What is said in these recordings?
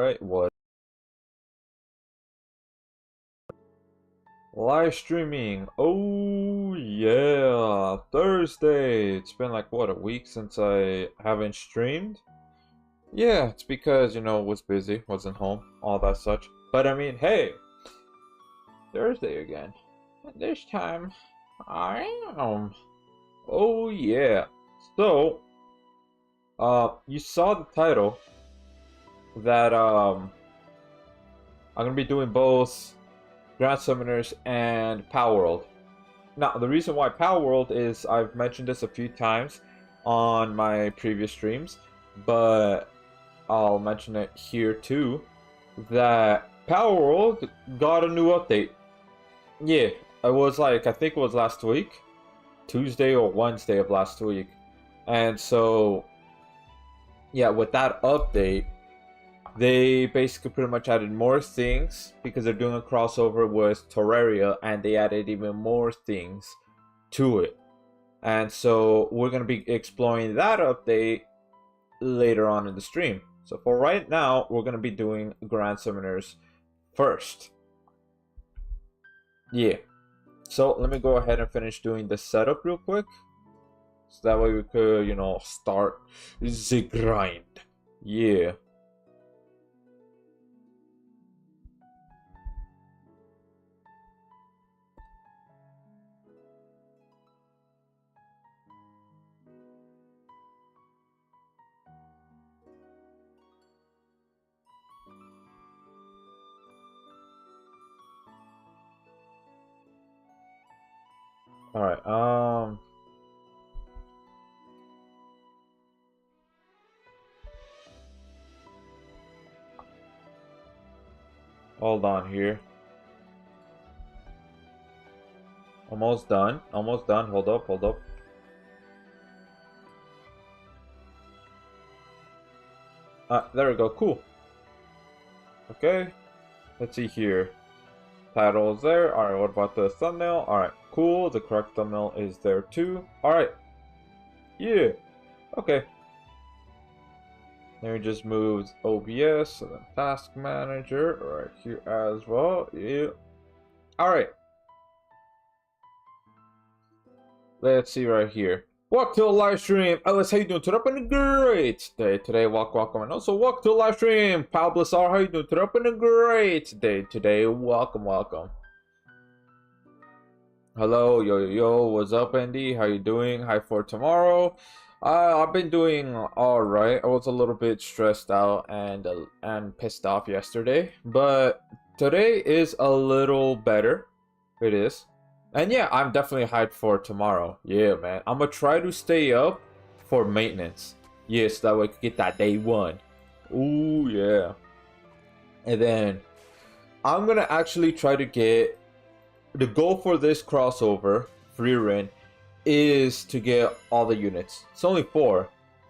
Alright, what? Live streaming. Oh, yeah. Thursday. It's been like, what, a week since I haven't streamed? Yeah, it's because, was busy, wasn't home, all that such. But I mean, hey, Thursday again. And this time, I am. Oh, yeah. So, you saw the title that, I'm gonna be doing both Grand Summoners and Palworld. Now, the reason why Palworld is, I've mentioned this a few times on my previous streams, but I'll mention it here too, that Palworld got a new update. Yeah, it was like, I think it was last week, Tuesday or Wednesday of last week. And so, yeah, with that update, they basically pretty much added more things because they're doing a crossover with Terraria, and they added even more things to it. And so we're going to be exploring that update later on in the stream. So for right now, we're going to be doing Grand Summoners first. Yeah. So let me go ahead and finish doing the setup real quick. So that way we could, start the grind. Yeah. Alright, hold on here. Almost done. Almost done. Hold up, hold up. There we go. Cool. Okay. Let's see here. Title is there. Alright, what about the thumbnail? Alright, cool. The correct thumbnail is there too. Alright. Yeah. Okay. Then we just moved OBS and then Task Manager right here as well. Yeah. Alright. Let's see right here. Welcome to the live stream. Alice, how you doing? Today up in a great day. Today, welcome. And also, welcome to the live stream. Pal Blissar, how you doing? Today up in a great day. Today, welcome. Hello, yo, what's up, Andy? How you doing? Hi for tomorrow. I've been doing all right. I was a little bit stressed out and pissed off yesterday, but today is a little better. It is. And yeah, I'm definitely hyped for tomorrow. Yeah, man. I'm gonna try to stay up for maintenance. Yes, that way I can get that day one. Ooh, yeah. And then I'm gonna actually try to get the goal for this crossover, free run, is to get all the units. It's only 4,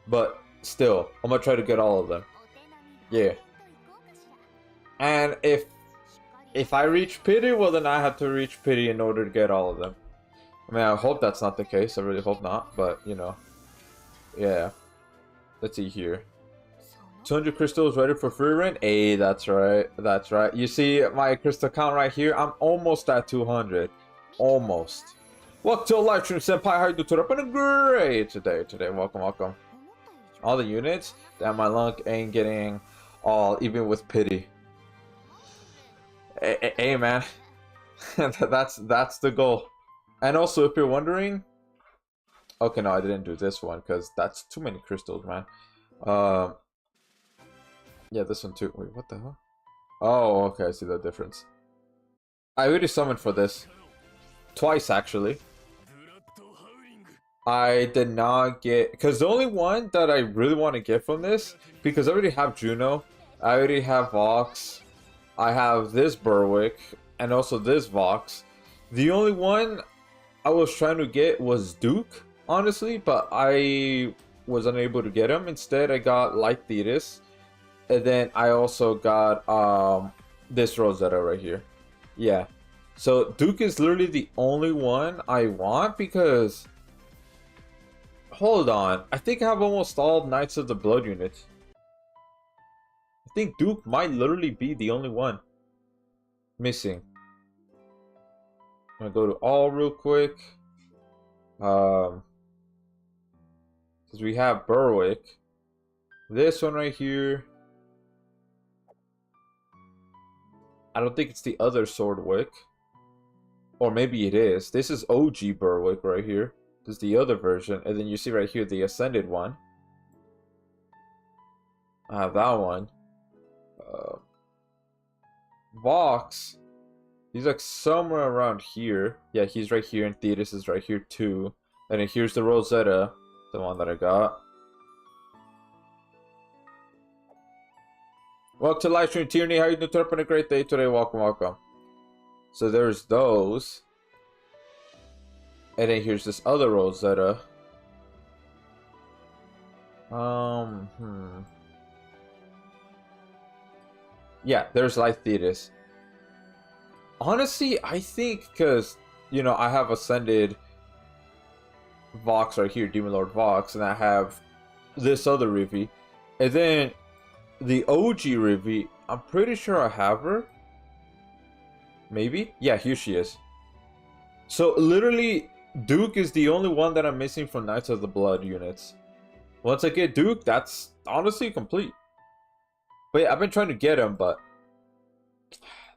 but still, I'm gonna try to get all of them. Yeah. And if I reach pity, well then I have to reach pity in order to get all of them. I mean, I hope that's not the case. I really hope not, but yeah. Let's see here. 200 crystals ready for free run. Hey, that's right. That's right. You see my crystal count right here? I'm almost at 200. Almost. Welcome to a live stream, Senpai. How you doing today? Been a great today. Welcome. All the units. Damn, my luck ain't getting all even with pity. Hey man, that's the goal. And also, if you're wondering, okay, no, I didn't do this one because that's too many crystals, man. Yeah, this one too. Wait, what the hell? Oh, okay, I see the difference. I already summoned for this twice, actually. I did not get, because the only one that I really want to get from this, because I already have Juno, I already have Vox, I have this Berwick, and also this Vox. The only one I was trying to get was Duke, honestly, but I was unable to get him. Instead, I got Light Thetis, and then I also got this Rosetta right here. Yeah. So Duke is literally the only one I want because... Hold on. I think I have almost all Knights of the Blood units. I think Duke might literally be the only one missing. I'm gonna go to all real quick. Because we have Berwick. This one right here. I don't think it's the other Swordwick. Or maybe it is. This is OG Berwick right here. This is the other version. And then you see right here the Ascended one. I have that one. Vox. He's like somewhere around here. Yeah, he's right here. And Thetis is right here too. And then here's the Rosetta. The one that I got. Welcome to live stream, Tierney. How you doing? Turn up on a great day today. Welcome, welcome. So there's those. And then here's this other Rosetta. Yeah, there's Light Thetis. Honestly, I think because, you know, I have Ascended Vox right here, Demon Lord Vox, and I have this other Rivi. And then the OG Rivi, I'm pretty sure I have her. Maybe? Yeah, here she is. So literally, Duke is the only one that I'm missing from Knights of the Blood units. Once I get Duke, that's honestly complete. But yeah, I've been trying to get him, but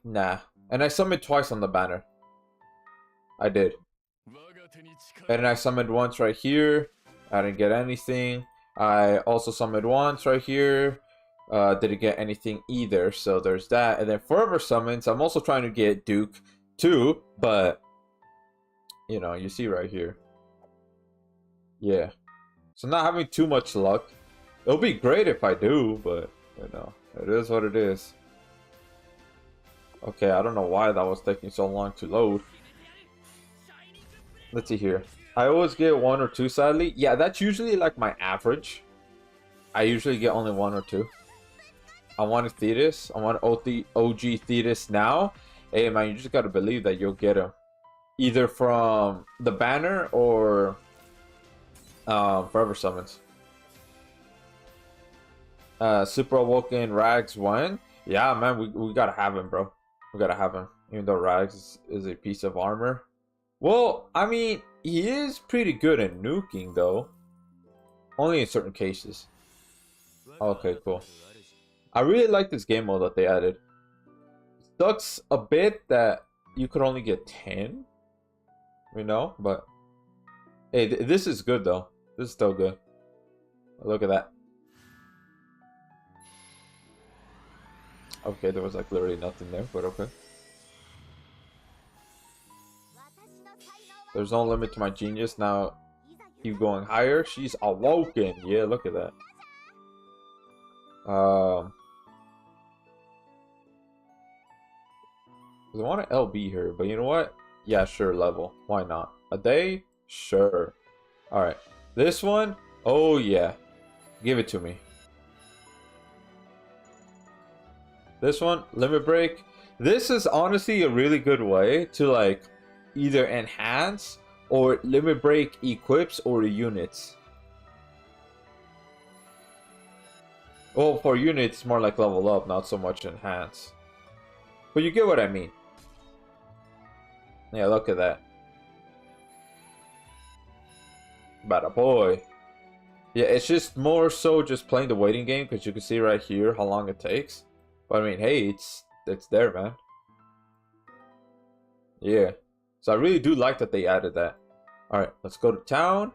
nah. And I summoned twice on the banner. I did. And I summoned once right here. I didn't get anything. I also summoned once right here. Didn't get anything either. So there's that. And then forever summons. I'm also trying to get Duke too. But, you know, you see right here. Yeah. So not having too much luck. It'll be great if I do. But, you know, it is what it is. Okay, I don't know why that was taking so long to load. Let's see here. I always get 1 or 2, sadly. Yeah, that's usually like my average. I usually get only 1 or 2. I wanted Thetis. I want OG Thetis now. Hey, man, you just gotta believe that you'll get him. Either from the banner or Forever Summons. Super Awoken Rags 1. Yeah, man, we gotta have him, bro. We gotta have him. Even though Rags is a piece of armor. Well, I mean, he is pretty good at nuking, though. Only in certain cases. Okay, cool. I really like this game mode that they added. Sucks a bit that you could only get 10. You know? But, hey, this is good, though. This is still good. Look at that. Okay, there was like literally nothing there, but okay. There's no limit to my genius. Now, keep going higher. She's awoken. Yeah, look at that. I want to LB her, but you know what? Yeah, sure, level. Why not? A day? Sure. Alright. This one? Oh, yeah. Give it to me. This one, limit break. This is honestly a really good way to like either enhance or limit break equips or units. Well, for units, more like level up, not so much enhance. But you get what I mean. Yeah, look at that. Bada boy. Yeah, it's just more so just playing the waiting game because you can see right here how long it takes. But I mean, hey, it's there, man. Yeah. So I really do like that they added that. Alright, let's go to town.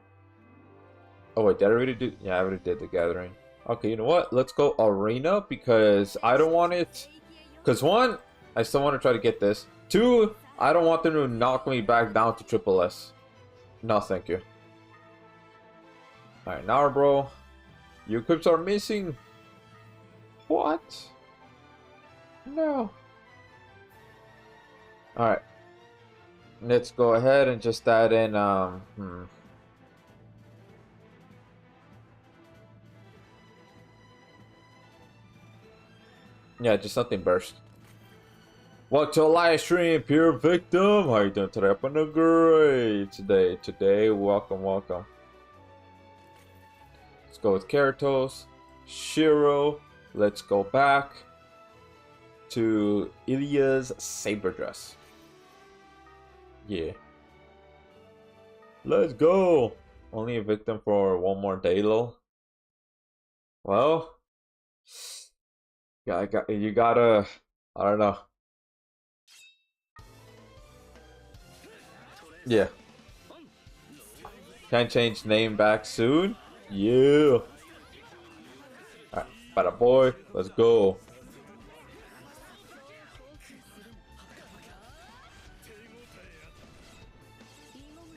Oh wait, did I already do? Yeah, I already did the gathering. Okay, you know what? Let's go arena because I don't want it. Because 1, I still want to try to get this. 2, I don't want them to knock me back down to triple S. No, thank you. Alright, now, bro. Your equips are missing. What? No. Alright. Let's go ahead and just add in, Yeah, just something burst. Welcome to a live stream, Pure Victim. How you doing today? Up on a great today. Welcome. Let's go with Keratos, Shiro, let's go back to Ilya's saber dress. Yeah. Let's go! Only a victim for one more day, lol. Well, yeah, you gotta, I don't know. Yeah. Can change name back soon? Yeah. Alright, bada boy, let's go.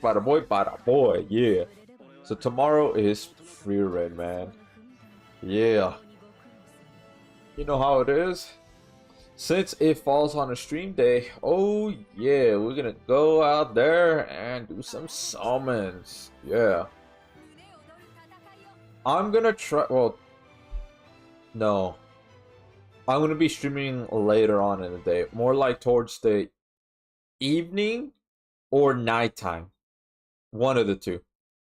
Bada boy, yeah. So tomorrow is free raid, man. Yeah. You know how it is? Since it falls on a stream day, oh yeah, we're gonna go out there and do some summons. Yeah. I'm gonna try, well, no. I'm gonna be streaming later on in the day. More like towards the evening or nighttime. One of the two.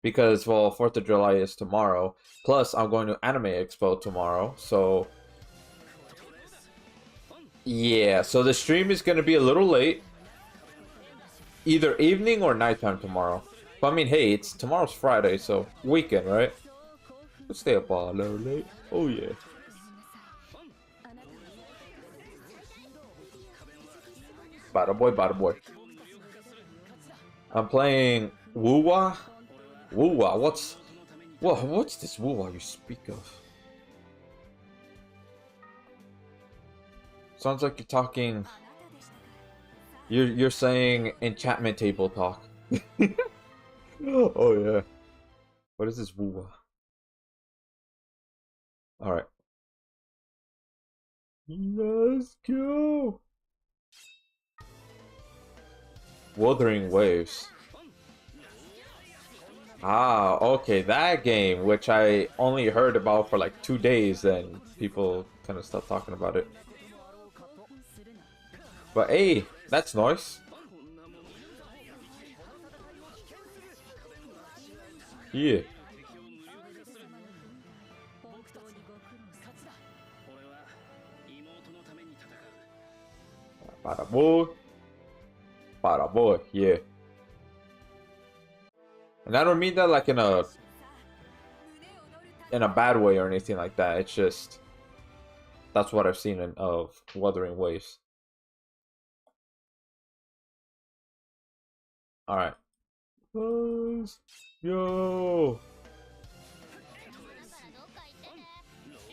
Because, well, 4th of July is tomorrow. Plus, I'm going to Anime Expo tomorrow. So, yeah. So the stream is going to be a little late. Either evening or nighttime tomorrow. But I mean, hey, it's tomorrow's Friday, so weekend, right? Let's stay up all little late. Oh, yeah. Bada boy, bada boy. I'm playing Woowa. Woowa, what's this Woowa you speak of? Sounds like you're talking. You're saying enchantment table talk. Oh yeah. What is this Woowa? Alright. Let's go. Wuthering Waves. Ah, okay, that game, which I only heard about for like 2 days, then people kind of stopped talking about it. But hey, that's nice. Yeah. Bada boy. Bada boy, yeah. And I don't mean that like in a bad way or anything like that. It's just that's what I've seen of Wuthering Waves. Alright. Yo!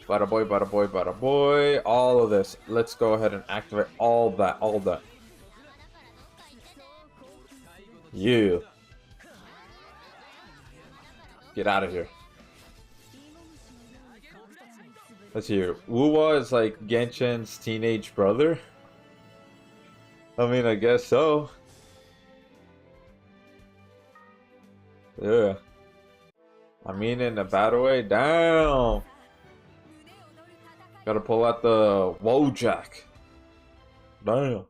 Bada boy, bada boy, bada boy. All of this. Let's go ahead and activate all that. You. Get out of here. Let's hear. Woowa is like Genshin's teenage brother? I mean, I guess so. Yeah. I mean, in a bad way. Damn. Gotta pull out the Wojak. Damn.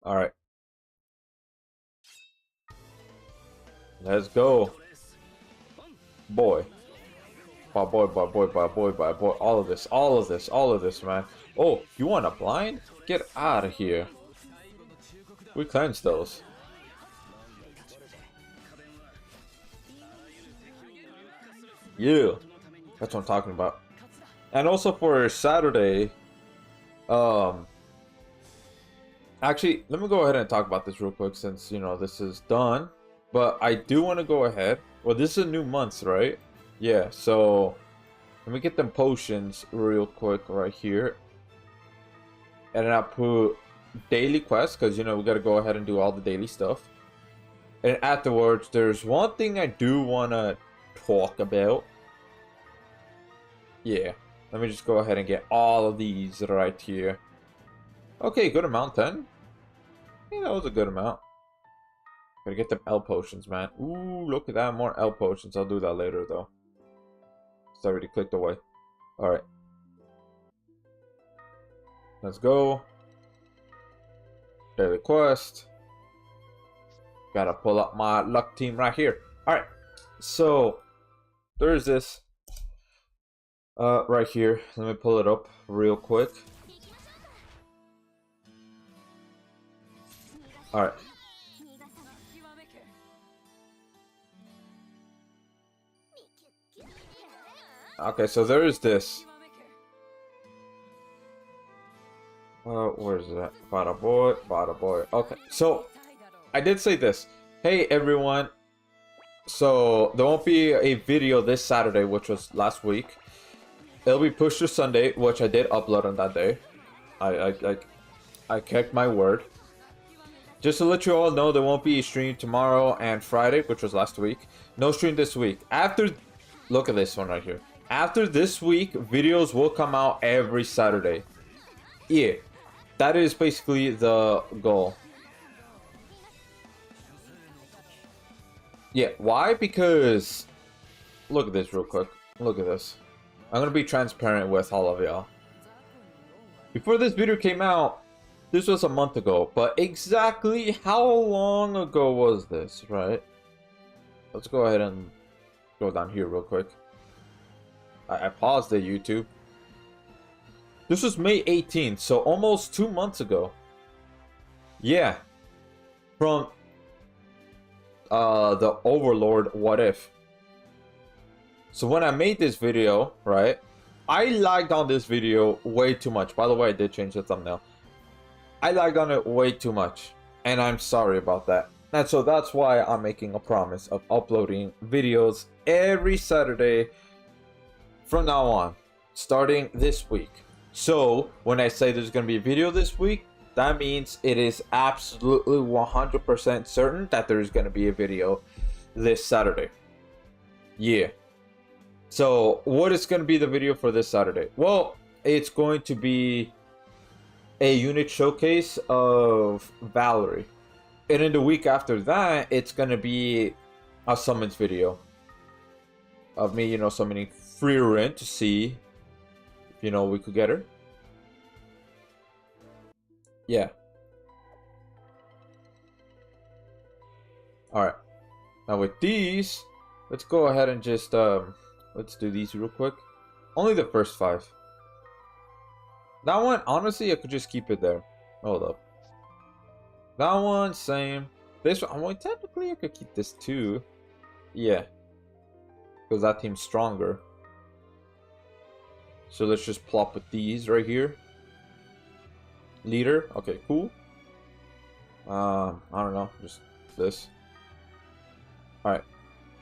Alright. Let's go. Boy. Boy. All of this, man. Oh, you want a blind? Get out of here. We cleansed those. Yeah. That's what I'm talking about. And also for Saturday, actually, let me go ahead and talk about this real quick since, you know, this is done. But I do want to go ahead. Well, this is a new month, right? Yeah, so let me get them potions real quick right here. And then I'll put daily quests, because, you know, we got to go ahead and do all the daily stuff. And afterwards, there's one thing I do want to talk about. Yeah, let me just go ahead and get all of these right here. Okay, good amount, 10. Yeah, that was a good amount. Gotta get them L potions, man. Ooh, look at that, more L potions. I'll do that later, though. It's already clicked away. Alright. Let's go. Daily quest. Gotta pull up my luck team right here. Alright. So there's this right here. Let me pull it up real quick. All right. Okay, so there is this. Where's that? Bada boy, bada boy. Okay, so I did say this. Hey everyone. So there won't be a video this Saturday, which was last week. It'll be pushed to Sunday, which I did upload on that day. I kept my word. Just to let you all know, there won't be a stream tomorrow and Friday, which was last week. No stream this week. After, look at this one right here. After this week, videos will come out every Saturday. Yeah, that is basically the goal. Yeah, why? Because, look at this real quick. Look at this. I'm gonna be transparent with all of y'all. Before this video came out, this was a month ago, but exactly how long ago was this, right? Let's go ahead and go down here real quick. I paused the YouTube. This was May 18th, so almost 2 months ago. Yeah. From the Overlord What If. So when I made this video, right, I lagged on this video way too much. By the way, I did change the thumbnail. I lagged on it way too much, and I'm sorry about that. And so that's why I'm making a promise of uploading videos every Saturday from now on, starting this week. So when I say there's going to be a video this week, that means it is absolutely 100% certain that there's going to be a video this Saturday. Yeah. So what is going to be the video for this Saturday? Well, it's going to be a unit showcase of Valerie. And in the week after that, it's going to be a summons video of me, you know, summoning Frieren to see if, you know, we could get her. Yeah. Alright. Now with these, let's go ahead and just, let's do these real quick. Only the first 5. That one, honestly, I could just keep it there. Hold up. That one, same. This one, well, technically I could keep this too. Yeah. Because that team's stronger. So let's just plop with these right here. Leader, okay, cool. I don't know, just this. Alright.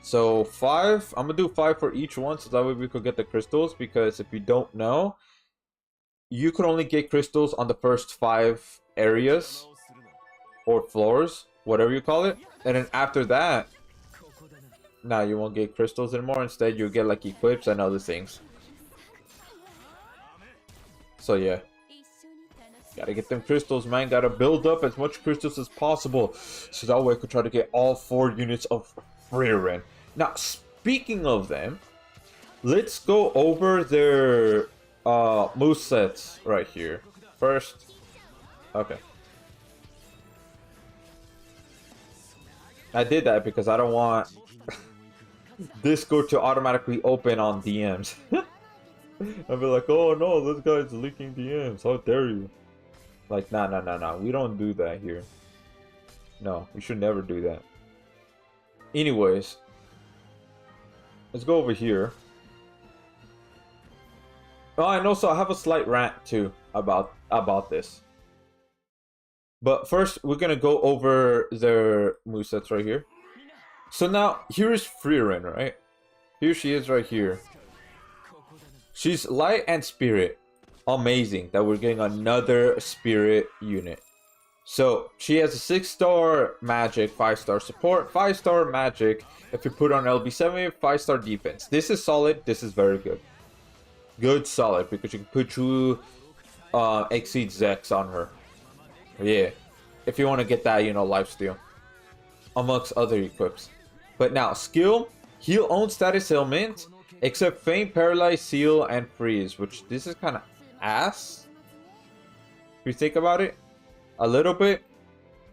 So 5, I'm gonna do 5 for each one so that way we could get the crystals, because if you don't know, you could only get crystals on the first 5 areas or floors, whatever you call it, and then after that, nah, you won't get crystals anymore. Instead, you'll get like equips and other things. So yeah, gotta get them crystals, man. Gotta build up as much crystals as possible, so that way I could try to get all 4 units of Frieren. Now, speaking of them, let's go over their movesets right here first. Okay, I did that because I don't want Discord to automatically open on DMs. I'll be like, oh no, this guy's leaking DMs, how dare you. Like, nah, we don't do that here. No, we should never do that. Anyways, let's go over here. Oh, and also I have a slight rant too about this. But first, we're gonna go over their movesets right here. So now, here is Frieren, right? Here she is right here. She's light and spirit. Amazing that we're getting another spirit unit. So she has a 6-star magic, 5-star support, 5-star magic. If you put on LB7, 5-star defense. This is solid. This is very good. Good, solid, because you can put through Exceed Zex on her. Yeah, if you want to get that, you know, lifesteal, amongst other equips. But now, skill, heal own status ailment, except faint, paralyze, seal, and freeze. Which this is kind of ass, if you think about it, a little bit.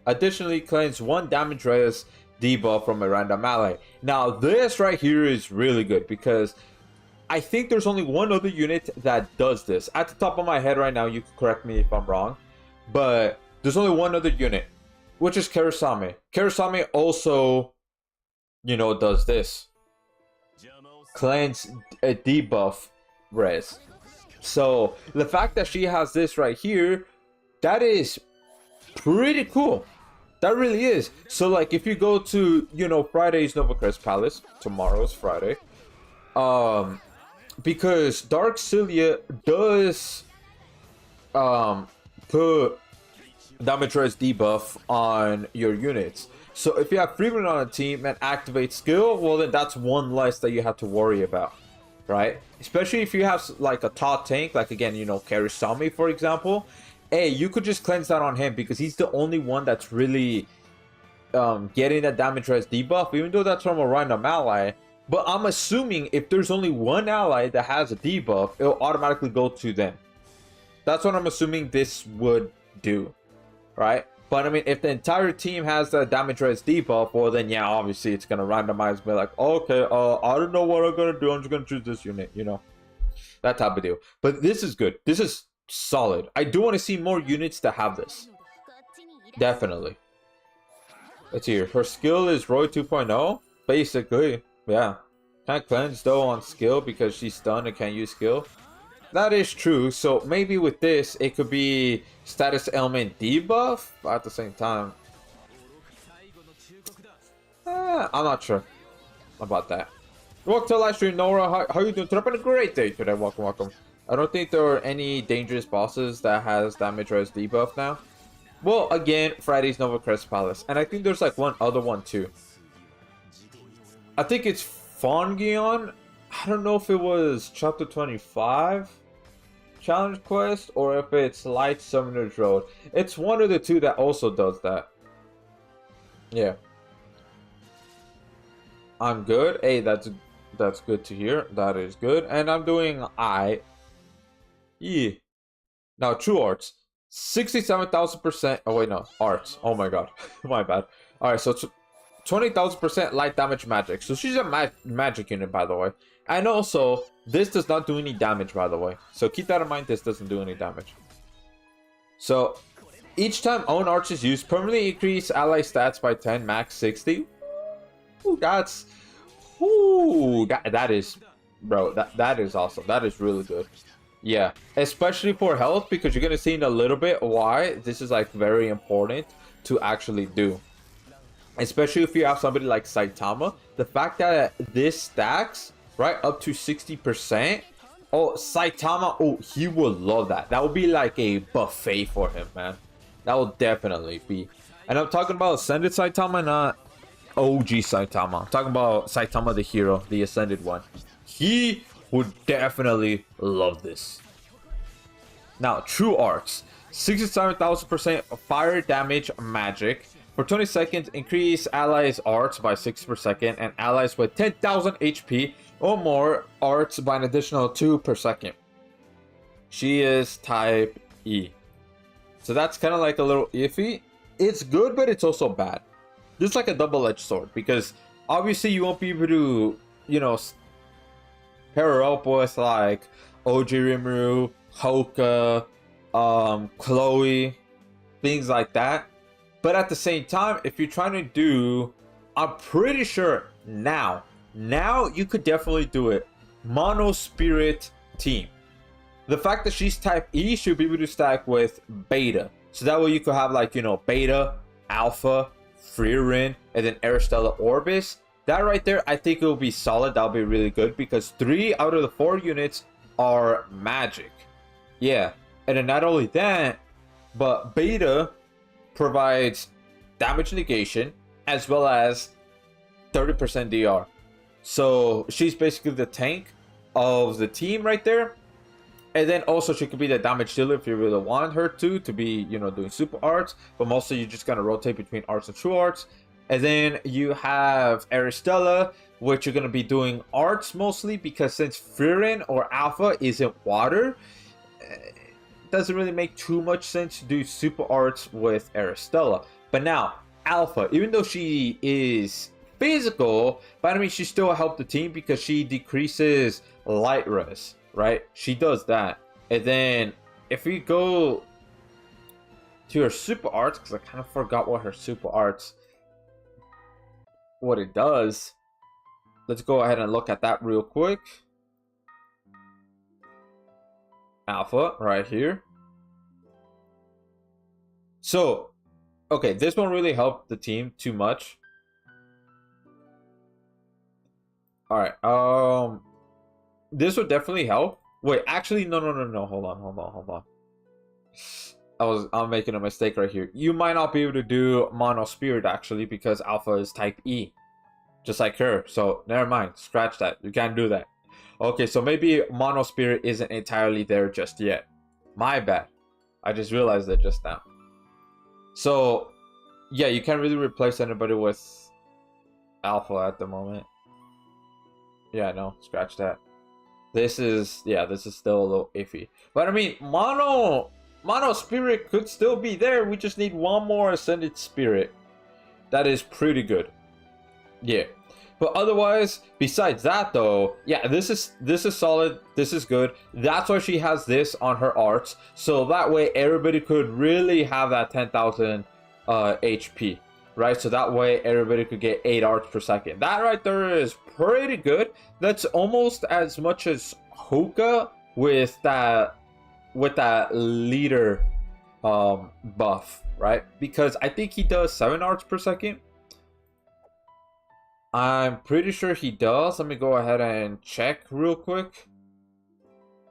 Additionally, cleanse 1 damage res debuff from a random ally. Now this right here is really good because I think there's only one other unit that does this. At the top of my head right now, you can correct me if I'm wrong, but there's only one other unit, which is Karasame. Karasame also, you know, does this. Cleanse a debuff res. So the fact that she has this right here, that is pretty cool. That really is. So like if you go to, you know, Friday's Nova Crest Palace, tomorrow's Friday, because Dark Cilia does put damage res debuff on your units. So if you have Freeman on a team and activate skill, well then that's one less that you have to worry about, right? Especially if you have like a top tank, like again, you know, Karasami for example. Hey, you could just cleanse that on him because he's the only one that's really getting that damage res debuff, even though that's from a random ally. But I'm assuming if there's only one ally that has a debuff, it'll automatically go to them. That's what I'm assuming this would do, right? But I mean, if the entire team has the damage res debuff, well then yeah, obviously it's gonna randomize, be like, okay, I don't know what I'm gonna do, I'm just gonna choose this unit, you know, that type of deal. But this is good. This is solid. I do want to see more units that have this. Definitely. Let's see here. Her skill is Roy 2.0, basically. Yeah. Can't cleanse though on skill because she's stunned and can't use skill. That is true. So maybe with this, it could be status element debuff at the same time. I'm not sure about that. Welcome to the live stream, Nora. How you doing? Today been a great day today. Welcome, welcome. I don't think there are any dangerous bosses that has damage res debuff now. Well, again, Friday's Nova Crest Palace. And I think there's like one other one too. I think it's Fongion. I don't know if it was chapter 25 challenge quest or if it's Light Summoner's Road. It's one of the two that also does that. Yeah. I'm good. Hey, that's good to hear. That is good. And I'm doing Yeah. Now, True Arts. 67,000%. Oh, wait, no. Arts. Oh, my God. My bad. Alright, so 20,000% light damage magic. So she's a magic unit, by the way. And also, this does not do any damage, by the way. So keep that in mind. This doesn't do any damage. So, each time own arts is used, permanently increase ally stats by 10, max 60. Ooh, that's... Ooh, that is... Bro, that is awesome. That is really good. Yeah, especially for health, because you're going to see in a little bit why this is like very important to actually do. Especially if you have somebody like Saitama. The fact that this stacks, right, up to 60%. Oh, Saitama, oh, he will love that. That would be like a buffet for him, man. That will definitely be. And I'm talking about Ascended Saitama, not OG Saitama. I'm talking about Saitama the hero, the Ascended one. He would definitely love this. Now, True Arts. 67,000% fire damage magic. For 20 seconds, increase allies' arts by 6 per second, and allies with 10,000 HP or more arts by an additional 2 per second. She is type E. So that's kind of like a little iffy. It's good, but it's also bad. This is like a double-edged sword, because obviously you won't be able to, you know, pair her up with like OG Rimuru, Hoka, Chloe, things like that. But at the same time, if you're trying to do, I'm pretty sure now you could definitely do it. Mono Spirit team. The fact that she's type E should be able to stack with Beta. So that way you could have like, you know, Beta, Alpha, Freerin, and then Aristella Orbis. That right there, I think it will be solid. That'll be really good because 3 out of the 4 units are magic. Yeah. And then not only that, but Beta provides damage negation as well as 30% DR. So she's basically the tank of the team right there. And then also she could be the damage dealer if you really want her to be, you know, doing super arts. But mostly you're just going to rotate between arts and true arts. And then you have Aristella, which you're going to be doing arts mostly because since Freerin or Alpha isn't water, it doesn't really make too much sense to do super arts with Aristella. But now, Alpha, even though she is physical, but I mean, she still helped the team because she decreases light res, right? She does that. And then if we go to her super arts, because I kind of forgot what her super arts, what it does. Let's go ahead and look at that real quick. Alpha, right here. So, okay, this one really helped the team too much. Alright, this would definitely help. Wait, actually, no. Hold on. I'm making a mistake right here. You might not be able to do Mono Spirit, actually, because Alpha is type E. Just like her. So, never mind. Scratch that. You can't do that. Okay, so maybe Mono Spirit isn't entirely there just yet. My bad. I just realized it just now. So, yeah, you can't really replace anybody with Alpha at the moment. Yeah, no, scratch that. This is still a little iffy. But I mean, Mono Spirit could still be there. We just need one more Ascended Spirit. That is pretty good. Yeah. But otherwise, besides that though, yeah, this is solid. This is good. That's why she has this on her arts. So that way everybody could really have that 10,000 HP. Right? So that way everybody could get 8 arts per second. That right there is pretty good. That's almost as much as Hoka with that leader buff, right? Because I think he does 7 arts per second. I'm pretty sure he does. Let me go ahead and check real quick.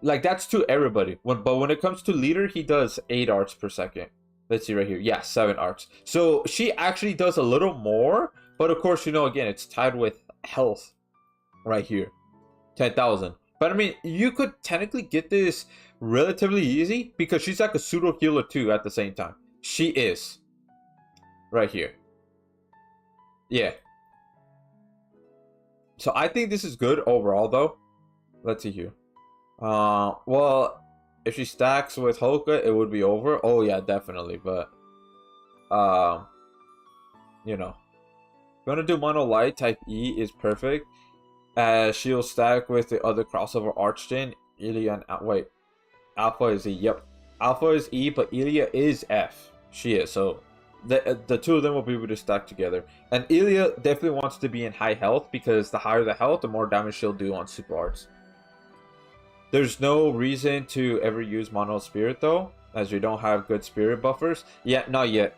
Like, that's to everybody. But when it comes to leader, he does 8 arts per second. Let's see right here. Yeah, 7 arts. So she actually does a little more. But of course, you know, again, it's tied with health right here. 10,000. But I mean, you could technically get this relatively easy because she's like a pseudo healer too at the same time. She is. Right here. Yeah. So I think this is good overall though. Let's see here. Well, if she stacks with Hoka, it would be over. Oh yeah, definitely. But you know, gonna do Mono Light type E is perfect. As she'll stack with the other crossover Archgen, Ilya and wait. Alpha is E. Yep. Alpha is E, but Ilya is F. She is, so the two of them will be able to stack together. And Ilya definitely wants to be in high health because the higher the health, the more damage she'll do on super arts. There's no reason to ever use Mono Spirit though, as we don't have good spirit buffers. Yeah, not yet.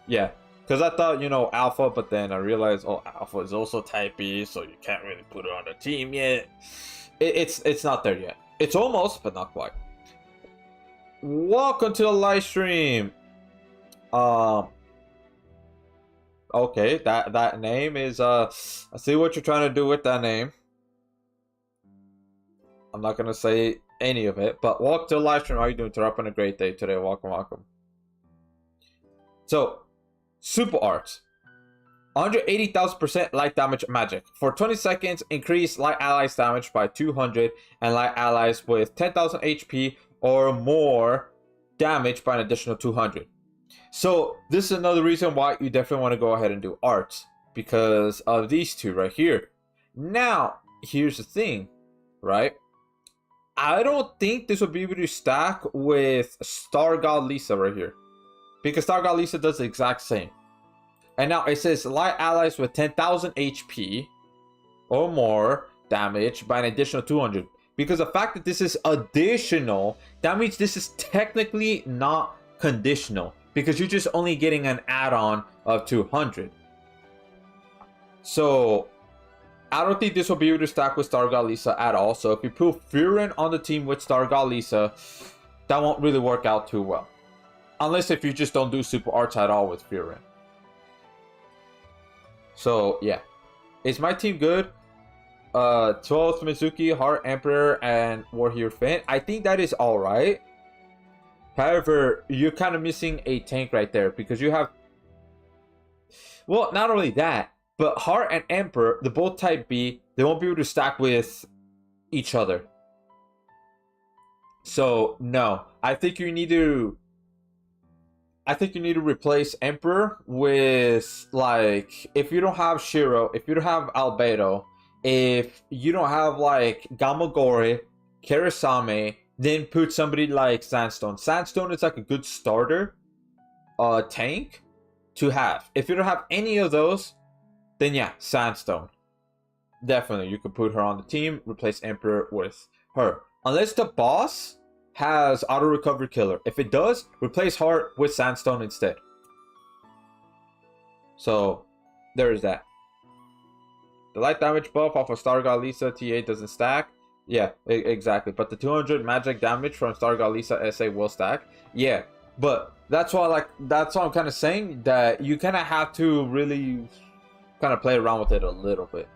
Yeah, because I thought, you know, Alpha, but then I realized, oh, Alpha is also type E, so you can't really put it on the team yet. It's not there yet. It's almost, but not quite. Welcome to the live stream. Okay, that name is I see what you're trying to do with that name. I'm not gonna say any of it, but welcome to the live stream. How are you doing? You're up on a great day today. Welcome. So, super arts. 180,000% light damage magic. For 20 seconds, increase light allies damage by 200 and light allies with 10,000 HP or more damage by an additional 200. So this is another reason why you definitely want to go ahead and do arts, because of these two right here. Now, here's the thing, right? I don't think this will be able to stack with Star God Lisa right here, because Star God Lisa does the exact same. And now it says light allies with 10,000 HP or more damage by an additional 200. Because the fact that this is additional, that means this is technically not conditional, because you're just only getting an add-on of 200. So I don't think this will be able to stack with Star God Lisa at all. So if you put Furin on the team with Star God Lisa, that won't really work out too well. Unless if you just don't do super arts at all with Furin. So yeah. Is my team good? 12 Mizuki, Heart Emperor, and Warrior Finn. I think that is alright. However, you're kind of missing a tank right there, because you have... Well, not only that, but Heart and Emperor, they're both type B. They won't be able to stack with each other. So, no. I think you need to I think you need to replace Emperor with, like, if you don't have Shiro, if you don't have Albedo, if you don't have like Gamagori, Karasame, then put somebody like Sandstone. Sandstone is like a good starter tank to have. If you don't have any of those, then yeah, Sandstone. Definitely, you could put her on the team, replace Emperor with her. Unless the boss has auto recovery killer. If it does, replace her with Sandstone instead. So, there is that. The light damage buff off of Stargod Lisa TA doesn't stack. Yeah, exactly. But the 200 magic damage from Stargod Lisa SA will stack. Yeah, but that's why I'm kind of saying that you kind of have to really kind of play around with it a little bit.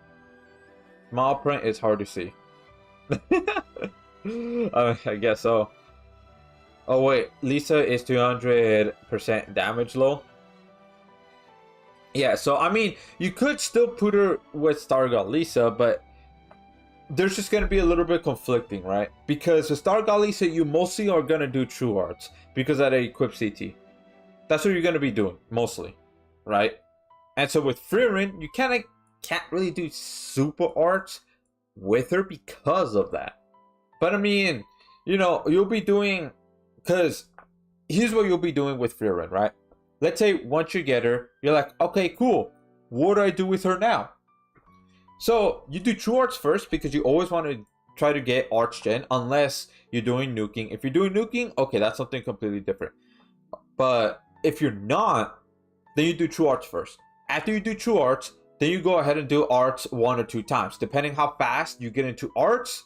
Small print is hard to see. I guess so. Oh wait, Lisa is 200% damage low. Yeah, so I mean, you could still put her with Stargod Lisa, but there's just gonna be a little bit conflicting, right? Because with Stargod Lisa, you mostly are gonna do True Arts because that equip CT. That's what you're gonna be doing mostly, right? And so with Frieren, you kind of can't really do super arts with her because of that. But I mean, you know, you'll be doing, because here's what you'll be doing with Frieren, right? Let's say once you get her, you're like, okay, cool. What do I do with her now? So you do True Arts first because you always want to try to get Arts Gen unless you're doing nuking. If you're doing nuking, okay, that's something completely different. But if you're not, then you do True Arts first. After you do True Arts, then you go ahead and do Arts 1 or 2 times. Depending how fast you get into Arts,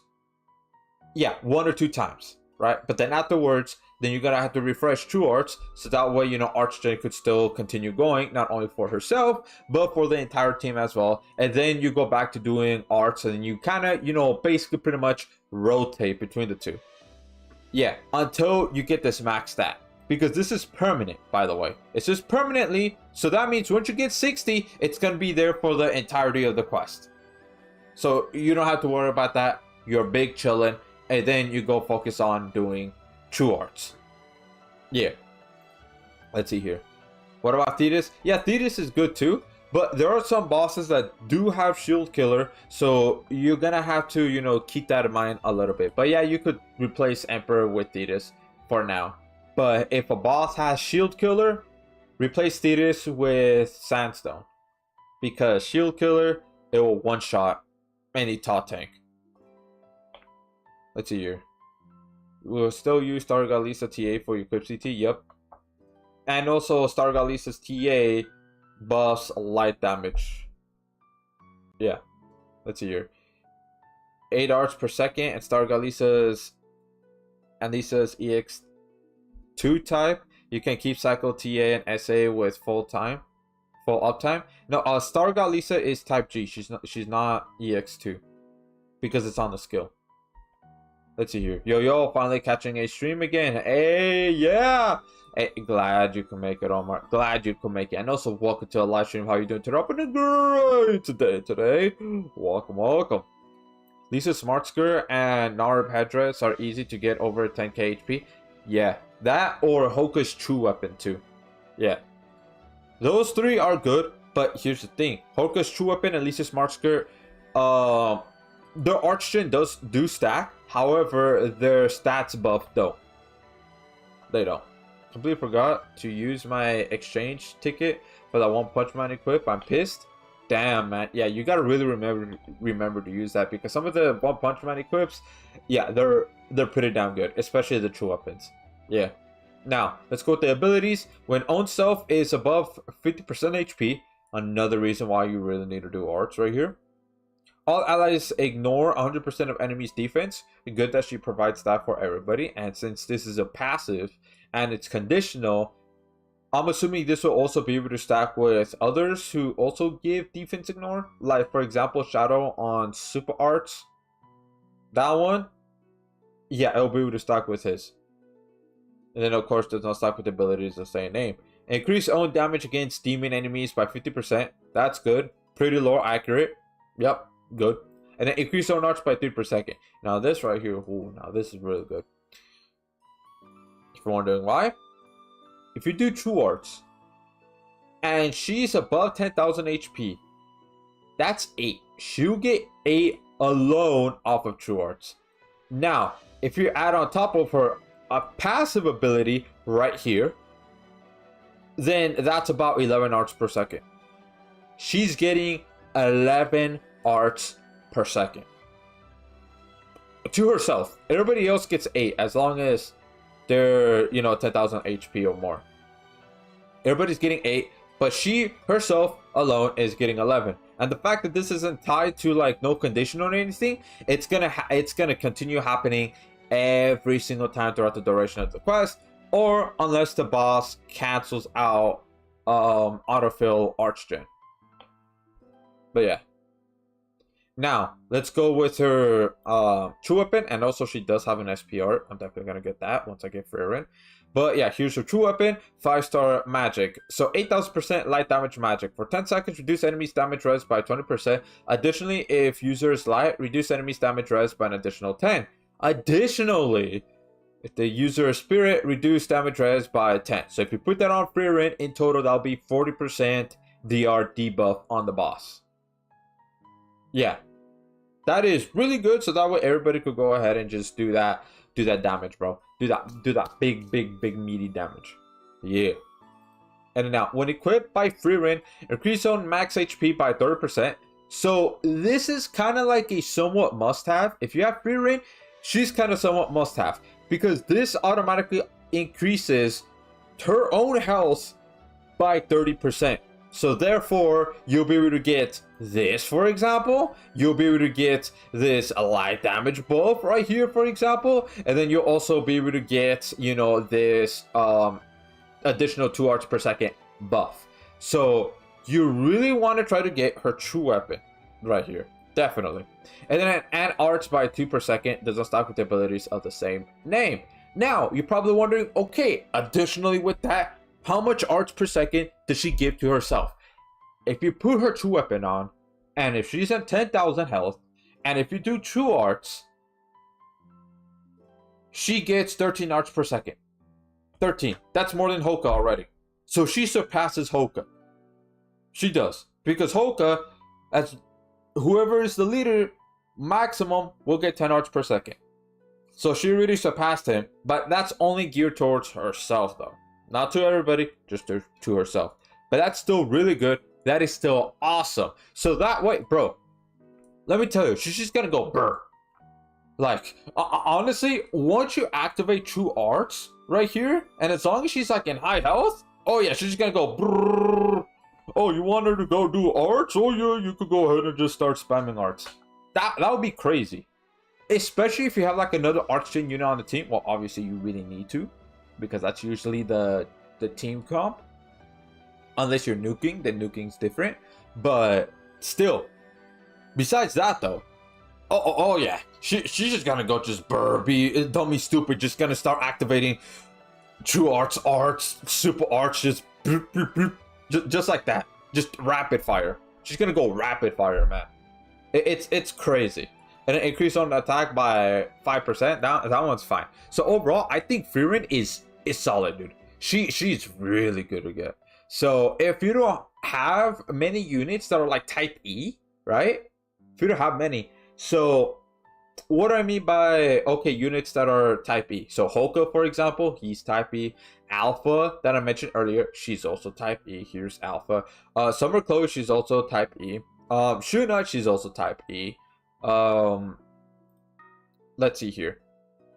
yeah, 1 or 2 times, right? But then afterwards, then you're gonna have to refresh True Arts, so that way, you know, Arts Gen could still continue going, not only for herself, but for the entire team as well. And then you go back to doing Arts, and you kind of, you know, basically pretty much rotate between the two. Yeah, until you get this max stat. Because this is permanent, by the way. It's just permanently, so that means once you get 60, it's gonna be there for the entirety of the quest. So you don't have to worry about that. You're big chilling, and then you go focus on doing True Arts. Yeah. Let's see here. What about Thetis? Yeah, Thetis is good too, but there are some bosses that do have shield killer, so you're gonna have to, you know, keep that in mind a little bit. But yeah, you could replace Emperor with Thetis for now. But if a boss has shield killer, replace Thetis with Sandstone, because shield killer, it will one shot any top tank. Let's see here. We'll still use Stargod Lisa TA for your equip CT. Yep. And also Stargod Lisa's TA buffs light damage. Yeah. Let's see here. 8 arts per second, and Stargod Lisa's EX2 type. You can keep cycle TA and SA with full uptime. No, Stargod Lisa is type G. She's not EX2 because it's on the skill. Let's see here. Yo, finally catching a stream again. Hey, yeah. Hey, glad you can make it, Omar. Glad you can make it. And also, welcome to a live stream. How you doing today? Up in great today. Welcome. Lisa Smart Skirt and Narb Headdress are easy to get over 10k HP. Yeah, that or Hoka's True Weapon too. Yeah. Those 3 are good, but here's the thing. Hoka's True Weapon and Lisa Smart Skirt, their Arch Gen do stack. However, their stats buff don't. They don't. Completely forgot to use my exchange ticket for that One Punch Man equip. I'm pissed. Damn, man. Yeah, you gotta really remember to use that, because some of the One Punch Man equips, yeah, they're pretty damn good, especially the True Weapons. Yeah. Now, let's go with the abilities. When own self is above 50% HP, another reason why you really need to do arts right here. All allies ignore 100% of enemies' defense. Good that she provides that for everybody. And since this is a passive and it's conditional, I'm assuming this will also be able to stack with others who also give defense ignore. Like, for example, Shadow on Super Arts. That one, yeah, it'll be able to stack with his. And then, of course, does not stack with abilities the same name. Increase own damage against demon enemies by 50%. That's good. Pretty low accurate. Yep. Good. And then increase own arts by 3 per second. Now this right here, ooh, now this is really good. If you're wondering why, if you do True Arts, and she's above 10,000 HP, that's 8. She'll get 8 alone off of True Arts. Now, if you add on top of her a passive ability right here, then that's about 11 arts per second. She's getting 11 arts per second to herself. Everybody else gets 8 as long as they're, 10,000 HP or more. Everybody's getting 8, but she herself alone is getting 11. And the fact that this isn't tied to like no condition or anything, it's gonna continue happening every single time throughout the duration of the quest, or unless the boss cancels out autofill archgen. But yeah. Now let's go with her true weapon, and also she does have an SPR. I'm definitely gonna get that once I get Freerin. But yeah, here's her true weapon, 5-star magic. So 8,000% light damage magic. For 10 seconds, reduce enemies damage res by 20%. Additionally, if user is light, reduce enemies damage res by an additional 10. Additionally, if the user is spirit, reduce damage res by 10. So if you put that on Freerin, in total, that'll be 40% DR debuff on the boss. Yeah, that is really good. So that way everybody could go ahead and just do that damage, bro. Do that big meaty damage. Yeah. And now, when equipped by Freerin, increase on max HP by 30%. So this is kind of like a somewhat must-have. If you have Freerin, she's kind of somewhat must-have, because this automatically increases her own health by 30%. So therefore, you'll be able to get this, for example. You'll be able to get this light damage buff right here, for example. And then you'll also be able to get, this additional 2 arts per second buff. So you really want to try to get her true weapon right here. Definitely. And then add arts by 2 per second. Doesn't stop with the abilities of the same name. Now, you're probably wondering, okay, additionally with that, how much arts per second does she give to herself? If you put her true weapon on, and if she's at 10,000 health, and if you do true arts, she gets 13 arts per second. 13. That's more than Hoka already. So she surpasses Hoka. She does. Because Hoka, as whoever is the leader, maximum will get 10 arts per second. So she really surpassed him, but that's only geared towards herself though. Not to everybody, just to herself. But that's still really good. That is still awesome. So that way, bro, let me tell you, she's just gonna go brr. Like, honestly, once you activate true arts right here, and as long as she's like in high health, oh yeah, she's just gonna go brr. Oh, you want her to go do arts? Oh yeah, you could go ahead and just start spamming arts. That would be crazy. Especially if you have like another arts gen unit on the team. Well, obviously you really need to, because that's usually the team comp. Unless you're nuking, then nuking's different. But still, besides that though, oh yeah, she's just gonna go just be dummy stupid, just gonna start activating true arts, super arts, just like that, just rapid fire. She's gonna go rapid fire, man. It's crazy. And it increase on attack by 5%. That one's fine. So overall, I think Freerin is solid, dude. She's really good to get. So if you don't have many units that are like type E, right? If you don't have many, so what do I mean by, okay, units that are type E? So Hoka, for example, he's type E. Alpha that I mentioned earlier, she's also type E. Here's Alpha. Summer Chloe, she's also type E. Shuna, she's also type E. Let's see here.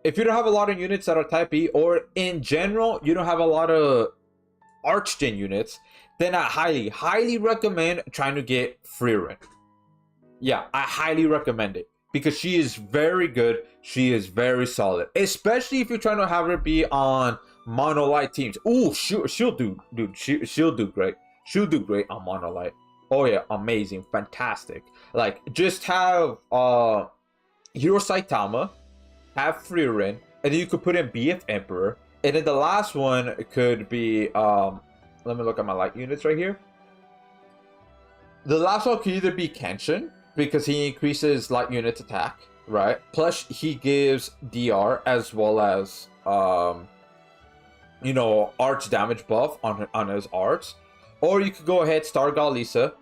If you don't have a lot of units that are type E, or in general you don't have a lot of archgen units, then I highly recommend trying to get Freerin. Yeah, I highly recommend it, because she is very good. She is very solid, especially if you're trying to have her be on monolight teams. Ooh, she'll do, dude. She'll do great. She'll do great on monolight. Oh yeah, amazing, fantastic. Like, just have Hero Saitama, have Freerin, and then you could put in BF Emperor, and then the last one could be let me look at my light units right here. The last one could either be Kenshin, because he increases light units attack, right? Plus he gives DR as well as arch damage buff on his arts. Or you could go ahead, Star Lisa.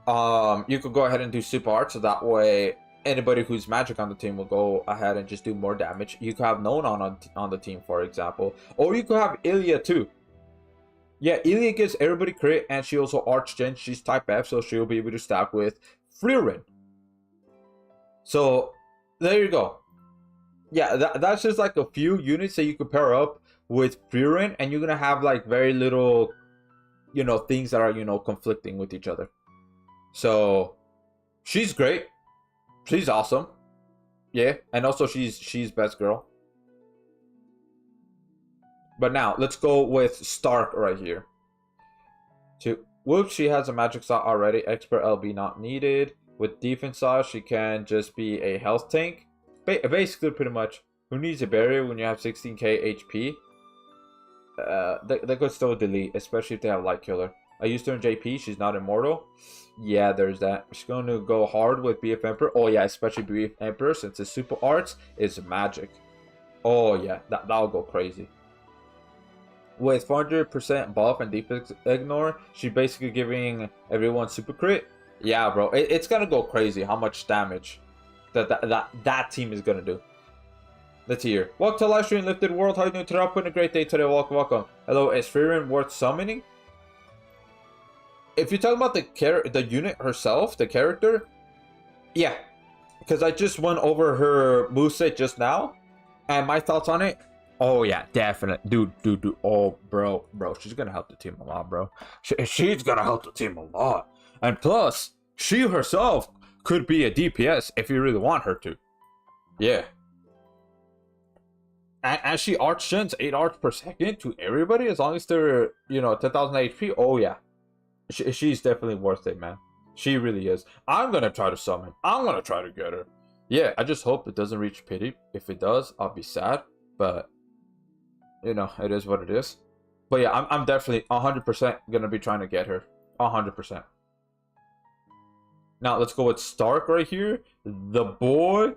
You could go ahead and do super art, so that way anybody who's magic on the team will go ahead and just do more damage. You could have Known on the team, for example. Or you could have Ilya too. Yeah, Ilya gives everybody crit, and she also arch gen. She's type F, so she'll be able to stack with Frieren. So there you go. Yeah, that's just like a few units that you could pair up with Frieren, and you're gonna have like very little, things that are conflicting with each other. So she's great. She's awesome. Yeah, and also she's best girl. But now let's go with Stark right here. Whoops, she has a magic slot already. Expert LB not needed. With defense slot, she can just be a health tank. Basically, pretty much. Who needs a barrier when you have 16k HP? They could still delete, especially if they have Light Killer. I used her in JP. She's not immortal. Yeah, there's that. She's going to go hard with BF Emperor. Oh yeah, especially BF Emperor, since his super arts is magic. Oh yeah, that'll go crazy. With 400% buff and defense ignore, she's basically giving everyone super crit. Yeah, bro, it's gonna go crazy how much damage that team is gonna do. Let's hear. Welcome to live stream, Lifted World. How you doing today? I'm having a great day today. Welcome. Hello, is Frieren worth summoning? If you're talking about the unit herself, the character, yeah, because I just went over her moveset just now, and my thoughts on it. Oh yeah, definite, dude. Oh, bro, she's gonna help the team a lot, bro. She's gonna help the team a lot, and plus, she herself could be a DPS if you really want her to. Yeah. And she arch gens 8 arcs per second to everybody as long as they're 10,000 HP. Oh yeah. She's definitely worth it, man. She really is. I'm gonna try to summon. I'm gonna try to get her. Yeah, I just hope it doesn't reach pity. If it does, I'll be sad. But it is what it is. But yeah, I'm definitely 100% gonna be trying to get her. 100%. Now let's go with Stark right here. The boy.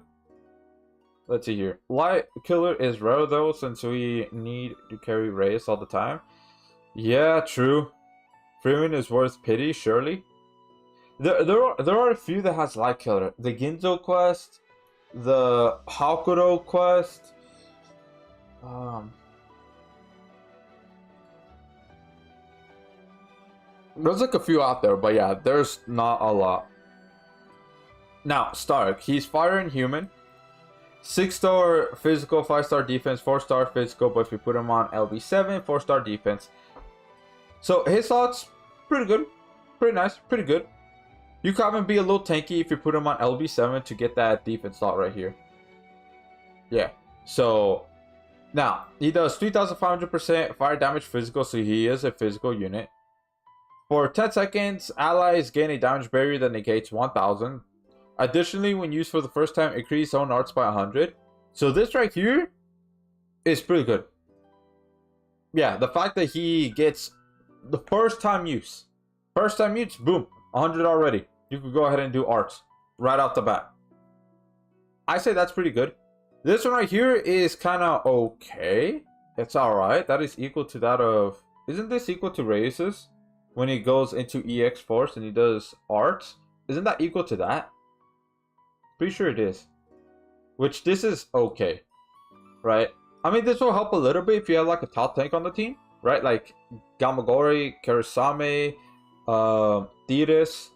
Let's see here. Light Killer is rare though, since we need to carry Reyes all the time. Yeah, true. Frieren is worth pity, surely. There are a few that has Light Killer. The Ginzo quest, the Hakuro quest. There's like a few out there, but yeah, there's not a lot. Now, Stark, he's fire and human. 6-star physical, 5-star defense, 4-star physical, but if you put him on LB7, 4-star defense. So his slots, pretty good. Pretty nice, pretty good. You can even be a little tanky if you put him on LB7 to get that defense slot right here. Yeah, so now he does 3,500% fire damage physical, so he is a physical unit. For 10 seconds, allies gain a damage barrier that negates 1,000. Additionally, when used for the first time, increase own arts by 100. So this right here is pretty good. Yeah, the fact that he gets the first time use, boom, 100 already. You could go ahead and do arts right off the bat. I say that's pretty good. This one right here is kind of okay. It's alright. That is equal to that of... Isn't this equal to Reyes's? When he goes into EX Force and he does arts? Isn't that equal to that? Pretty sure it is. Which this is okay. Right? I mean, this will help a little bit if you have like a top tank on the team. Right? Like Gamagori, Karasame, Thetis.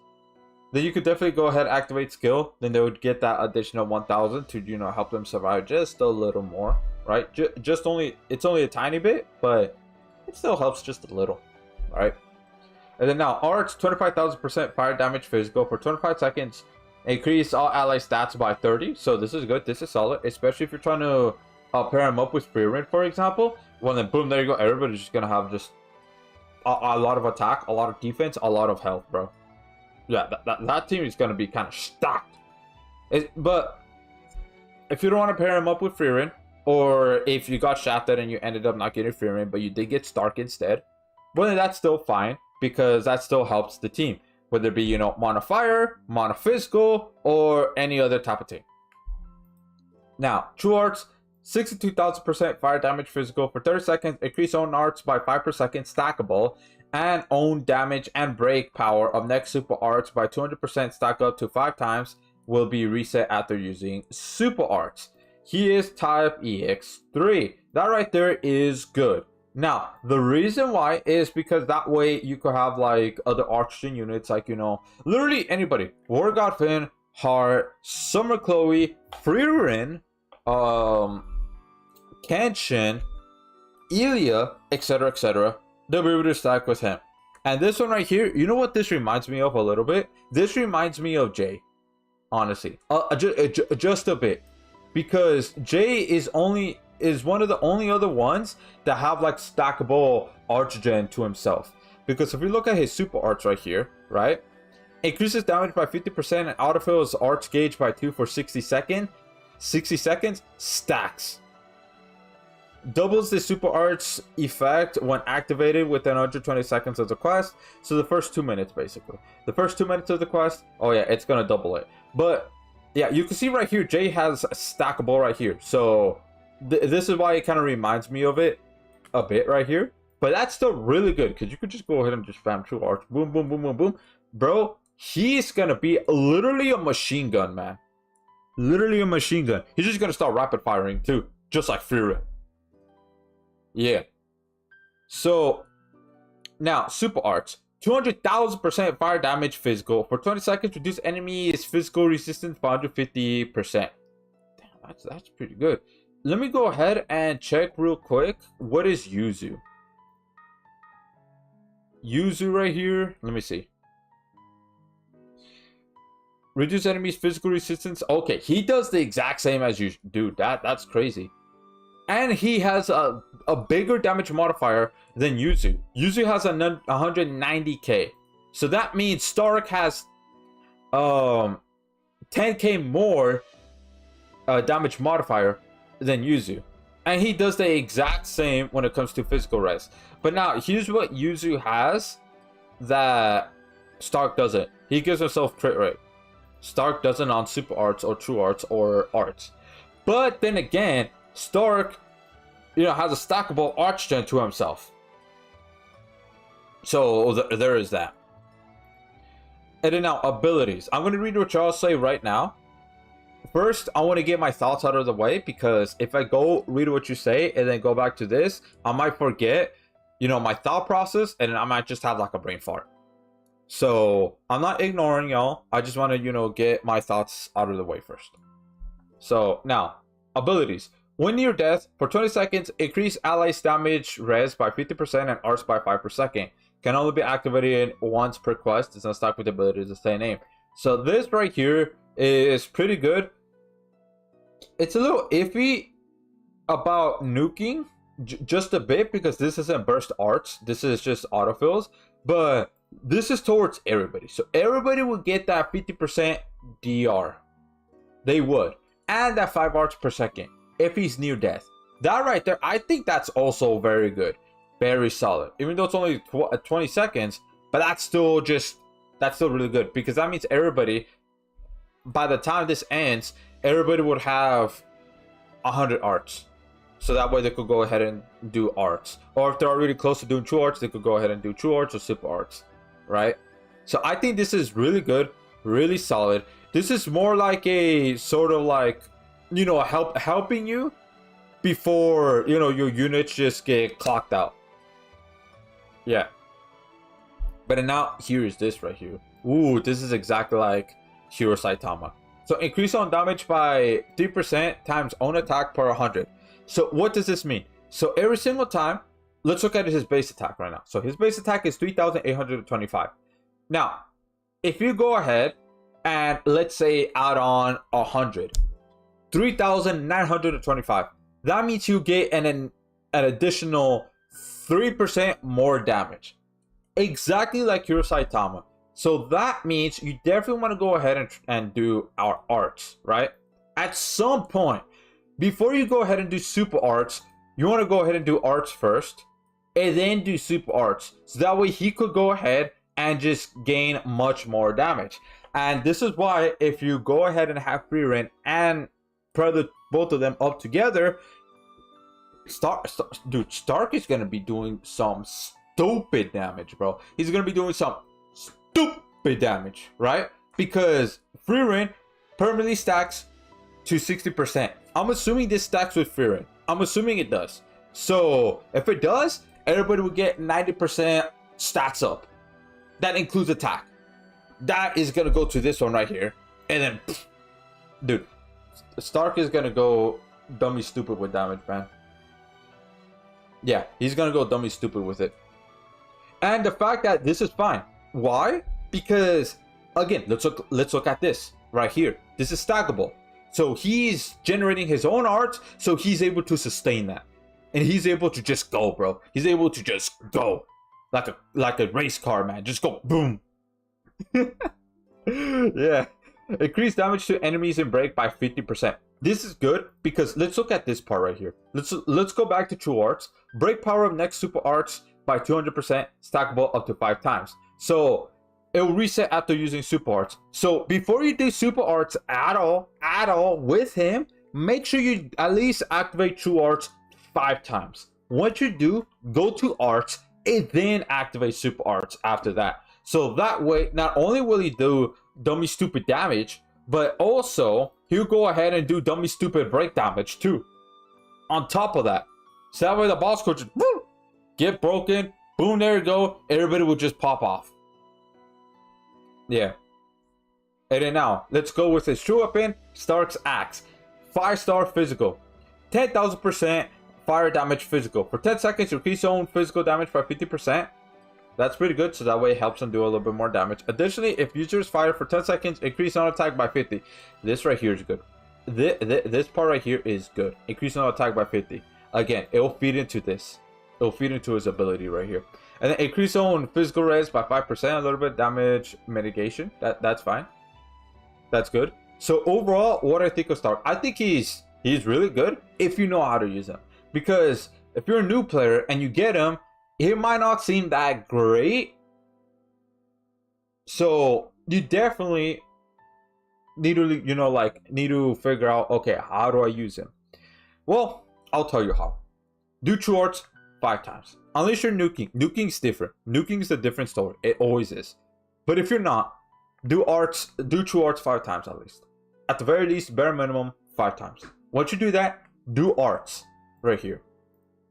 Then you could definitely go ahead and activate skill. Then they would get that additional 1,000 to, help them survive just a little more. Right? It's only a tiny bit, but it still helps just a little. Right? And then now, arts, 25,000% fire damage physical for 25 seconds. Increase all ally stats by 30. So this is good. This is solid. Especially if you're trying to pair him up with Frieren, for example. Well, then boom, there you go. Everybody's just going to have just a lot of attack, a lot of defense, a lot of health, bro. Yeah, that team is going to be kind of stacked. But if you don't want to pair him up with Frieren, or if you got shafted and you ended up not getting Frieren, but you did get Stark instead, well, then that's still fine, because that still helps the team. Whether it be, Mana Fire, Mana Physical, or any other type of team. Now, True Arts, 62,000% fire damage physical for 30 seconds. Increase own arts by 5 per second stackable. And own damage and break power of next super arts by 200% stack up to 5 times will be reset after using super arts. He is type EX3. That right there is good. Now, the reason why is because that way you could have like other oxygen units, like, you know, literally anybody. War God Finn, Heart, Summer Chloe, Frieren, Kenshin, Ilya, etc., etc. They'll be able to stack with him. And this one right here, you know what this reminds me of a little bit? This reminds me of Jay, honestly, just a bit, because Jay is one of the only other ones that have like stackable archgen to himself. Because if we look at his super arts right here, right, increases damage by 50% and autofills arts gauge by 2 for 60 seconds, stacks. Doubles the super arts effect when activated within 120 seconds of the quest. So the first 2 minutes, basically. The first 2 minutes of the quest, oh yeah, it's gonna double it. But yeah, you can see right here, Jay has a stackable right here. So this is why it kind of reminds me of it a bit right here. But that's still really good, because you could just go ahead and just spam 2 arts. Boom, boom, boom, boom, boom. Bro, he's gonna be literally a machine gun, man. Literally a machine gun. He's just gonna start rapid firing too, just like Frieren. Yeah. So now super arts, 200,000% fire damage physical for 20 seconds. Reduce enemy's physical resistance by 150%. Damn, that's pretty good. Let me go ahead and check real quick. What is Yuzu? Yuzu right here. Let me see. Reduce enemy's physical resistance. Okay, he does the exact same as you, dude. That's crazy. And he has a bigger damage modifier than Yuzu. Yuzu has a 190k. So that means Stark has 10k more damage modifier than Yuzu. And he does the exact same when it comes to physical res. But now, here's what Yuzu has that Stark doesn't. He gives himself crit rate. Stark doesn't on super arts or true arts or arts. But then again, Stark, you know, has a stackable archgen to himself. So there is that. And then now, abilities. I'm going to read what y'all say right now. First, I want to get my thoughts out of the way, because if I go read what you say and then go back to this, I might forget, you know, my thought process, and I might just have like a brain fart. So I'm not ignoring y'all. I just want to, you know, get my thoughts out of the way first. So now, abilities. When near death, for 20 seconds, increase allies damage res by 50% and arts by 5 per second. Can only be activated once per quest. It's not stuck with abilities the same name. So this right here is pretty good. It's a little iffy about nuking just a bit, because this isn't burst arts. This is just autofills. But this is towards everybody. So everybody would get that 50% DR. They would. And that 5 arts per second if he's near death. That right there, I think that's also very good. Very solid. Even though it's only 20 seconds, but that's still really good, because that means everybody, by the time this ends, everybody would have 100 arts. So that way they could go ahead and do arts. Or if they're already close to doing true arts, they could go ahead and do true arts or super arts. Right? So I think this is really good. Really solid. This is more like a sort of like, you know, helping you before, you know, your units just get clocked out. Yeah. But now, here is this right here. Ooh, this is exactly like Hero Saitama. So increase on damage by 3% times own attack per 100. So what does this mean? So every single time, let's look at his base attack right now. So his base attack is 3,825. Now, if you go ahead and let's say add on 100, 3,925. That means you get an additional 3% more damage. Exactly like Hero Saitama. So that means you definitely want to go ahead and do our arts, right? At some point, before you go ahead and do super arts, you want to go ahead and do arts first, and then do super arts. So that way he could go ahead and just gain much more damage. And this is why if you go ahead and have Frieren and both of them up together, dude, Stark is gonna be doing some stupid damage, bro. He's gonna be doing some stupid damage, right? Because free reign permanently stacks to 60%. I'm assuming this stacks with free reign. I'm assuming it does. So if it does, everybody will get 90% stats up. That includes attack. That is gonna go to this one right here, and then, dude, Stark is gonna go dummy stupid with damage, man. Yeah, he's gonna go dummy stupid with it. And the fact that this is fine. Why? Because again, let's look at this right here. This is stackable. So he's generating his own art, so he's able to sustain that. And he's able to just go, bro. He's able to just go. Like a race car, man. Just go boom. Yeah. Increase damage to enemies in break by 50%. This is good because let's look at this part right here. Let's go back to true arts. Break power of next super arts by 200%, stackable up to 5 times. So it will reset after using super arts. So before you do super arts at all with him, make sure you at least activate true arts 5 times. Once you do, go to arts and then activate super arts after that. So that way, not only will he do dummy stupid damage, but also he'll go ahead and do dummy stupid break damage too. On top of that. So that way the boss could just boom, get broken, boom, there you go. Everybody will just pop off. Yeah. And then now, let's go with his true weapon, Stark's Axe. 5-star physical. 10,000% fire damage physical. For 10 seconds, increase your own physical damage by 50%. That's pretty good, so that way it helps them do a little bit more damage. Additionally, if users fire for 10 seconds, increase on attack by 50. This right here is good. This part right here is good. Increase on attack by 50. Again, it'll feed into this. It'll feed into his ability right here. And then increase on physical res by 5%, a little bit damage mitigation. That's fine. That's good. So overall, what I think of Stark, I think he's really good if you know how to use him. Because if you're a new player and you get him, it might not seem that great. So you definitely need to, need to figure out, okay, how do I use him? Well, I'll tell you how. Do true arts 5 times. Unless you're nuking. Nuking's different. Nuking's a different story. It always is. But if you're not, do true arts 5 times at least. At the very least, bare minimum, 5 times. Once you do that, do arts right here.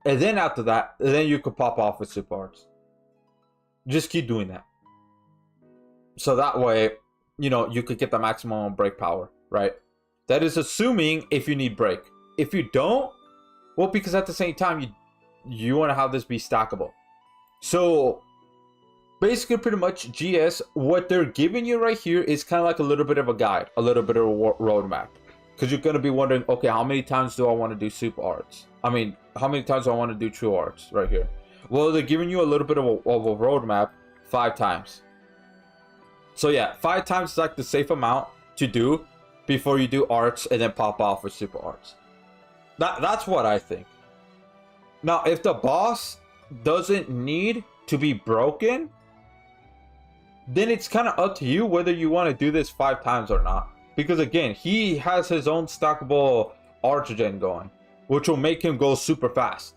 And then after that, then you could pop off with super arts. Just keep doing that. So that way, you could get the maximum break power, right? That is assuming if you need break. If you don't, well, because at the same time, you want to have this be stackable. So basically, pretty much GS, what they're giving you right here is kind of like a little bit of a guide, a little bit of a roadmap. Because you're going to be wondering, okay, how many times do I want to do super arts? I mean, how many times do I want to do true arts right here? Well, they're giving you a little bit of a roadmap 5 times. So yeah, 5 times is like the safe amount to do before you do arts and then pop off with super arts. That's what I think. Now, if the boss doesn't need to be broken, then it's kind of up to you whether you want to do this 5 times or not. Because again, he has his own stackable arch-gen going, which will make him go super fast.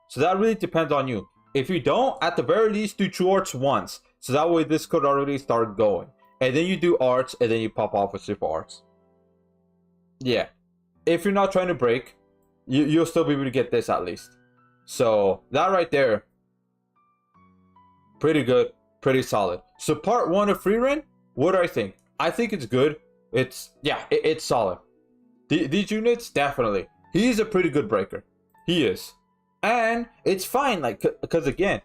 So that really depends on you. If you don't, at the very least, do true arts once. So that way this could already start going. And then you do arts, and then you pop off with super arts. Yeah. If you're not trying to break, you'll still be able to get this at least. So that right there, pretty good, pretty solid. So part 1 of free reign, what do I think? I think it's good. It's solid. These units, definitely. He's a pretty good breaker. He is. And it's fine, because again,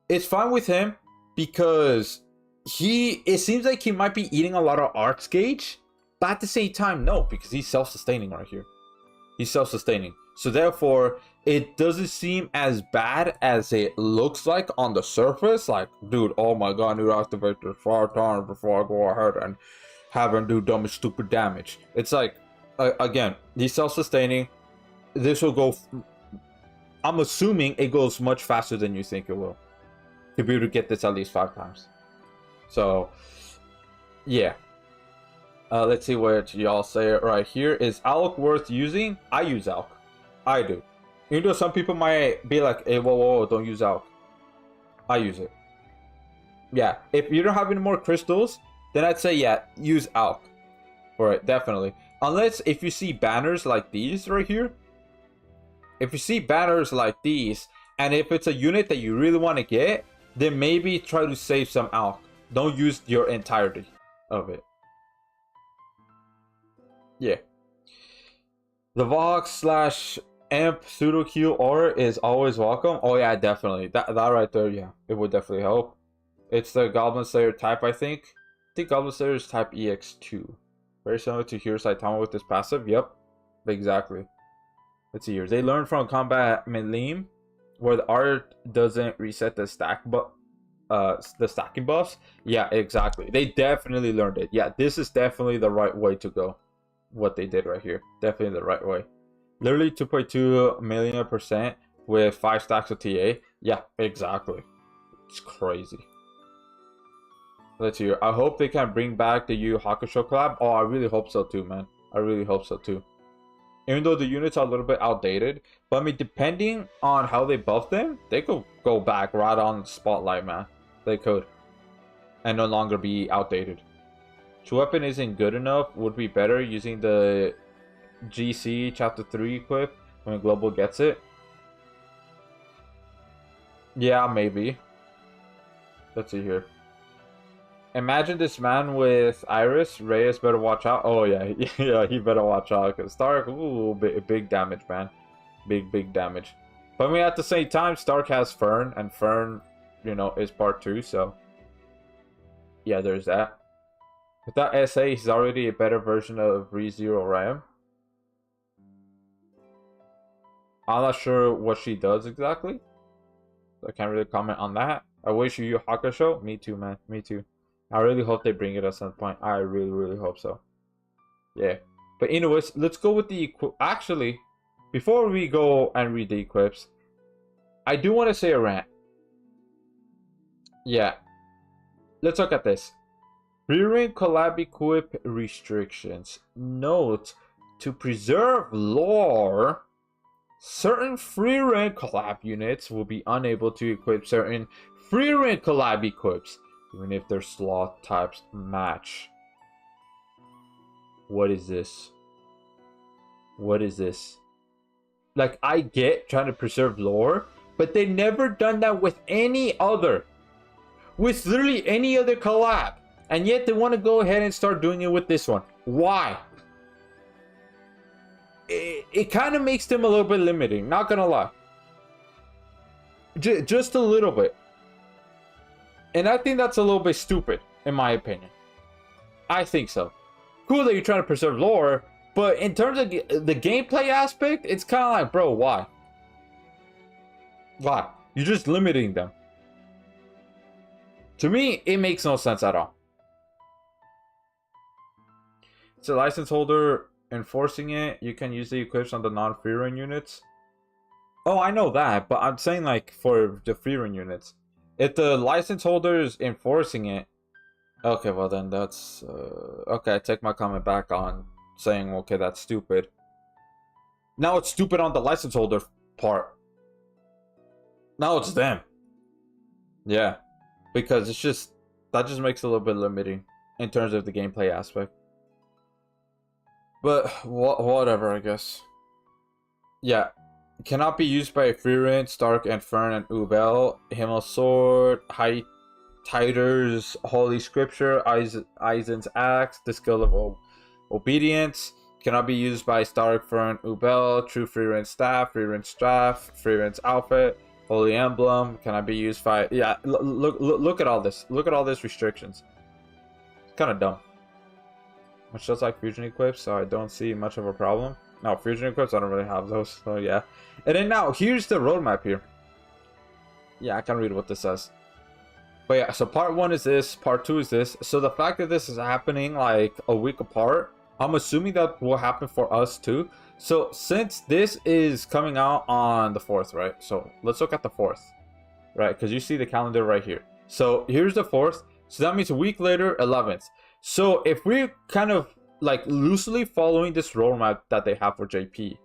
it's fine with him because it seems like he might be eating a lot of arts gauge, but at the same time, no, because he's self-sustaining right here. He's self-sustaining. So therefore, it doesn't seem as bad as it looks like on the surface. Like, dude, oh my god, I need to activate this 5 times before I go ahead and have him do dumb and stupid damage. It's like, again, he's self-sustaining. This will go, I'm assuming it goes much faster than you think it will, to be able to get this at least 5 times. So, yeah. Let's see what y'all say right here. Is ALK worth using? I use ALK. I do. Even though some people might be like, hey, whoa, don't use ALK. I use it. Yeah, if you don't have any more crystals, then I'd say, yeah, use ALK. Alright, definitely. Unless if you see banners like these right here. If you see banners like these, and if it's a unit that you really want to get, then maybe try to save some ALK. Don't use your entirety of it. Yeah. The Vox slash Amp pseudo Q aura is always welcome. Oh yeah, definitely. That right there, yeah. It would definitely help. It's the Goblin Slayer type, I think. I think Goblin Slayer is type EX2. Very similar to Hero Saitama with this passive. Yep. Exactly. Let's see here. They learn from Combat Melee, where the art doesn't reset the the stacking buffs. Yeah, exactly. They definitely learned it. Yeah, this is definitely the right way to go. What they did right here. Definitely the right way. Literally 2.2 million % with 5 stacks of TA. Yeah, exactly. It's crazy. Let's see here. I hope they can bring back the Yu Hakusho collab. Oh, I really hope so too, man. I really hope so too. Even though the units are a little bit outdated. But I mean, depending on how they buff them, they could go back right on Spotlight, man. They could. And no longer be outdated. True Weapon isn't good enough. Would be better using the GC Chapter 3 equip when Global gets it. Yeah, maybe. Let's see here. Imagine this man with Iris. Reyes better watch out. Oh yeah, yeah, he better watch out. Because Stark, ooh, big damage, man. Big damage. But I mean, at the same time, Stark has Fern, and Fern, you know, is part 2, so yeah, there's that. Without SA, he's already a better version of ReZero Ram. I'm not sure what she does exactly. I can't really comment on that. I wish Yu Yu Hakusho. Me too, man. Me too. I really hope they bring it at some point. I really hope so. Yeah. But anyways, let's go with the actually, before we go and read the equips, I do want to say a rant. Yeah. Let's look at this. Free-rank collab equip restrictions. Note, to preserve lore, certain free-rank collab units will be unable to equip certain free-rank collab equips, even if their slot types match. What is this? What is this? Like, I get trying to preserve lore, but they never done that with any other. With literally any other collab. And yet they want to go ahead and start doing it with this one. Why? It kind of makes them a little bit limiting, not gonna lie. Just a little bit. And I think that's a little bit stupid, in my opinion. I think so. Cool that you're trying to preserve lore, but in terms of the gameplay aspect, it's kind of like, bro, why? Why? You're just limiting them. To me, it makes no sense at all. It's a license holder enforcing it. You can use the equips on the non-free run units. Oh, I know that, but I'm saying like for the free run units. If the license holder is enforcing it, okay, well then that's okay. I take my comment back on saying okay, that's stupid. Now it's stupid on the license holder part. Now it's them. Yeah, because it's just that just makes it a little bit limiting in terms of the gameplay aspect. But whatever, I guess. Yeah. Cannot be used by Freerent, Stark, and Fern, and Ubel. Himmel Sword, High Titers, Holy Scripture, Eisen's Axe, the Skill of Obedience. Cannot be used by Stark, Fern, Ubel, True Freerent Staff, Freerent's Outfit, Holy Emblem. Cannot be used by... Yeah, look at all this. Look at all these restrictions. It's kind of dumb. Much just like fusion equips, so I don't see much of a problem. No, fusion equips, I don't really have those, so yeah. And then now, here's the roadmap here. Yeah, I can read what this says. But yeah, so part 1 is this, part 2 is this. So the fact that this is happening like a week apart, I'm assuming that will happen for us too. So since this is coming out on the 4th, right? So let's look at the 4th, right? Because you see the calendar right here. So here's the 4th. So that means a week later, 11th. So if we kind of like loosely following this roadmap that they have for JP.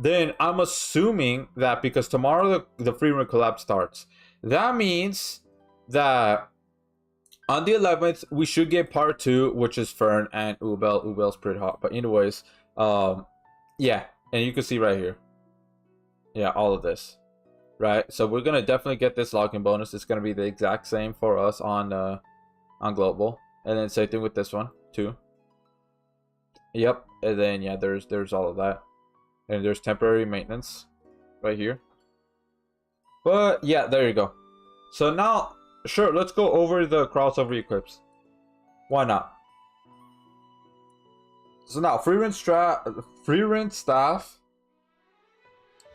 Then I'm assuming that because tomorrow the free run collab starts, that means that on the 11th we should get part 2, which is Fern and Ubel. Ubel's pretty hot, but anyways, yeah, and you can see right here, yeah, all of this, right? So we're gonna definitely get this login bonus. It's gonna be the exact same for us on global, and then same thing with this one too. Yep, and then yeah, there's all of that. And there's temporary maintenance right here. But yeah, there you go. So now, sure, let's go over the crossover equips. Why not? So now, free run staff,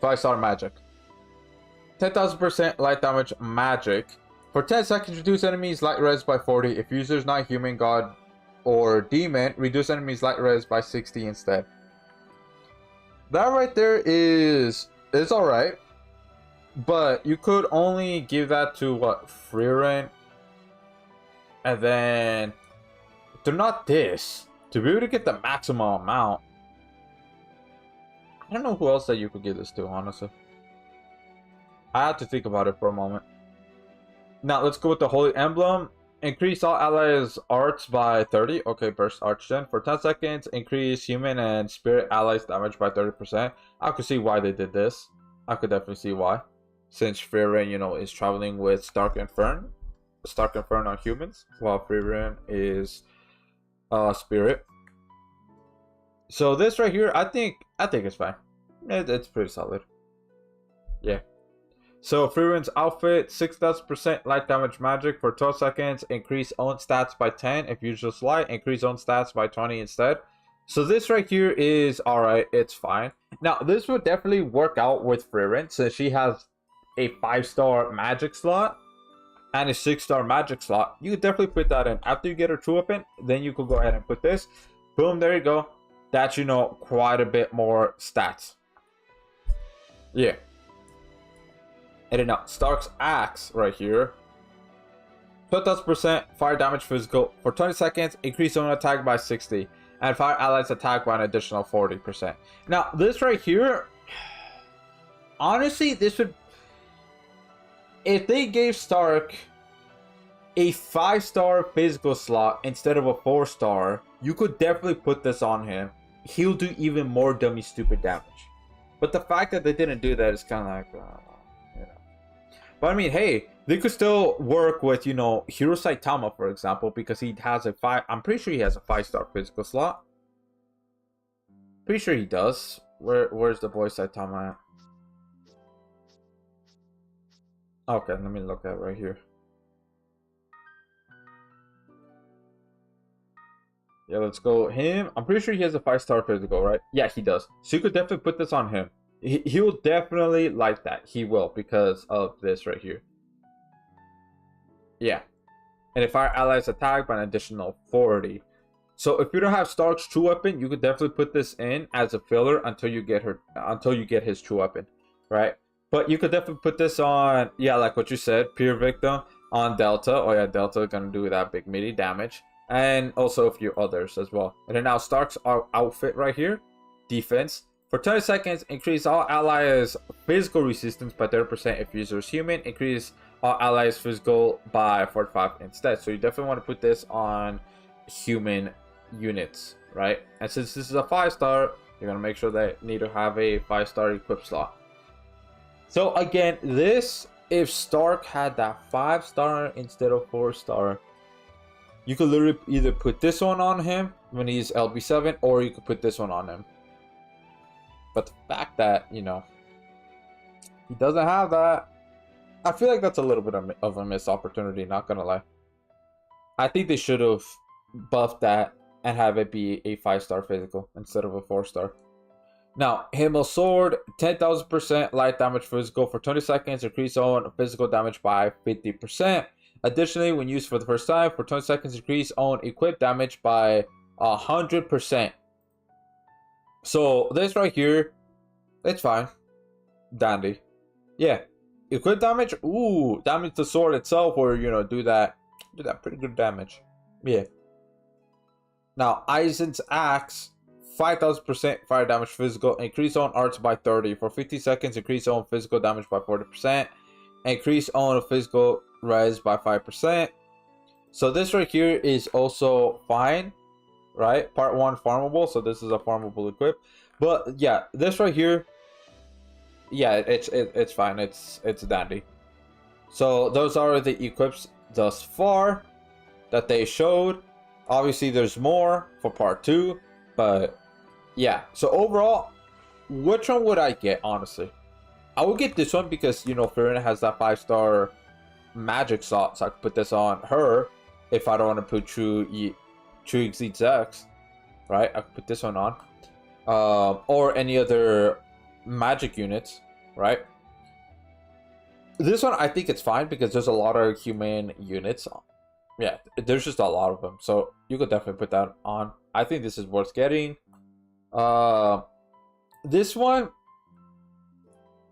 5-star magic. 10,000% light damage magic. For 10 seconds, reduce enemies light res by 40. If user's not human, god, or demon, reduce enemies light res by 60 instead. That right there is alright, but you could only give that to what, free rent, and then they're not this to be able to get the maximum amount. I don't know who else that you could give this to, honestly. I have to think about it for a moment. Now let's go with the Holy Emblem. Increase all allies' arts by 30. Okay, burst arch then. For 10 seconds, increase human and spirit allies' damage by 30%. I could see why they did this. I could definitely see why. Since Freeran, you know, is traveling with Stark and Fern. Stark and Fern are humans, while Freeran is spirit. So this right here, I think it's fine. It's pretty solid. Yeah. So Freeran's outfit, 6,000% light damage magic for 12 seconds. Increase own stats by 10 if usual light. Increase own stats by 20 instead. So this right here is alright. It's fine. Now this would definitely work out with Freeran since she has a 5-star magic slot and a 6-star magic slot. You could definitely put that in. After you get her true weapon, then you could go ahead and put this. Boom, there you go. That's, you know, quite a bit more stats. Yeah. And then now, Stark's axe right here. 12,000% fire damage physical for 20 seconds. Increase own attack by 60. And fire allies attack by an additional 40%. Now, this right here, honestly, this would... If they gave Stark a 5-star physical slot instead of a 4-star, you could definitely put this on him. He'll do even more dummy stupid damage. But the fact that they didn't do that is kind of like... But I mean, hey, they could still work with, you know, Hero Saitama, for example, because he has a 5... I'm pretty sure he has a 5-star physical slot. Pretty sure he does. Where's the boy Saitama at? Okay, let me look at it right here. Yeah, let's go him. I'm pretty sure he has a 5-star physical, right? Yeah, he does. So you could definitely put this on him. He will definitely like that. He will, because of this right here. Yeah. And if our allies attack by an additional 40. So if you don't have Stark's true weapon, you could definitely put this in as a filler until you get his true weapon, right? But you could definitely put this on, yeah, like what you said, Pure Victim on Delta. Oh yeah, Delta gonna do that big meaty damage. And also a few others as well. And then now Stark's outfit right here, defense. For 20 seconds, increase all allies' physical resistance by 30% if user is human. Increase all allies' physical by 45 instead. So you definitely want to put this on human units, right? And since this is a 5-star, you're going to make sure that you need to have a 5-star equip slot. So again, this, if Stark had that 5-star instead of 4-star, you could literally either put this one on him when he's LB7, or you could put this one on him. But the fact that, you know, he doesn't have that, I feel like that's a little bit of a missed opportunity, not gonna lie. I think they should have buffed that and have it be a 5-star physical instead of a 4-star. Now, Himmel Sword, 10,000% light damage physical for 20 seconds, increase own physical damage by 50%. Additionally, when used for the first time, for 20 seconds, increase own equip damage by 100%. So this right here, it's fine. Dandy. Yeah. Equip damage, ooh, damage the sword itself, or, you know, do that pretty good damage. Yeah. Now, Aizen's axe, 5,000% fire damage physical, increase on arts by 30. For 50 seconds, increase on physical damage by 40%, increase on physical res by 5%. So this right here is also fine, right? Part 1 farmable, so this is a farmable equip. But yeah, this right here, yeah, it's fine. It's dandy. So those are the equips thus far that they showed. Obviously, there's more for part 2, but yeah. So overall, which one would I get? Honestly, I would get this one because you know Fiorina has that 5-star magic slot, so I could put this on her if I don't want to put True Exceeds X, right? I could put this one on, or any other magic units, right? This one I think it's fine because there's a lot of human units. Yeah, there's just a lot of them, so you could definitely put that on. I think this is worth getting. This one,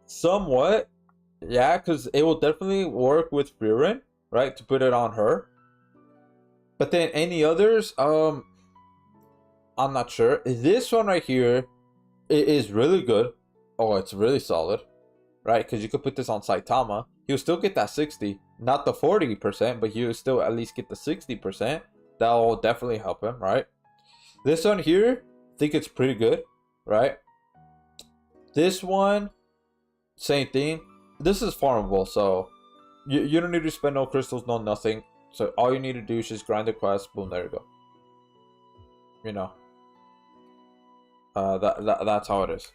somewhat, yeah, because it will definitely work with Frieren, right? To put it on her. But then any others, I'm not sure. This one right here is really good. Oh, it's really solid, right? Because you could put this on Saitama. He'll still get that 60, not the 40%, but he'll still at least get the 60%. That will definitely help him, right? This one here, I think it's pretty good, right? This one, same thing. This is farmable, so you don't need to spend no crystals, no nothing. So all you need to do is just grind the quest. Boom, there you go. You know, that's how it is.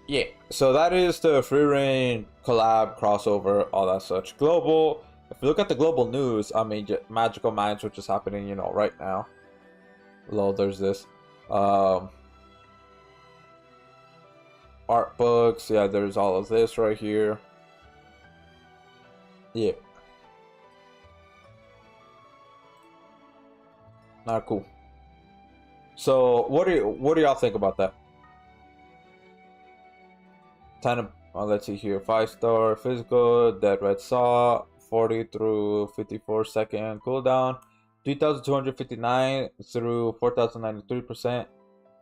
Yeah, so that is the free reign collab crossover, all that such. Global. If you look at the global news, I mean, Magical Minds, which is happening, you know, right now. Lol, there's this. Art books, yeah, there's all of this right here. Yeah. Not cool. So what do y'all think about that? 10 let's see here. 5-star physical, dead red saw, 40 through 54 second cooldown, 3,259 through 4,093%.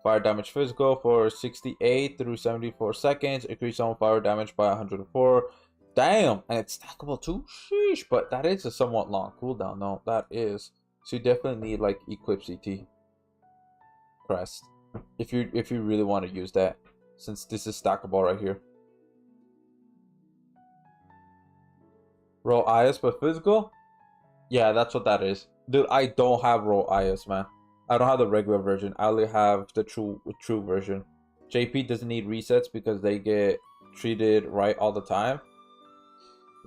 Fire damage physical for 68 through 74 seconds. Increase on fire damage by 104. Damn, and it's stackable too. Sheesh, but that is a somewhat long cooldown. No, that is. So you definitely need like equip CT crest if you really want to use that, since this is stackable right here. Roll IS but physical? Yeah, that's what that is. Dude, I don't have roll IS, man. I don't have the regular version. I only have the true version. JP doesn't need resets because they get treated right all the time.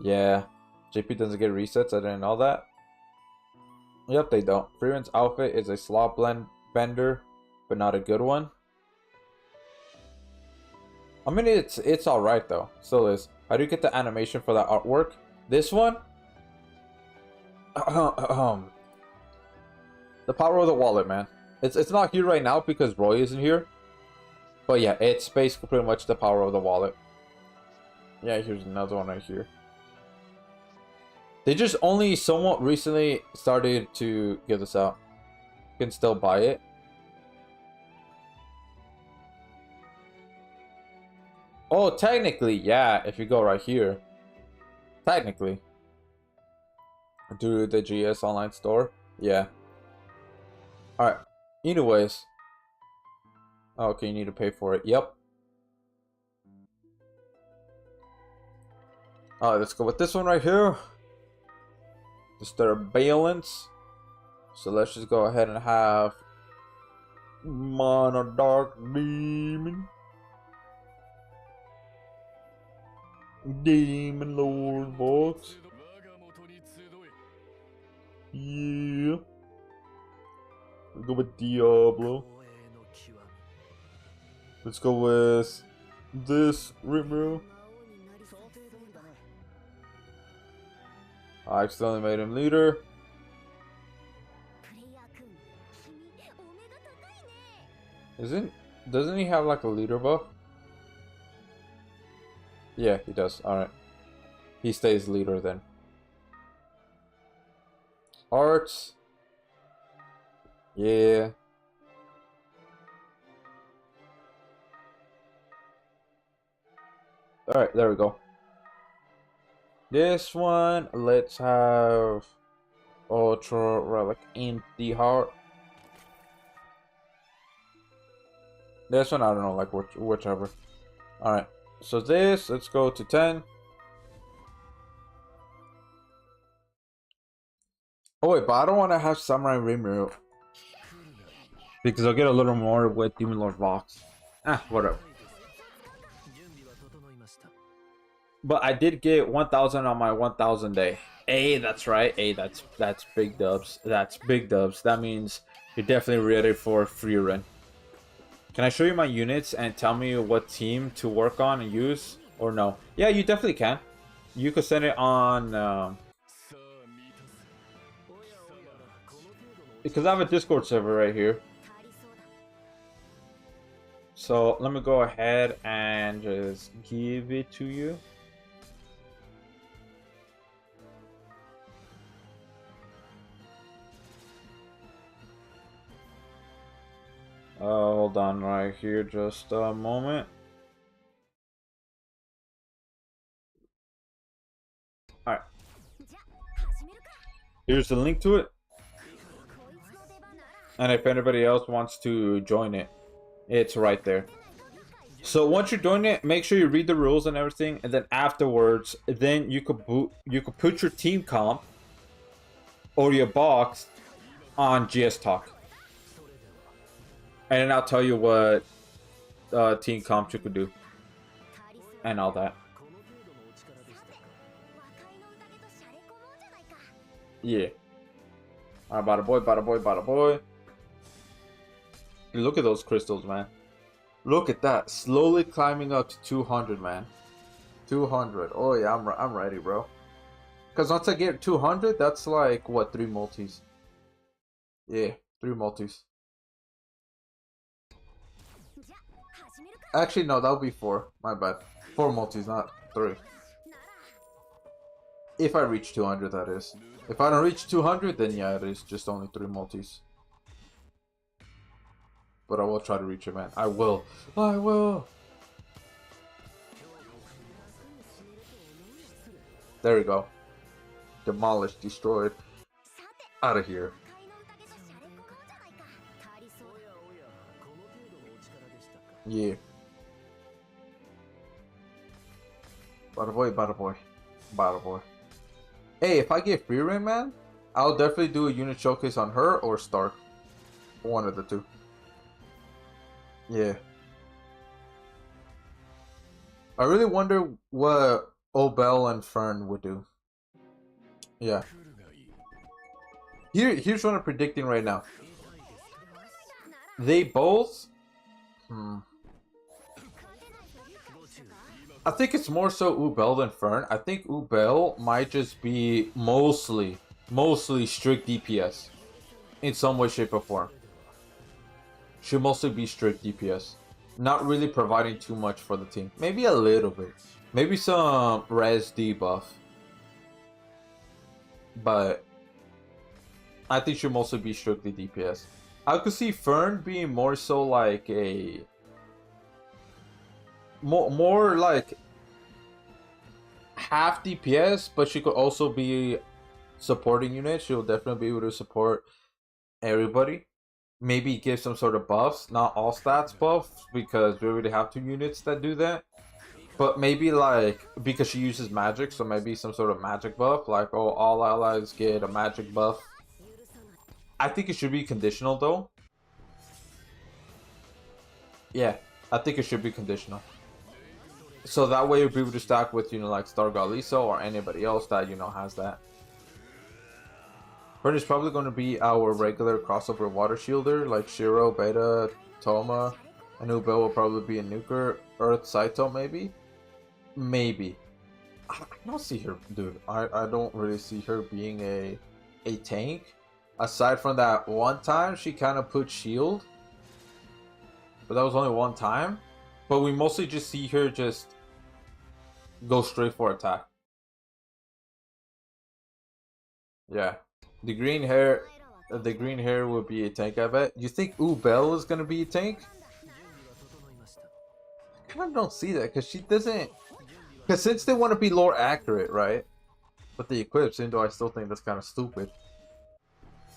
Yeah, JP doesn't get resets. I didn't know that. Yep, they don't. Freeman's outfit is a slot bender, but not a good one. I mean, it's all right though. Still is. How do you get the animation for that artwork? This one. The power of the wallet, man. It's not here right now because Roy isn't here. But yeah, it's basically pretty much the power of the wallet. Yeah, here's another one right here. They just only somewhat recently started to give this out. You can still buy it. Oh, technically, yeah, if you go right here. Technically. Do the GS online store. Yeah. Alright. Anyways. Okay, you need to pay for it. Yep. Alright, let's go with this one right here. Just their balance. So let's just go ahead and have Mono Dark Demon. Demon Lord Vox. Yeah. We'll go with Diablo. Let's go with this Rimuru. I accidentally made him leader. Doesn't he have like a leader buff? Yeah, he does. Alright. He stays leader then. Arts. Yeah. Alright, there we go. This one, let's have Ultra Relic Empty Heart. This one, I don't know, like whichever. Alright, so this, let's go to 10. Oh wait, but I don't want to have Samurai Rimuru. Because I'll get a little more with Demon Lord Vox. Ah, whatever. But I did get 1,000 on my 1,000 day. Hey, that's right. Hey, that's big dubs. That's big dubs. That means you're definitely ready for free run. Can I show you my units and tell me what team to work on and use? Or no? Yeah, you definitely can. You could send it on... because I have a Discord server right here. So let me go ahead and just give it to you. Hold on right here just a moment. Alright. Here's the link to it. And if anybody else wants to join it, it's right there. So once you join it, make sure you read the rules and everything, and then afterwards, then you could put your team comp or your box on GS Talk. And then I'll tell you what team comp you could do. And all that. Yeah. Alright, bada boy, bada boy, bada boy. Look at those crystals, man. Look at that. Slowly climbing up to 200, man. 200. Oh, yeah, I'm ready, bro. Because once I get 200, that's like, what, 3 multis? Yeah, 3 multis. Actually, no, that would be 4. My bad. 4 multis, not 3. If I reach 200, that is. If I don't reach 200, then yeah, it is just only 3 multis. But I will try to reach it, man. I will. I will. There we go. Demolished, destroyed. Out of here. Yeah. Bada boy, bada boy. Bada boy. Hey, if I get free reign, man, I'll definitely do a unit showcase on her or Stark. One of the two. Yeah. I really wonder what Obel and Fern would do. Yeah. Here's what I'm predicting right now. They both... I think it's more so Ubel than Fern. I think Ubel might just be mostly strict DPS. In some way, shape, or form. Should mostly be strict DPS. Not really providing too much for the team. Maybe a little bit. Maybe some res debuff. But I think should mostly be strictly DPS. I could see Fern being more so like a... More like half DPS, but she could also be supporting unit. She'll definitely be able to support everybody. Maybe give some sort of buffs, not all stats buffs, because we already have 2 units that do that. But maybe like, because she uses magic, so maybe some sort of magic buff, like, oh, all allies get a magic buff. I think it should be conditional though. Yeah, I think it should be conditional. So that way you'll be able to stack with, like Star Galiso or anybody else that, has that. Fern is probably going to be our regular crossover water shielder, like Shiro, Beta, Toma, and Ubel will probably be a nuker. Earth Saito, maybe? Maybe. I don't see her, dude. I don't really see her being a tank. Aside from that one time, she kind of put shield. But that was only one time. But we mostly just see her just go straight for attack. Yeah. The green hair The green hair would be a tank, I bet. You think Ubel is gonna be a tank? I kind of don't see that because she doesn't. Because since they want to be lore accurate, right? With the equips, even though I still think that's kind of stupid.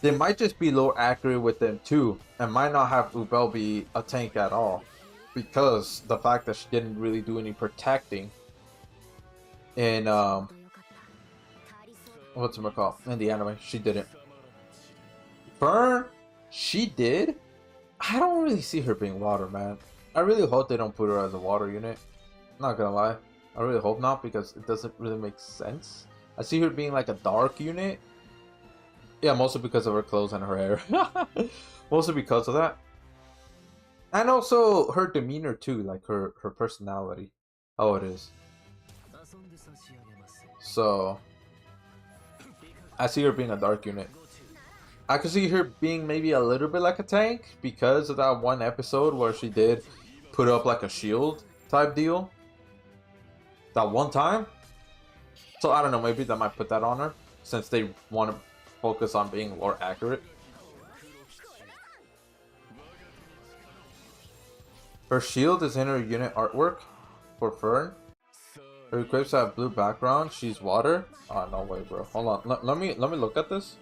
They might just be lore accurate with them too, and might not have Ubel be a tank at all. Because the fact that she didn't really do any protecting in what's it called in the anime, she didn't. Fern, she did. I don't really see her being water, man. I really hope they don't put her as a water unit. Not gonna lie, I really hope not because it doesn't really make sense. I see her being like a dark unit. Yeah, mostly because of her clothes and her hair. Mostly because of that. And also her demeanor too, like her personality. Oh, it is. So I see her being a dark unit. I could see her being maybe a little bit like a tank because of that one episode where she did put up like a shield type deal. That one time. So I don't know, maybe they might put that on her since they want to focus on being more accurate. Her shield is in her unit artwork for Fern. Her equips have blue background. She's water. Oh, no way, bro. Hold on. Let me look at this.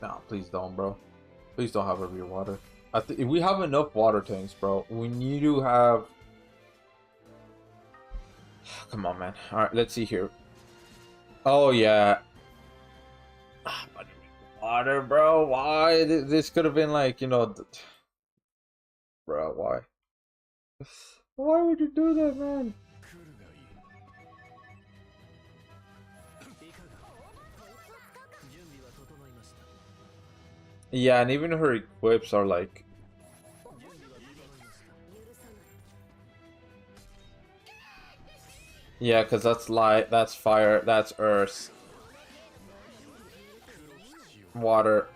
No, please don't, bro. Please don't have her be water. We have enough water tanks, bro. We need to have. Come on, man. All right, let's see here. Oh yeah. Water, bro. Why? This could have been like, you know. Bro, why? Why would you do that, man? Yeah, and even her equips are like. Yeah, because that's light, that's fire, that's earth. Water.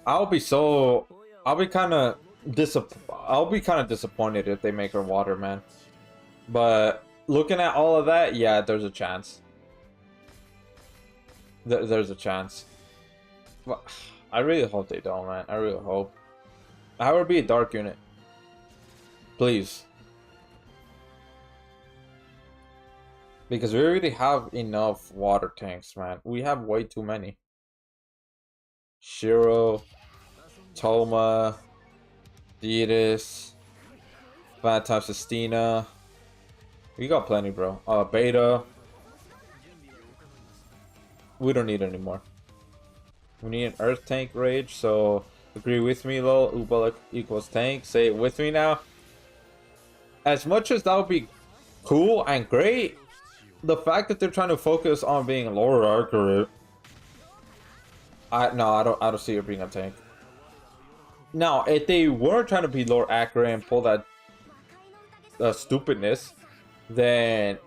I'll be kind of disappointed if they make her water, man. But looking at all of that, yeah, there's a chance. There's a chance. But I really hope they don't, man. I really hope. Have her be a dark unit. Please. Because we already have enough water tanks, man. We have way too many. Shiro, Toma, Deedis, Phantom Sistina. We got plenty, bro. Beta. We don't need any more. We need an Earth tank rage, so agree with me, lol. Ubel equals tank. Say it with me now. As much as that would be cool and great, the fact that they're trying to focus on being lore accurate, I don't see it being a tank. Now, if they were trying to be lore accurate and pull that stupidness, then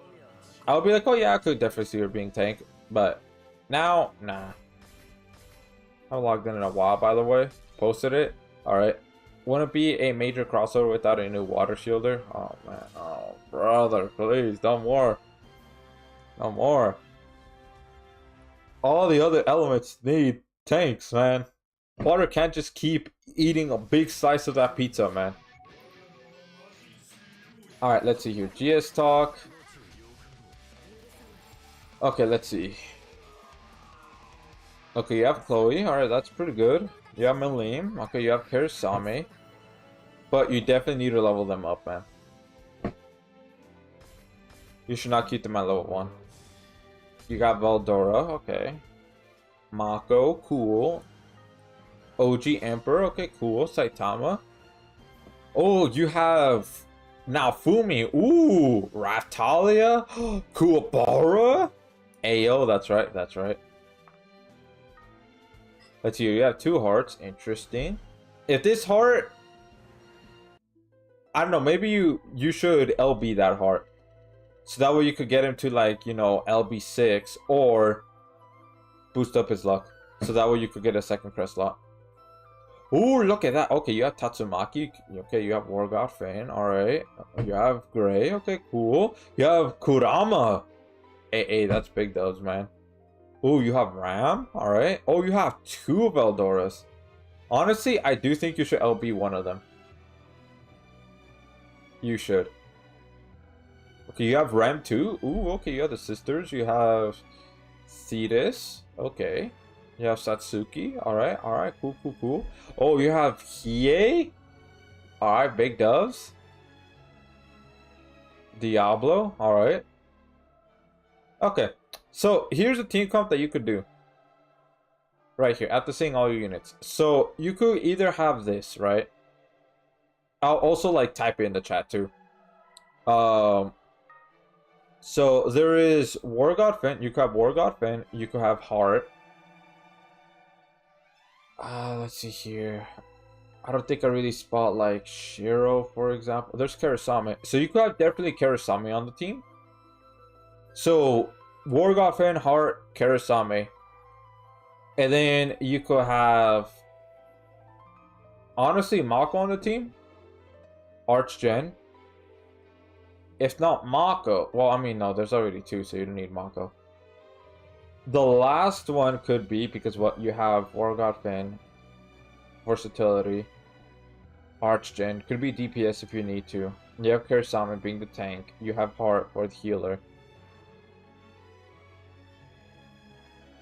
I would be like, oh yeah, I could definitely see her being tank. But now, nah. I logged in a while, by the way. Posted it. Alright. Wouldn't be a major crossover without a new water shielder. Oh man. Oh brother, please, no more. No more. All the other elements need tanks, man. Water can't just keep eating a big slice of that pizza, man. Alright, let's see here. GS talk. Okay, let's see. Okay, you have Chloe. Alright, that's pretty good. You have Malim. Okay, you have Karasame. But you definitely need to level them up, man. You should not keep them at level 1. You got Veldora. Okay. Mako. Cool. OG Emperor. Okay, cool. Saitama. Oh, you have Naofumi. Ooh. Raftalia. Kuwabara. Ayo, that's right. That's right. Let's see. You have 2 hearts. Interesting. If this heart, I don't know, maybe you should LB that heart. So that way you could get him to, like, you know, LB6 or boost up his luck. So that way you could get a second crest slot. Ooh, look at that. Okay, you have Tatsumaki. Okay, you have War God Fane. Alright. You have Gray. Okay, cool. You have Kurama. Hey, that's big dubs, man. Oh, you have Ram? Alright. Oh, you have 2 of Eldoras. Honestly, I do think you should LB one of them. You should. Okay, you have Ram too? Ooh, okay, you have the sisters. You have Thetis. Okay. You have Satsuki. Alright, cool. Oh, you have Hiei? Alright, big doves. Diablo. Alright. Okay. So, here's a team comp that you could do. Right here, after seeing all your units. So, you could either have this, right? I'll also, like, type it in the chat, too. So, there is War God Finn. You could have War God Finn. You could have Heart. Let's see here. I don't think I really spot, like, Shiro, for example. There's Karasame. So, you could have definitely Karasame on the team. So, War God Finn, Heart, Karasame. And then you could have, honestly, Mako on the team. Archgen. If not Mako, well, I mean, no, there's already 2, so you don't need Mako. The last one could be, because what you have, War God Finn, versatility, Archgen, could be DPS if you need to. You have Karasame being the tank. You have Heart for the healer.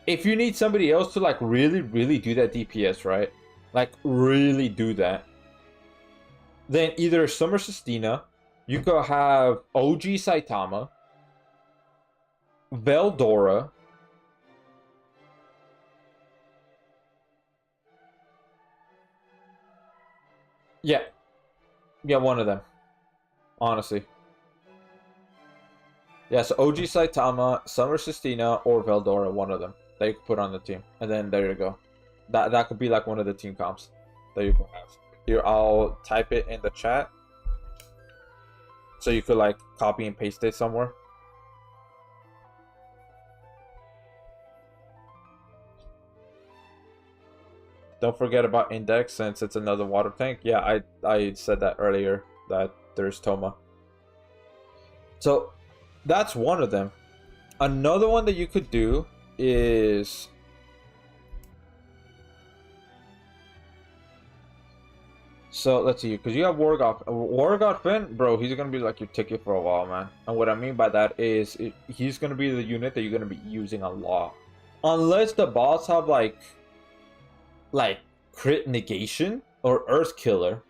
If you need somebody else to, like, really do that DPS, right? Like, really do that. Then either Summer Sistina, you could have OG Saitama, Veldora, yeah, one of them, honestly. Yeah, so OG Saitama, Summer Sistina, or Veldora, one of them that you could put on the team. And then there you go. That could be like one of the team comps that you can have. Here, I'll type it in the chat. So you could like copy and paste it somewhere. Don't forget about Index since it's another water tank. Yeah, I said that earlier that there's Toma. So that's one of them. Another one that you could do is so let's see, because you have War God Finn, bro, he's gonna be like your ticket for a while, man. And what I mean by that is he's gonna be the unit that you're gonna be using a lot. Unless the boss have like crit negation or Earth Killer.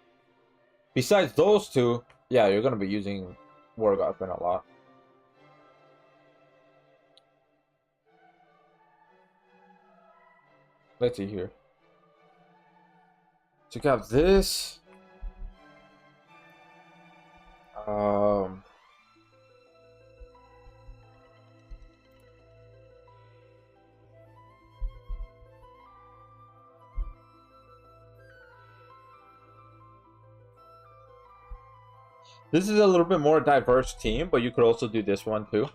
Besides those two, yeah, you're gonna be using War God Finn a lot. Let's see here. So you have this. This is a little bit more diverse team, but you could also do this one too.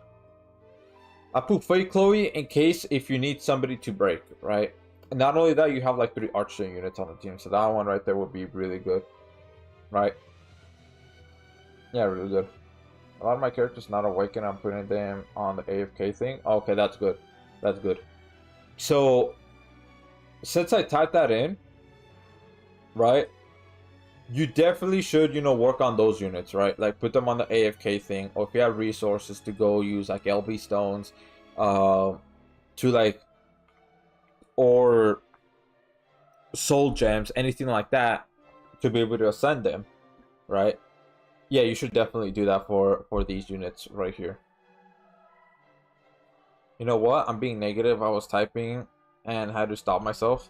I put Fake Chloe in case if you need somebody to break, right? And not only that, you have like 3 Archer units on the team, so that one right there would be really good, right? Yeah, really good. A lot of my characters not awakened. I'm putting them on the AFK thing. Okay, that's good. That's good. So, since I typed that in, right? You definitely should, you know, work on those units, right? Like, put them on the AFK thing. Or if you have resources to go use, like, LB stones, to, like, or soul gems, anything like that, to be able to ascend them, right? Yeah, you should definitely do that for these units right here. You know what? I'm being negative. I was typing and had to stop myself.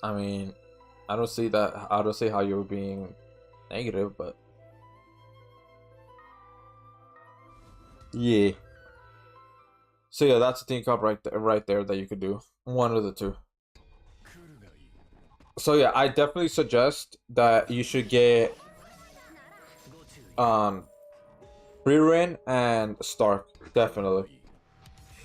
I mean, I don't see that. I don't see how you're being negative, but yeah. So yeah, that's a team comp right there that you could do. One of the two. So yeah, I definitely suggest that you should get Frieren and Stark, definitely.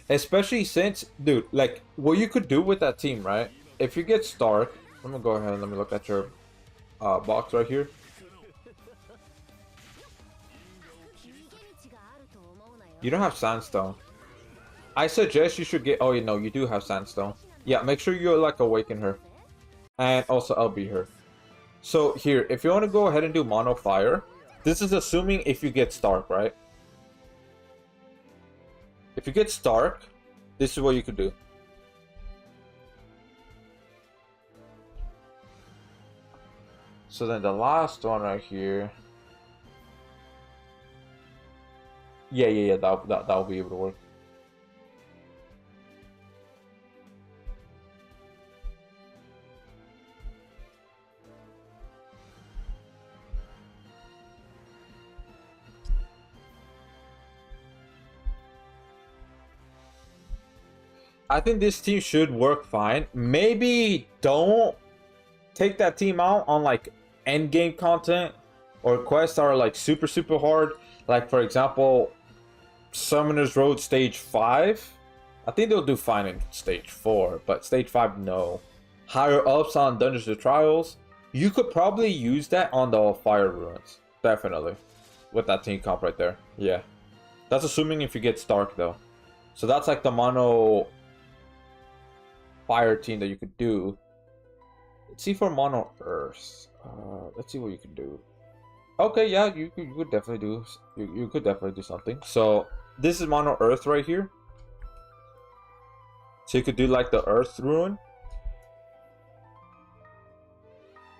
Especially since, dude, like what you could do with that team, right? If you get Stark, I'm gonna go ahead and let me look at your box right here. You don't have sandstone. I suggest you should get. Oh, you know, you do have sandstone. Yeah, make sure you like awaken her, and also LB her. So here, if you want to go ahead and do mono fire, this is assuming if you get Stark, right? If you get Stark, this is what you could do. So then the last one right here. Yeah, that'll be able to work. I think this team should work fine. Maybe don't take that team out on like end game content or quests that are like super hard. Like for example, Summoner's Road Stage 5. I think they'll do fine in Stage 4, but Stage 5 no. Higher ups on Dungeons and Trials. You could probably use that on the Fire Ruins. Definitely. With that team comp right there. Yeah. That's assuming if you get Stark though. So that's like the mono fire team that you could do. Let's see for mono earth. Let's see what you can do. Okay, yeah, you could definitely do. You could definitely do something. So this is mono earth right here. So you could do like the earth rune.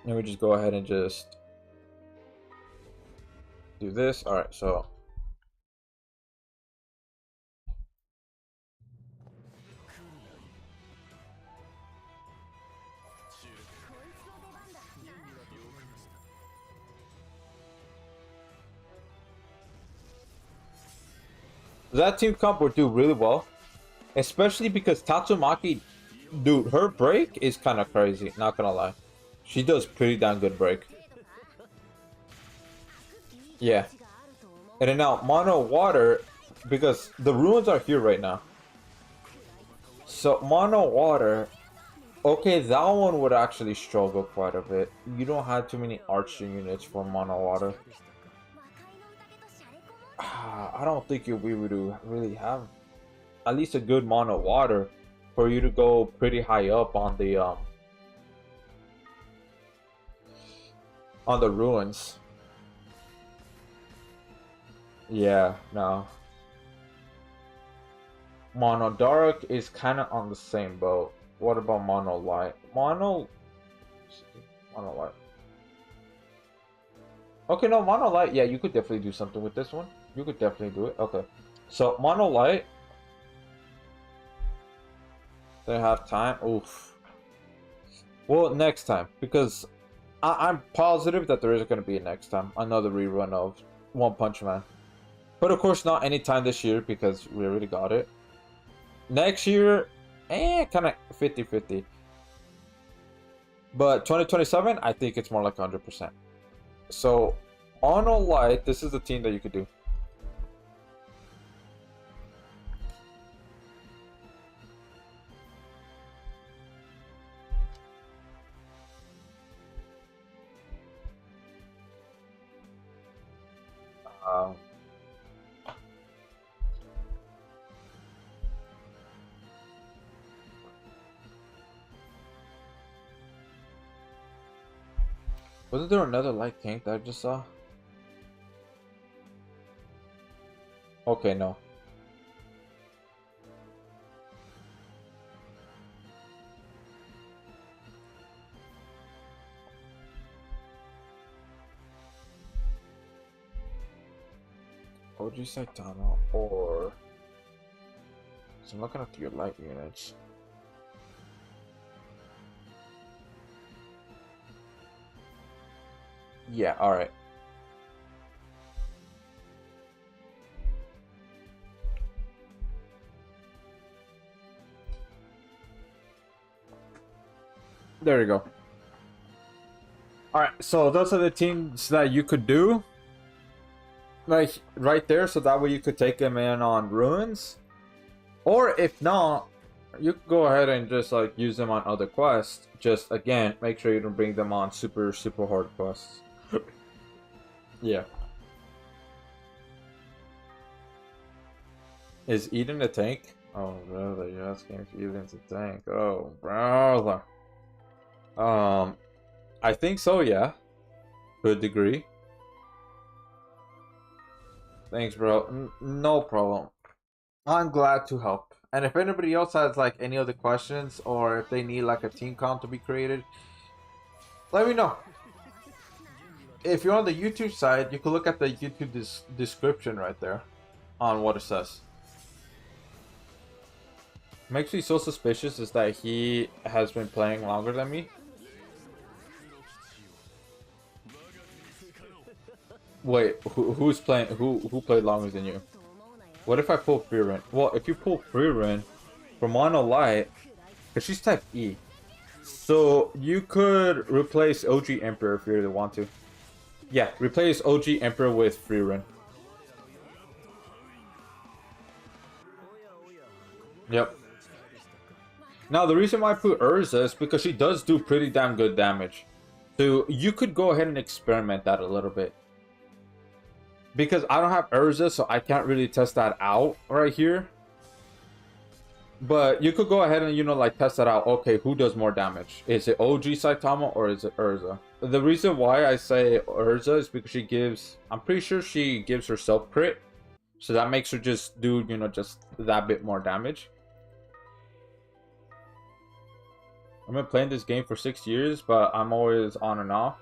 And we just go ahead and just do this. All right, so. That team comp would do really well, especially because Tatsumaki, dude, her break is kind of crazy. Not gonna lie, she does pretty damn good break. Yeah, and then now mono water, because the ruins are here right now. So mono water, okay, that one would actually struggle quite a bit. You don't have too many archer units for mono water. I don't think you'll be able to really have at least a good mono water for you to go pretty high up on the ruins. Yeah, no. Mono dark is kind of on the same boat. What about mono light? Mono light. Okay, no, mono light. Yeah, you could definitely do something with this one. You could definitely do it. Okay, so mono light. They have time. Oof. Well, next time, because I'm positive that there is going to be a next time. Another rerun of One Punch Man. But of course not anytime this year because we already got it. Next year, kind of 50-50. But 2027, I think it's more like 100%. So, Mono Light, this is the team that you could do. Wasn't there another light tank that I just saw? Okay, no. OG Saitama or... So I'm looking at your light units. Yeah, alright. There you go. Alright, so those are the teams that you could do. Like, right there, so that way you could take them in on ruins. Or if not, you could go ahead and just like use them on other quests. Just again, make sure you don't bring them on super hard quests. Yeah. Is Eden a tank? Oh, brother, you're asking if Eden's a tank. Oh, brother. I think so, yeah. To a degree. Thanks, bro. No problem. I'm glad to help. And if anybody else has like any other questions or if they need like a team count to be created, let me know. If you're on the YouTube side, you can look at the YouTube description right there on what it says. Makes me so suspicious is that he has been playing longer than me. Wait, who's playing? Who played longer than you? What if I pull Frieren? Well, if you pull Frieren for Mono Light, because she's type E, so you could replace OG Emperor if you really want to. Yeah, replace OG Emperor with Frieren. Yep. Now, the reason why I put Urza is because she does do pretty damn good damage. So you could go ahead and experiment that a little bit. Because I don't have Urza, so I can't really test that out right here. But you could go ahead and, you know, like test that out. Okay, who does more damage? Is it OG Saitama or is it Urza? The reason why I say Urza is because she gives... I'm pretty sure she gives herself crit. So that makes her just do, you know, just that bit more damage. I've been playing this game for 6 years, but I'm always on and off.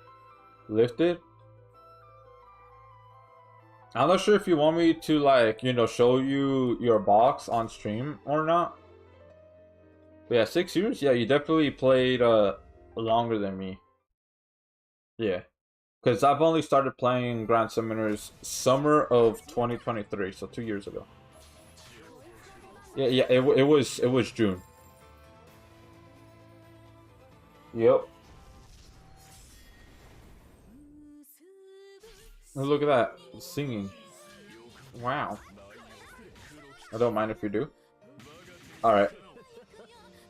Lifted. I'm not sure if you want me to, like, you know, show you your box on stream or not. But yeah, 6 years? Yeah, you definitely played longer than me. Yeah. Because I've only started playing Grand Summoners summer of 2023, so 2 years ago. Yeah, it was June. Yep. Oh, look at that. Singing. Wow. I don't mind if you do. Alright.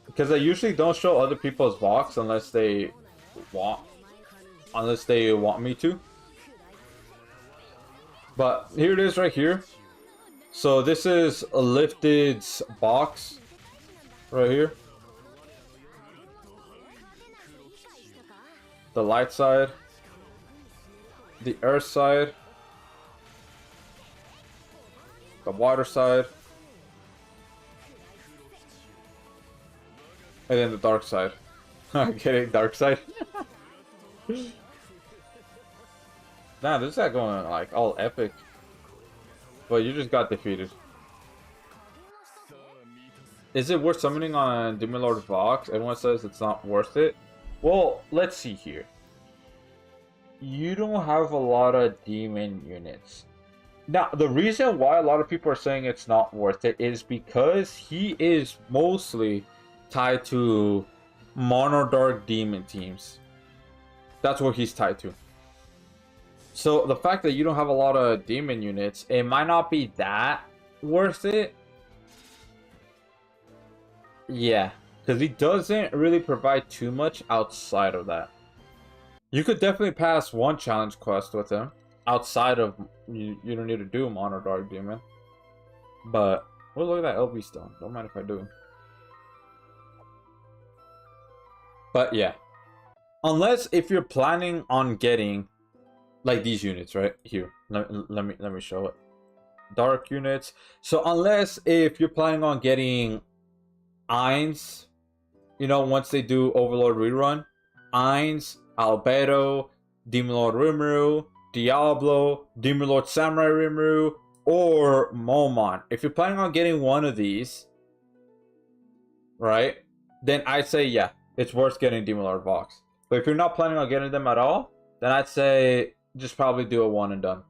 Because I usually don't show other people's Vox unless they want me to. But here it is right here. So this is a Lifted's box right here. The light side, the earth side, the water side, and then the dark side. Get it, dark side. Nah, this is not going like all epic. But you just got defeated. Is it worth summoning on Demon Lord Vox? Everyone says it's not worth it. Well, let's see here. You don't have a lot of demon units. Now, the reason why a lot of people are saying it's not worth it is because he is mostly tied to Mono Dark Demon teams. That's what he's tied to. So the fact that you don't have a lot of demon units, it might not be that worth it. Yeah, because he doesn't really provide too much outside of that. You could definitely pass one challenge quest with him. Outside of, you don't need to do Mono Dark Demon. But, well, look at that LB stone. Don't mind if I do. But yeah. Unless if you're planning on getting, like these units right here. Let me show it. Dark units. So unless if you're planning on getting Ainz, you know, once they do Overlord rerun, Ainz, Albedo, Demon Lord Rimuru, Diablo, Demon Lord Samurai Rimuru, or Momon. If you're planning on getting one of these, right, then I'd say yeah, it's worth getting Demon Lord Vox. But if you're not planning on getting them at all, then I'd say just probably do a one and done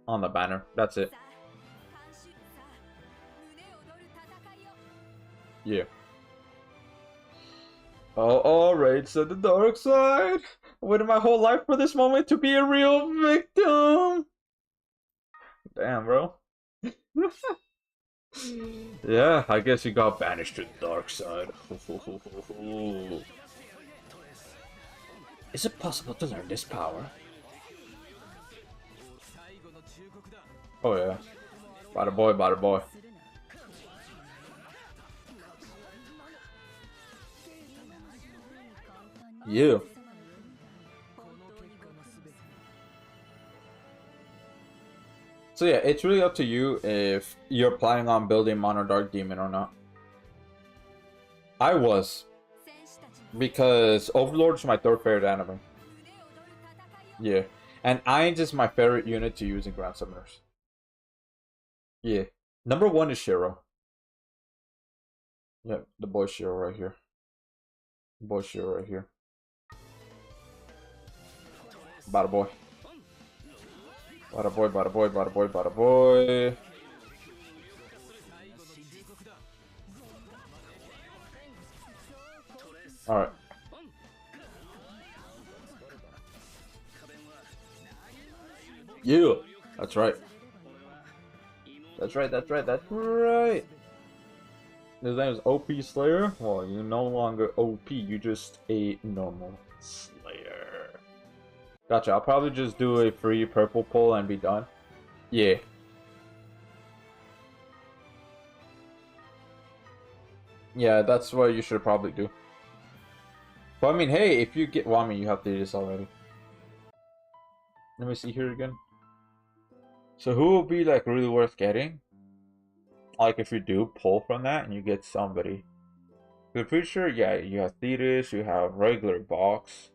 on the banner. That's it. Yeah. Oh, Raids to the dark side. I waited my whole life for this moment to be a real victim. Damn, bro. Yeah, I guess you got banished to the dark side. Is it possible to learn this power? Oh yeah. Bada boy, bada boy. Yeah. So yeah, it's really up to you if you're planning on building Mono Dark Demon or not. I was, because Overlord's my third favorite anime. Yeah. And Ainz is my favorite unit to use in Grand Summoners. Yeah. Number 1 is Shiro. Yeah, the boy Shiro right here. Boy Shiro right here. Bada boy. Bada boy, bada boy, bada boy, bada boy. Alright. Yeah, that's right. That's right, that's right, that's right. His name is OP Slayer. Well, you're no longer OP, you just a normal Slayer. Gotcha, I'll probably just do a free purple pull and be done. Yeah. Yeah, that's what you should probably do. But I mean, hey, if you get... Well, I mean, you have to do this already. Let me see here again. So who will be, like, really worth getting? Like, if you do pull from that and you get somebody. I'm pretty sure, yeah, you have Thetis, you have regular Vox.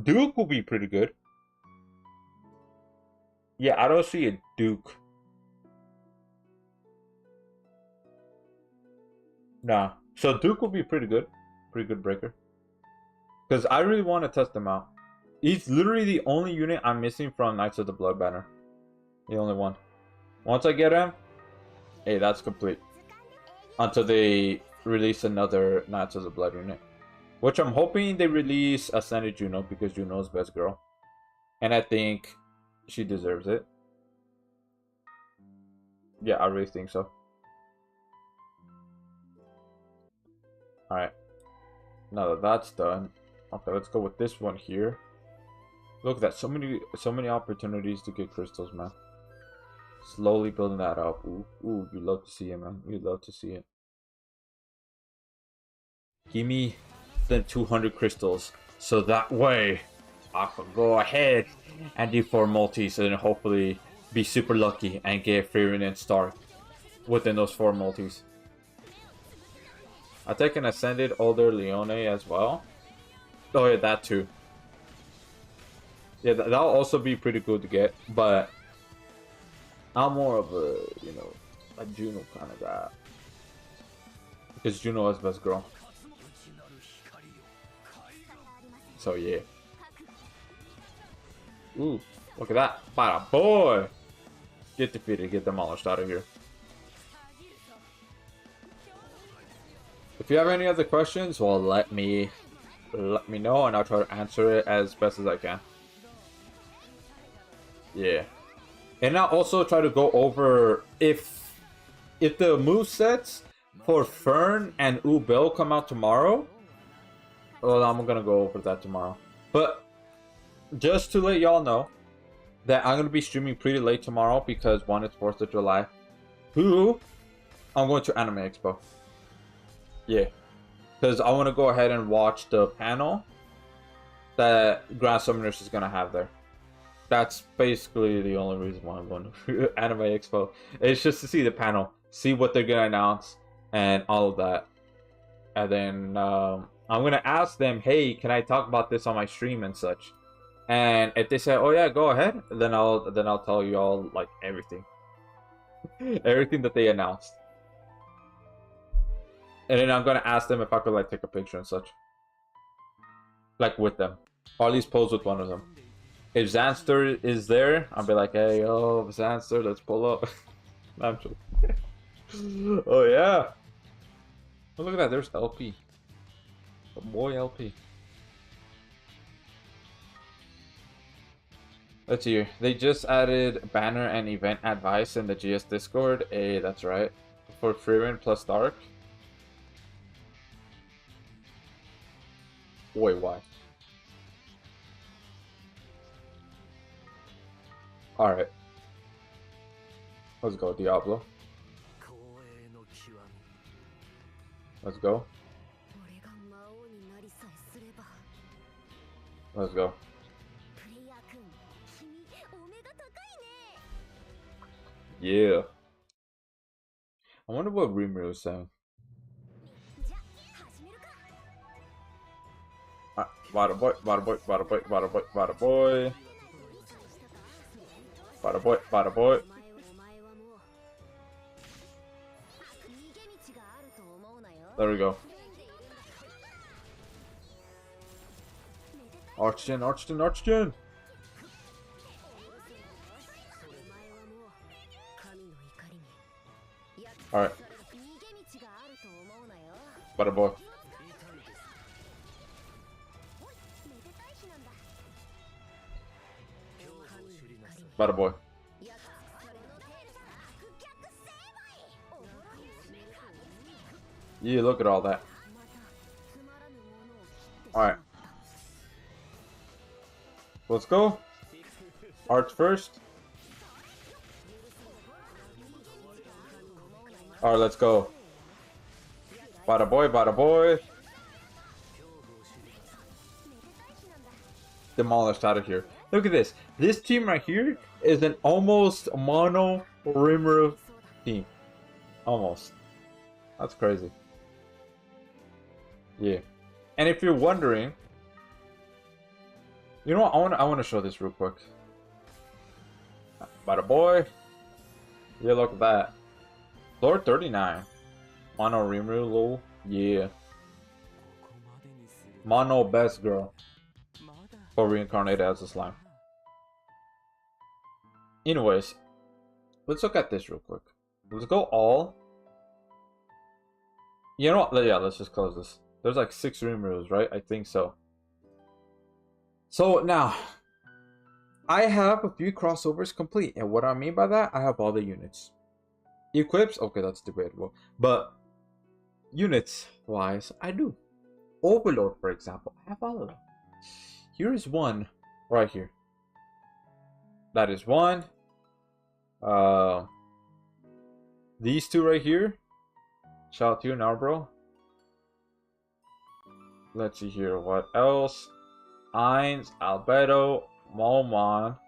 Duke will be pretty good. Yeah, I don't see a Duke. Nah. So Duke will be pretty good. Pretty good breaker. Because I really want to test him out. He's literally the only unit I'm missing from Knights of the Blood banner. The only one. Once I get him, hey, that's complete. Until they release another Knights of the Blood unit. Which I'm hoping they release Ascended Juno, because Juno's best girl. And I think she deserves it. Yeah, I really think so. Alright. Now that that's done. Okay, let's go with this one here. Look at that. So many opportunities to get crystals, man. Slowly building that up. Ooh, ooh, you love to see it, man. You love to see it. Give me them 200 crystals. So that way, I can go ahead and do 4 multis and hopefully be super lucky and get Freeman and Stark within those 4 multis. I take an Ascended Older Leone as well. Oh yeah, that too. Yeah, that'll also be pretty good to get, but I'm more of a, you know, a Juno kind of guy. Because Juno is best girl. So yeah. Ooh, look at that. Bada boy! Get defeated, get demolished out of here. If you have any other questions, well, let me know and I'll try to answer it as best as I can. Yeah. And I'll also try to go over if the movesets for Fern and Ubel come out tomorrow. Well, I'm gonna go over that tomorrow. But just to let y'all know that I'm gonna be streaming pretty late tomorrow because 1, it's 4th of July. 2, I'm going to Anime Expo. Yeah. Because I want to go ahead and watch the panel that Grand Summoners is gonna have there. That's basically the only reason why I'm going to Anime Expo. It's just to see the panel, see what they're gonna announce, and all of that. And then I'm gonna ask them, hey, can I talk about this on my stream and such? And if they say, oh yeah, go ahead, then I'll tell you all like everything, everything that they announced. And then I'm gonna ask them if I could like take a picture and such, like with them, or at least pose with one of them. If Zanster is there, I'll be like, hey, yo, Zanster, let's pull up. I'm joking. Oh, yeah. Oh, look at that. There's LP. The boy LP. Let's see here. They just added banner and event advice in the GS Discord. Hey, that's right. For Freeman plus Dark. Wait, why? Alright. Let's go, Diablo. Let's go. Let's go. Yeah. I wonder what Rimuru is saying. Bada boy, bada boy, bada boy, bada boy, bada boy. Bada boy, bada boy. There we go. Archgen, Archgen, Archgen! Alright. Bada boy. Bada boy. Yeah, look at all that. Alright. Let's go. Arch first. Alright, let's go. Bada boy, bada boy. Demolished out of here. Look at this. This team right here is an almost mono Rimuru team. Almost. That's crazy. Yeah. And if you're wondering, you know what? I want to show this real quick. Bada boy. Yeah, look at that. Floor 39. Mono Rimuru, lol. Yeah. Mono best girl. Or reincarnated as a slime. Anyways, let's look at this real quick. Let's go all. You know what? Yeah, let's just close this. There's like 6 Rimurus, right? I think so. So now, I have a few crossovers complete. And what I mean by that, I have all the units. Equips? Okay, that's debatable. But units wise, I do. Overlord, for example, I have all of them. Here's one right here. That is one. These two right here. Shout out to you now, bro. Let's see here. What else? Ainz, Albedo, Momon.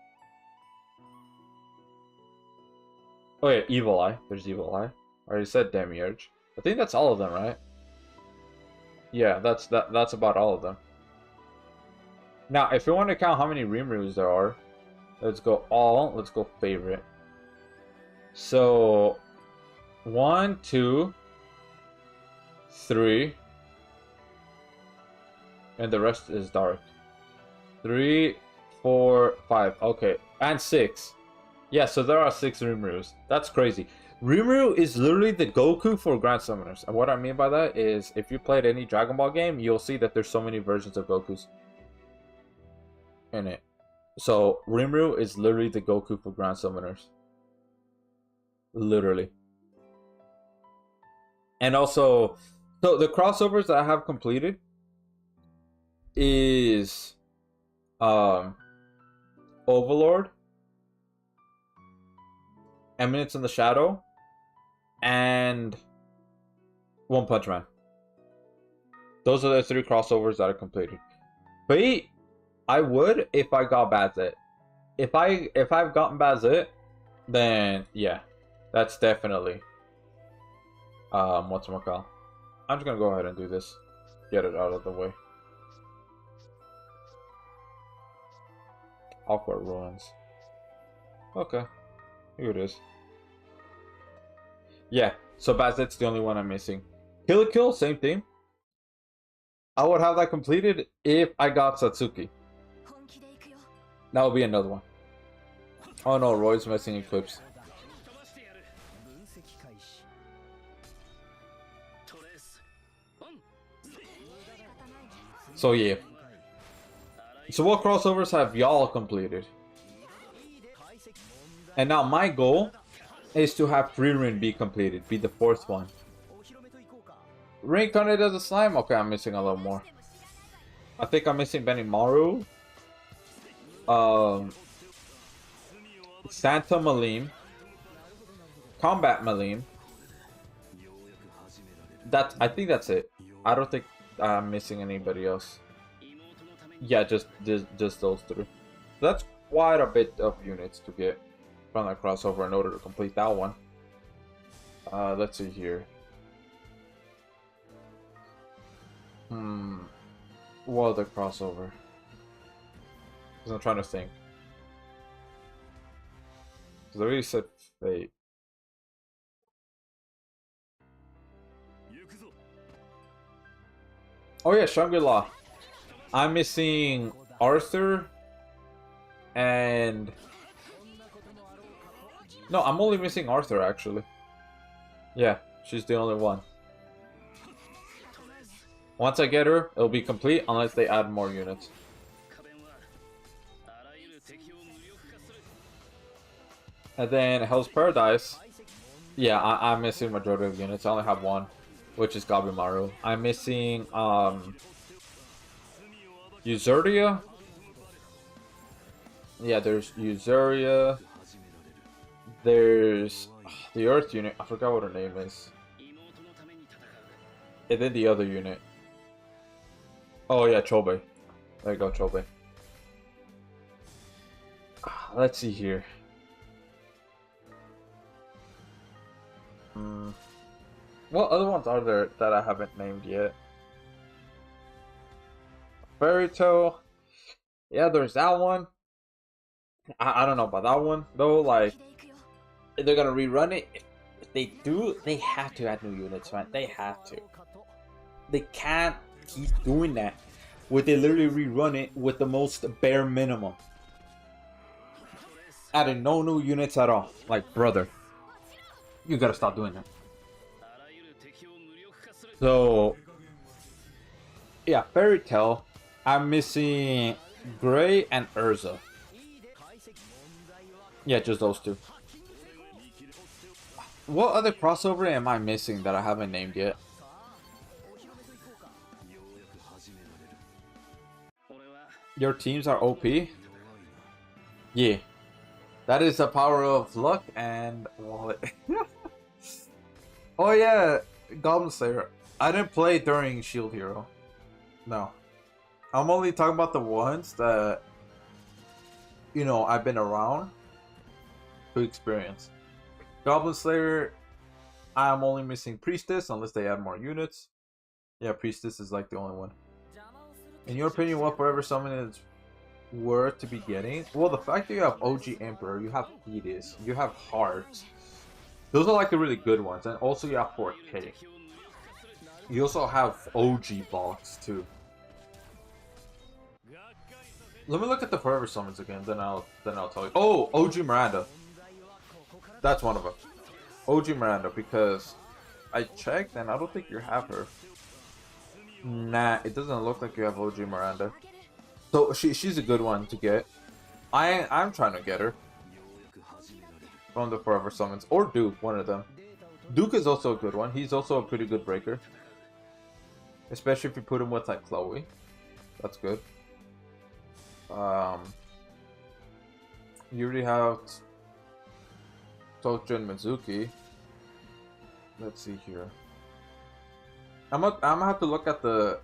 Oh yeah, Evil Eye. There's Evil Eye. I already said Demiurge. I think that's all of them, right? Yeah, that's about all of them. Now, if you want to count how many Rimurus there are, let's go all. Let's go favorite. So, 1, 2, 3, and the rest is dark. 3, 4, 5. Okay, and 6. Yeah, so there are 6 Rimurus. That's crazy. Rimuru is literally the Goku for Grand Summoners. And what I mean by that is, if you played any Dragon Ball game, you'll see that there's so many versions of Gokus in it. So Rimuru is literally the Goku for Grand Summoners. Literally. And also, so the crossovers that I have completed is Overlord, Eminence in the Shadow, and One Punch Man. Those are the 3 crossovers that I completed. But I would if I got Bazit. If I've gotten Bazit, then yeah, that's definitely whatchamacall. I'm just gonna go ahead and do this. Get it out of the way. Awkward Ruins. Okay. Here it is. Yeah, so Bazit's the only one I'm missing. Kill, same thing. I would have that completed if I got Satsuki. That would be another one. Oh no, Roy's missing Eclipse. So yeah. So what crossovers have y'all completed? And now my goal is to have Frieren be completed, be the 4th one. Reincarnated as a slime? Okay, I'm missing a little more. I think I'm missing Benimaru. Santa Malim. Combat Malim. I think that's it. I don't think I'm missing anybody else. Yeah, just those three. That's quite a bit of units to get from that crossover in order to complete that one. Let's see here. What other crossover? Because I'm trying to think. Because I already said Fate. Oh yeah, Shangri-La. I'm missing Arthur and... No, I'm only missing Arthur actually. Yeah, she's the only one. Once I get her, it'll be complete unless they add more units. And then Hell's Paradise. Yeah, I'm missing majority of units. I only have one, which is Gabimaru. I'm missing Usuria. Yeah, there's Usuria. There's the Earth unit. I forgot what her name is. And then the other unit. Oh yeah, Chobe. There you go, Chobe. Let's see here. What other ones are there that I haven't named yet? Fairy Tale. Yeah, there's that one. I don't know about that one though. Like, they're gonna rerun it. If they do, they have to add new units, man. They have to. They can't keep doing that. Would they literally rerun it with the most bare minimum? Adding no new units at all. Like, brother, you gotta stop doing that. So, yeah, Fairy Tale. I'm missing Gray and Urza. Yeah, just those two. What other crossover am I missing that I haven't named yet? Your teams are OP? Yeah. That is the power of luck and wallet. Oh yeah, Goblin Slayer. I didn't play during Shield Hero. No. I'm only talking about the ones that, you know, I've been around to experience. Goblin Slayer, I'm only missing Priestess unless they add more units. Yeah, Priestess is like the only one. In your opinion, what forever summon is worth to be getting? Well, the fact that you have OG Emperor, you have Thetis, you have Hearts. Those are like the really good ones. And also you have 4K. You also have OG Vox too. Let me look at the forever summons again, then I'll tell you. Oh, OG Miranda. That's one of them. OG Miranda, because I checked and I don't think you have her. Nah, it doesn't look like you have OG Miranda. So she's a good one to get. I'm trying to get her from the forever summons, or Duke, one of them. Duke is also a good one. He's also a pretty good breaker, especially if you put him with like Chloe. That's good. You already have Tocho and Mizuki. Let's see here. I'm gonna have to look at the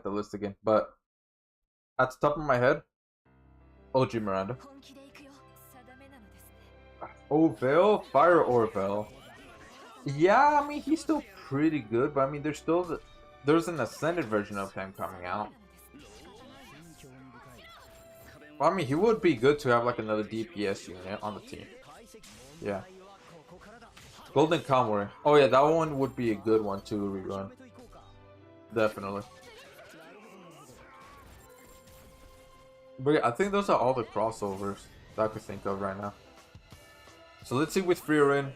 list again, but at the top of my head, OG Miranda. Orville, Fire Orville. Yeah, I mean he's still pretty good, but I mean there's an ascended version of him coming out. Well, I mean he would be good to have like another DPS unit on the team. Yeah. Golden Kamui. Oh yeah, that one would be a good one to rerun. Definitely. But yeah, I think those are all the crossovers that I could think of right now. So let's see with Frieren.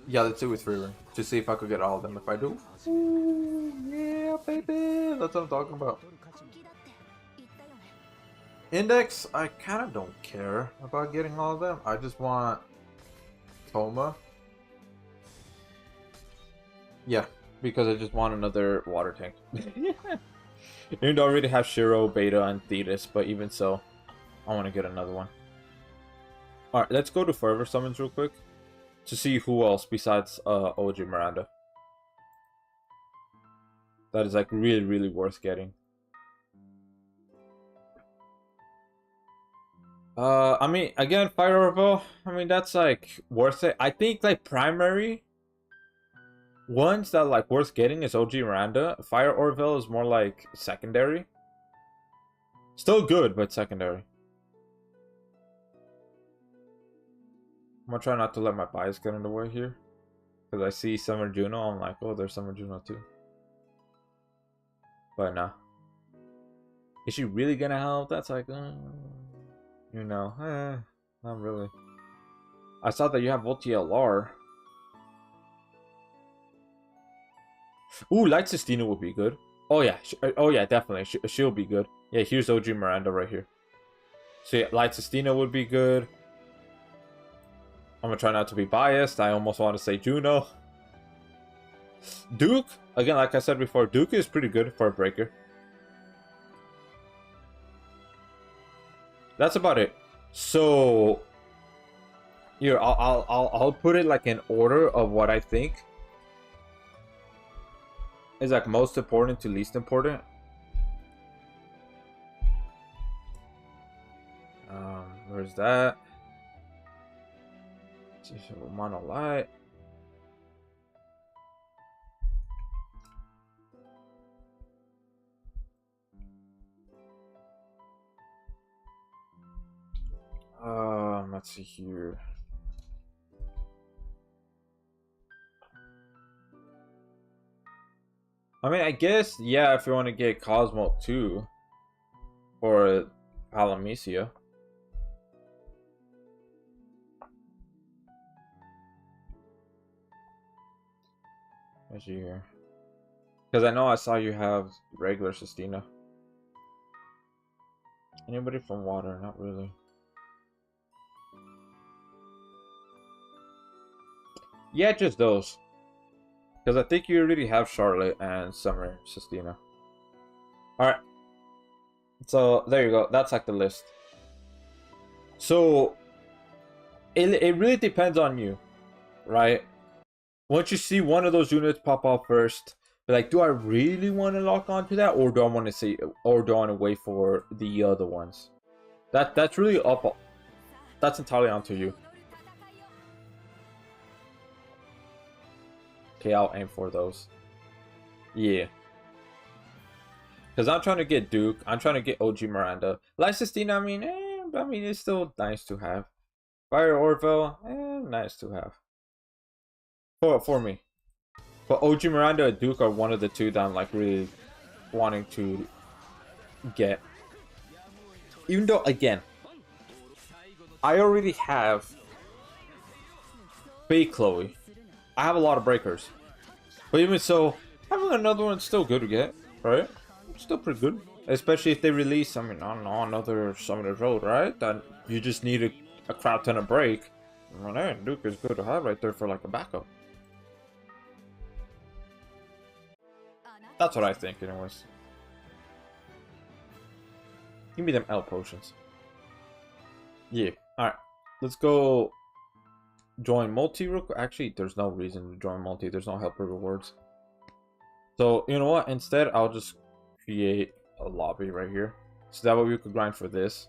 Yeah, let's see with Frieren. To see if I could get all of them. If I do, ooh, yeah, baby. That's what I'm talking about. Index, I kind of don't care about getting all of them. I just want Toma. Yeah, because I just want another water tank. Even though I already have Shiro, Beta, and Thetis, but even so, I want to get another one. Alright, let's go to Forever Summons real quick to see who else besides OG Miranda. that is like really, really worth getting. I mean, again, Fire Orville, I mean, that's like worth it. I think like primary ones that like worth getting is OG Miranda. Fire Orville is more like secondary. Still good, but secondary. I'm gonna try not to let my bias get in the way here. Because I see Summer Juno, I'm like, oh, there's Summer Juno too. But nah. Is she really gonna help? That's like, you know, not really. I saw that you have VoltLR. Ooh, Light Sistina would be good. Oh yeah, definitely. She'll be good. Yeah, here's OG Miranda right here. So yeah, Light Sistina would be good. I'm gonna try not to be biased. I almost want to say Juno. Duke, again, like I said before, Duke is pretty good for a breaker. That's about it. So here, I'll put it like in order of what I think is like most important to least important. Where's that? Monolight. Let's see here. I mean, I guess, yeah, if you want to get Cosmo 2 or Palamecia. Let's see here. Because I know I saw you have regular Sistina. Anybody from water? Not really. Yeah, just those. Because I think you already have Charlotte and Summer Sistina. Alright. So, there you go. That's like the list. So, it really depends on you. Right? Once you see one of those units pop off first, be like, do I really want to lock onto that? Or do I want to see, or do I want to wait for the other ones? That's really up. That's entirely onto you. Okay, I'll aim for those. Yeah. Because I'm trying to get Duke. I'm trying to get OG Miranda. Light Sistina, I mean, it's still nice to have. Fire Orville, nice to have. For me. But OG Miranda and Duke are one of the two that I'm like really wanting to get. Even though, again, I already have Fake Chloe. I have a lot of breakers. But even so, having another one's still good to get, right? Still pretty good. Especially if they release, I mean, I don't know, another Summoner's Road, right? That you just need a crowd ton of break. Well, man, Duke is good to have right there for like a backup. That's what I think, anyways. Give me them L potions. Yeah, alright. Let's go join multi real quick. Actually, there's no reason to join multi. There's no helper rewards. So, you know what? Instead, I'll just create a lobby right here. So that way we could grind for this.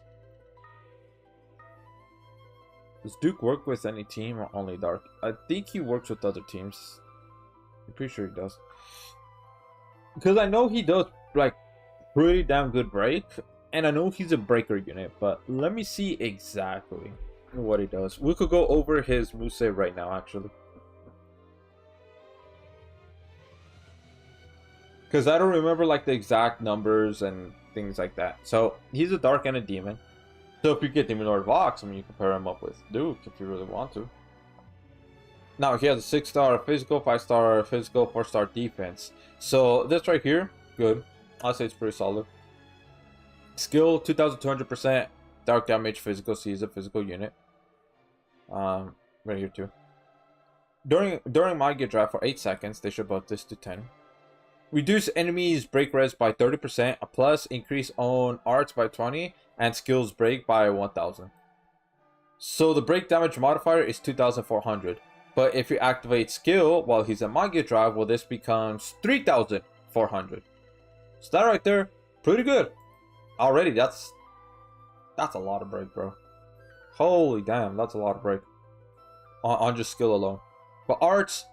Does Duke work with any team or only Dark? I think he works with other teams. I'm pretty sure he does. Because I know he does, like, pretty damn good break. And I know he's a breaker unit. But let me see exactly what he does. We could go over his moveset right now, actually. Because I don't remember, like, the exact numbers and things like that. So, he's a Dark and a Demon. So, if you get Demon Lord Vox, I mean, you can pair him up with Duke if you really want to. Now, he has a 6-star physical, 5-star physical, 4-star defense. So, this right here, good. I'll say it's pretty solid. Skill, 2200%. Dark damage, physical, so he's a physical unit. Right here too. During my get draft for 8 seconds, they should buff this to 10. Reduce enemies break res by 30%, a plus increase own arts by 20, and skills break by 1000. So the break damage modifier is 2400. But if you activate skill while he's in my get drive, well, this becomes 3000 400. So that right there, pretty good. Already, that's a lot of break, bro. Holy damn, that's a lot of break. On just skill alone. But arts,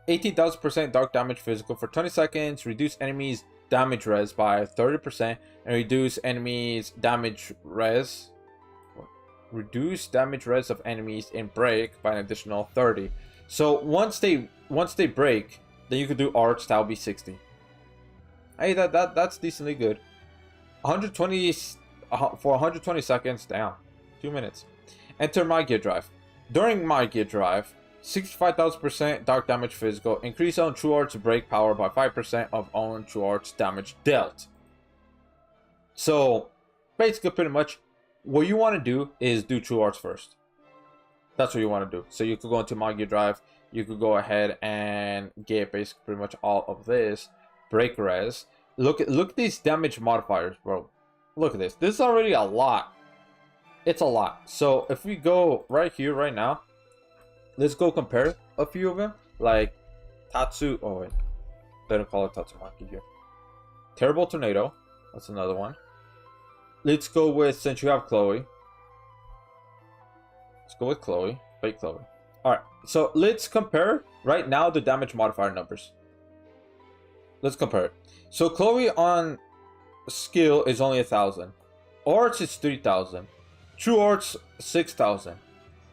18,000% dark damage physical for 20 seconds. Reduce enemies damage res by 30%. And reduce enemies damage res. Reduce damage res of enemies in break by an additional 30. So once they break, then you could do arts, that'll be 60. Hey, that's decently good. 120 for 120 seconds, damn. 2 minutes. Enter my gear drive. During my gear drive, 65,000% dark damage physical. Increase on true arts break power by 5% of own true arts damage dealt. So basically, pretty much, what you want to do is do true arts first. That's what you want to do. So you could go into my gear drive. You could go ahead and get basically pretty much all of this. Break res. Look at these damage modifiers, bro. Look at this. This is already a lot. It's a lot. So if we go right here, right now, let's go compare a few of them. Like Tatsu. Oh wait, better call it Tatsumaki here. Terrible Tornado. That's another one. Let's go with, since you have Chloe. Let's go with Chloe. Fake Chloe. Alright, so let's compare right now the damage modifier numbers. Let's compare it. So Chloe on skill is only 1,000. Arts is 3,000. True Arts 6,000.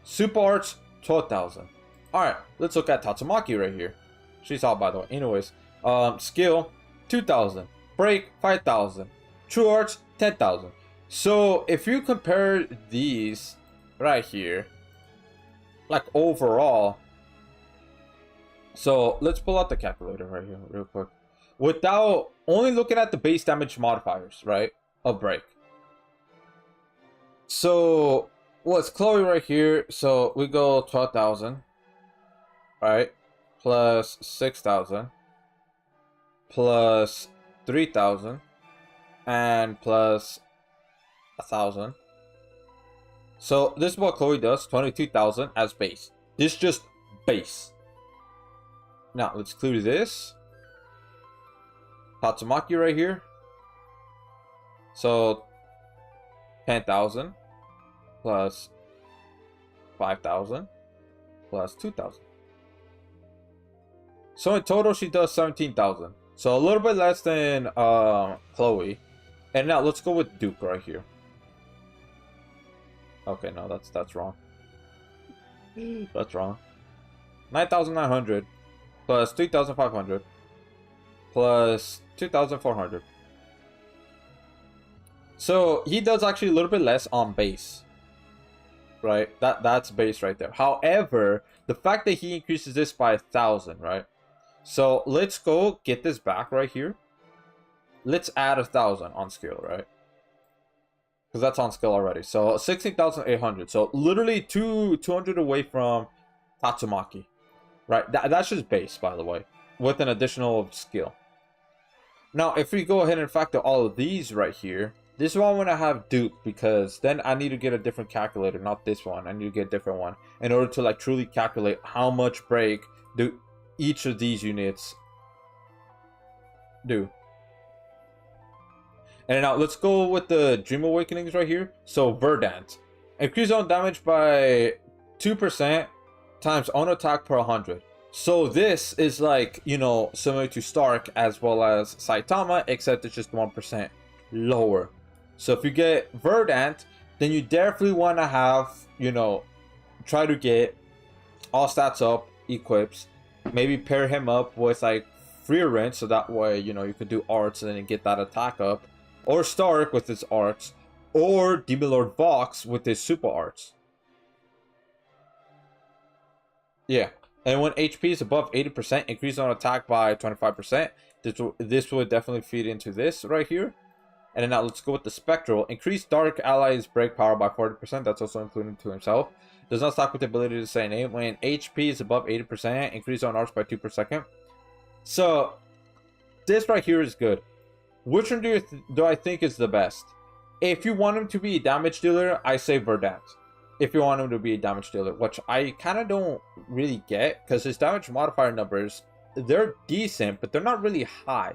Super Arts 12,000. Alright, let's look at Tatsumaki right here. She's out, by the way. Anyways, skill 2,000. Break 5,000. True Arts 10,000. So if you compare these right here, like overall, so let's pull out the calculator right here real quick. Without only looking at the base damage modifiers, right, of break. So what's Chloe right here? So we go 12,000, right, plus 6,000, plus 3,000, and plus 1,000. So this is what Chloe does, 22,000 as base. This is just base. Now let's clear this. Tatsumaki right here. So 10,000 plus 5,000 plus 2,000. So in total she does 17,000. So a little bit less than Chloe. And now let's go with Duke right here. Okay, no, that's wrong. That's wrong. 9,900 plus 3,500 plus 2,400. So he does actually a little bit less on base. Right? That's base right there. However, the fact that he increases this by 1,000, right? So let's go get this back right here. Let's add 1,000 on skill, right? Because that's on skill already. So 16,800. So literally 200 away from Tatsumaki. Right? That's just base, by the way. With an additional skill. Now, if we go ahead and factor all of these right here. This is why I'm going to have Duke. Because then I need to get a different calculator. Not this one. I need to get a different one. In order to like truly calculate how much break do each of these units do. And now let's go with the Dream Awakenings right here. So Verdant. Increase own damage by 2% times own attack per 100. So this is like, you know, similar to Stark as well as Saitama, except it's just 1% lower. So if you get Verdant, then you definitely want to have, you know, try to get all stats up, equips. Maybe pair him up with like Free Rent, so that way, you know, you could do arts and then get that attack up. Or Stark with his arts, or Demon Lord Vox with his super arts. Yeah, and when HP is above 80%, increase on attack by 25%. This will definitely feed into this right here. And then now let's go with the Spectral. Increase Dark Allies break power by 40%. That's also included to himself. Does not stop with the ability to say name. When HP is above 80%, increase on arts by 2 per second. So this right here is good. Which one do I think is the best? If you want him to be a damage dealer, I say Verdant. If you want him to be a damage dealer, which I kind of don't really get, because his damage modifier numbers, they're decent, but they're not really high.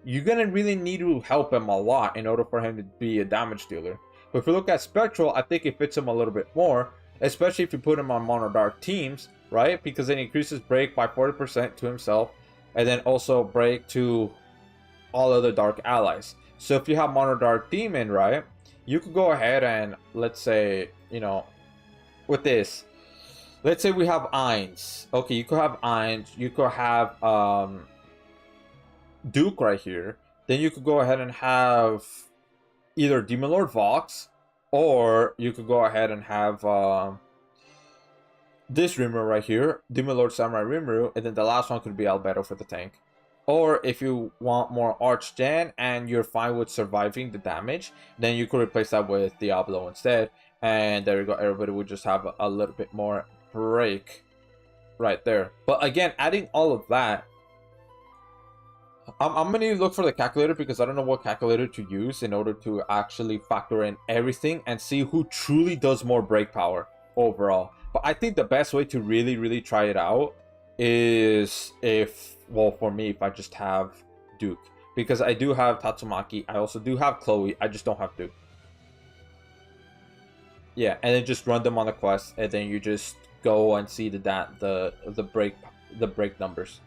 you're gonna really need to help him a lot in order for him to be a damage dealer. But if you look at Spectral, I think it fits him a little bit more, especially if you put him on Mono Dark teams, right? Because it increases break by 40% to himself, and then also break to all other dark allies. So if you have Mono Dark Demon, right, you could go ahead and, let's say, you know, with this, let's say we have Ainz. Okay, you could have Ainz, you could have Duke right here. Then you could go ahead and have either Demon Lord Vox, or you could go ahead and have this Rimuru right here, Demon Lord Samurai Rimuru, and then the last one could be Albedo for the tank. Or if you want more Archgen and you're fine with surviving the damage, then you could replace that with Diablo instead. And there you go, everybody would just have a little bit more break right there. But again, adding all of that, I'm going to look for the calculator because I don't know what calculator to use in order to actually factor in everything and see who truly does more break power overall. But I think the best way to really try it out is if, well, for me, if I just have Duke. Because I do have Tatsumaki, I also do have Chloe, I just don't have Duke. Yeah, and then just run them on the quest, and then you just go and see the break numbers.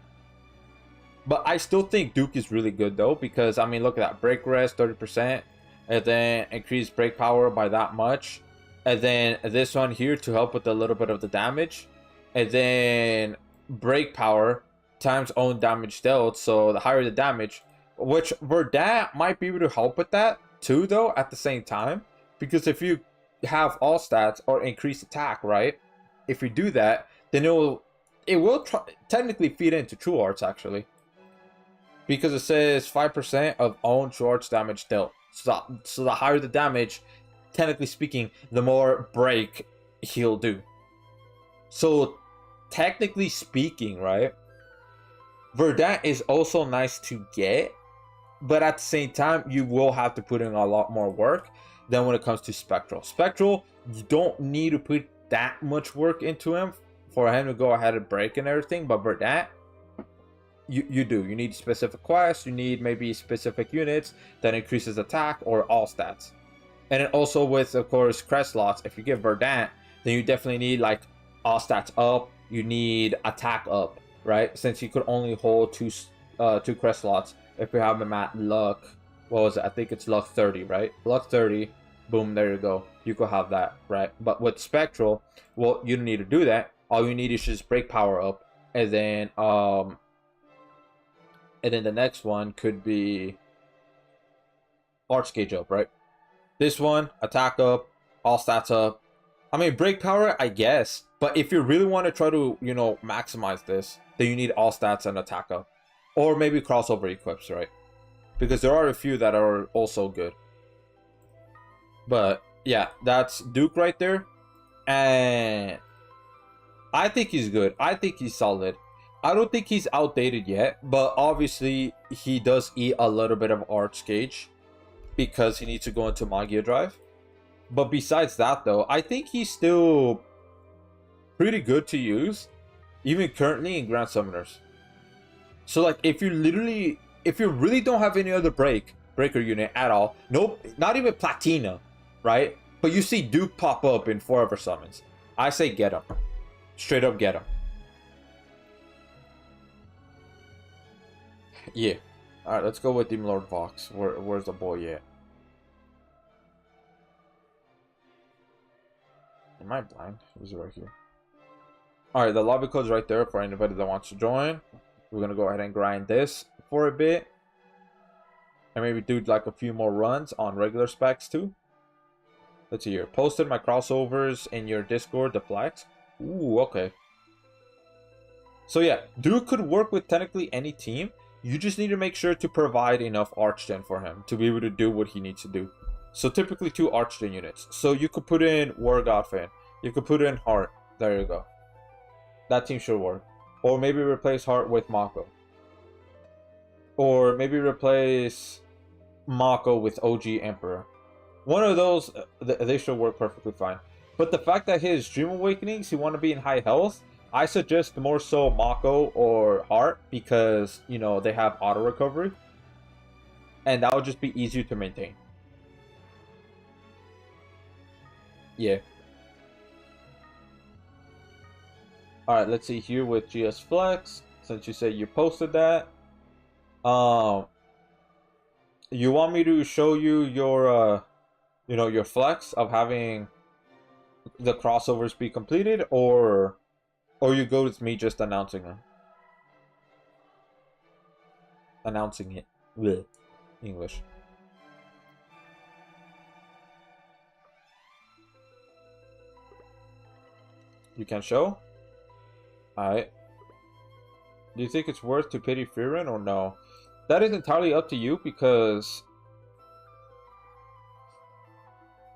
But I still think Duke is really good though, because I mean, look at that, break rest 30%, and then increase break power by that much, and then this one here to help with a little bit of the damage, and then break power times own damage dealt. So the higher the damage, which Verdant might be able to help with that too though at the same time, because if you have all stats or increase attack, right, if you do that, then it will technically feed into True Arts actually, because it says 5% of own True Arts damage dealt. So the higher the damage, technically speaking, the more break he'll do. So technically speaking, right, Verdant is also nice to get, but at the same time, you will have to put in a lot more work than when it comes to Spectral. Spectral, you don't need to put that much work into him for him to go ahead and break and everything, but Verdant, you do. You need specific quests, you need maybe specific units that increases attack or all stats. And then also with, of course, crest slots, if you give Verdant, then you definitely need like all stats up, you need attack up, right? Since you could only hold two crest slots if you have them at luck, what was it? I think it's luck 30, right? Luck 30, boom, there you go. You could have that, right? But with Spectral, well, you don't need to do that. All you need is just break power up, and then the next one could be Arch Gauge up, right? This one, attack up, all stats up. I mean, break power, I guess. But if you really want to try to, you know, maximize this, then you need all stats and attack up. Or maybe crossover equips, right? Because there are a few that are also good. But, yeah, that's Duke right there. And I think he's good. I think he's solid. I don't think he's outdated yet, but obviously he does eat a little bit of Arch Gauge because he needs to go into Magia Drive. But besides that though, I think he's still pretty good to use, even currently in Grand Summoners. So like if you really don't have any other breaker unit at all, nope, not even Platina, right? But you see Duke pop up in Forever Summons, I say get him. Straight up get him. Yeah. Alright, let's go with Demon Lord Vox. Where's the boy at? Am I blind? Is it right here? Alright, the lobby code's right there for anybody that wants to join. We're gonna go ahead and grind this for a bit. And maybe do like a few more runs on regular specs too. Let's see here. Posted my crossovers in your Discord, the flags. Ooh, okay. So yeah, Duke could work with technically any team. You just need to make sure to provide enough Archgen for him to be able to do what he needs to do. So typically 2 Archgen units. So you could put in War Godfin. You could put in Heart. There you go. That team should work. Or maybe replace Heart with Mako. Or maybe replace Mako with OG Emperor. One of those, they should work perfectly fine. But the fact that his Dream Awakenings, he want to be in high health, I suggest more so Mako or Heart because, you know, they have auto recovery. and that would just be easier to maintain. Yeah. Alright, let's see here with GS Flex. Since you said you posted that. You want me to show you your your flex of having the crossovers be completed, or you go with me just announcing them? Announcing it. Blech. English. You can show? Alright. Do you think it's worth to pity Fearin or no? That is entirely up to you, because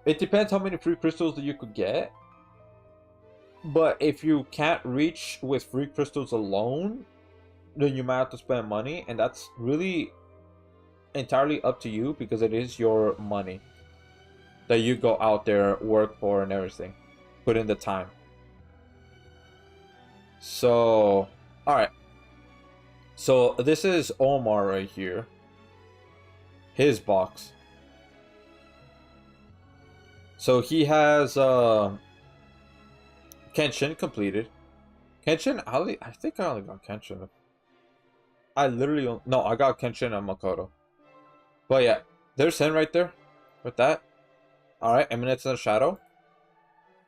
it depends how many free crystals that you could get. But if you can't reach with free crystals alone, then you might have to spend money, and that's really entirely up to you, because it is your money that you go out there, work for, and everything. Put in the time. So, alright. So, this is Omar right here. His box. So, he has Kenshin completed. Kenshin, I think I only got Kenshin. I literally... No, I got Kenshin and Makoto. But yeah, there's him right there. With that. Alright, Eminence in the Shadow.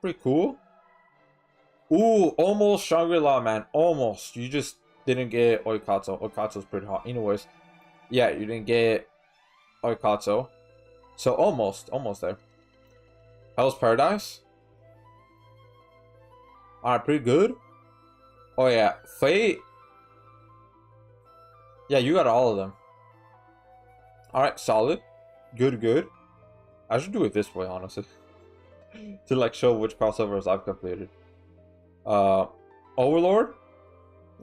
Pretty cool. Ooh, almost Shangri-La, man. Almost. You just didn't get Oikatsu. Oikatsu's pretty hot. Anyways. Yeah, you didn't get Oikatsu. So almost there. Hell's Paradise. Alright, pretty good. Oh yeah, Fate. Yeah, you got all of them. Alright, solid. Good. I should do it this way, honestly. To like show which crossovers I've completed. Overlord.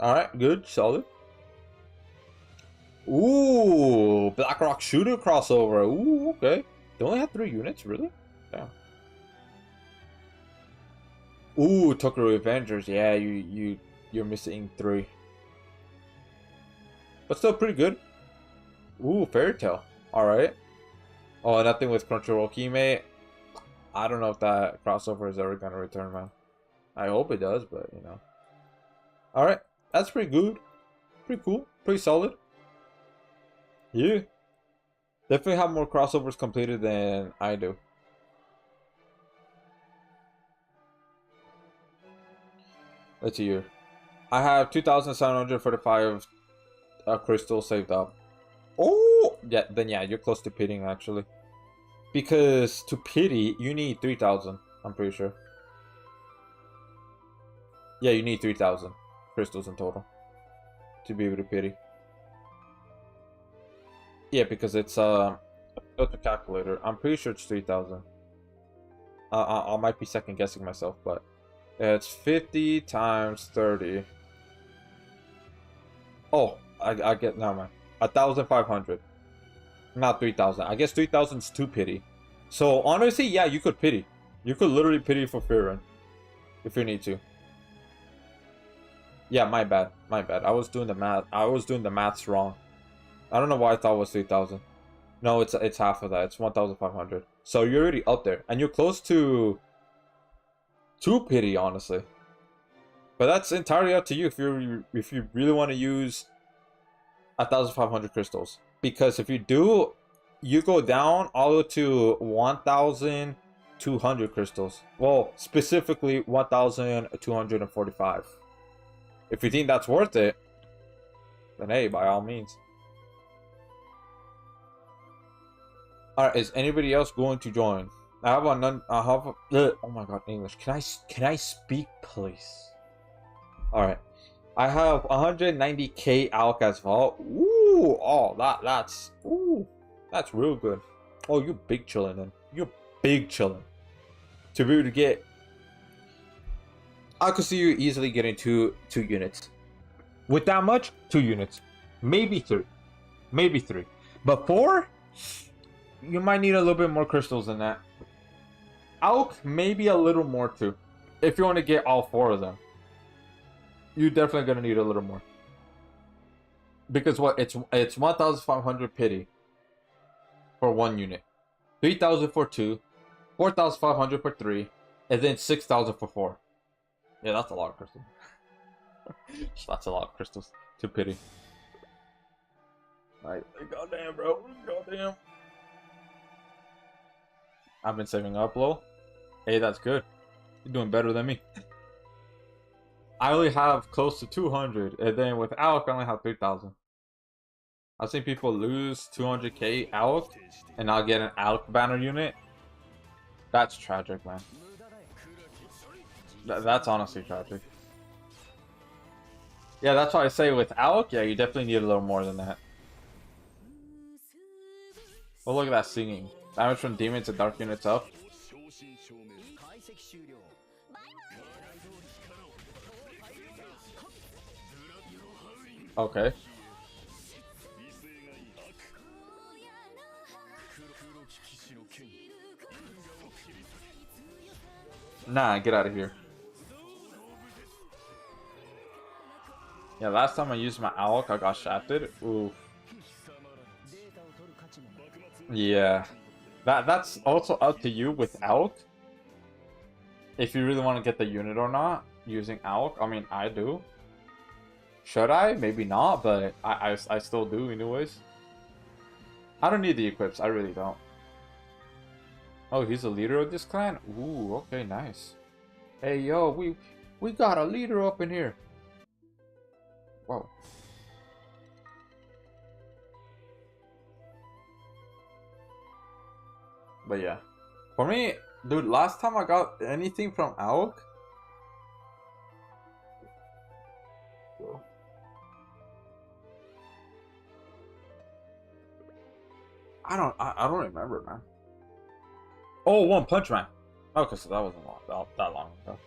Alright, good, solid. Ooh, Blackrock Shooter crossover. Ooh, okay. They only have 3 units, really? Damn. Ooh, Tokyo Avengers. Yeah, you're missing 3. But still pretty good. Ooh, Fairy Tail. Alright. Oh, nothing with Crunchyroll Kime. I don't know if that crossover is ever gonna return, man. I hope it does, but you know. Alright, that's pretty good. Pretty cool. Pretty solid. Yeah. Definitely have more crossovers completed than I do. Let's see here. I have 2,745 crystals saved up. Oh! Yeah, then yeah, you're close to pitying, actually. Because to pity, you need 3,000. I'm pretty sure. Yeah, you need 3,000 crystals in total to be able to pity. Yeah, because it's a calculator. I'm pretty sure it's 3,000. I might be second guessing myself, but it's 50 times 30. Oh, I get, never mind. 1,500. Not 3,000. I guess 3,000 is 2 pity. So honestly, yeah, you could pity. You could literally pity for Fearin if you need to. Yeah, my bad. I was doing the math. I was doing the maths wrong. I don't know why I thought it was 3,000. No, it's half of that. It's 1,500. So you're already up there, and you're close to 2 pity, honestly. But that's entirely up to you if you really want to use 1,500 crystals. Because if you do, you go down all the way to 1,200 crystals. Well, specifically 1,245. If you think that's worth it, then hey, by all means. Alright, is anybody else going to join? I have oh my god, English. Can I speak, please? Alright. I have 190k Alcaz Vault. Ooh, oh, that's real good. Oh, you're big chillin' then. You're big chillin'. To be able to get, I could see you easily getting two units. With that much, 2 units. Maybe 3. Maybe 3. But 4, you might need a little bit more crystals than that. Alk, maybe a little more too. If you want to get all 4 of them. You're definitely going to need a little more. Because what? It's 1,500 pity. for 1 unit, 3,000 for 2, 4,500 for 3, and then 6,000 for 4. Yeah, that's a lot of crystals. That's a lot of crystals. Too pity. Alright, goddamn, bro. Goddamn. I've been saving up, lol. Hey, that's good. You're doing better than me. I only have close to 200, and then with Alec, I only have 3,000. I've seen people lose 200k Alec, and not get an Alec banner unit. That's tragic, man. That's honestly tragic. Yeah, that's why I say with Alec, yeah, you definitely need a little more than that. Oh, look at that singing. Damage from demons and dark units up. Okay. Nah, get out of here. Yeah, last time I used my Alec, I got shafted. Ooh. Yeah. That's also up to you with Alec. If you really want to get the unit or not, using Alec. I mean, I do. Should I? Maybe not, but I still do anyways. I don't need the equips. I really don't. Oh, he's a leader of this clan? Ooh, okay, nice. Hey, yo, we got a leader up in here. Whoa. But yeah. For me, dude, last time I got anything from Alec, I don't remember, man. Oh, One Punch Man. Okay, so that wasn't that long ago.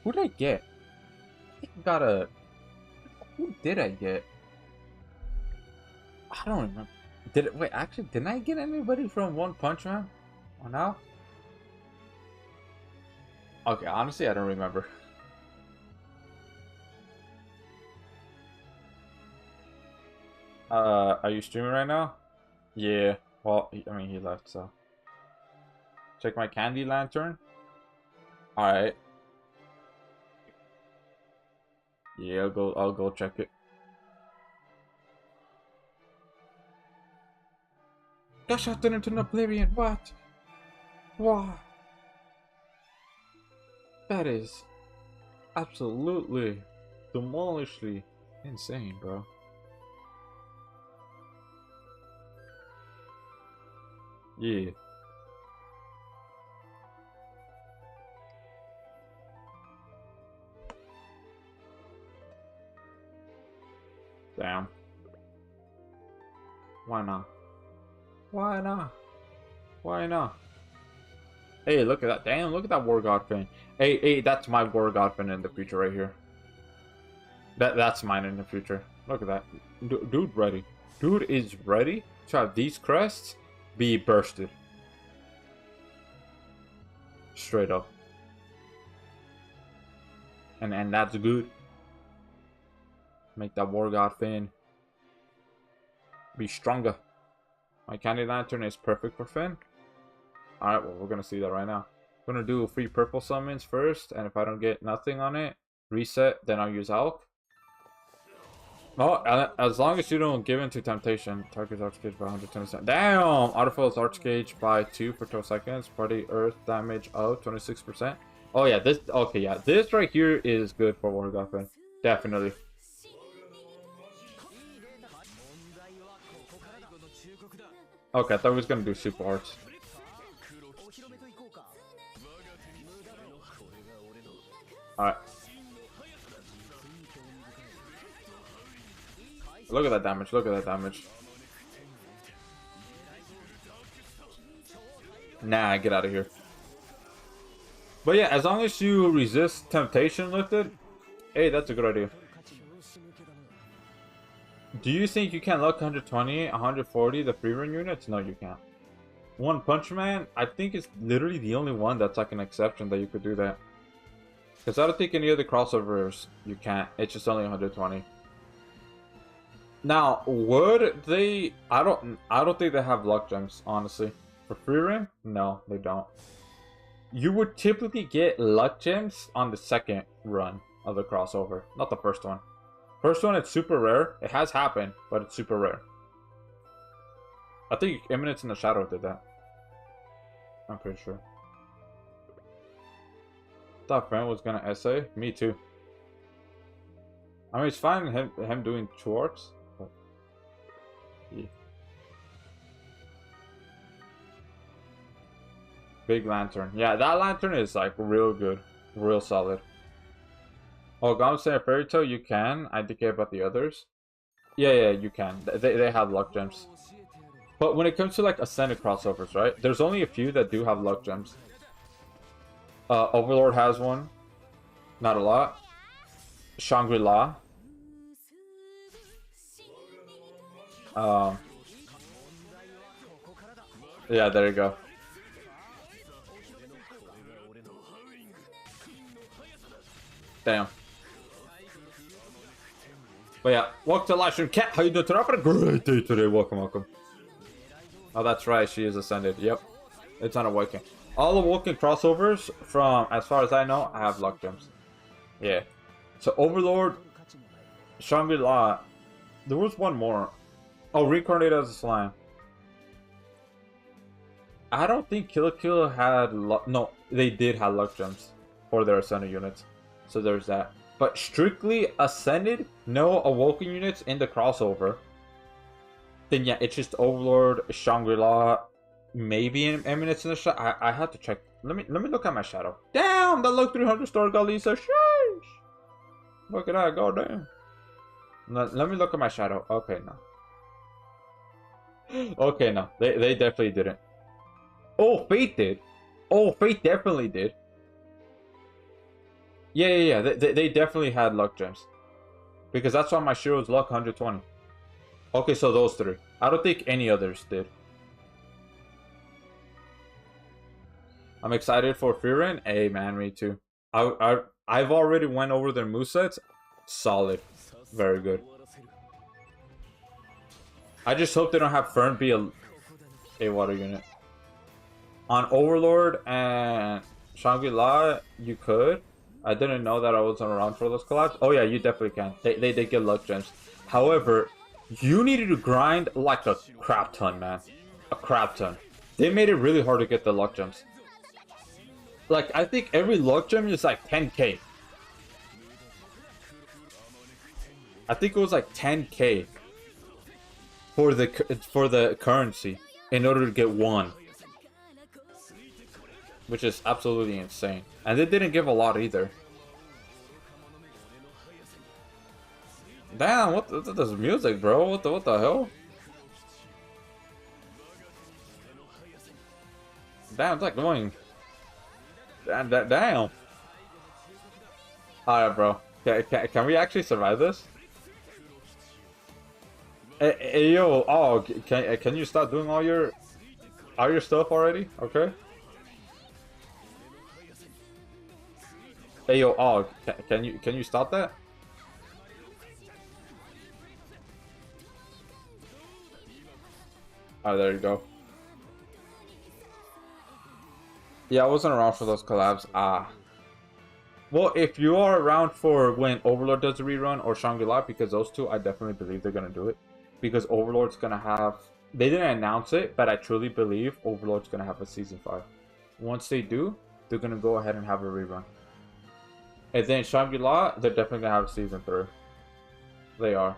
Who did I get? I think I got a. Who did I get? I don't remember. Wait? Actually, didn't I get anybody from One Punch Man? Or now? Okay, honestly, I don't remember. Are you streaming right now? Yeah. Well, I mean, he left, so. Check my candy lantern. Alright. Yeah, I'll go check it. Got shot into an oblivion. What? Wow. That is absolutely demolishingly insane, bro. Yeah. Damn. Why not? Why not? Why not? Hey, look at that. Damn, look at that War God fin. Hey, that's my War God fin in the future right here. That's mine in the future. Look at that. Dude ready. Dude is ready to have these crests be bursted. Straight up. And that's good. Make that War God fin be stronger. My candy lantern is perfect for Finn. Alright, well, we're gonna see that right now. I'm gonna do free purple summons first, and if I don't get nothing on it, reset, then I'll use Alc. Oh, as long as you don't give in to temptation. Target's Archcage by 127. Damn! Autofill's Archcage by 2 for 12 seconds. Party Earth damage of 26%. Oh yeah, this, okay, yeah. This right here is good for War God Fin. Definitely. Okay, I thought we was gonna do super arts. Alright. Look at that damage, look at that damage. Nah, get out of here. But yeah, as long as you resist temptation lifted, hey, that's a good idea. Do you think you can luck 120, 140 the free run units? No, you can't. One Punch Man, I think it's literally the only one that's like an exception that you could do that. Because I don't think any other crossovers you can't. It's just only 120. Now, would they? I don't think they have luck gems, honestly. For free ring, no, they don't. You would typically get luck gems on the second run of the crossover, not the first one. First one, it's super rare. It has happened, but it's super rare. I think Eminence in the Shadow did that. I'm pretty sure. Thought friend was gonna essay. Me too. I mean, it's fine him doing chores. But yeah. Big lantern. Yeah, that lantern is like real good, real solid. Oh, Gom saying Fairy Tail, you can. I did care about the others. Yeah, you can. They have luck gems. But when it comes to like Ascended crossovers, right? There's only a few that do have luck gems. Overlord has one. Not a lot. Shangri-La. Yeah, there you go. Damn. But yeah, welcome to live stream. Cat, how you doing today? I've had a great day today. Welcome. Oh, that's right. She is Ascended. Yep. It's on Awaken. All Awaken crossovers, from as far as I know, I have luck gems. Yeah. So Overlord, Shangri-La. There was one more. Oh, Reincarnated as a Slime. I don't think Kill la Kill had luck. No, they did have luck gems for their Ascended units. So there's that. But strictly Ascended, no Awoken units in the crossover. Then yeah, it's just Overlord, Shangri-La, maybe Eminence in the Shadow. I have to check. Let me look at my shadow. Damn, that look 300 star Galisa. Sheesh. Look at that, goddamn. Let me look at my shadow. Okay, no. Okay, no. They definitely didn't. Oh, Fate did. Oh, Fate definitely did. Yeah. They definitely had luck gems. Because that's why my Shiro's luck 120. Okay, so those three. I don't think any others did. I'm excited for Frieren. Hey, man, me too. I've already went over their movesets. Solid. Very good. I just hope they don't have Fern be a water unit. On Overlord and Shangri-La, you could. I didn't know that I wasn't around for those collabs. Oh yeah, you definitely can. They did get luck gems. However, you needed to grind like a crap ton, man. A crap ton. They made it really hard to get the luck gems. Like, I think every luck gem is like 10k. I think it was like 10k for the currency in order to get one. Which is absolutely insane. And they didn't give a lot either. Damn, what this music, bro? What the hell? Damn, it's like going. Damn. Alright, bro. Can we actually survive this? Hey, yo, oh, can you stop doing all your stuff already? Okay. Hey, yo, oh, can you stop that? Oh, there you go. Yeah, I wasn't around for those collabs. Well, if you are around for when Overlord does a rerun or Shangri-La, because those two, I definitely believe they're gonna do it. Because Overlord's gonna have. They didn't announce it, but I truly believe Overlord's gonna have a season 5. Once they do, they're gonna go ahead and have a rerun. And then Shangri-La, they're definitely gonna have a season 3. They are.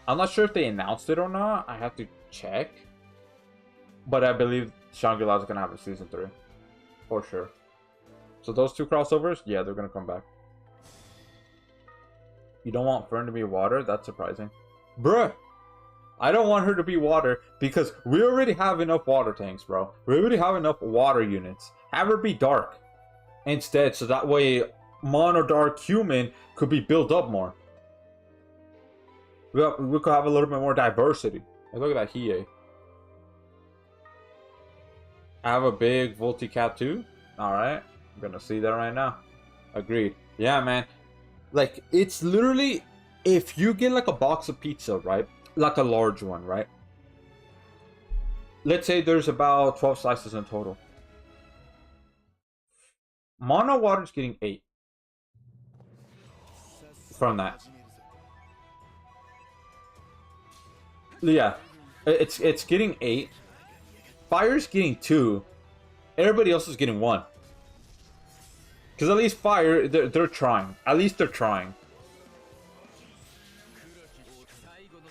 I'm not sure if they announced it or not. I have to check. But I believe Shangri-La is gonna have a season 3. For sure. So those two crossovers, yeah, they're gonna come back. You don't want Fern to be water? That's surprising. Bruh! I don't want her to be water because we already have enough water tanks, bro. We already have enough water units. Have her be dark instead, so that way mono dark human could be built up more. We could have a little bit more diversity. Hey, look at that Heyooo. I have a big Volticat too. Alright. I'm gonna see that right now. Agreed. Yeah, man. Like, it's literally if you get like a box of pizza, right? Like a large one, right? Let's say there's about 12 slices in total. Mono Water's getting 8 from that. Yeah, it's getting 8. Fire's getting 2. Everybody else is getting 1. Because at least Fire, they're trying. At least they're trying.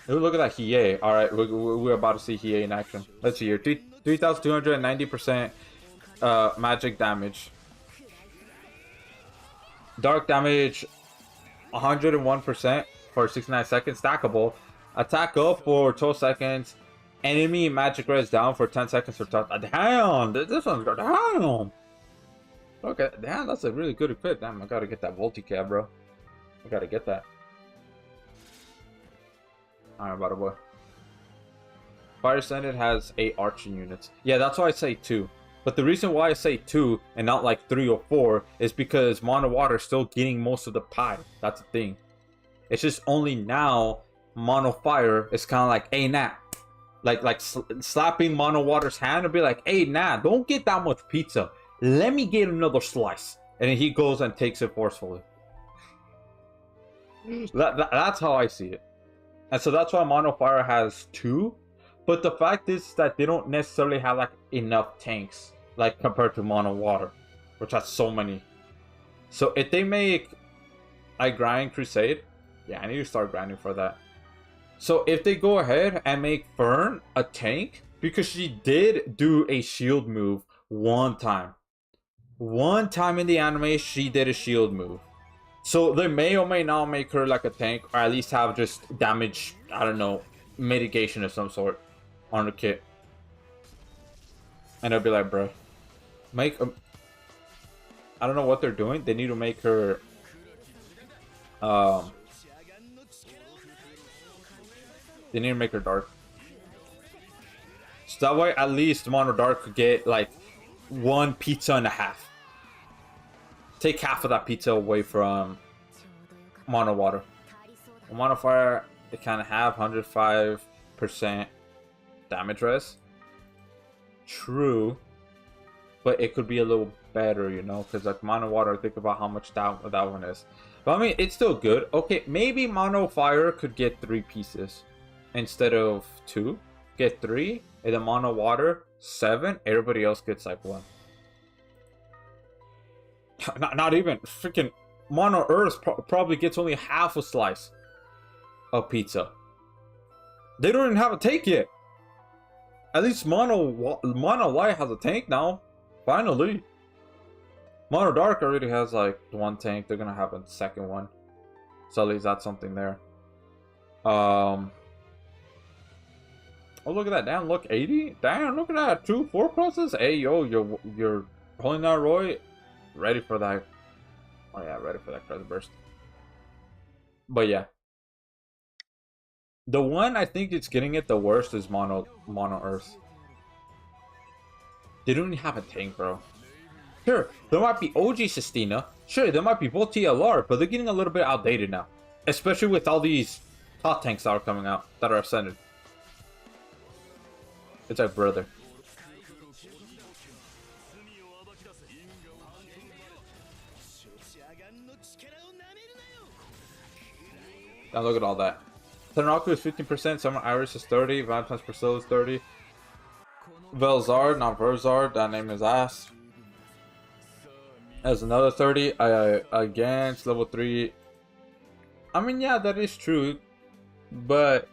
Ooh, look at that Heyooo. Alright, we're about to see Heyooo in action. Let's see here. 3,290% magic damage. Dark damage 101% for 69 seconds. Stackable. Attack up for 12 seconds. Enemy magic res down for 10 seconds for tough. Damn! This one's got damn! Okay, damn, that's a really good equip. Damn, I gotta get that Volticab, bro. I gotta get that. Alright, bada boy. Fire Ascended has 8 arching units. Yeah, that's why I say 2. But the reason why I say 2 and not like 3 or 4 is because Mono Water is still getting most of the pie. That's the thing. It's just only now Mono Fire is kind of like, hey, nah. Like slapping Mono Water's hand and be like, hey, nah, don't get that much pizza. Let me get another slice. And then he goes and takes it forcefully. That's how I see it. And so that's why Mono Fire has 2. But the fact is that they don't necessarily have like enough tanks, like compared to Mono Water, which has so many. So if they make a grind Crusade, yeah, I need to start grinding for that. So if they go ahead and make Fern a tank, because she did do a shield move one time. One time in the anime, she did a shield move. So they may or may not make her like a tank, or at least have just damage, I don't know, mitigation of some sort on the kit. And I'll be like, bro, make a... I don't know what they're doing. They need to make her... They need to make her dark. So that way, at least Mono Dark could get like 1 pizza and a half. Take half of that pizza away from Mono Water. Mono Fire, it kind of have 105% damage res. True, but it could be a little better, you know, because like Mono Water, think about how much that one is. But I mean, it's still good. Okay, maybe Mono Fire could get 3 pieces instead of 2. Get 3, and then Mono Water 7. Everybody else gets like 1. Not even freaking Mono Earth probably gets only half a slice of pizza. They don't even have a tank yet. At least Mono Light has a tank now. Finally. Mono Dark already has like 1 tank. They're gonna have a second one. So at least that's something there. Oh, look at that. Damn, look, 80? Damn, look at that. 2 4 pluses. Hey, yo, you're pulling that, Roy. Ready for that. Oh, yeah, ready for that credit burst. But yeah. The one I think it's getting it the worst is Mono Earth. They don't even have a tank, bro. Sure, there might be OG Sistina. Sure, there might be both TLR, but they're getting a little bit outdated now. Especially with all these hot tanks that are coming out, that are ascended. It's like, brother. Now look at all that. Tanaku is 15%, Summer Iris is 30, Valentine's Priscilla is 30. Velzard, not Verzard, that name is ass. Has another 30. Against level 3. I mean, yeah, that is true. But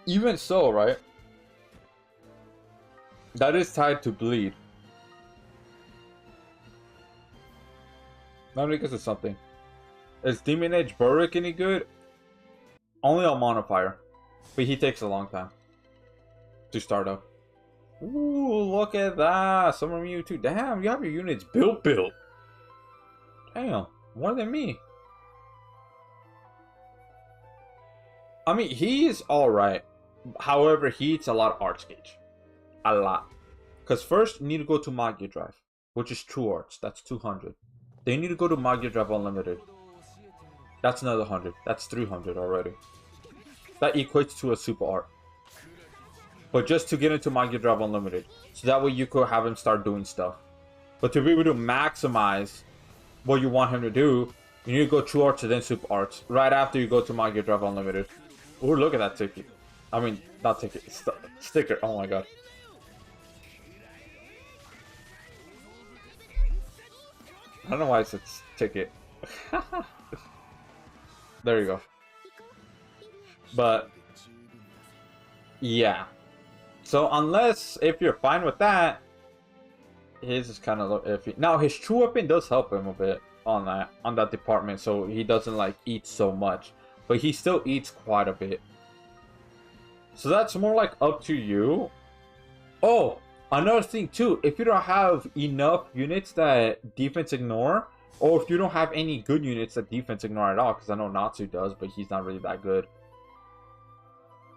even so, right? That is tied to bleed. Let me guess it's something. Is Demon Age Burrick any good? Only on Mono Fire. But he takes a long time to start up. Ooh, look at that. Summer Mewtwo. Damn, you have your units built. Damn, more than me. I mean, he is alright. However, he eats a lot of Arch Gauge. A lot. Because first, you need to go to Magia Drive, which is True Arts. That's 200. Then you need to go to Magia Drive Unlimited. That's another 100. That's 300 already. That equates to a super art. But just to get into My Gear Drive Unlimited. So that way you could have him start doing stuff. But to be able to maximize what you want him to do, you need to go True Arts and then Super Arts. Right after you go to My Gear Drive Unlimited. Oh, look at that ticket. I mean, not ticket. Sticker. Oh my god. I don't know why it said ticket. There you go. But yeah. So unless if you're fine with that, his is kind of iffy. Now his true weapon does help him a bit on that department, so he doesn't like eat so much, but he still eats quite a bit. So that's more like up to you. Oh, another thing too, if you don't have enough units that defense ignore, or if you don't have any good units that defense ignore at all, because I know Natsu does, but he's not really that good.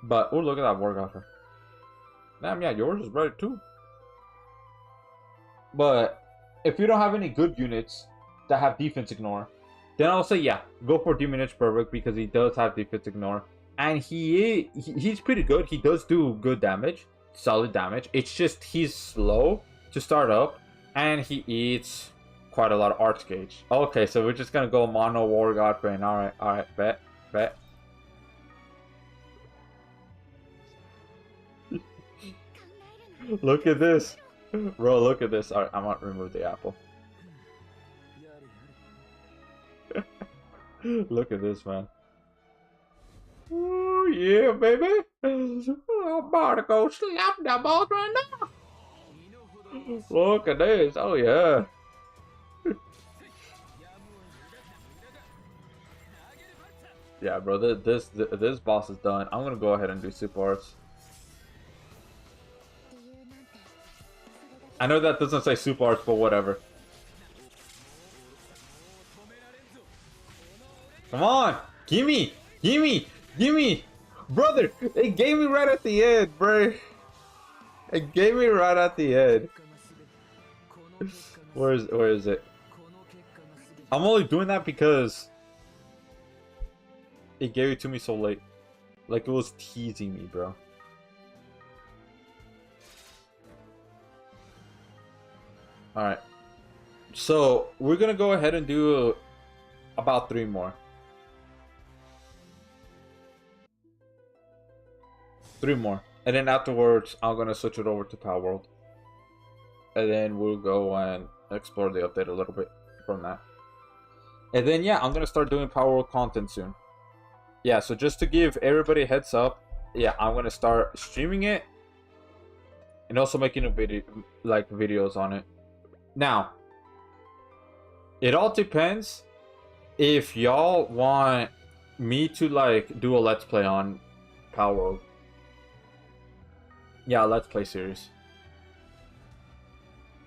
But oh, look at that War Golfer. Damn, yeah, yours is ready too. But if you don't have any good units that have defense ignore, then I'll say yeah, go for Demon Edge Perfect because he does have defense ignore, and he's pretty good. He does do good damage, solid damage. It's just he's slow to start up, and he eats quite a lot of Arts Gauge. Okay, so we're just gonna go mono War God Brain. All right, bet. Look at this. Bro, look at this. Alright, I'm gonna remove the apple. Look at this, man. Ooh, yeah, baby. I'm about to go slap that ball right now. Look at this. Oh, yeah. Yeah, bro, this boss is done. I'm gonna go ahead and do Super Arts. I know that doesn't say Super Arts, but whatever. Come on! Gimme! Brother! It gave me right at the end, bro. It gave me right at the end. Where is it? I'm only doing that because it gave it to me so late. Like it was teasing me, bro. Alright. So, we're gonna go ahead and do about 3 more. 3 more. And then afterwards, I'm gonna switch it over to Palworld. And then we'll go and explore the update a little bit from that. And then, yeah, I'm gonna start doing Palworld content soon. Yeah, so just to give everybody a heads up, yeah, I'm gonna start streaming it. And also making a video, like videos on it. Now, it all depends if y'all want me to like do a let's play on Palworld. Yeah, let's play series.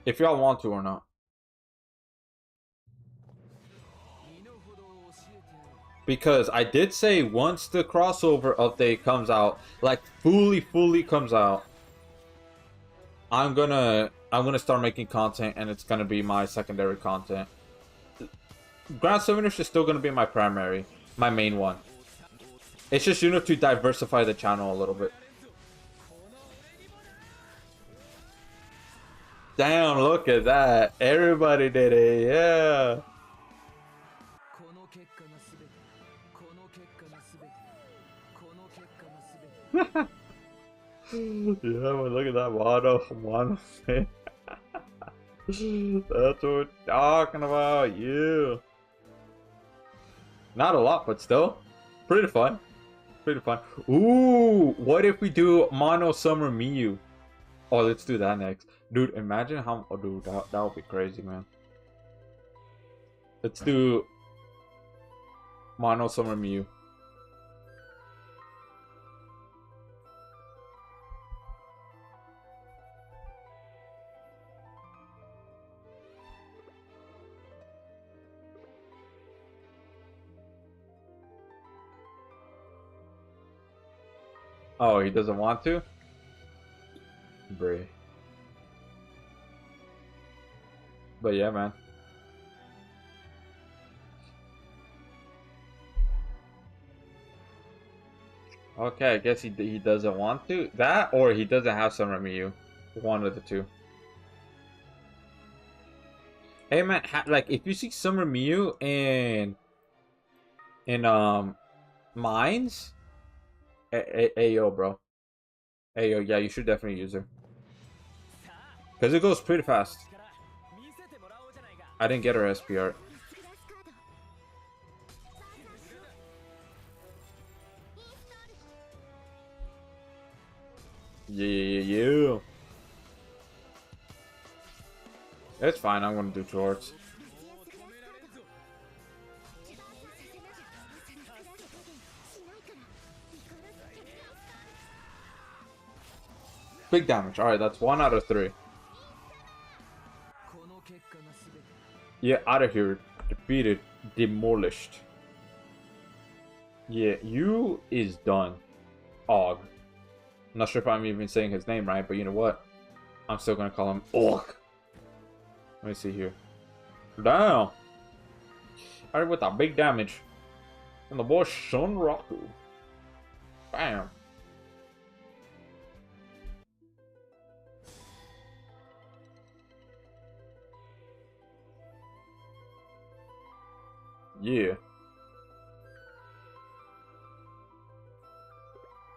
If y'all want to or not. Because I did say once the crossover update comes out, like fully comes out, I'm gonna start making content, and it's gonna be my secondary content. Grand Souvenir is still gonna be my primary, my main one. It's just, you know, to diversify the channel a little bit. Damn, look at that. Everybody did it, yeah. Yeah, but look at that mono thing. That's what we're talking about, yeah. Not a lot, but still. Pretty fun. Ooh, what if we do Mono Summer Miyu? Oh, let's do that next. Dude, imagine how... Oh, dude, that would be crazy, man. Let's do Mono Summer Miyu. Oh, he doesn't want to? Bray. But yeah, man. Okay, I guess he doesn't want to. That or he doesn't have Summer Miyu. One of the two. Hey man, like if you see Summer Miyu in mines, hey yo, bro. Hey yo, yeah, you should definitely use her because it goes pretty fast. I didn't get her SPR. Yeah. It's fine. I'm gonna do chores. Big damage. All right, that's 1 out of 3. Yeah, out of here. Defeated. Demolished. Yeah, you is done. Og. I'm not sure if I'm even saying his name right, but you know what? I'm still gonna call him Og. Let me see here. Down. Alright, with that big damage. And the boy Shun Raku. Bam. Yeah.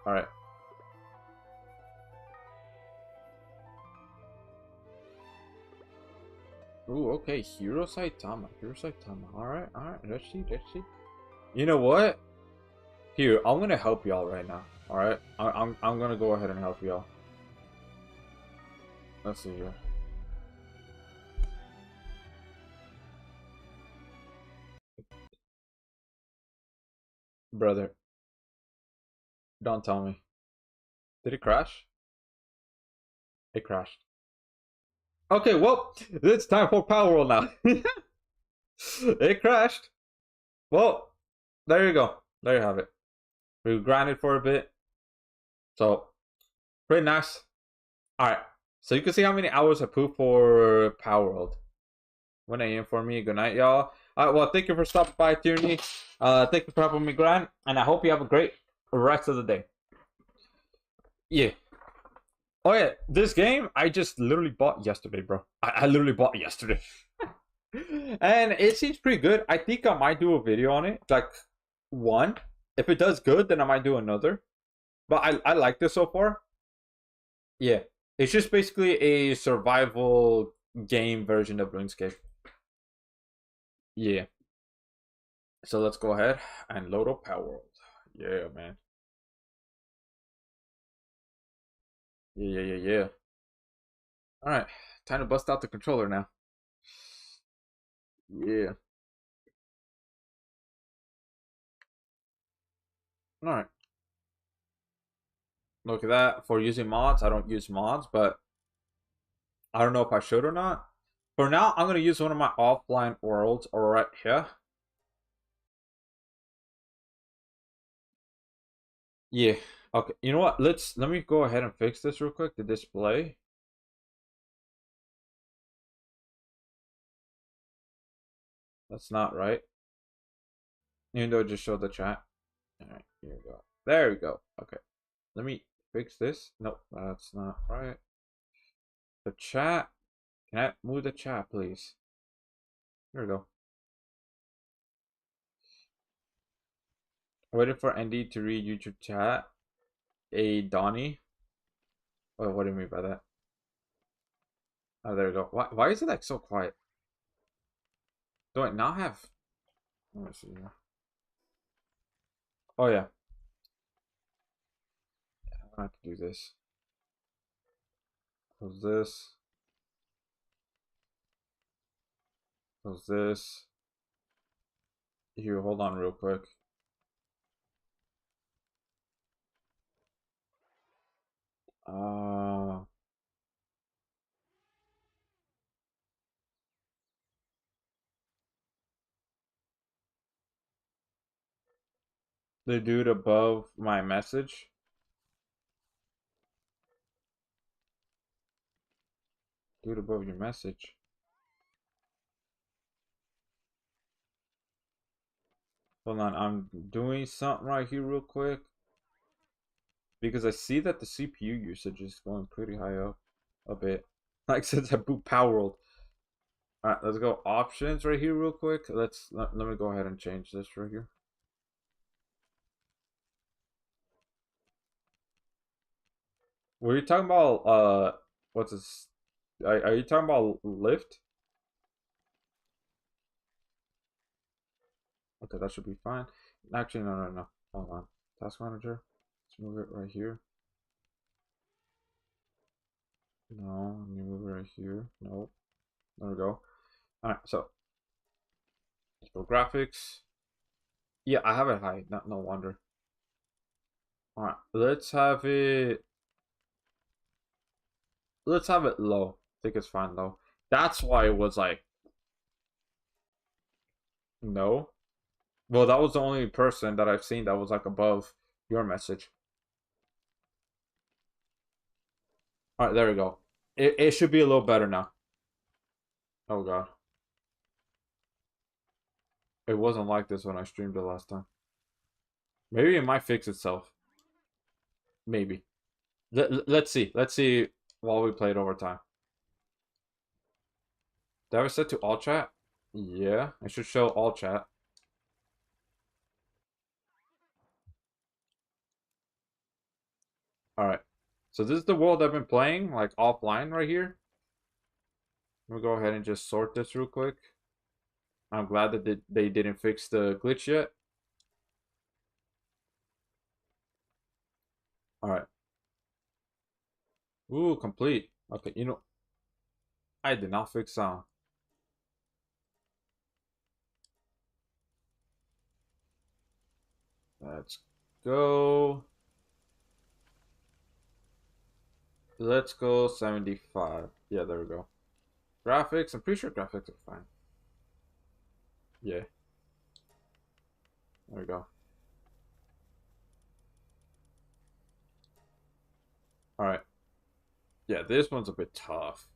Alright. Ooh, okay. Hero Saitama. Alright. Let's see. You know what? Here, I'm gonna help y'all right now. Alright? I'm gonna go ahead and help y'all. Let's see here. Brother. Don't tell me. Did it crash? It crashed. Okay, well, it's time for Palworld now. It crashed. Well, there you go. There you have it. We grinded for a bit. So, pretty nice. Alright. So you can see how many hours I put for Palworld. 1 a.m. for me. Good night, y'all. Alright, well, thank you for stopping by, Tierney. Thank you for helping me grind. And I hope you have a great rest of the day. Yeah. Oh, yeah. This game, I just literally bought yesterday, bro. I literally bought yesterday. And it seems pretty good. I think I might do a video on it. Like, one. If it does good, then I might do another. But I like this so far. Yeah. It's just basically a survival game version of RuneScape. Yeah. So let's go ahead and load up Palworld. Yeah, man. Yeah. Alright. Time to bust out the controller now. Yeah. Alright. Look at that. For using mods, I don't use mods, but I don't know if I should or not. For now, I'm going to use one of my offline worlds right here. Yeah. Okay. You know what? Let me go ahead and fix this real quick. The display. That's not right. Even though it just showed the chat. Alright, here we go. There we go. Okay. Let me fix this. Nope, that's not right. The chat. Can I move the chat, please? Here we go. Waiting for Andy to read YouTube chat. A Donnie. Oh, what do you mean by that? Oh, there we go. Why is it like so quiet? Do I not have? Let me see here. Oh yeah, I have to do this. Close this. Close this. Here, hold on real quick. Uh, the dude above my message. Dude above your message. Hold on, I'm doing something right here real quick. because I see that the CPU usage is going pretty high up a bit. Like since I boot Palworld. Alright, let's go options right here real quick. Let me go ahead and change this right here. Were you talking about what's this? Are you talking about lift? Okay, that should be fine. Actually, no. Hold on. Task manager. Let's move it right here. No, let me move it right here. Nope. There we go. Alright, so let's go graphics. Yeah, I have it high. No wonder. Alright, let's have it. Let's have it low. I think it's fine though. That's why it was like no. Well, that was the only person that I've seen that was like above your message. All right, there we go. It should be a little better now. Oh god, it wasn't like this when I streamed it last time. Maybe it might fix itself. Maybe. Let's see. Let's see while we play it over time. Did I have it set to all chat? Yeah, it should show all chat. All right. So this is the world I've been playing, like offline right here. We'll go ahead and just sort this real quick. I'm glad that they didn't fix the glitch yet. All right. Ooh, complete. Okay, I did not fix sound. Let's go. Let's go 75. Yeah, there we go. Graphics, I'm pretty sure graphics are fine. Yeah. There we go. Alright. Yeah, this one's a bit tough.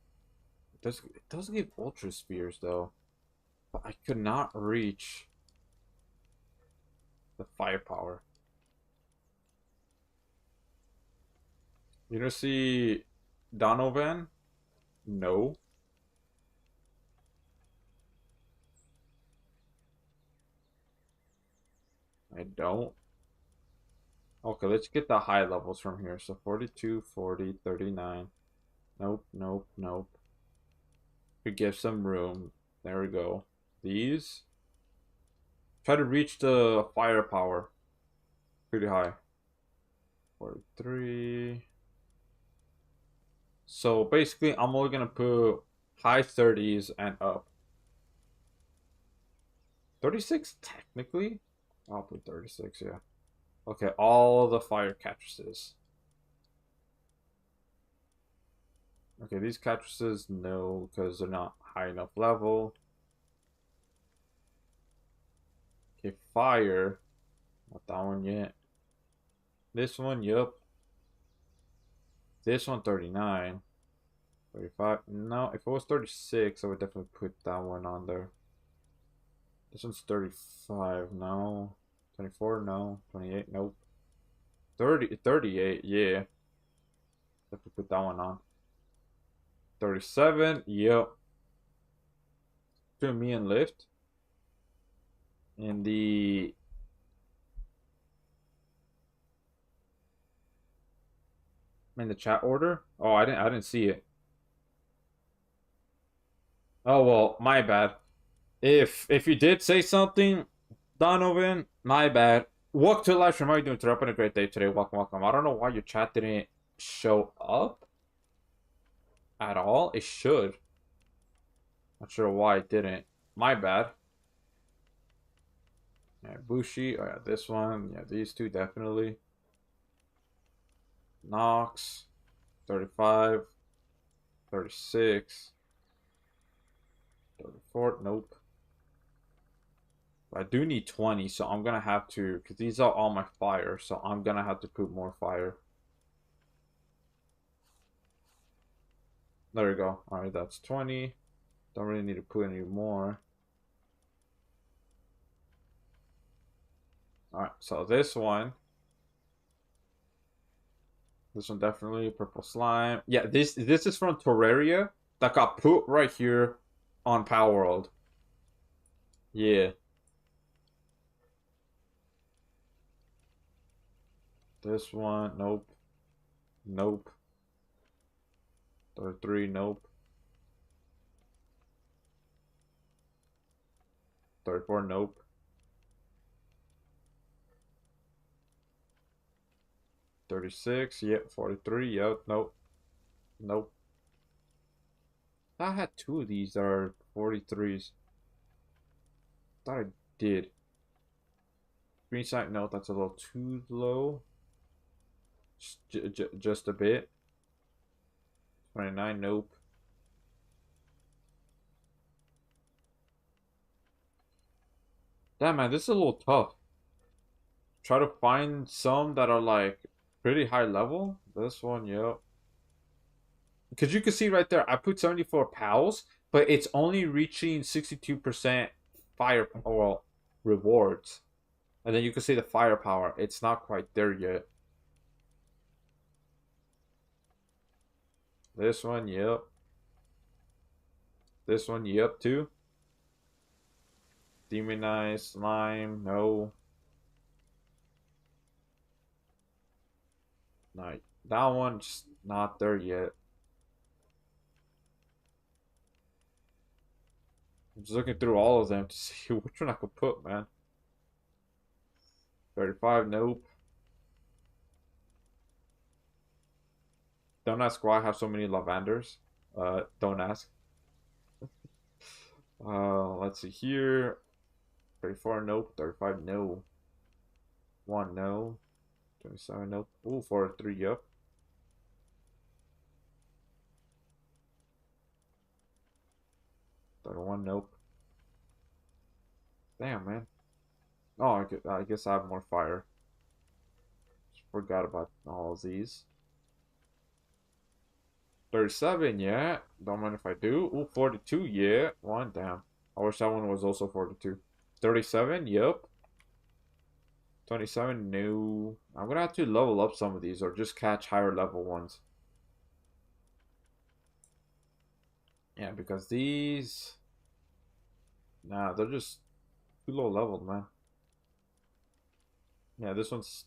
It does give ultra spears though. But I could not reach the firepower. You don't see Donovan? No. I don't. Okay, let's get the high levels from here. So 42, 40, 39. Nope. Could give some room. There we go. These. Try to reach the firepower. Pretty high. 43. So basically, I'm only going to put high 30s and up. 36, technically? I'll put 36, yeah. Okay, all the fire cactuses. Okay, these cactuses, no, because they're not high enough level. Okay, fire. Not that one yet. This one, yep. This one, 39. 35. No, if it was 36, I would definitely put that one on there. This one's 35. No. 24. No. 28. Nope. 38. Yeah. Definitely put that one on. 37. Yep. To me and lift. In the chat order. Oh, I didn't see it. Oh well, my bad. If you did say something, Donovan, my bad. Welcome to the live stream. How are you doing today? Having a great day today. Welcome. I don't know why your chat didn't show up at all. It should. Not sure why it didn't. My bad. Yeah, Bushi. Oh yeah, this one. Yeah, these two definitely. Nox. 35. 36. 34. Nope. I do need 20, so I'm gonna have to, because these are all my fire, so I'm gonna have to put more fire. There we go. Alright, that's 20. Don't really need to put any more. Alright, so this one. This one definitely purple slime. Yeah, this is from Terraria that got put right here on Palworld. Yeah. This one, nope. Nope. 33, nope. 34, nope. 36, yep. 43, yep. Nope. Nope. I had two of these that are 43s. Thought I did. Green side, no, that's a little too low. Just a bit. 29, nope. Damn, man, this is a little tough. Try to find some that are like pretty high level. This one, yep. Because you can see right there, I put 74 pals, but it's only reaching 62% fire, well, rewards. And then you can see the firepower. It's not quite there yet. This one, yep. This one, yep, too. Demonized slime, no. Not that one's not there yet. I'm just looking through all of them to see which one I could put, man. 35, nope. Don't ask why I have so many lavenders. Don't ask. Let's see here. 34, nope. 35, no. 1, no. 27, nope. Ooh, 43, yep. 31, nope. Damn, man. Oh, I guess I have more fire. Just forgot about all of these. 37, yeah. Don't mind if I do. Ooh, 42, yeah. One, damn. I wish that one was also 42. 37, yep. 27, no. I'm gonna have to level up some of these or just catch higher level ones. Yeah, because these... Nah, they're just too low leveled, man. Yeah, this one's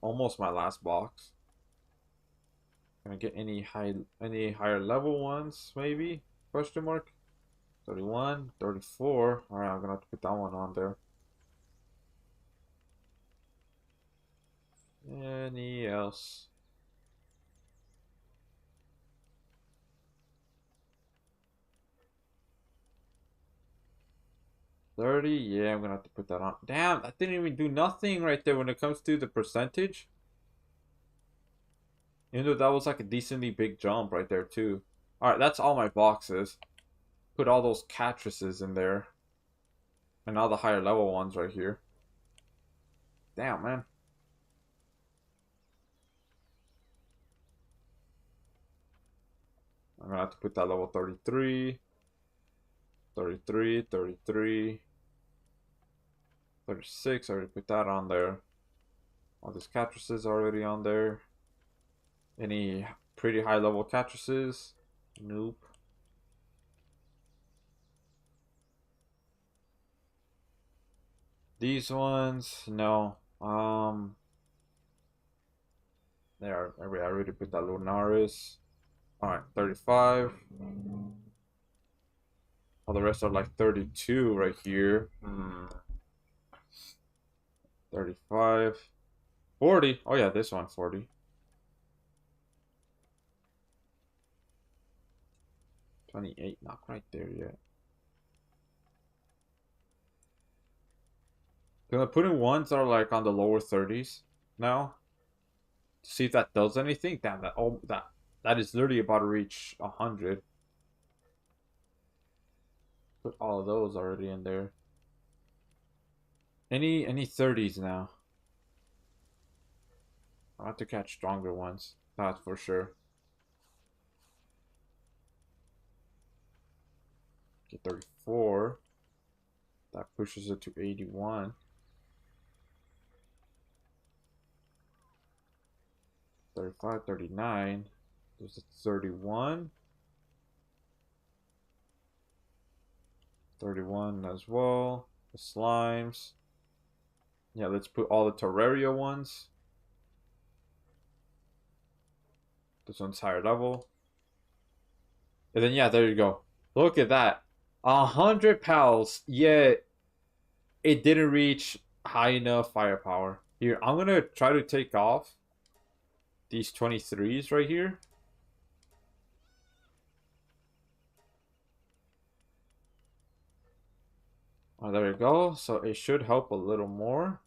almost my last box. Gonna get any higher level ones, maybe? Question mark? 31, 34. Alright, I'm gonna have to put that one on there. Any else? $30, yeah, I'm gonna have to put that on. Damn, that didn't even do nothing right there when it comes to the percentage. Even though that was like a decently big jump right there too. Alright, that's all my boxes. Put all those cattresses in there. And all the higher level ones right here. Damn, man. I'm gonna have to put that level 33. 33, 33. 36, I already put that on there. All these cattresses already on there. Any pretty high level cattresses? Nope. These ones, no. There, I already put that Lunaris. Alright, 35. All the rest are like 32 right here. 35. 40. Oh yeah, this one, 40. 28, not quite there yet. Gonna put in ones that are like on the lower 30s now. To see if that does anything. Damn, that is literally about to reach 100. Put all of those already in there. Any 30s now. I'll have to catch stronger ones. That's for sure. Get 34. That pushes it to 81. 35, 39. There's a 31. 31 as well. The slimes. Yeah, let's put all the Terraria ones. This one's higher level. And then, yeah, there you go. Look at that. 100 pals, yet it didn't reach high enough firepower. Here, I'm going to try to take off these 23s right here. Oh, there you go. So it should help a little more.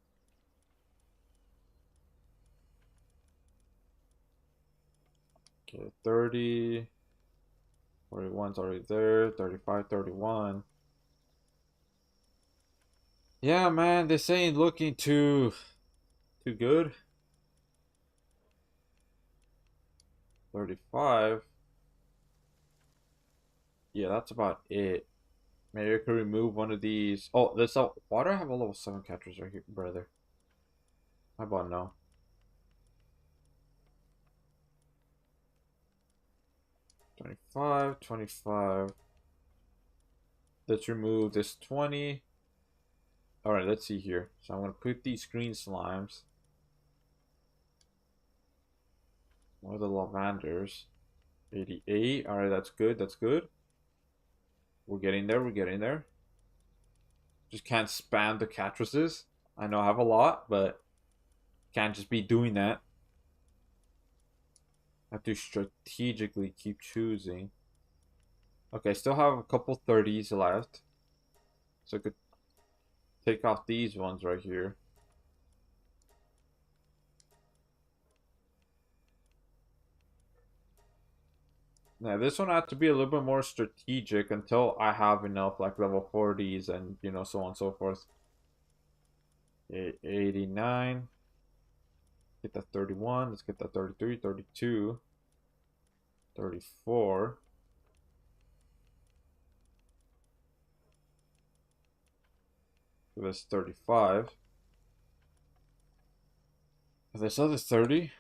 Okay, 30. 41's already there. 35, 31. Yeah, man, this ain't looking too good. 35. Yeah, that's about it. Maybe I could remove one of these. Oh, this. Why do I have a level 7 catchers right here, brother? How about no? 25, 25. Let's remove this 20. Alright, let's see here. So I'm going to put these green slimes. More of the lavenders. 88. Alright, that's good. That's good. We're getting there. We're getting there. Just can't spam the cattresses. I know I have a lot, but can't just be doing that. I have to strategically keep choosing. Okay, still have a couple 30s left. So I could take off these ones right here. Now this one I have to be a little bit more strategic until I have enough like level 40s and you know so on and so forth. 89. Get that 31. Let's get that 33, 32, 34. So that's 35. This other 30.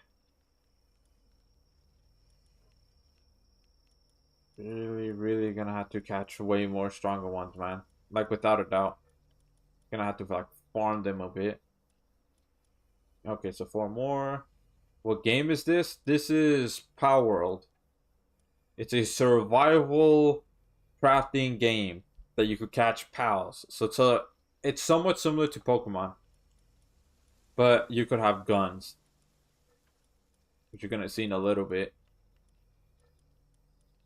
Really gonna have to catch way more stronger ones, man. Like without a doubt. Gonna have to like farm them a bit. Okay, so 4 more. What game is this? This is Palworld. It's a survival crafting game that you could catch pals. So it's somewhat similar to Pokemon, but you could have guns, which you're gonna see in a little bit.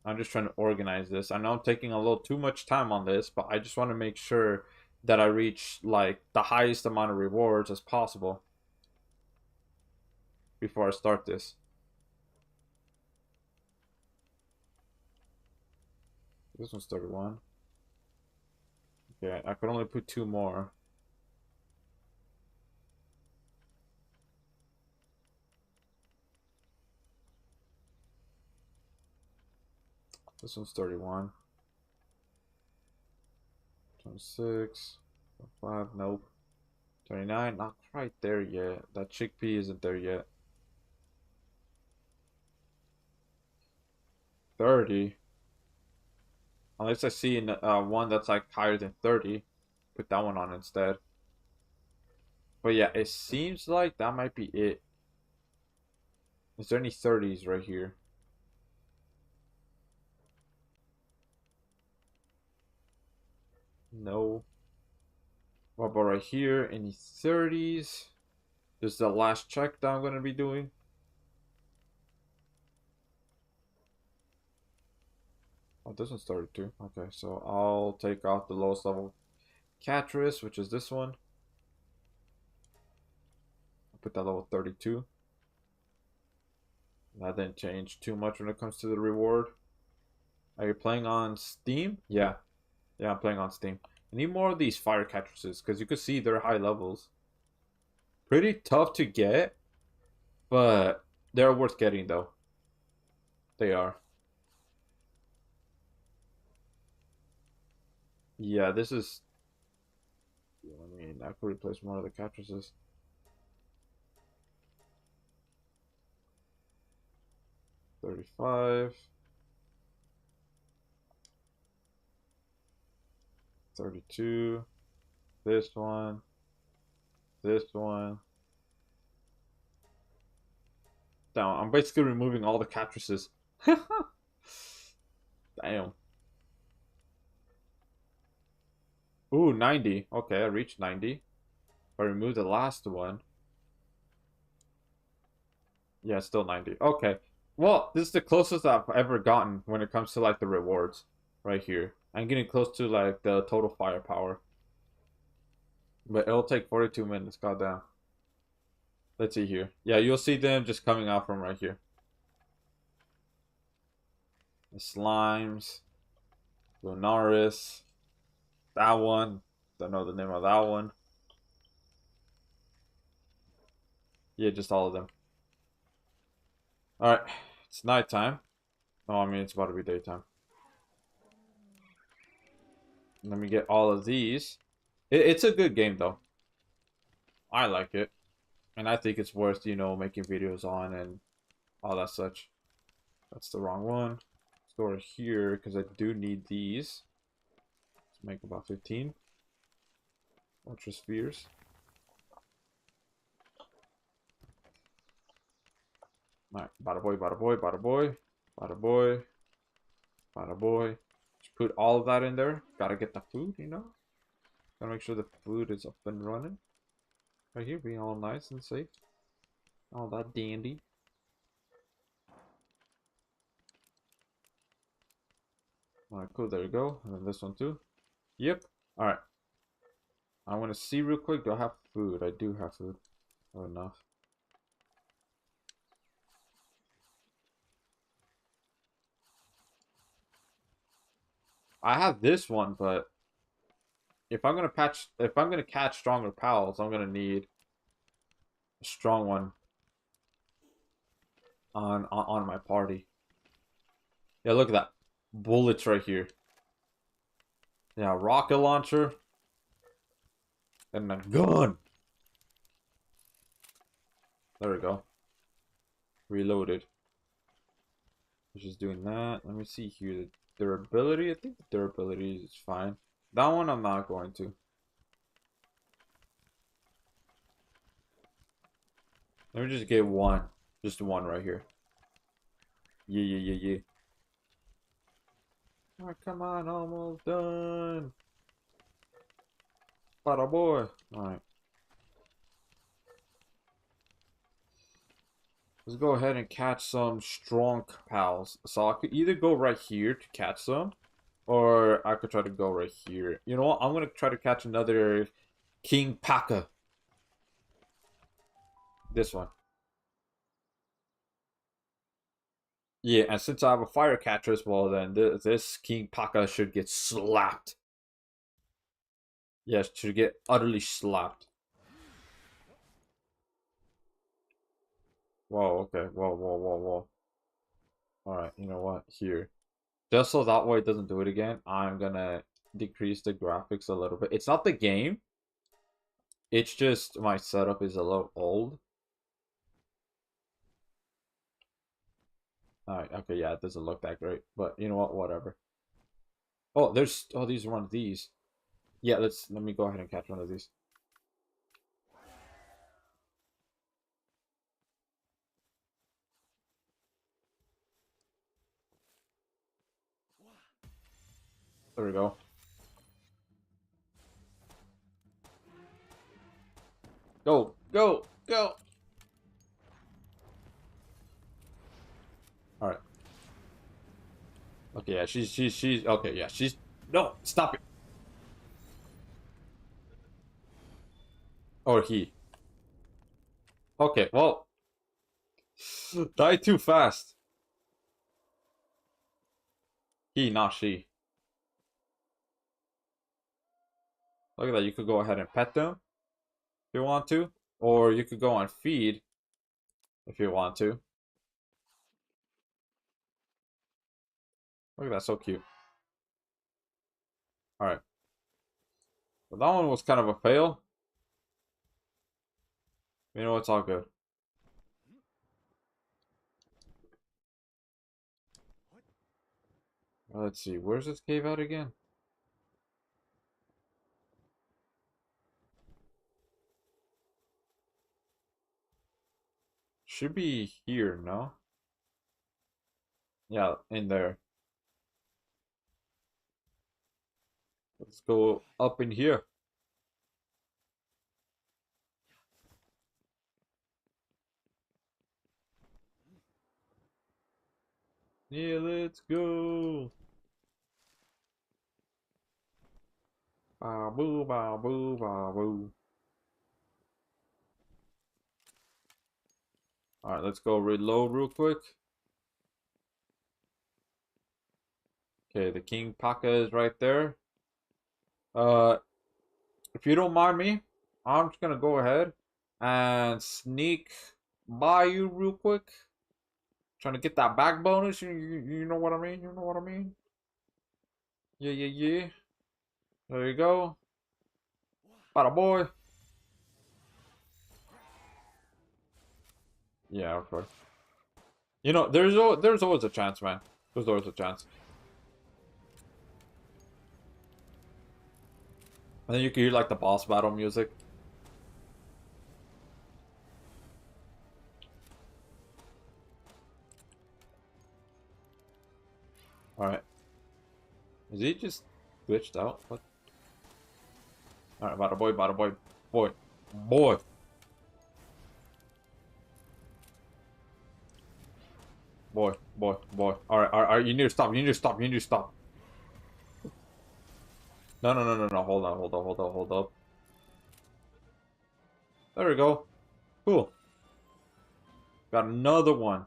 I'm just trying to organize this. I know I'm taking a little too much time on this, but I just want to make sure that I reach like the highest amount of rewards as possible before I start this. This one's 31. Okay, I could only put 2 more. This one's 31. 26. 5, nope. 29, not quite there yet. That chickpea isn't there yet. 30. Unless I see one that's like higher than 30. Put that one on instead. But yeah, it seems like that might be it. Is there any 30s right here? No. What about right here? Any 30s? This is the last check that I'm going to be doing. Oh, this one's 32. Okay, so I'll take off the lowest level Catris, which is this one. I'll put that level 32. That didn't change too much when it comes to the reward. Are you playing on Steam? Yeah. Yeah, I'm playing on Steam. I need more of these fire Catrices because you can see they're high levels. Pretty tough to get, but they're worth getting though. They are. Yeah, this is. I mean, I could replace more of the Catrices. 35. 32. This one. This one. Down. I'm basically removing all the cattresses. Damn. Ooh, 90. Okay, I reached 90. If I remove the last one. Yeah, still 90. Okay. Well, this is the closest I've ever gotten when it comes to like the rewards. Right here. I'm getting close to like the total firepower. But it'll take 42 minutes, goddamn. Let's see here. Yeah, you'll see them just coming out from right here. The slimes. Lunaris. That one. Don't know the name of that one. Yeah, just all of them. Alright. It's nighttime. Oh, I mean, it's about to be daytime. Let me get all of these. It's a good game, though. I like it. And I think it's worth, you know, making videos on and all that such. That's the wrong one. Let's go over here, because I do need these. Let's make about 15. Ultra spheres. Alright, bada boy, bada boy, bada boy, bada boy, bada boy. Just put all of that in there. Gotta get the food, you know? Gotta make sure the food is up and running. Right here, being all nice and safe. All that dandy. Alright, cool, there you go. And then this one too. Yep. Alright. I want to see real quick. Do I have food? I do have food. Oh, enough. I have this one, but if I'm gonna catch stronger pals, I'm gonna need a strong one on my party. Yeah, look at that. Bullets right here. Yeah, rocket launcher. And a gun. There we go. Reloaded. Just doing that. Let me see here. The durability. I think the durability is fine. That one I'm not going to. Let me just get one. Just one right here. Yeah. Oh, come on, almost done. Bada boy. Alright. Let's go ahead and catch some strong pals. So I could either go right here to catch some, or I could try to go right here. You know what? I'm going to try to catch another King Paka. This one. Yeah, and since I have a fire catcher as well, then this King Paka should get slapped. Yes, should get utterly slapped. Whoa, okay. Whoa. Alright, you know what? Here. Just so that way it doesn't do it again, I'm gonna decrease the graphics a little bit. It's not the game. It's just my setup is a little old. Alright, okay, yeah, it doesn't look that great. But you know what? Whatever. Oh, these are one of these. Yeah, let me go ahead and catch one of these. There we go. Go. Alright. Okay, yeah, she's okay, yeah, she's no, stop it. Or he. Okay, well. Die too fast. He, not she. Look at that, you could go ahead and pet them if you want to. Or you could go on feed if you want to. Look at that, so cute. Alright. Well, that one was kind of a fail. You know, it's all good. Let's see, where's this cave at again? Should be here, no? Yeah, in there. Let's go up in here. Yeah, let's go. Ba boo, ba boo, ba boo. Alright, let's go reload real quick. Okay, the King Paka is right there. Uh, if you don't mind me, I'm just gonna go ahead and sneak by you real quick. Trying to get that back bonus. You know what I mean? You know what I mean? Yeah, yeah, yeah. There you go. Bada boy. Yeah, okay. You know, there's always a chance, man. There's always a chance. And then you can hear like the boss battle music. Alright. Is he just glitched out? What? Alright, bada boy, bada boy. Boy. Boy. Boy, boy, boy. Alright, you need to stop, you need to stop, you need to stop. No, no, no, no, no. Hold on, hold on, hold on, hold up. There we go. Cool. Got another one.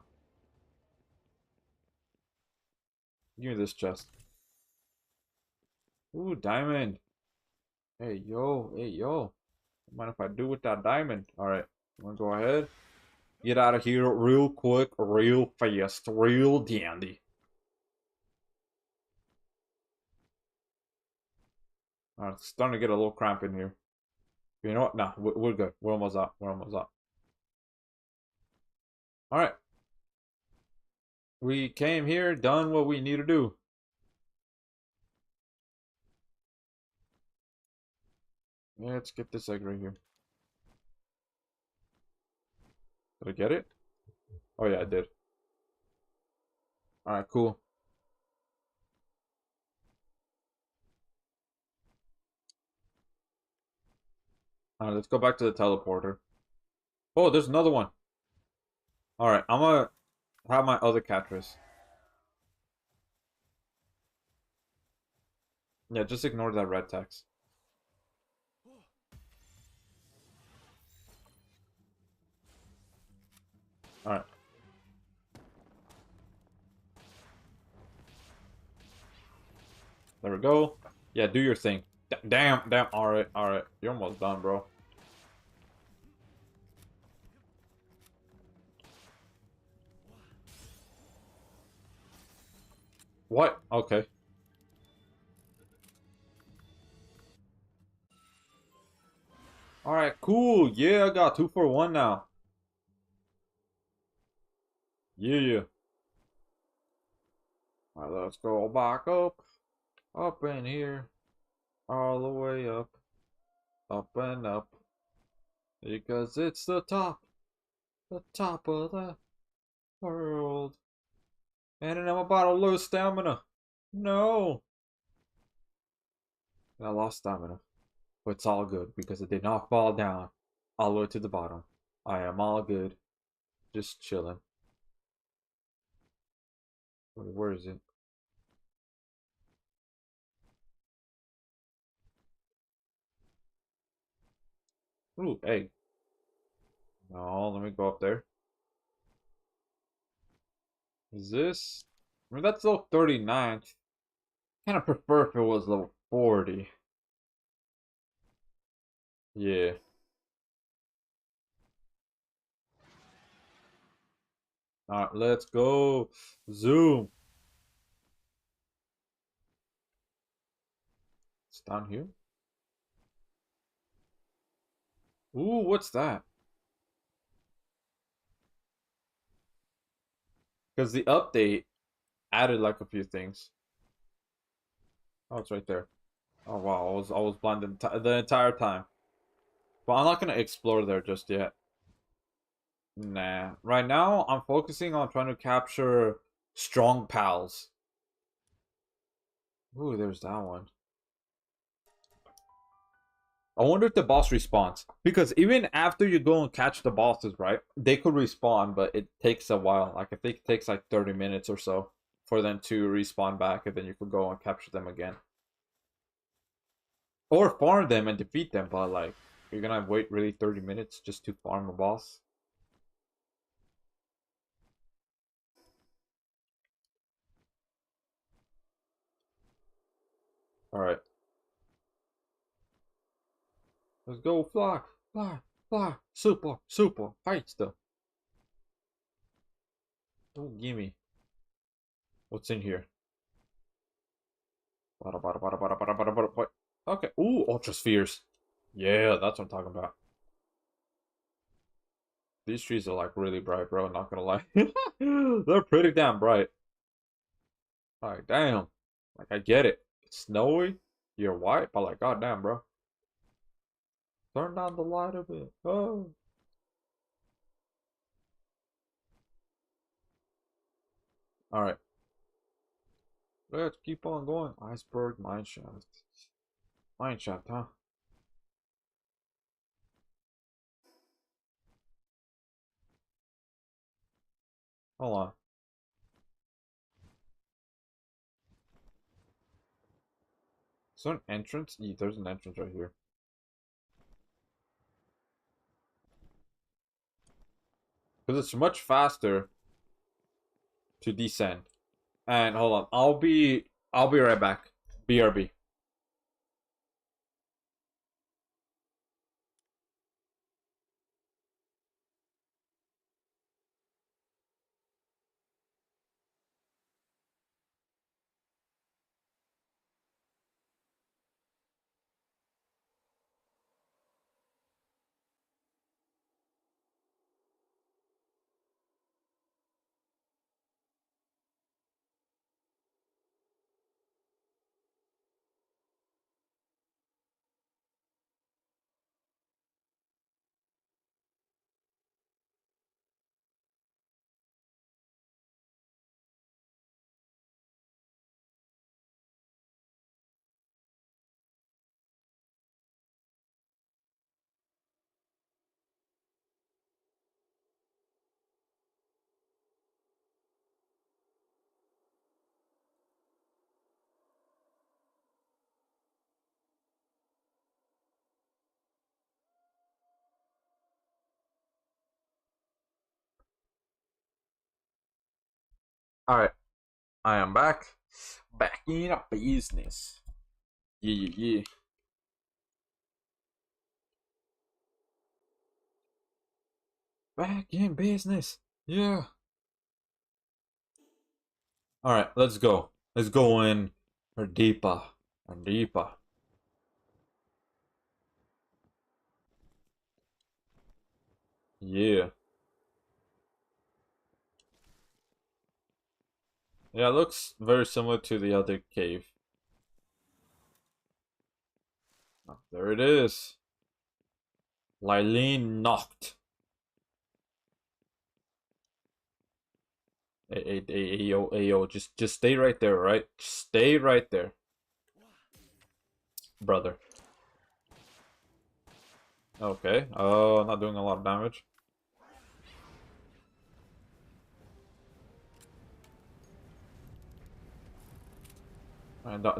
Give me this chest. Ooh, diamond. Hey, yo, hey, yo. What mind if I do with that diamond? Alright, I'm gonna go ahead. Get out of here real quick, real fast, real dandy. Alright, it's starting to get a little cramp in here. You know what? Nah, we're good. We're almost up. We're almost up. Alright. We came here, done what we need to do. Let's get this egg right here. Did I get it? Oh yeah, I did. Alright, cool. Alright, let's go back to the teleporter. Oh, there's another one. Alright, I'm gonna have my other catchers. Yeah, just ignore that red text. Alright. There we go. Yeah, do your thing. Damn, damn. Alright, alright. You're almost done, bro. What? Okay. Alright, cool. Yeah, I got 2 for 1 now. Yeah. Alright, let's go back up. Up in here. All the way up. Up and up. Because it's the top. The top of the world. And then I'm about to lose stamina. No. I lost stamina. But it's all good because it did not fall down all the way to the bottom. I am all good. Just chilling. Where is it? Ooh, egg. No, let me go up there. Is this? I mean, that's level 39. Kind of prefer if it was level 40. Yeah. Alright, let's go. Zoom. It's down here. Ooh, what's that? Because the update added like a few things. Oh, it's right there. Oh wow, I was blind the entire time. But I'm not gonna explore there just yet. Nah. Right now, I'm focusing on trying to capture strong pals. Ooh, there's that one. I wonder if the boss respawns. Because even after you go and catch the bosses, right? They could respawn, but it takes a while. Like, I think it takes like 30 minutes or so for them to respawn back, and then you could go and capture them again. Or farm them and defeat them, but like, you're gonna wait really 30 minutes just to farm a boss? Alright. Let's go, fly, fly, fly. Super, super, fight stuff. Don't gimme. What's in here? Bada, bada, bada, bada, bada, bada, bada, what? Okay. Ooh, Ultra Spheres. Yeah, that's what I'm talking about. These trees are like really bright, bro. Not gonna lie. They're pretty damn bright. Like, damn. Like, I get it. It's snowy. You're white, but like, goddamn, bro. Turn down the light a bit. Oh. Alright. Let's keep on going. Iceberg mineshaft. Mineshaft, huh? Hold on. Is there an entrance? Yeah, there's an entrance right here. Because it's much faster to descend. And hold on. I'll be right back. BRB. Alright. I am back. Back in a business. Yeah, yeah, yeah. Back in business. Yeah. Alright, let's go. Let's go in deeper. And deeper. Yeah. Yeah, it looks very similar to the other cave. Oh, there it is. Lylene knocked. Hey, yo, hey, yo, just stay right there, right? Stay right there, brother. Okay. Not doing a lot of damage.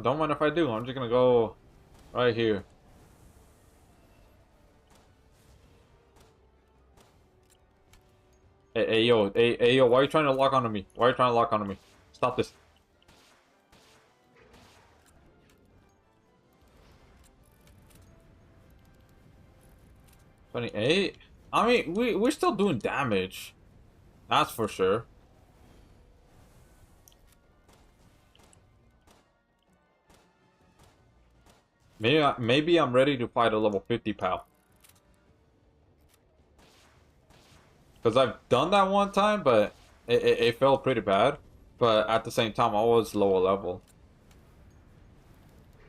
Don't mind if I do. I'm just gonna go right here. Hey, yo, why are you trying to lock onto me? Why are you trying to lock onto me? Stop this. 28? I mean, we're still doing damage. That's for sure. Maybe I'm ready to fight a level 50 pal. Because I've done that one time, but it felt pretty bad. But at the same time, I was lower level.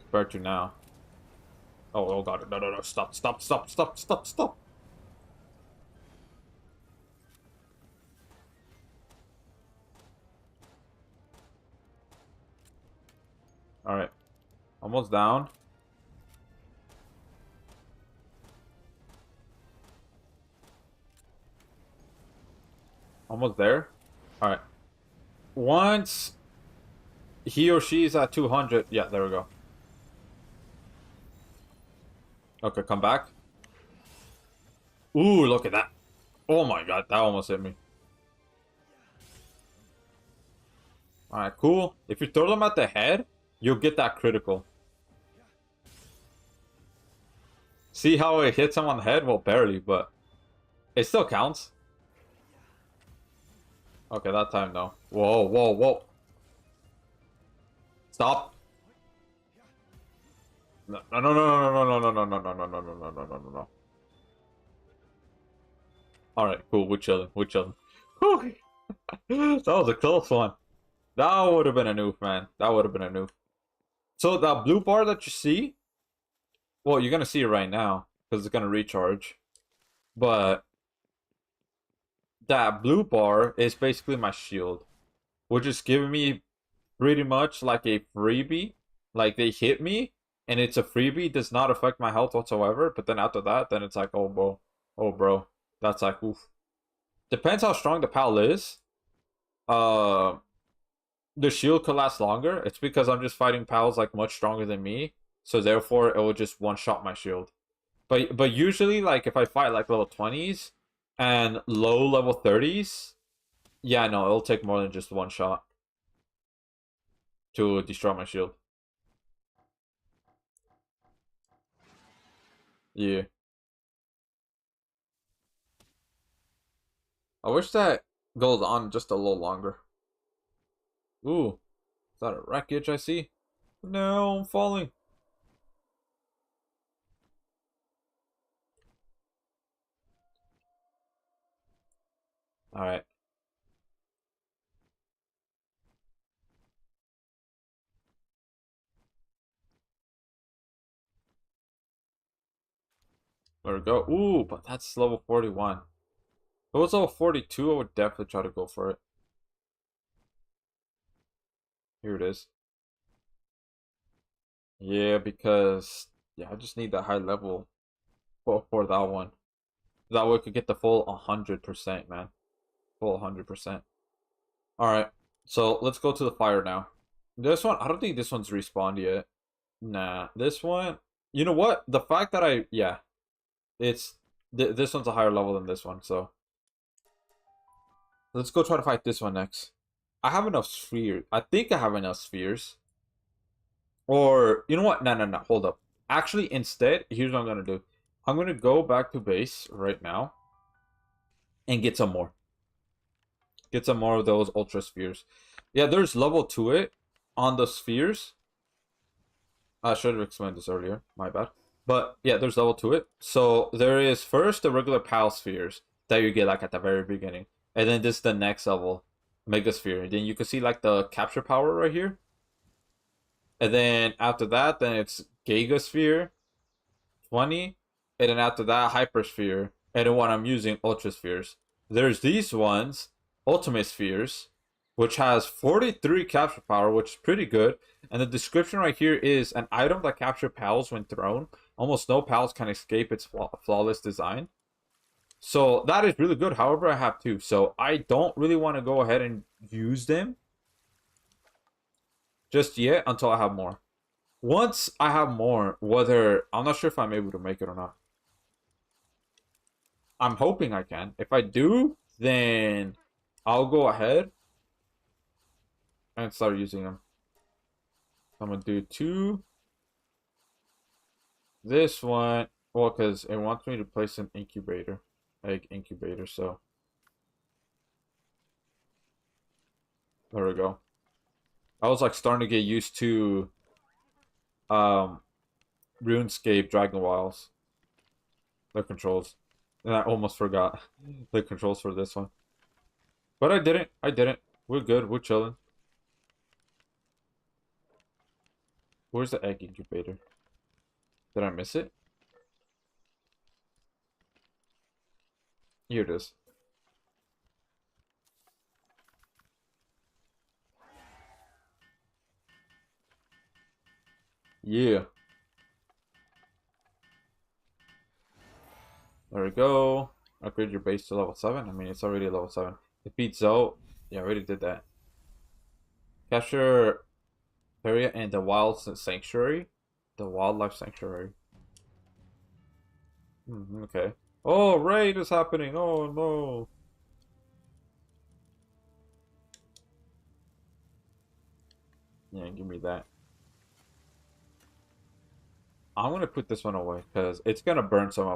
compared to now. Oh god, no, no, no, stop, stop, stop, stop, stop, stop. Alright, almost down. Almost there. Alright. Once he or she is at 200, yeah, there we go. Okay, come back. Ooh, look at that. Oh my god, that almost hit me. Alright, cool. If you throw them at the head, you'll get that critical. See how it hits him on the head? Well, barely, but it still counts. Okay, that time, no. Whoa, whoa, whoa. Stop. No, no, no, no, no, no, no, no, no, no, no, no, no, no, no, no, no, no. Alright, cool. We're chilling. We're chilling. Whew. That was a close one. That would have been a noof, man. That would have been a noof. So that blue bar that you see, well, you're gonna see it right now because it's gonna recharge. But that blue bar is basically my shield, which is giving me pretty much like a freebie. Like they hit me, and it's a freebie. Does not affect my health whatsoever. But then after that, then it's like, oh bro, that's like oof. Depends how strong the pal is. Uh, the shield could last longer. It's because I'm just fighting pals like much stronger than me, so therefore it will just one shot my shield. But usually like if I fight like level 20s and low level 30s, yeah, no, it'll take more than just one shot to destroy my shield. Yeah. I wish that goes on just a little longer. Ooh, is that a wreckage I see? No, I'm falling. Alright. There we go. Ooh, but that's level 41. If it was level 42, I would definitely try to go for it. Here it is. Yeah, because yeah, I just need that high level for that one. That way I could get the full 100%, man. Full 100%. Alright, so let's go to the fire now. This one, I don't think this one's respawned yet. Nah, this one, you know what? The fact that yeah, it's, this one's a higher level than this one, so. Let's go try to fight this one next. I have enough spheres. I think I have enough spheres. Or, you know what? No, no, no, hold up. Actually, instead, here's what I'm going to do. I'm going to go back to base right now and get some more. Get some more of those ultra spheres. Yeah, there's level to it on the spheres. I should have explained this earlier. My bad. But yeah, there's level to it. So there is first the regular PAL spheres that you get like at the very beginning. And then this is the next level, Mega Sphere. And then you can see like the capture power right here. And then after that, then it's Gigasphere, 20. And then after that, Hypersphere. And then what I'm using, Ultra Spheres. There's these ones, Ultimate Spheres, which has 43 capture power, which is pretty good. And the description right here is an item that captures pals when thrown. Almost no pals can escape its flawless design. So that is really good. However, I have two. So I don't really want to go ahead and use them just yet until I have more. Once I have more, whether I'm not sure if I'm able to make it or not. I'm hoping I can. If I do, then I'll go ahead and start using them. I'm gonna do two. This one, well, because it wants me to place an incubator, egg incubator. So there we go. I was like starting to get used to um RuneScape Dragon Wilds. The controls. And I almost forgot the controls for this one. But I didn't. I didn't. We're good. We're chilling. Where's the egg incubator? Did I miss it? Here it is. Yeah. There we go. Upgrade your base to level 7. I mean, it's already level 7. Defeat Zoe. Yeah, I already did that. Capture area in the wild sanctuary. The wildlife sanctuary. Okay. Oh, raid is happening. Oh, no. Yeah, give me that. I'm going to put this one away because it's going to burn some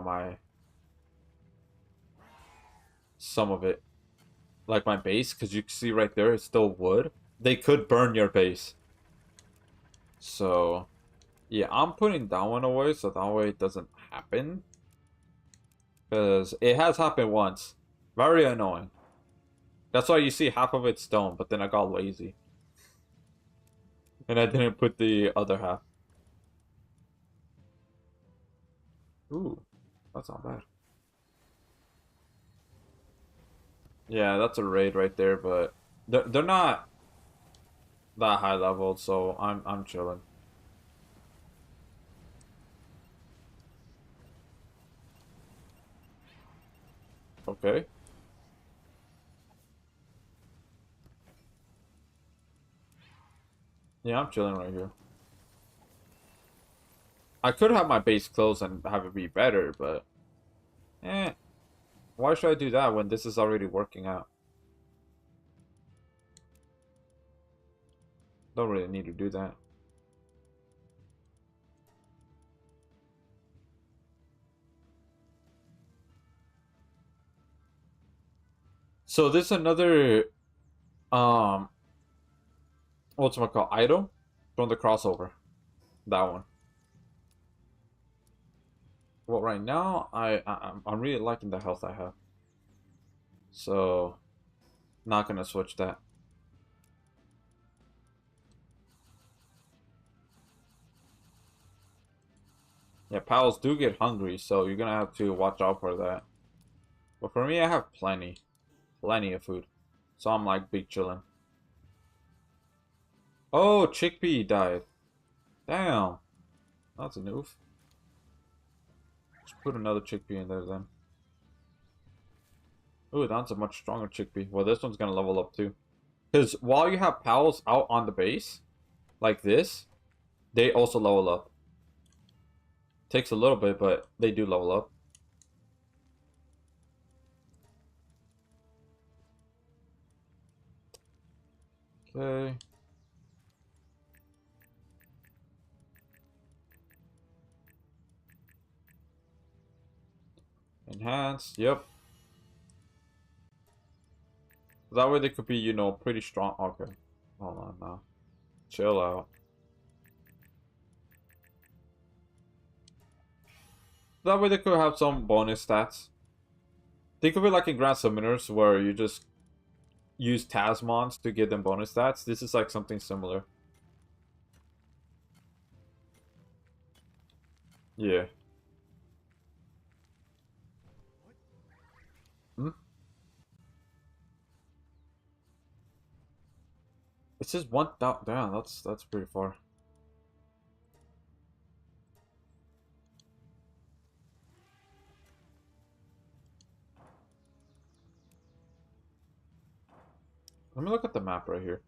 of it. Like my base, because you can see right there, it's still wood. They could burn your base. So, yeah, I'm putting that one away so that way it doesn't happen. Because it has happened once. Very annoying. That's why you see half of it stone, but then I got lazy. And I didn't put the other half. Ooh, that's not bad. Yeah, that's a raid right there, but they're not that high level, so I'm chilling. Okay. Yeah, I'm chilling right here. I could have my base closed and have it be better, but why should I do that when this is already working out? Don't really need to do that. So this is another what's it called, item from the crossover. That one. Well, right now I'm really liking the health I have, so not gonna switch that. Yeah, pals do get hungry, so you're gonna have to watch out for that. But for me, I have plenty of food, so I'm like big chillin'. Oh, chickpea died. Damn, that's a noof. Let's put another chickpea in there then. Ooh, that's a much stronger chickpea. Well, this one's gonna level up too. Because while you have pals out on the base, like this, they also level up. Takes a little bit, but they do level up. Okay. Enhance, yep. That way they could be, pretty strong. Okay. Hold on now. Chill out. That way they could have some bonus stats. Think of it like in Grand Summoners where you just use Tasmons to give them bonus stats. This is like something similar. Yeah. Hmm? It's just one dot down. That's pretty far. Let me look at the map right here.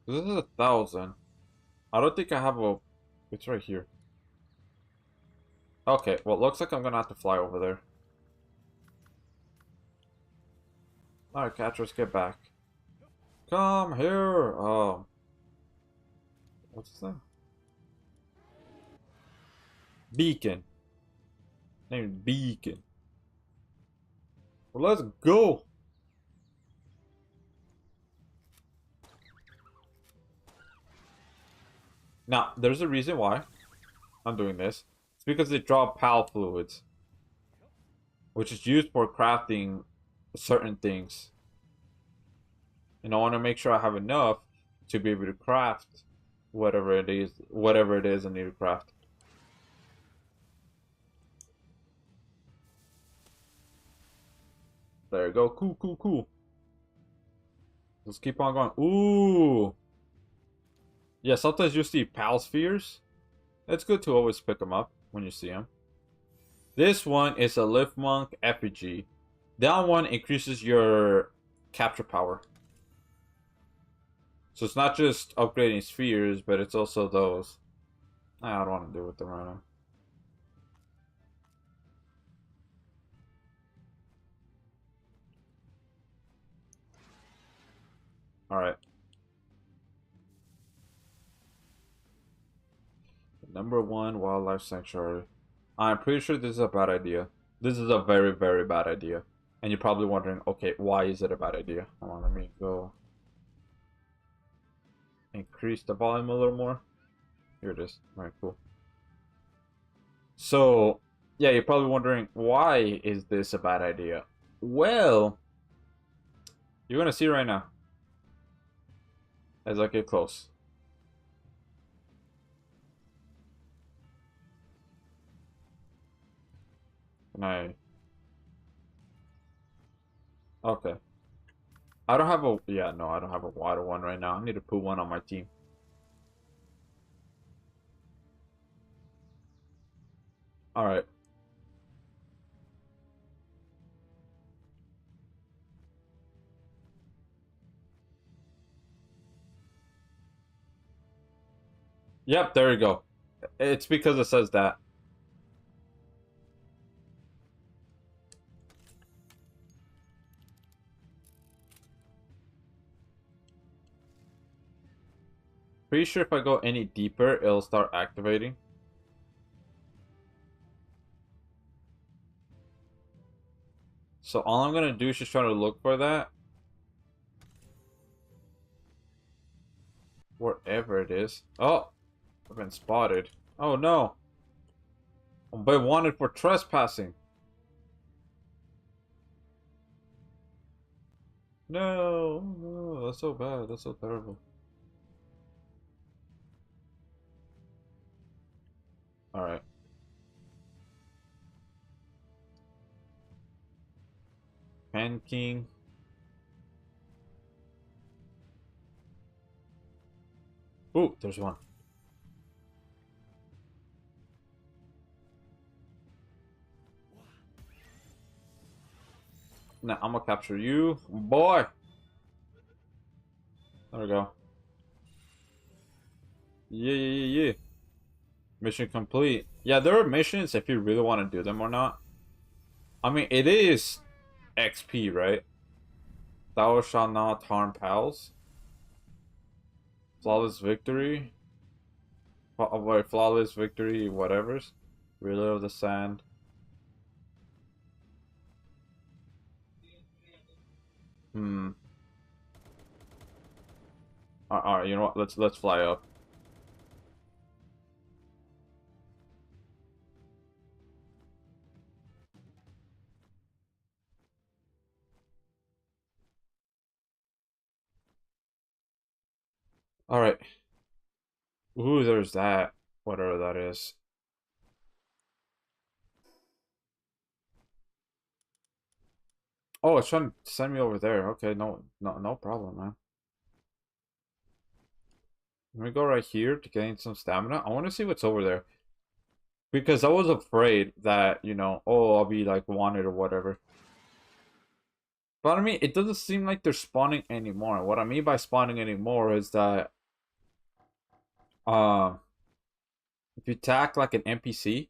This is 1,000. I don't think I have a... It's right here. Okay, well, it looks like I'm gonna have to fly over there. Alright, catchers, get back. Come here! What's his name? Beacon. Named Beacon. Well, let's go! Now, there's a reason why I'm doing this. It's because they draw PAL fluids, which is used for crafting certain things. And I want to make sure I have enough to be able to craft whatever it is I need to craft. There you go. Cool, cool, cool. Let's keep on going. Ooh. Yeah, sometimes you see pal spheres. It's good to always pick them up when you see them. This one is a Lift Monk effigy. That one increases your capture power. So it's not just upgrading spheres, but it's also those. I don't want to deal with them right now. Alright. #1 wildlife sanctuary. I'm pretty sure this is a bad idea. This is a very, very bad idea. And you're probably wondering, okay, why is it a bad idea? Hold on, let me go increase the volume a little more. Here it is. Alright, cool. So, yeah, you're probably wondering, why is this a bad idea? Well, you're gonna see right now as I get close. Can I? Okay. I don't have a, yeah, no, I don't have a water one right now. I need to put one on my team. Alright. Yep, there you go. It's because it says that. Pretty sure if I go any deeper, it'll start activating. So all I'm gonna do is just try to look for that. Wherever it is. Oh! I've been spotted. Oh no! I'm being wanted for trespassing. No, no, that's so bad. That's so terrible. Alright. Pan King. Ooh, there's one. Now I'm gonna capture you, boy. There we go. Yeah, yeah, yeah, yeah. Mission complete. Yeah, there are missions if you really want to do them or not. I mean, it is XP, right? Thou shalt not harm pals. Flawless victory. Wait, flawless victory, whatever's. Relay of the sand. Hmm. Alright, you know what? Let's fly up. Alright. Ooh, there's that. Whatever that is. Oh, it's trying to send me over there. Okay, no problem, man. Let me go right here to gain some stamina. I want to see what's over there. Because I was afraid that, you know, oh, I'll be like wanted or whatever. But I mean, it doesn't seem like they're spawning anymore. What I mean by spawning anymore is that, um, if you attack like an NPC,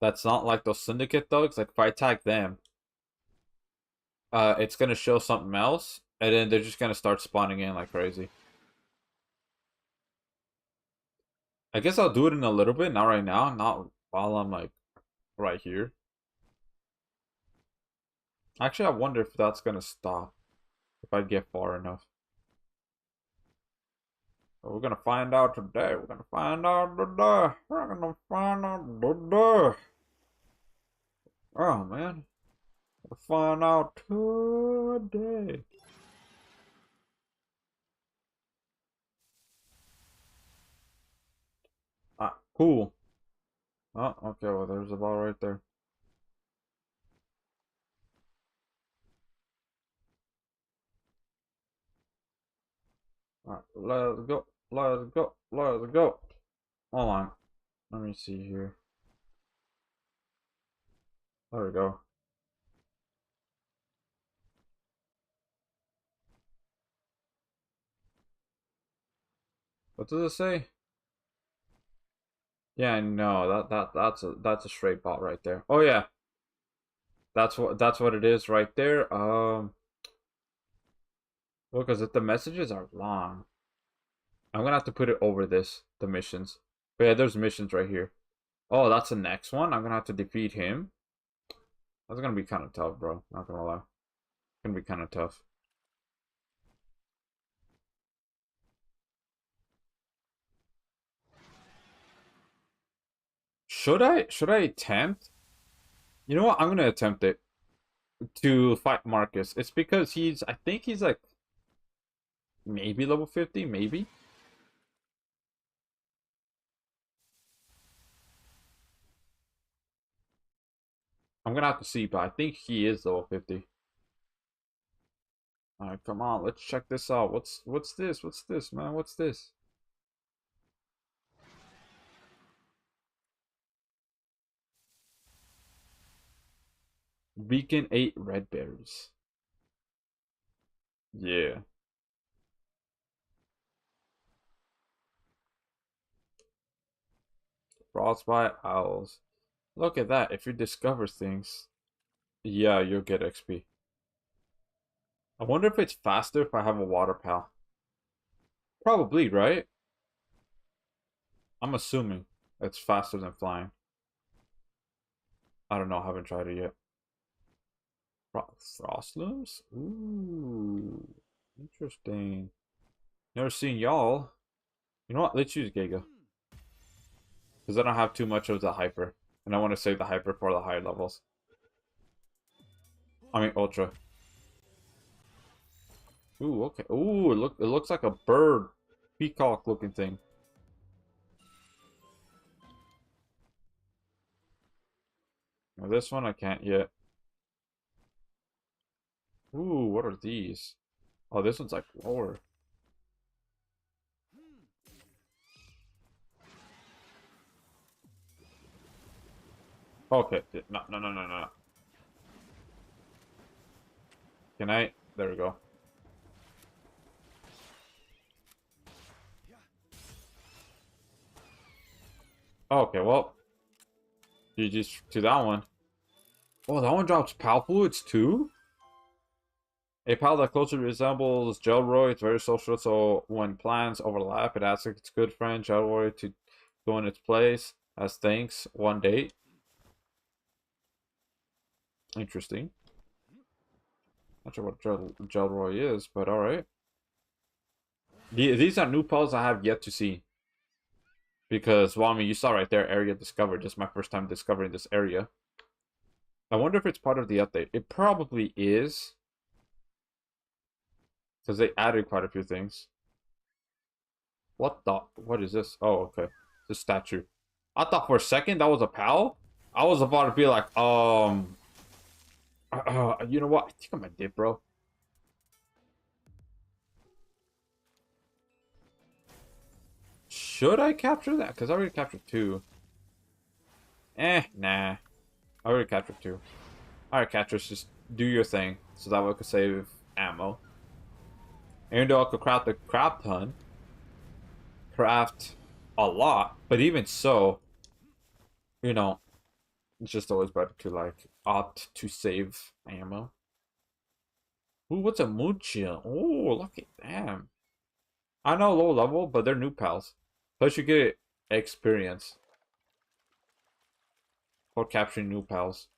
that's not like those syndicate thugs. Like if I attack them, it's gonna show something else, and then they're just gonna start spawning in like crazy. I guess I'll do it in a little bit, not right now, not while I'm like right here. Actually, I wonder if that's gonna stop if I get far enough. But we're gonna find out today. We're gonna find out today. We're gonna find out today. Oh man, we'll find out today. Cool. Oh, okay, well, there's the ball right there. Alright, let's go. Let's go. Let's go. Hold on. Let me see here. There we go. What does it say? Yeah, no, that's a straight bot right there. Oh yeah, that's what it is right there. Well, because if the messages are long, I'm gonna have to put it over the missions. But yeah, there's missions right here. Oh, that's the next one. I'm gonna have to defeat him. That's gonna be kind of tough, bro. Not gonna lie, it's gonna be kind of tough. Should I attempt? You know what? I'm gonna attempt it to fight Marcus. It's because I think he's like maybe level 50, maybe. I'm gonna have to see, but I think he is level 50. Alright, come on, let's check this out. What's this? What's this, man? What's this? Beacon 8 red berries. Yeah. Frostbite owls. Look at that. If you discover things, yeah, you'll get XP. I wonder if it's faster if I have a water pal. Probably, right? I'm assuming it's faster than flying. I don't know, I haven't tried it yet. Frostlooms? Ooh, interesting. Never seen y'all. You know what? Let's use Giga. Because I don't have too much of the hyper. And I want to save the hyper for the higher levels. I mean, Ultra. Ooh, okay. Ooh, it looks like a bird. Peacock looking thing. Now this one I can't yet. Ooh, what are these? Oh, this one's like lower. Okay, no, no, no, no, no. Can I? There we go. Okay, well, GG's to that one. Oh, that one drops pal fluids too? A pal that closely resembles Gelroy. It's very social, so when plans overlap, it asks its good friend Gelroy to go in its place as thanks one date. Interesting. Not sure what Gelroy is, but alright. These are new pals I have yet to see. Because, well, I mean, you saw right there, area discovered. This is my first time discovering this area. I wonder if it's part of the update. It probably is. Because they added quite a few things. What is this? Oh, okay. This statue. I thought for a second that was a pal. I was about to be like, you know what? I think I'm a dip, bro. Should I capture that? Because I already captured two. Nah. I already captured two. Alright, catchers, just do your thing. So that way I could save ammo. Even though I could craft a crap ton. Craft a lot. But even so, you know, it's just always better to, like, opt to save ammo. Ooh, what's a mood chill? Oh, look at them. I know low level, but they're new pals. Plus you get experience for capturing new pals.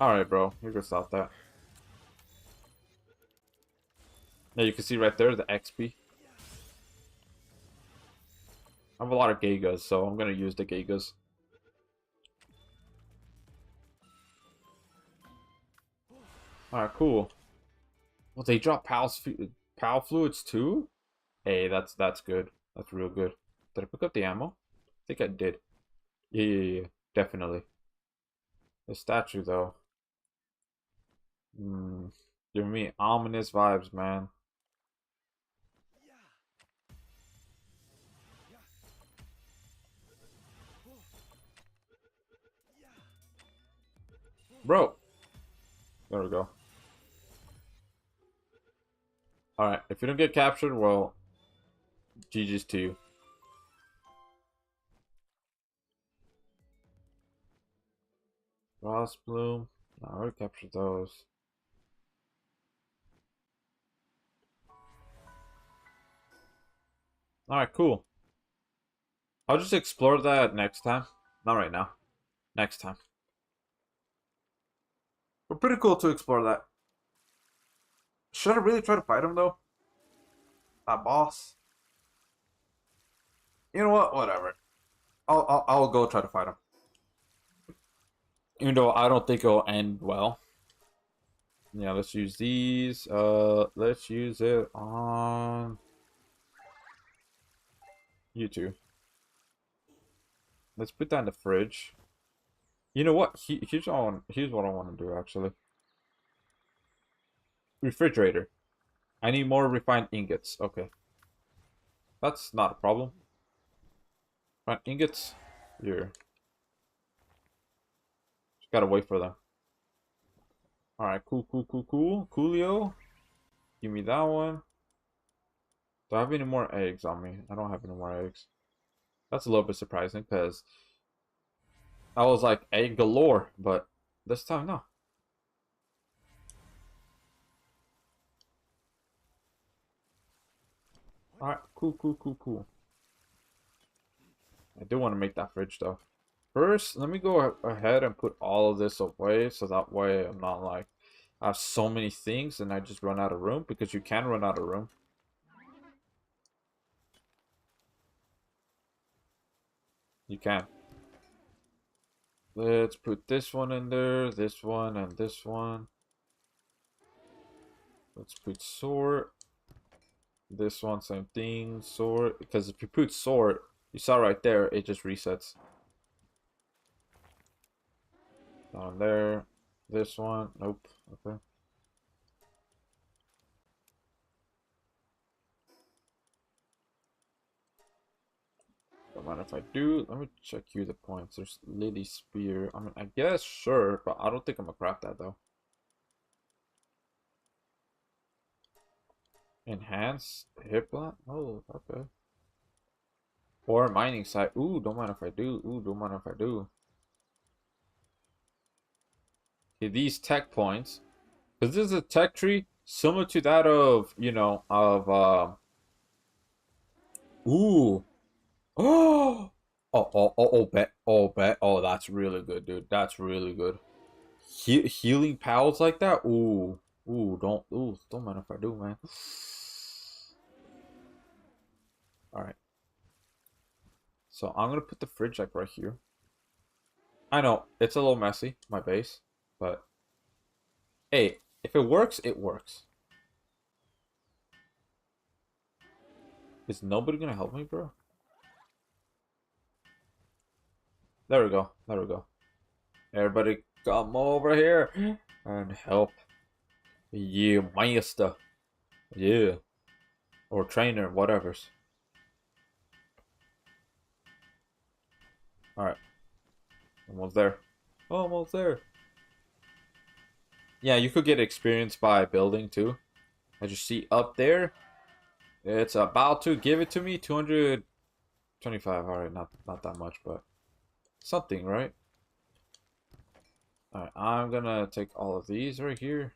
Alright, bro. You can stop that. Yeah, you can see right there the XP. I have a lot of Gigas, so I'm gonna use the Gigas. Alright, cool. Well, they drop PAL fluids too? Hey, that's good. That's real good. Did I pick up the ammo? I think I did. Yeah. Definitely. The statue, though. Giving me ominous vibes, man. Bro! There we go. Alright, if you don't get captured, well, GG's to you. Frost Bloom. No, I already captured those. Alright, cool. I'll just explore that next time. Not right now. Next time. But pretty cool to explore that. Should I really try to fight him, though? That boss? You know what? Whatever. I'll go try to fight him. Even though I don't think it'll end well. Yeah, let's use these. Let's use it on you two. Let's put that in the fridge. You know what? Here's what I want to do actually. Refrigerator. I need more refined ingots. Okay. That's not a problem. Refined ingots. Here. Just gotta wait for them. Alright, cool. Coolio. Give me that one. Do I have any more eggs on me? I don't have any more eggs. That's a little bit surprising because I was like egg galore, but this time no. Alright, cool. I do want to make that fridge though. First, let me go ahead and put all of this away so that way I'm not like I have so many things and I just run out of room, because you can run out of room. You can. Let's put this one in there, this one, and this one. Let's put sort. This one, same thing, sort. Because if you put sort, you saw right there, it just resets. Down there. This one, nope. Okay. Don't mind if I do. Let me check you the points. There's Lily Spear. I mean, I guess sure, but I don't think I'm gonna craft that though. Enhance hip plant? Oh, okay. Or mining site. Ooh, don't mind if I do. Okay, these tech points. Because this is a tech tree similar to that of, you know, of ooh. Bet. Oh, that's really good, dude. That's really good. Healing pals like that? Don't mind if I do, man. Alright. So I'm gonna put the fridge like right here. I know, it's a little messy, my base, but hey, if it works, it works. Is nobody gonna help me, bro? There we go. Everybody come over here and help. Yeah, master. Yeah. Or trainer, whatever's. Alright. Almost there. Almost there. Yeah, you could get experience by building too. As you see up there, it's about to give it to me. 225. Alright, not that much, but something, right? Alright, I'm gonna take all of these right here.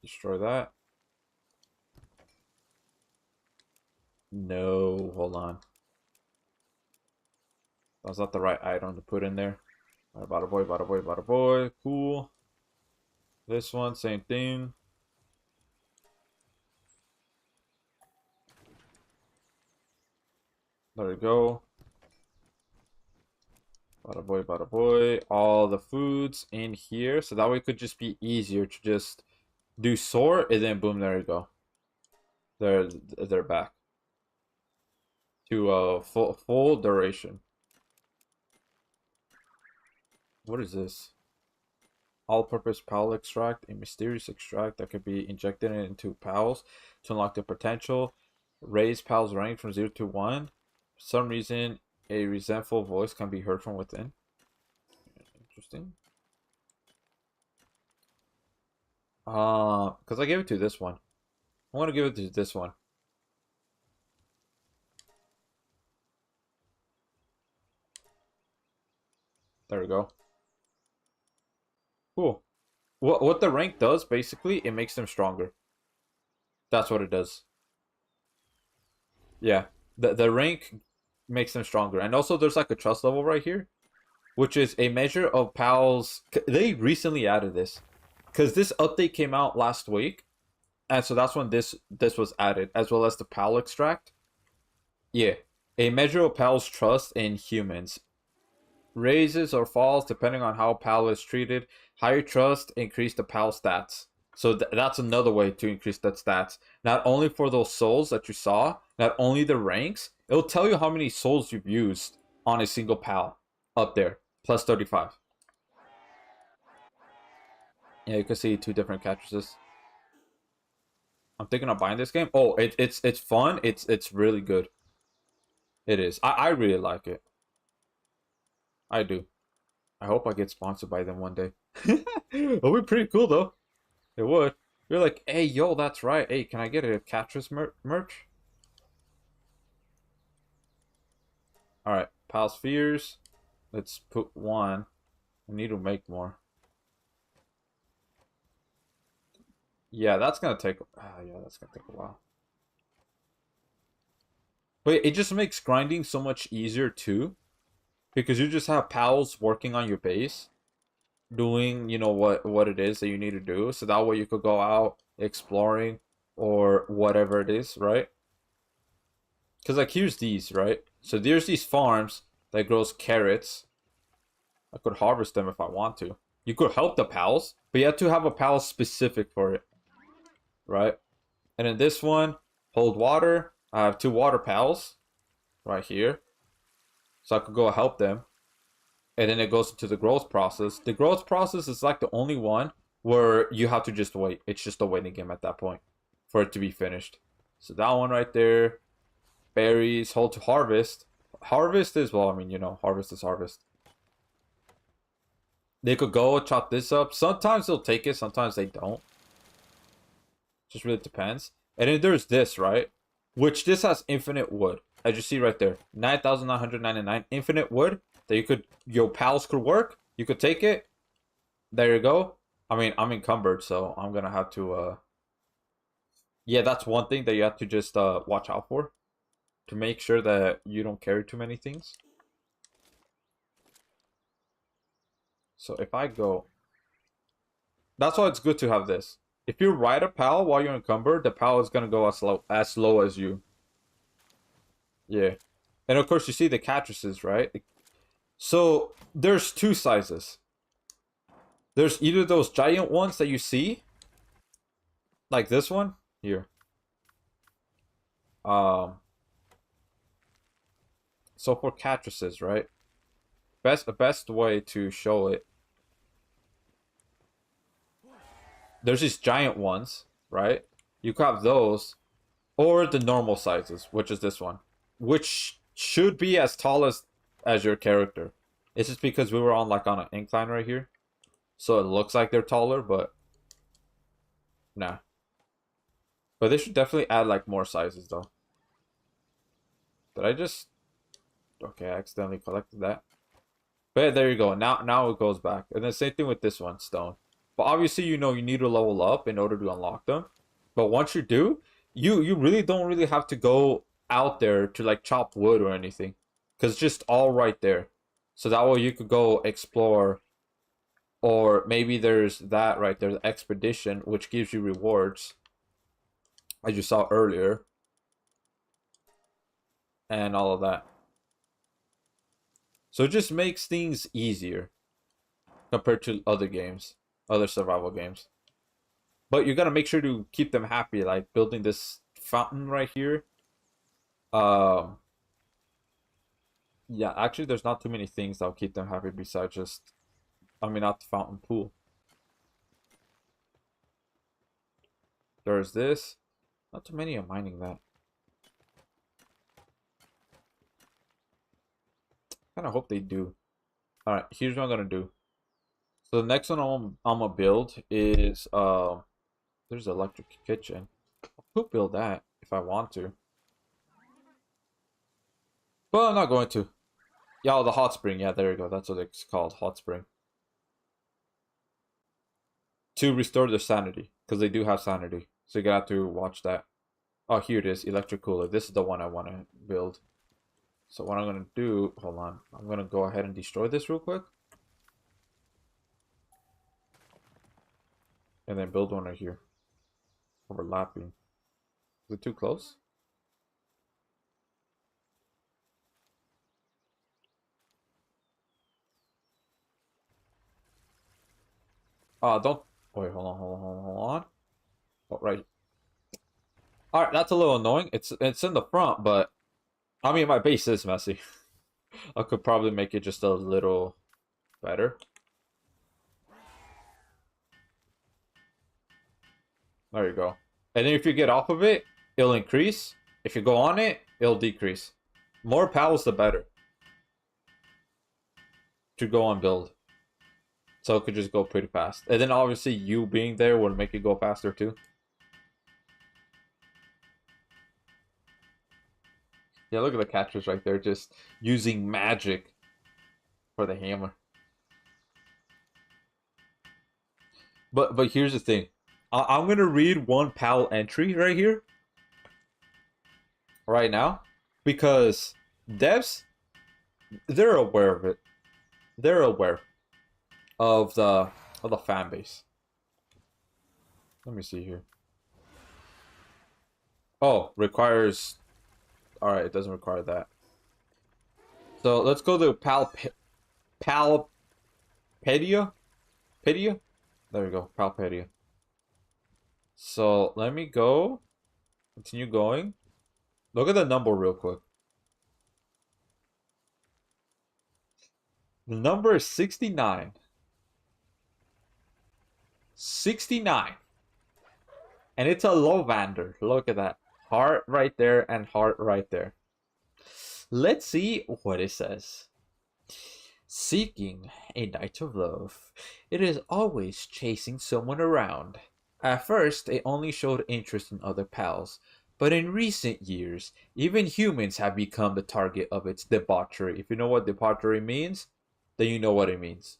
Destroy that. No, hold on. That's not the right item to put in there. Alright, bada boy. Cool. This one, same thing. There we go. Bada boy, bada boy. All the foods in here. So that way it could just be easier to just do sort and then boom, there you go. They're back. To full duration. What is this? All-purpose PAL extract, a mysterious extract that could be injected into PALs to unlock their potential. Raise PAL's rank from 0 to 1. For some reason, a resentful voice can be heard from within. Interesting. Because I gave it to this one. I want to give it to this one. There we go. Cool. What the rank does, basically, it makes them stronger. That's what it does. Yeah. The rank makes them stronger. And also there's like a trust level right here, which is a measure of PAL's. They recently added this. Because this update came out last week. And so that's when this was added, as well as the PAL extract. Yeah. A measure of PAL's trust in humans. Raises or falls depending on how PAL is treated. Higher trust, increase the PAL stats. So that's another way to increase that stats. Not only for those souls that you saw, not only the ranks, it'll tell you how many souls you've used on a single PAL up there. Plus 35. Yeah, you can see 2 different catchresses. I'm thinking of buying this game. Oh, it's fun. It's really good. It is. I really like it. I do. I hope I get sponsored by them one day. It'll be pretty cool though. It would. You're like, hey, yo, that's right. Hey, can I get a Catress merch? Alright, Pal Spheres. Let's put 1. I need to make more. Yeah, that's gonna take... yeah, that's gonna take a while. But it just makes grinding so much easier too. Because you just have pals working on your base. Doing, you know, what it is that you need to do. So that way you could go out exploring or whatever it is, right? Because like here's these, right? So there's these farms that grows carrots. I could harvest them if I want to. You could help the pals, but you have to have a pal specific for it, right? And in this one, hold water. I have 2 water pals right here. So I could go help them. And then it goes into the growth process. The growth process is like the only one where you have to just wait. It's just a waiting game at that point for it to be finished. So that one right there. Berries, hold to harvest. Harvest is, well, I mean, you know, harvest is harvest. They could go chop this up. Sometimes they'll take it, sometimes they don't. Just really depends. And then there's this, right? Which this has infinite wood. As you see right there. 9,999 infinite wood. That you could, your pals could work. You could take it. There you go. I mean, I'm encumbered, so I'm gonna have to yeah, that's one thing that you have to just watch out for. To make sure that you don't carry too many things. So if I go... That's why it's good to have this. If you ride a pal while you're encumbered, the pal is gonna go as low as you. Yeah. And of course you see the cattresses, right? So there's 2 sizes. There's either those giant ones that you see, like this one here. So for cattresses, right? The best way to show it. There's these giant ones, right? You could have those, or the normal sizes, which is this one, which should be as tall as your character. It's just because we were on an incline right here. So it looks like they're taller, but nah. But they should definitely add more sizes though. Did I just... Okay, I accidentally collected that. But yeah, there you go. Now it goes back. And then same thing with this one, stone. But obviously, you know, you need to level up in order to unlock them. But once you do, you really don't have to go out there to chop wood or anything. Because it's just all right there. So that way you could go explore. Or maybe there's that right there, the expedition, which gives you rewards. As you saw earlier. and all of that. So it just makes things easier compared to other games, other survival games. But you gotta make sure to keep them happy, like building this fountain right here. Um, yeah, actually, there's not too many things that'll keep them happy besides just, I mean, not the fountain pool. There's this. Not too many are mining that. Kind of hope they do. All right, here's what I'm gonna do. So the next one I'm gonna build is there's an electric kitchen. I could build that if I want to, but I'm not going to. Yeah, the hot spring. Yeah, there you go. That's what it's called, hot spring. To restore their sanity, because they do have sanity. So you gotta have to watch that. Oh, here it is, electric cooler. This is the one I want to build. So what I'm gonna do, hold on. I'm gonna go ahead and destroy this real quick. And then build one right here. Overlapping. Is it too close? Don't. Wait, hold on. Oh, right. All right, that's a little annoying. It's in the front, but I mean my base is messy. I could probably make it just a little better. There you go. And then if you get off of it, it'll increase. If you go on it, it'll decrease. More pals, the better. To go on build. So it could just go pretty fast. And then obviously you being there would make it go faster too. Yeah, look at the catchers right there, just using magic for the hammer. But here's the thing. I'm gonna read one PAL entry right here, right now, because devs, they're aware of it. They're aware of the fan base. Let me see here. Oh, requires. All right, it doesn't require that. So let's go to Palpedia. Pedia. There we go, Palpedia. So let me go. Continue going. Look at the number real quick. The number is 69. 69. And it's a Lovander. Look at that. Heart right there and heart right there. Let's see what it says. Seeking a night of love. It is always chasing someone around. At first, it only showed interest in other pals, but in recent years, even humans have become the target of its debauchery. If you know what debauchery means, then you know what it means.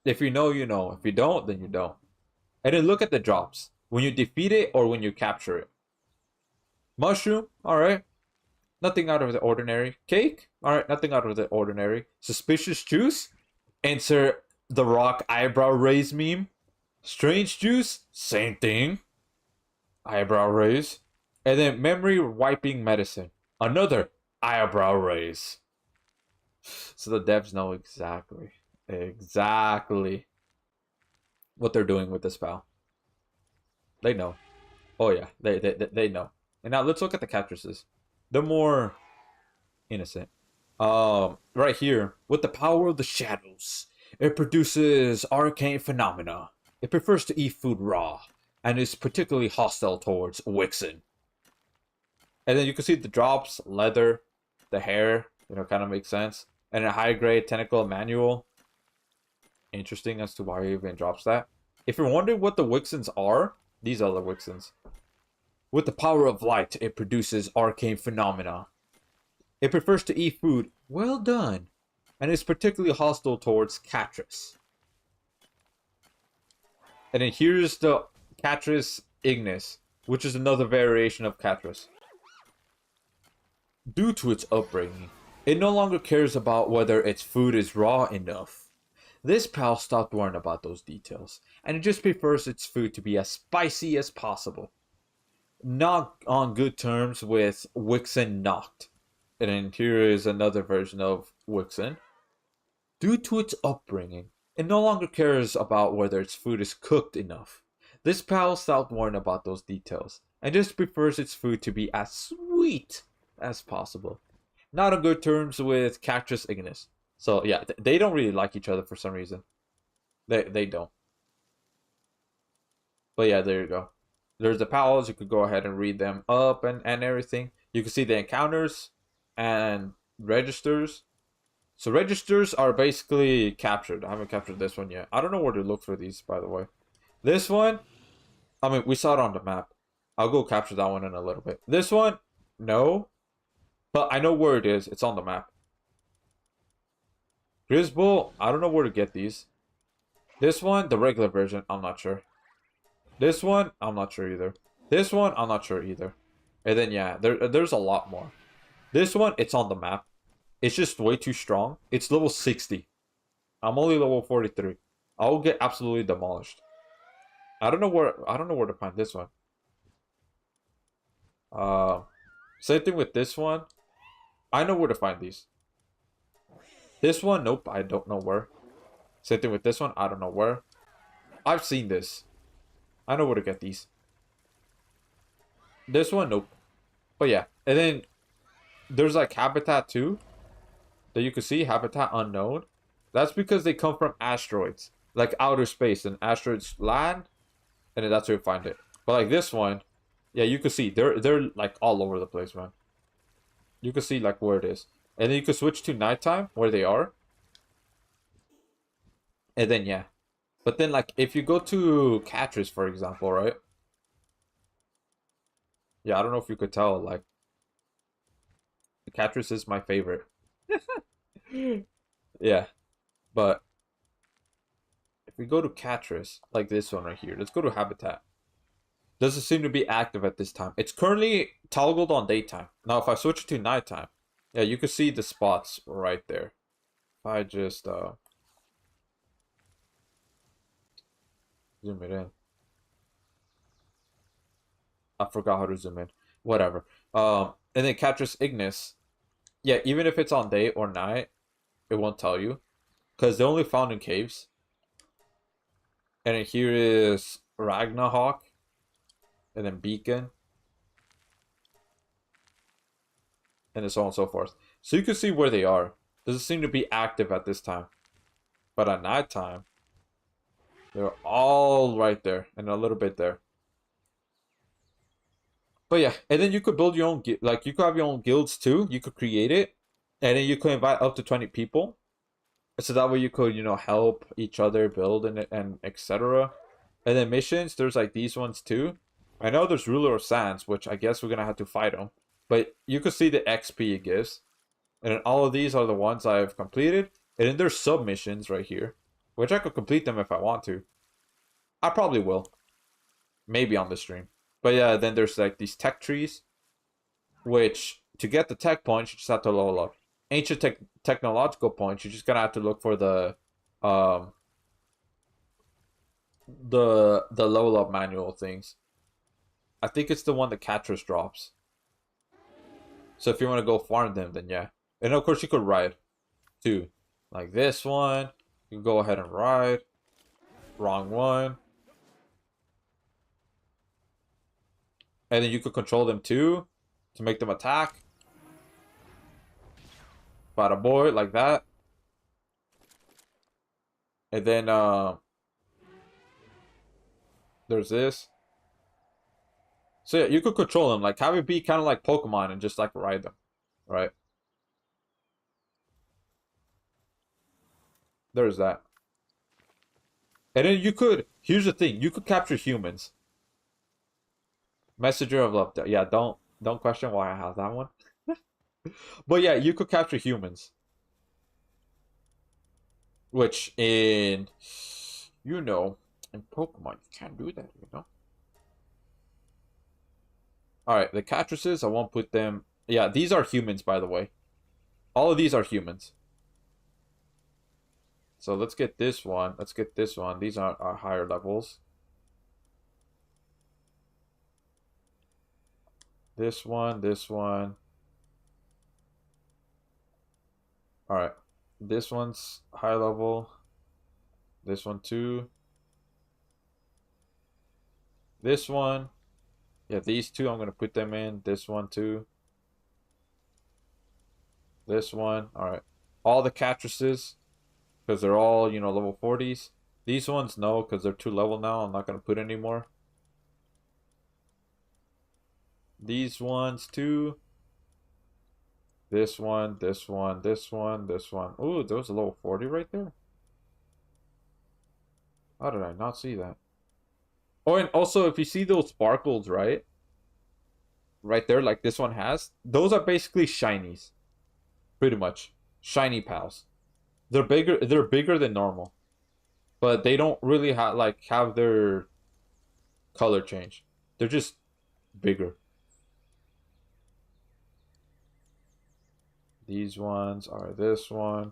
If you know, you know. If you don't, then you don't. And then look at the drops. When you defeat it or when you capture it. Mushroom, alright. Nothing out of the ordinary. Cake, alright, nothing out of the ordinary. Suspicious juice, insert the rock eyebrow raise meme. Strange juice, same thing. Eyebrow raise. And then memory wiping medicine. Another eyebrow raise. So the devs know exactly what they're doing with this pal. They know. Oh yeah, they know. And now let's look at the captresses. They're more innocent. Right here, with the power of the shadows, it produces arcane phenomena. It prefers to eat food raw, and is particularly hostile towards Wixen. And then you can see the drops, leather, the hair, kind of makes sense. And a high grade tentacle manual. Interesting as to why he even drops that. If you're wondering what the Wixens are, these are the Wixens. With the power of light, it produces arcane phenomena. It prefers to eat food well done, and is particularly hostile towards Catris. And then here's the Catris Ignis, which is another variation of Catris. Due to its upbringing, it no longer cares about whether its food is raw enough. This pal stopped worrying about those details, and it just prefers its food to be as spicy as possible. not on good terms with Wixen Noct. And then here is another version of Wixen. Due to its upbringing, it no longer cares about whether its food is cooked enough. This pal stopped worrying about those details and just prefers its food to be as sweet as possible. Not on good terms with Cactus Ignis. So yeah, they don't really like each other for some reason. They don't. But yeah, there you go. There's the pals. You could go ahead and read them up and everything. You can see the encounters and registers. So registers are basically captured. I haven't captured this one yet. I don't know where to look for these, by the way. This one, I mean, we saw it on the map. I'll go capture that one in a little bit. This one, no. But I know where it is. It's on the map. Grizzbull, I don't know where to get these. This one, the regular version, I'm not sure. This one, I'm not sure either. This one, I'm not sure either. And then, yeah, there's a lot more. This one, it's on the map. It's just way too strong. It's level 60. I'm only level 43. I will get absolutely demolished. I don't know where to find this one. Same thing with this one. I know where to find these. This one, nope, I don't know where. Same thing with this one, I don't know where. I've seen this. I know where to get these. This one, nope. But yeah, and then there's like Habitat 2 that you can see, Habitat Unknown. That's because they come from asteroids, like outer space, and asteroids land, and then that's where you find it. But like this one, yeah, you can see they're like all over the place, man. You can see like where it is, and then you can switch to nighttime where they are, and then yeah. But then like if you go to Catris, for example, right? Yeah, I don't know if you could tell, like Catris is my favorite. Yeah, but if we go to Catris, like this one right here, let's go to Habitat. Doesn't seem to be active at this time. It's currently toggled on daytime. Now, if I switch it to nighttime, yeah, you can see the spots right there. If I just zoom it in. I forgot how to zoom in. Whatever. And then Catris Ignis. Yeah, even if it's on day or night, it won't tell you. Because they're only found in caves. And then here is Ragnarok. And then Beacon. And so on and so forth. So you can see where they are. Doesn't seem to be active at this time. But at nighttime, they're all right there. And a little bit there. But yeah, and then you could build your own, like you could have your own guilds too. You could create it. And then you could invite up to 20 people. So that way you could, help each other build and etc. And then missions, there's like these ones too. I know there's Ruler of Sands, which I guess we're going to have to fight them. But you can see the XP it gives. And then all of these are the ones I've completed. And then there's submissions right here, which I could complete them if I want to. I probably will. Maybe on the stream. But yeah, then there's like these tech trees, which to get the tech points, you just have to level up. Ancient technological points, you're just gonna have to look for the level up manual things. I think it's the one that Catris drops. So if you want to go farm them, then yeah. And of course you could ride too. Like this one. You can go ahead and ride. Wrong one. And then you could control them too to make them attack. Bada boy, like that. And then there's this. So yeah, you could control them, like have it be kind of like Pokemon and just like ride them, right? There's that. And then you could, here's the thing, you could capture humans. Messenger of Love. Yeah, don't question why I have that one. But yeah, you could capture humans. Which in in Pokemon you can't do that. Alright, the Catrices, I won't put them. Yeah, these are humans, by the way. All of these are humans. So let's get this one. Let's get this one. These are higher levels. This one, this one. Alright. This one's high level. This one too. This one. Yeah, these two, I'm going to put them in. This one too. This one. Alright. All the Catresses, because they're all, you know, level 40s. These ones, no, because they're 2 level now. I'm not going to put any more. These ones too. This one, this one, this one, this one. Ooh, there was a level 40 right there. How did I not see that? Oh, and also, if you see those sparkles, right? Right there, like this one has. Those are basically shinies. Pretty much. Shiny pals. They're bigger than normal. But they don't really have their color change. They're just bigger. These ones are this one.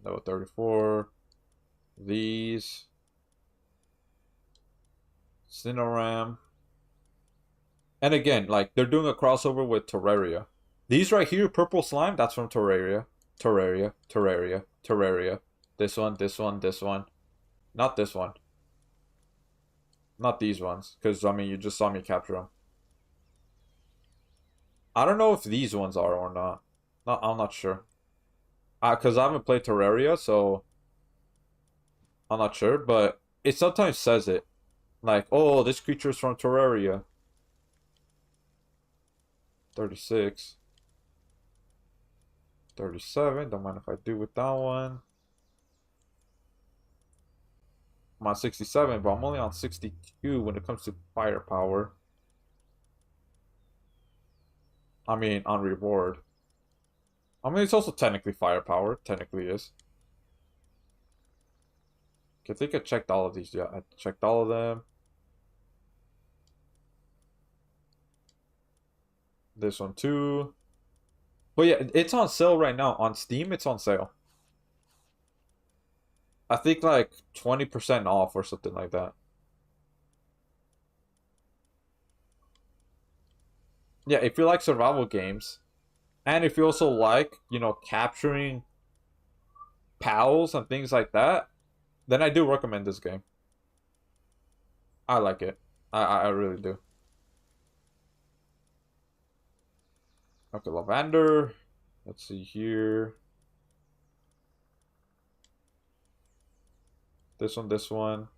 Level 34. These. Cineram. And again, like, they're doing a crossover with Terraria. These right here, purple slime, that's from Terraria. Terraria, Terraria, Terraria. This one, this one, this one. Not this one. Not these ones. Because, I mean, you just saw me capture them. I don't know if these ones are or not. No, I'm not sure. Because I haven't played Terraria, so I'm not sure. But it sometimes says it. Like, oh, this creature is from Terraria. 36. 37. Don't mind if I do with that one. I'm on 67, but I'm only on 62 when it comes to firepower. I mean, on reward. I mean, it's also technically firepower. Technically is. I think I checked all of these. Yeah, I checked all of them. This one too. But yeah, it's on sale right now. On Steam, it's on sale. I think like 20% off or something like that. Yeah, if you like survival games, and if you also like, you know, capturing pals and things like that, then I do recommend this game. I like it. I really do. Okay, Lavender. Let's see here. This one, this one,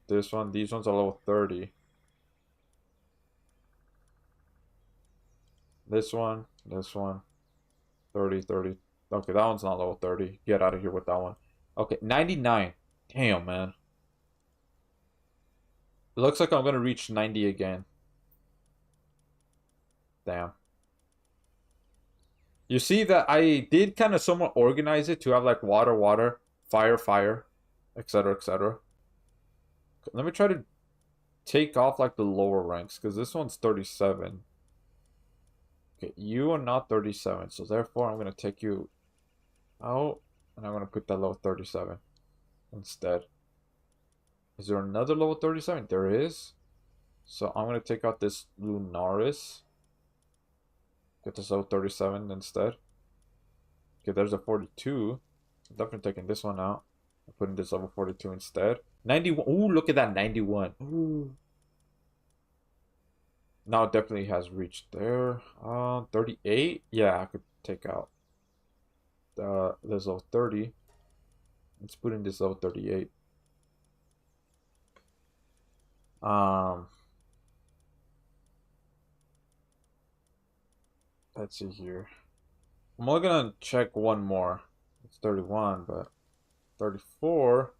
this one. These ones are level 30. This one, 30, 30. Okay, that one's not level 30. Get out of here with that one. Okay, 99. Damn, man. It looks like I'm gonna reach 90 again. Damn. You see that I did kind of somewhat organize it to have like water, water, fire, fire, etc., etc. Let me try to take off like the lower ranks because this one's 37. Okay, you are not 37, so therefore I'm gonna take you out and I'm gonna put that level 37 instead. Is there another level 37? There is. So I'm gonna take out this Lunaris. Get this level 37 instead. Okay, there's a 42. I'm definitely taking this one out. I'm putting this level 42 instead. 91. Ooh, look at that 91. Ooh. Now it definitely has reached there. 38. Yeah, I could take out this level 30. Let's put in this level 38. Let's see here. I'm only gonna check one more. It's 31, but 34.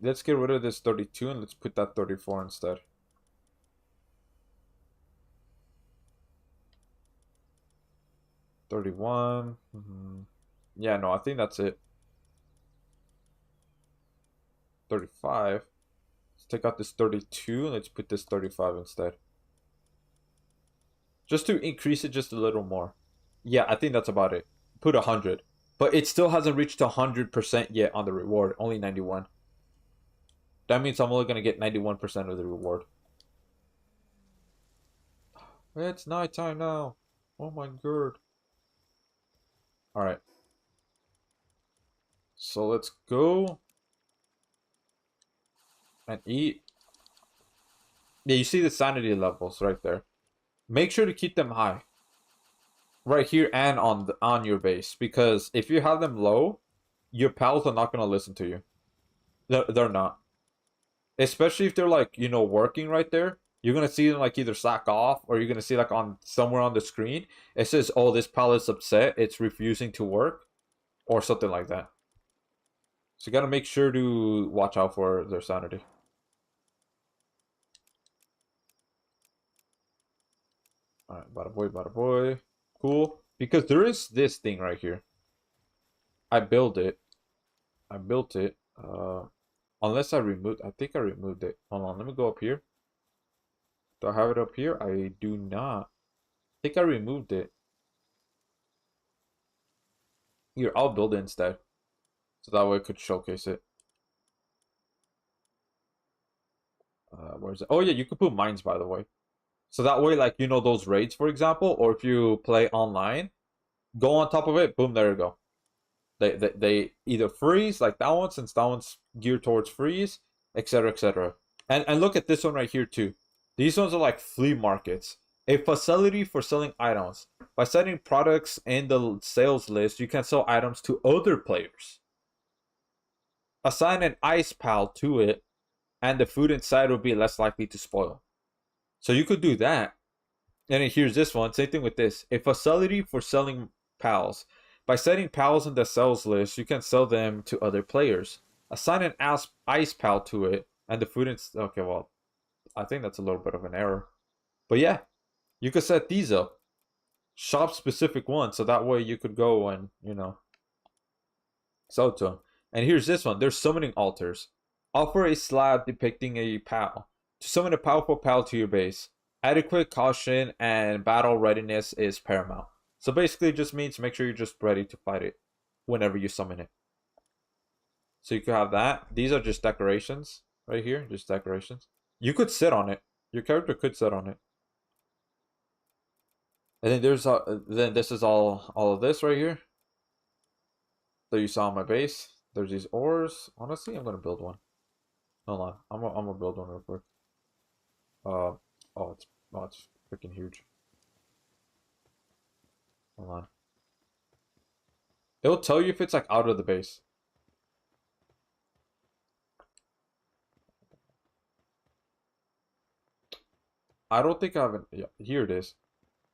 Let's get rid of this 32 and let's put that 34 instead. $31. Yeah, no, I think that's it. 35. Let's take out this 32 and let's put this 35 instead. Just to increase it just a little more. Yeah, I think that's about it. Put 100. But it still hasn't reached 100% yet on the reward. Only 91. That means I'm only going to get 91% of the reward. It's nighttime now. Oh my god. Alright. So let's go and eat. Yeah, you see the sanity levels right there. Make sure to keep them high. Right here and on your base. Because if you have them low, your pals are not gonna listen to you. They're not. Especially if they're like, working right there. You're gonna see them like either slack off or you're gonna see like on somewhere on the screen it says, oh, this pal is upset, it's refusing to work, or something like that. So you gotta make sure to watch out for their sanity. Alright, bada boy, bada boy. Cool. Because there is this thing right here. I built it. I built it. Unless I think I removed it. Hold on, let me go up here. Do I have it up here? I do not. I think I removed it. Here, I'll build it instead. So that way I could showcase it. Where's it? Oh yeah, you could put mines, by the way. So that way, like, those raids, for example, or if you play online, go on top of it, boom, there you go. They either freeze, like that one, since that one's geared towards freeze, etc., etc. And look at this one right here, too. These ones are like flea markets. A facility for selling items. By setting products in the sales list, you can sell items to other players. Assign an ice pal to it, and the food inside will be less likely to spoil. So you could do that. And then here's this one. Same thing with this. A facility for selling pals. By setting pals in the sales list, you can sell them to other players. Assign an ice pal to it, and the food okay, well, I think that's a little bit of an error. But yeah, you could set these up. Shop specific ones, so that way you could go and, sell to them. And here's this one. There's summoning altars. Offer a slab depicting a pal. To summon a powerful pal to your base, adequate caution and battle readiness is paramount. So basically it just means make sure you're just ready to fight it whenever you summon it. So you could have that. These are just decorations right here, just decorations. You could sit on it. Your character could sit on it. And then this is all of this right here that you saw on my base. There's these ores. Honestly, I'm gonna build one. Hold on, I'm gonna build one real quick. It's freaking huge. Hold on. It'll tell you if it's like out of the base. I don't think I have it. Yeah, here it is.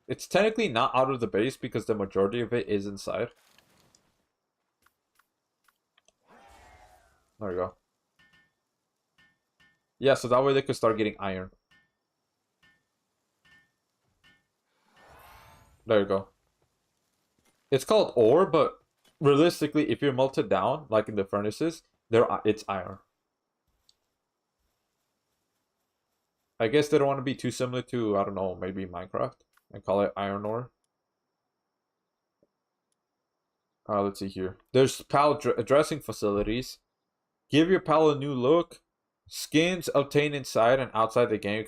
It's technically not out of the base because the majority of it is inside. There you go. Yeah, so that way they could start getting iron. There you go. It's called ore, but realistically, if you're melted down, like in the furnaces, it's iron. I guess they don't want to be too similar to, I don't know, maybe Minecraft and call it iron ore. Let's see here. There's pal dressing facilities. Give your pal a new look. Skins obtained inside and outside the game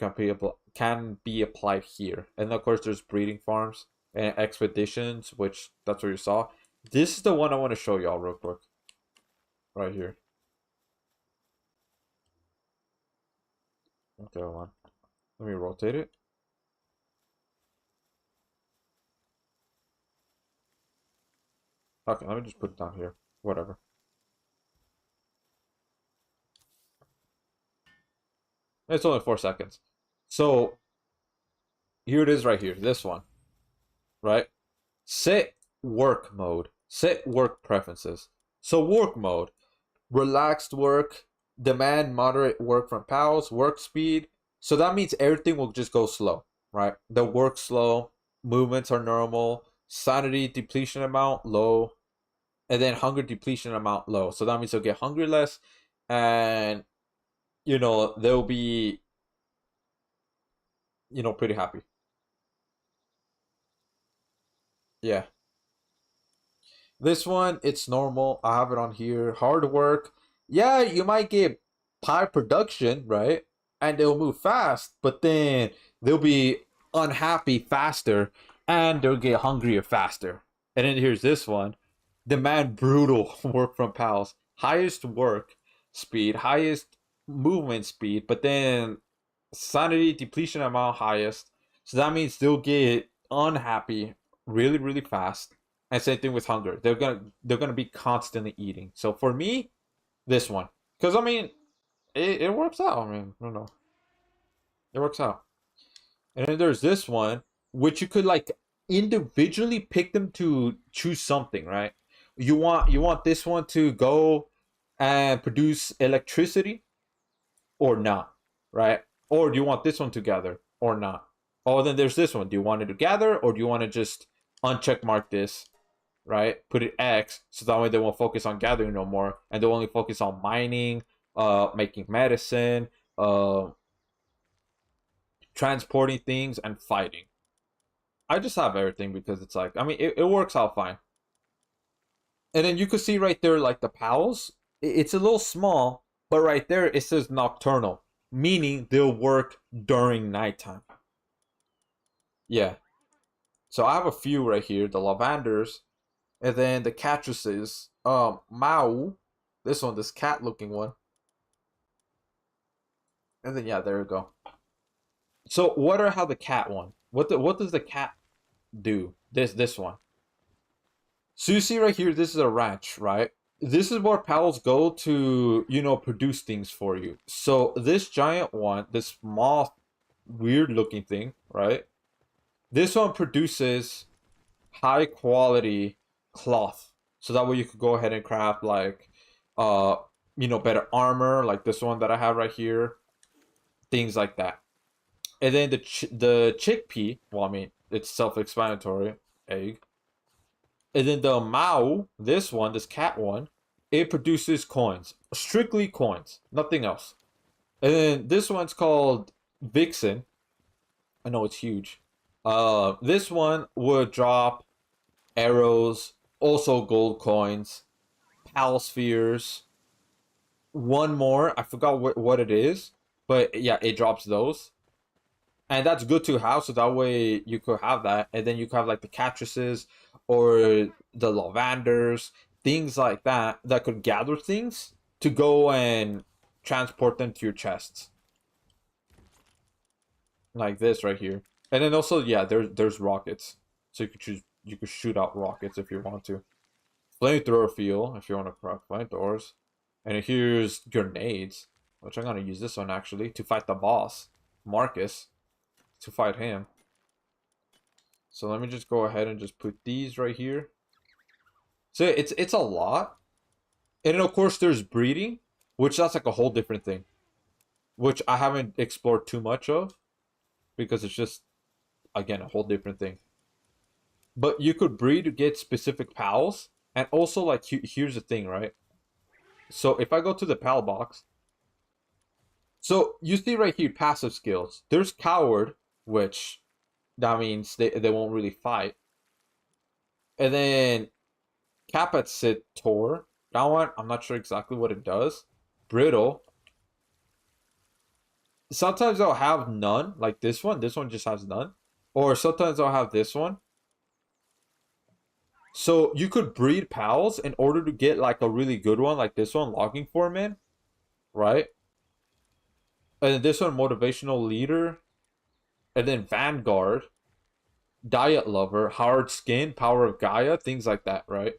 can be applied here. And of course, there's breeding farms and expeditions, which that's what you saw. This is the one I want to show y'all real quick. Right here. Okay, hold on. Let me rotate it. Okay, let me just put it down here. Whatever. It's only 4 seconds. So, here it is right here. This one. Right? Set work mode. Set work preferences. So, work mode. Relaxed work. Demand moderate work from pals. Work speed. So, that means everything will just go slow. Right? The work slow. Movements are normal. Sanity depletion amount low. And then hunger depletion amount low. So, that means you'll get hungry less. And they'll be, pretty happy. Yeah. This one, it's normal. I have it on here. Hard work. Yeah, you might get high production, right? And they'll move fast, but then they'll be unhappy faster, and they'll get hungrier faster. And then here's this one: demand brutal work from pals, highest work speed, highest movement speed, but then sanity depletion amount highest. So that means they'll get unhappy really, really fast. And same thing with hunger. They're gonna be constantly eating. So for me, this one, because I mean, it works out. I mean, I don't know, it works out. And then there's this one, which you could like individually pick them to choose something, right? You want this one to go and produce electricity or not, right? Or do you want this one to gather or not? Oh, then there's this one. Do you want it to gather or do you want to just uncheck mark this, right? Put it X so that way they won't focus on gathering no more and they'll only focus on mining, making medicine, transporting things, and fighting. I just have everything because it's like, I mean, it works out fine. And then you could see right there, like the pals, it's a little small, but right there it says nocturnal, meaning they'll work during nighttime. Yeah. So I have a few right here, the lavenders, and then the cattresses. Mao, this one, this cat looking one. And then yeah, there we go. So what are how the cat one? What does the cat do? This one. So you see right here, this is a ranch, right? This is where pals go to, produce things for you. So this giant one, this small, weird looking thing, right? This one produces high quality cloth. So that way you could go ahead and craft like, uh, better armor, like this one that I have right here, things like that. And then the chickpea, well, I mean, it's self-explanatory, egg. And then the Mao, this one, this cat one, it produces coins. Strictly coins. Nothing else. And then this one's called Vixen. I know it's huge. This one would drop arrows, also gold coins, pal spheres. One more, I forgot what it is. But yeah, it drops those. And that's good to have, so that way you could have that. And then you could have like the cattresses or the lavenders, things like that that could gather things to go and transport them to your chests. Like this right here. And then also, yeah, there's rockets. So you could shoot out rockets if you want to. Flamethrower fuel if you want to craft flamethrowers. And here's grenades, which I'm gonna use this one actually to fight the boss, Marcus, to fight him. So let me just go ahead and just put these right here. So it's a lot. And then of course there's breeding, which that's like a whole different thing. Which I haven't explored too much of. Because it's just, again, a whole different thing. But you could breed to get specific pals. And also, like, here's the thing, right? So if I go to the pal box. So you see right here, passive skills. There's Coward, which that means they won't really fight. And then Capacitor. That one, I'm not sure exactly what it does. Brittle. Sometimes I'll have none, like this one. This one just has none. Or sometimes I'll have this one. So you could breed pals in order to get like a really good one, like this one, Logging Foreman, right? And then this one, Motivational Leader. And then Vanguard, Diet Lover, Hard Skin, Power of Gaia, things like that, right?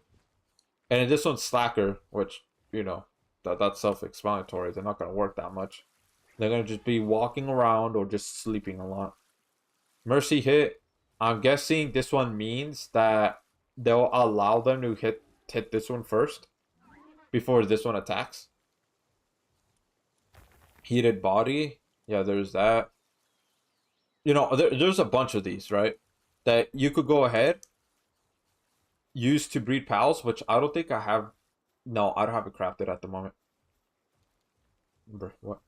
And then this one's Slacker, which, that's self-explanatory. They're not going to work that much. They're going to just be walking around or just sleeping a lot. Mercy Hit, I'm guessing this one means that they'll allow them to hit this one first before this one attacks. Heated Body, yeah, there's that. There's a bunch of these, right? That you could go ahead, use to breed pals, which I don't think I have. No, I don't have it crafted at the moment. What?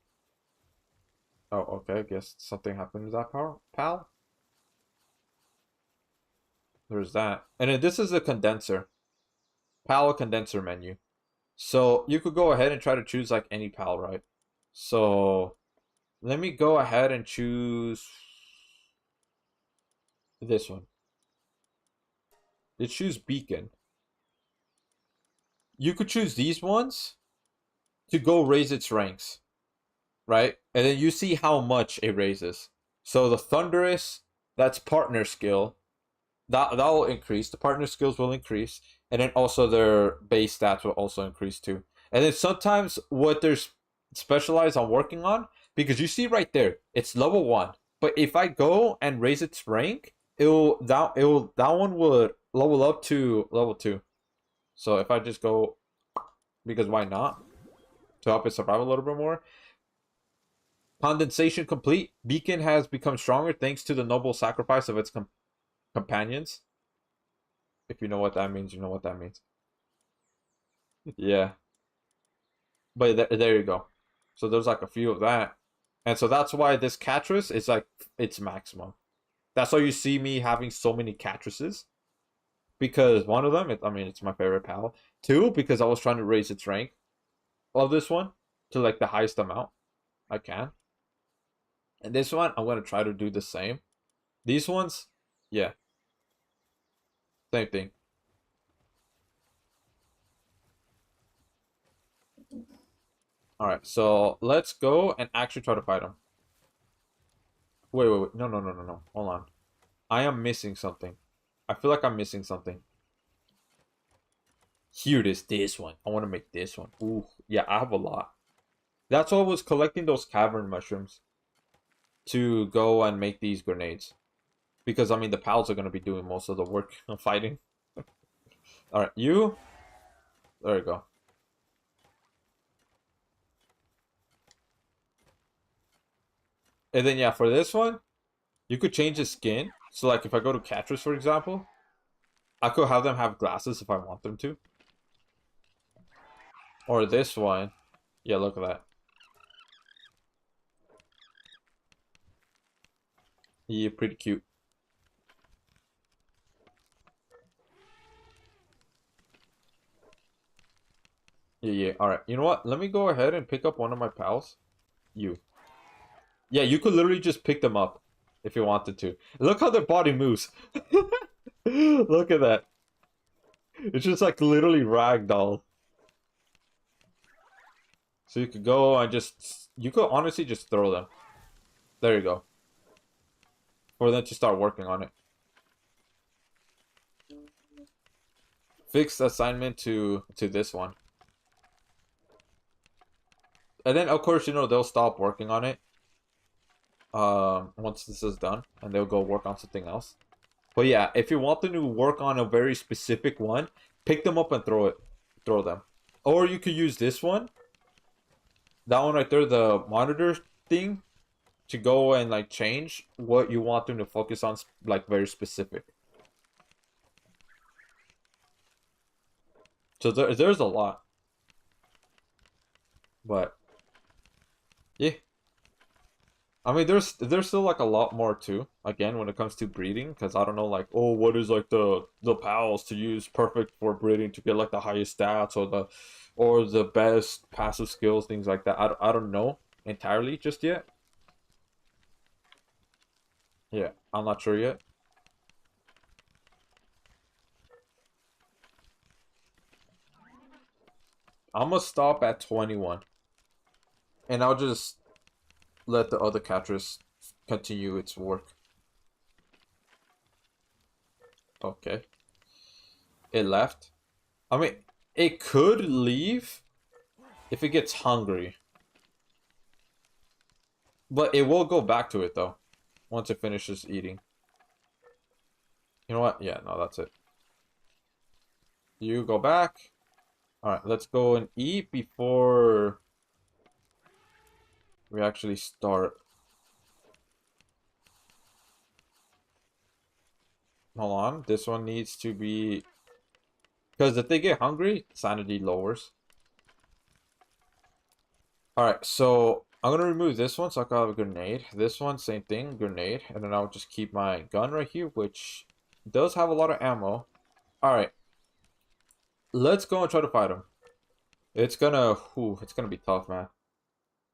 Oh, okay. I guess something happened to that pal. There's that. And then this is the condenser. Pal condenser menu. So you could go ahead and try to choose like any pal, right? So let me go ahead and choose. This one. You choose Beacon. You could choose these ones to go raise its ranks, right? And then you see how much it raises. So the Thunderous, that's partner skill. That will increase. The partner skills will increase, and then also their base stats will also increase too. And then sometimes what they're specialized on working on, because you see right there, it's level 1. But if I go and raise its rank, that one would level up to level 2. So if I just go, because why not? To help it survive a little bit more. Condensation complete. Beacon has become stronger thanks to the noble sacrifice of its companions. If you know what that means, you know what that means. Yeah. But there you go. So there's like a few of that. And so that's why this Catrus is like its maximum. That's why you see me having so many Catruses. Because one of them, it's my favorite pal. 2, because I was trying to raise its rank of this one to like the highest amount I can. And this one, I'm going to try to do the same. These ones, yeah. Same thing. Alright, so let's go and actually try to fight him. Wait. No. Hold on. I am missing something. I feel like I'm missing something. Here it is, this one. I want to make this one. Ooh, yeah, I have a lot. That's why I was collecting those cavern mushrooms to go and make these grenades. Because, the pals are going to be doing most of the work of fighting. Alright, you. There you go. And then, yeah, for this one, you could change the skin. So, like, if I go to Catrus, for example, I could have them have glasses if I want them to. Or this one. Yeah, look at that. Yeah, pretty cute. Yeah. Alright, you know what? Let me go ahead and pick up one of my pals. You. Yeah, you could literally just pick them up if you wanted to. Look how their body moves. Look at that. It's just like literally ragdoll. So you could go and you could honestly just throw them. There you go. For them to start working on it. Fixed assignment to this one. And then of course, they'll stop working on it. Once this is done, and they'll go work on something else. But yeah, if you want them to work on a very specific one, pick them up and throw them. Or you could use this one. That one right there, the monitor thing, to go and like change what you want them to focus on, like very specific. So there's a lot. But yeah. There's still like a lot more too. Again, when it comes to breeding, because I don't know, like, oh, what is like the pals to use perfect for breeding to get like the highest stats or the best passive skills, things like that. I don't know entirely just yet. Yeah, I'm not sure yet. I'm gonna stop at 21, and I'll just let the other Catrus continue its work. Okay. It left. It could leave if it gets hungry. But it will go back to it, though, once it finishes eating. You know what? Yeah, no, that's it. You go back. Alright, let's go and eat before we actually start. Hold on. This one needs to be... Because if they get hungry, sanity lowers. Alright, so I'm going to remove this one so I can have a grenade. This one, same thing, grenade. And then I'll just keep my gun right here, which does have a lot of ammo. Alright. Let's go and try to fight him. It's gonna be tough, man.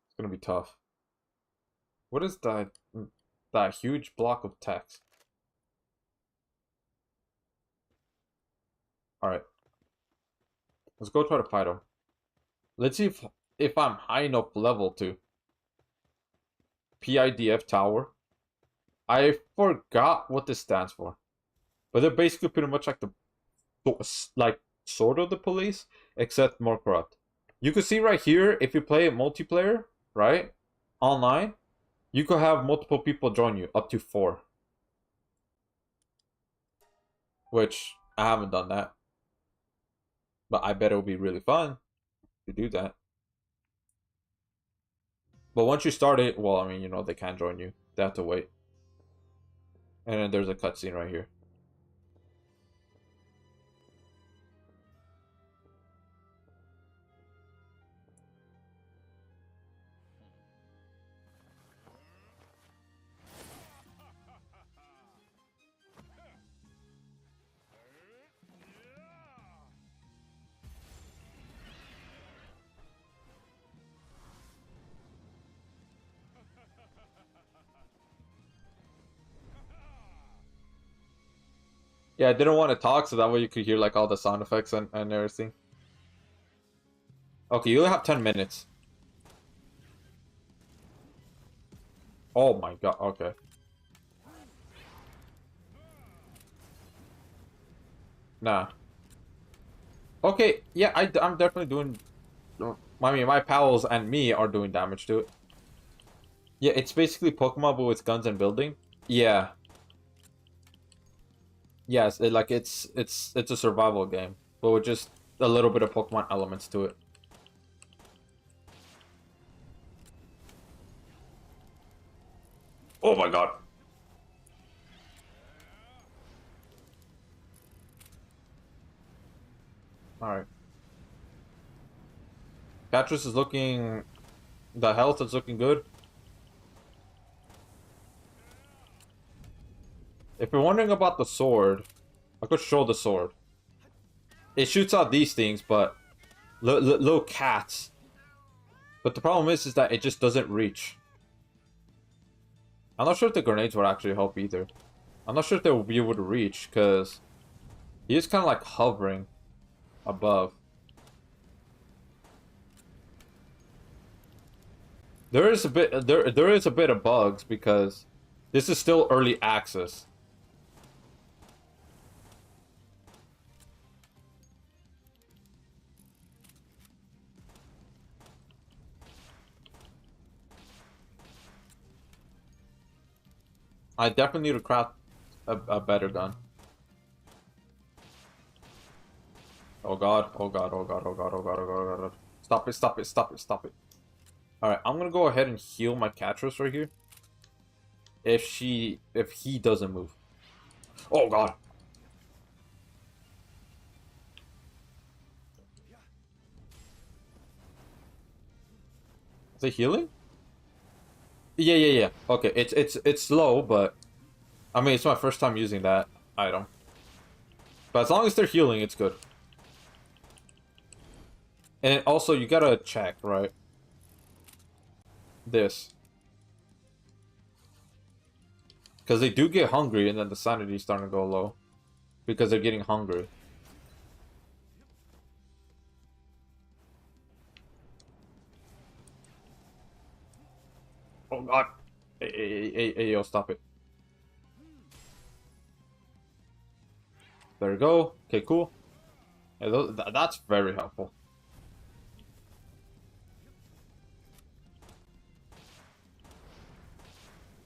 It's gonna be tough. What is that huge block of text? Alright. Let's go try to fight him. Let's see if I'm high enough level to. PIDF Tower. I forgot what this stands for. But they're basically pretty much like the like sort of the police, except more corrupt. You can see right here, if you play multiplayer, right? Online, you could have multiple people join you, up to 4. Which I haven't done that. But I bet it'll be really fun to do that. But once you start it, well, I mean, you know, they can't join you. They have to wait. And then there's a cutscene right here. Yeah, I didn't want to talk so that way you could hear like all the sound effects and everything. Okay, you only have 10 minutes. Oh my god, okay. Nah. Okay, yeah, I'm definitely doing... I mean, my pals and me are doing damage to it. Yeah, it's basically Pokemon, but with guns and building. Yeah. Yes, it's a survival game, but with just a little bit of Pokemon elements to it. Oh my god. Alright. Beatrice is looking... The health is looking good. If you're wondering about the sword, I could show the sword. It shoots out these things, but... Little cats. But the problem is that it just doesn't reach. I'm not sure if the grenades would actually help either. I'm not sure if they will be able to reach, because... He is kind of like hovering above. There is a bit there is a bit of bugs because this is still early access. I definitely need to craft a better gun. Oh god, oh god, oh god, oh god, oh god, oh god, oh god. Stop it, stop it, stop it, stop it. Alright, I'm gonna go ahead and heal my Catras right here. If he doesn't move. Oh god. Is it healing? Yeah, yeah, yeah. Okay, it's slow, but I mean it's my first time using that item. But as long as they're healing, it's good. And also you gotta check, right? This. Because they do get hungry and then the sanity's starting to go low. Because they're getting hungry. Oh god. Hey, yo, stop it. There we go. Okay, cool. Yeah, that's very helpful.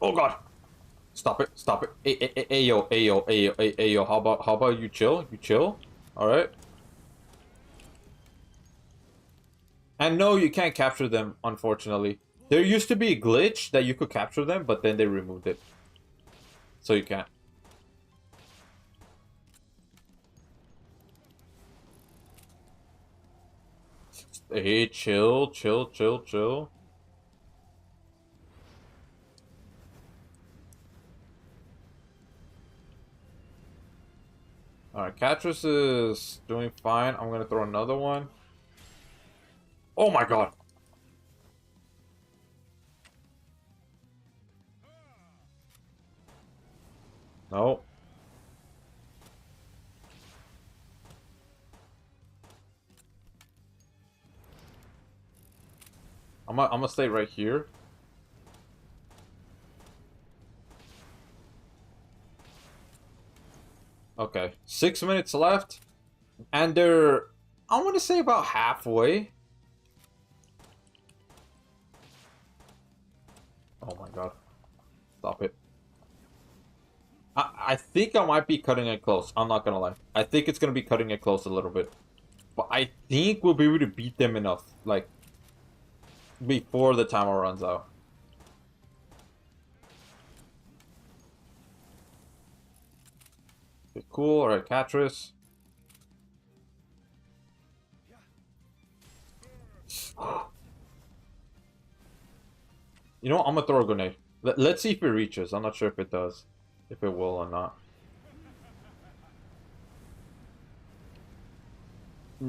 Oh god. Stop it, stop it. Hey, yo, hey, yo, hey, yo, hey, yo, how about you chill? You chill? Alright. And no, you can't capture them, unfortunately. There used to be a glitch that you could capture them, but then they removed it. So you can't. Hey, chill, chill, chill, chill. Alright, Catras is doing fine. I'm gonna throw another one. Oh my god! No. I'm gonna stay right here. Okay, 6 minutes left, and they're, I want to say, about halfway. Oh my god. Stop it. I think I might be cutting it close. I'm not gonna lie. I think it's gonna be cutting it close a little bit. But I think we'll be able to beat them enough, like, before the timer runs out. Okay, cool. Alright, Catrus. You know what? I'm gonna throw a grenade. Let's see if it reaches. I'm not sure if it does. If it will or not.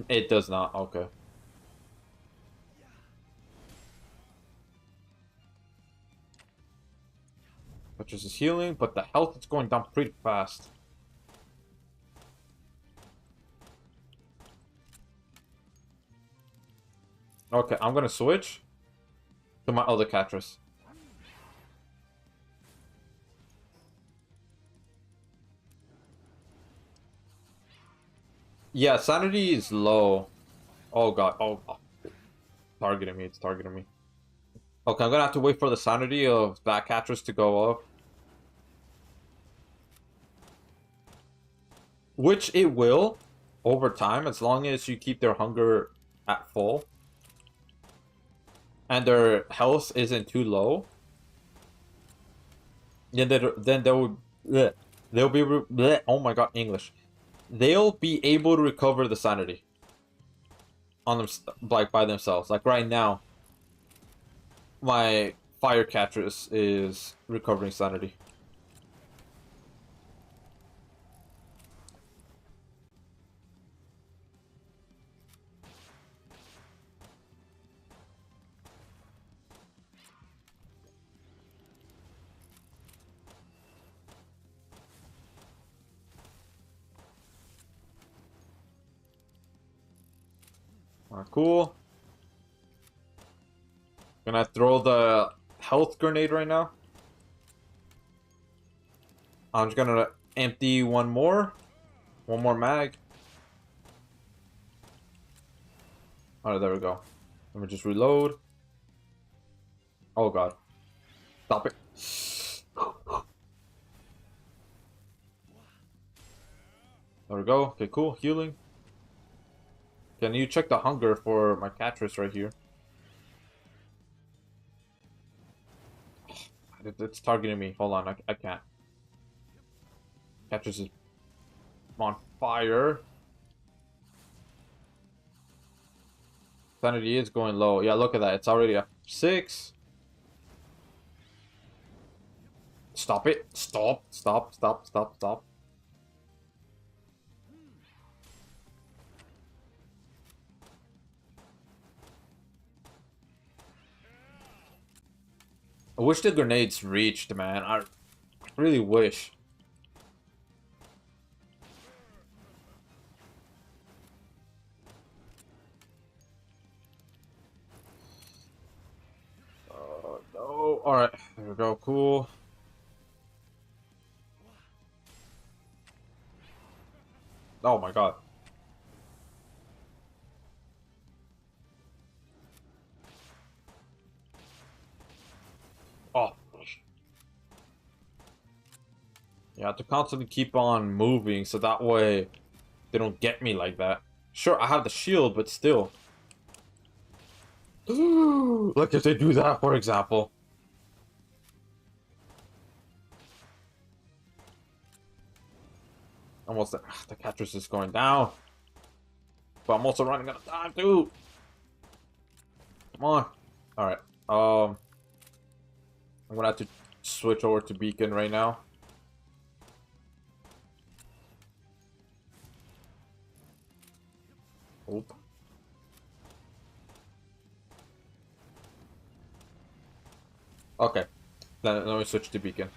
It does not. Okay. Catrus is healing, but the health is going down pretty fast. Okay, I'm gonna switch to my other Catrus. Yeah, sanity is low. Oh god. Oh. Targeting me. It's targeting me. Okay, I'm gonna have to wait for the sanity of that Catrus to go up. Which it will over time, as long as you keep their hunger at full. And their health isn't too low. Then they'll be oh my god, English. They'll be able to recover the sanity on them, like, by themselves. Like right now, my fire Catrus is recovering sanity. Alright, cool. Gonna throw the health grenade right now. I'm just gonna empty one more mag. Alright, there we go. Let me just reload. Oh god. Stop it. There we go. Okay, cool. Healing. Can you check the hunger for my Catrus right here? It's targeting me. Hold on, I can't. Catrus is on fire. Sanity is going low. Yeah, look at that. It's already a 6. Stop it. Stop. Stop. Stop. Stop. Stop. I wish the grenades reached, man. I really wish. No. Alright. There we go. Cool. Oh my god. Oh. You have to constantly keep on moving so that way they don't get me like that. Sure, I have the shield, but still. Like if they do that, for example. Almost there. The Catrus is going down. But I'm also running out of time, dude. Come on. Alright. I'm gonna have to switch over to Beacon right now. Oop. Okay. Then let me switch to Beacon.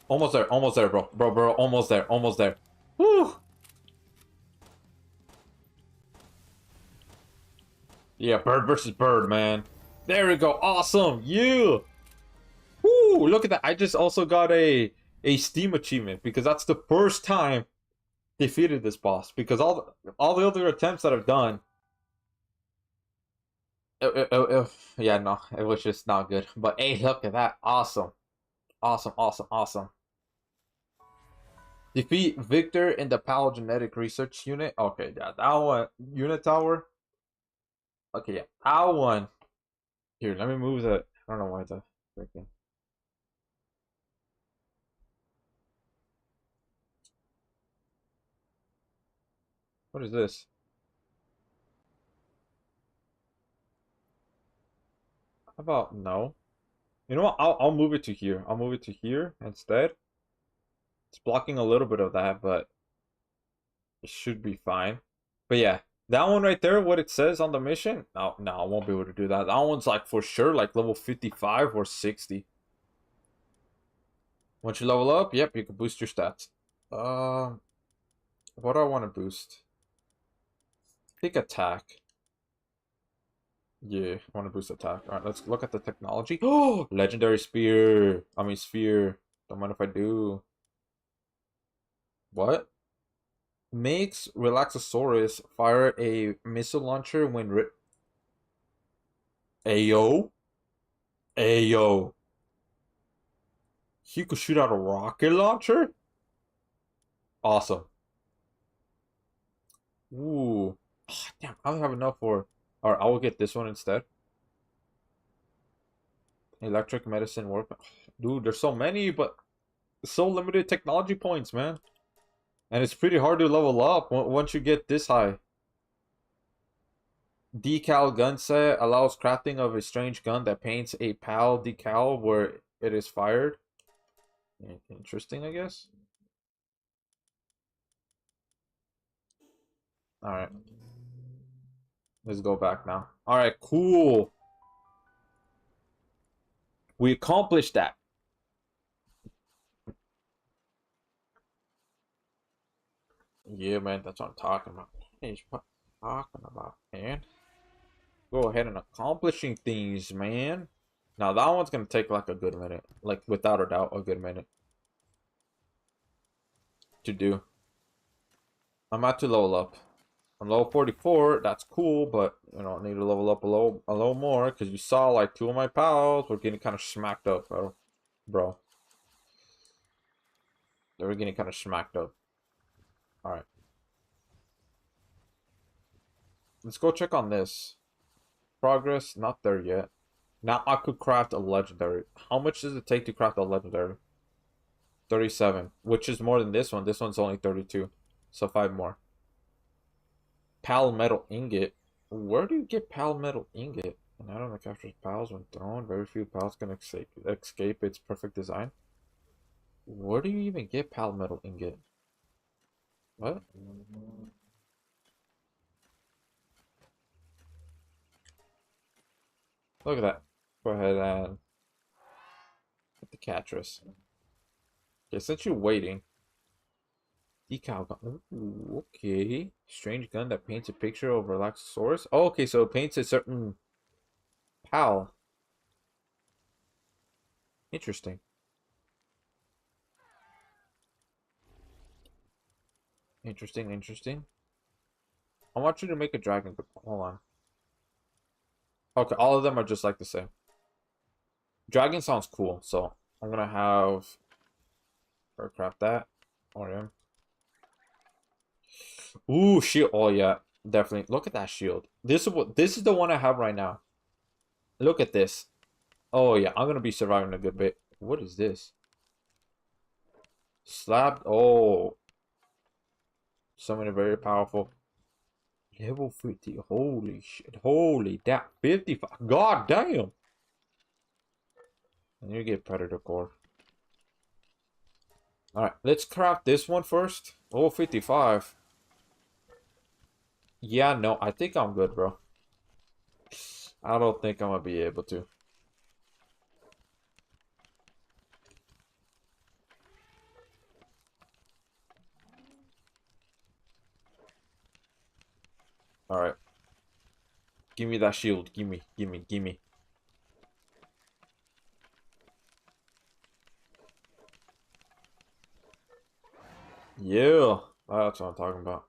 Almost there, bro. Bro, almost there, almost there. Woo! Yeah, bird versus bird, man. There we go. Awesome. You. Woo! Look at that. I just also got a Steam achievement because that's the first time defeated this boss. Because all the other attempts that I've done, yeah, no, it was just not good. But hey, look at that. Awesome. Awesome, awesome, awesome. Defeat Victor in the PAL Genetic Research Unit. Okay, yeah, that one. Unit Tower. Okay, yeah, that one. Here, let me move that. I don't know why the freaking. What is this? How about no? You know what? I'll move it to here. I'll move it to here instead. It's blocking a little bit of that, but it should be fine. But yeah, that one right there, what it says on the mission, no, no, I won't be able to do that. That one's like for sure like level 55 or 60. Once you level up, yep, you can boost your stats. Um, what do I want to boost? Pick attack. Yeah, I want to boost attack. All right, let's look at the technology. Oh, legendary spear. I mean sphere. Don't mind if I do. What? Makes Relaxosaurus fire a missile launcher when Ayo. Ayo. He could shoot out a rocket launcher? Awesome. Ooh. Ah, damn, I don't have enough for. Alright, I will get this one instead. Electric medicine work. Dude, there's so many, but so limited technology points, man. And it's pretty hard to level up once you get this high. Decal gun set allows crafting of a strange gun that paints a PAL decal where it is fired. Interesting, I guess. Alright. Let's go back now. Alright, cool. We accomplished that. Yeah, man, that's what I'm talking about. Hey, what I'm talking about, man. Go ahead and accomplishing things, man. Now that one's gonna take like a good minute. Like without a doubt, a good minute to do. I'm at to level up. I'm level 44, that's cool, but you know, I need to level up a little more because you saw like two of my pals were getting kind of smacked up, bro. Bro. They were getting kind of smacked up. Alright. Let's go check on this. Progress, not there yet. Now I could craft a legendary. How much does it take to craft a legendary? 37, which is more than this one. This one's only 32. So 5 more. Pal metal ingot. Where do you get pal metal ingot? An item that captures pals when thrown. Very few pals can escape its perfect design. Where do you even get pal metal ingot? What? Look at that. Go ahead and get the catchers. Okay, since you're waiting. Decal gun. Ooh, okay. Strange gun that paints a picture of Relaxosaurus. Oh, okay, so it paints a certain pal. Interesting. Interesting, interesting. I want you to make a dragon. Hold on. Okay, all of them are just like the same. Dragon sounds cool, so I'm gonna have her craft that. Or him. Ooh, shield. Oh yeah, definitely. Look at that shield. This is the one I have right now. Look at this. Oh yeah, I'm gonna be surviving a good bit. What is this? Slapped. Oh, something very powerful. Level 50. Holy shit. Holy that 55. God damn. And you get Predator Core. Alright, let's craft this one first. Oh, 55. Yeah, no, I think I'm good, bro. I don't think I'm gonna be able to. Alright. Give me that shield. Gimme, gimme, gimme. Yeah, that's what I'm talking about.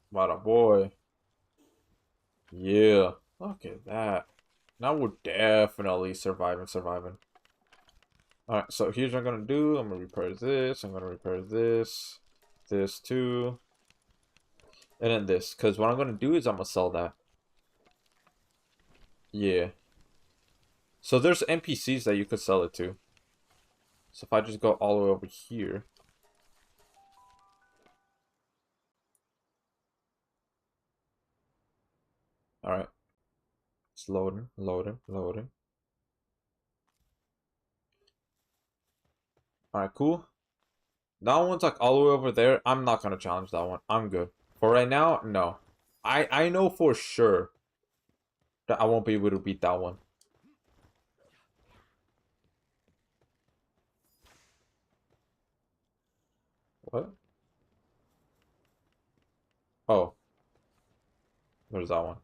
About a boy. Yeah. Look at that. Now we're definitely surviving. Alright, so here's what I'm gonna do. I'm gonna repair this. I'm gonna repair this. This too. And then this. Because what I'm gonna do is I'm gonna sell that. Yeah. So there's NPCs that you could sell it to. So if I just go all the way over here. Alright. It's loading, loading, loading. Alright, cool. That one's like all the way over there. I'm not gonna challenge that one. I'm good. For right now, no. I know for sure that I won't be able to beat that one. What? Oh. There's that one.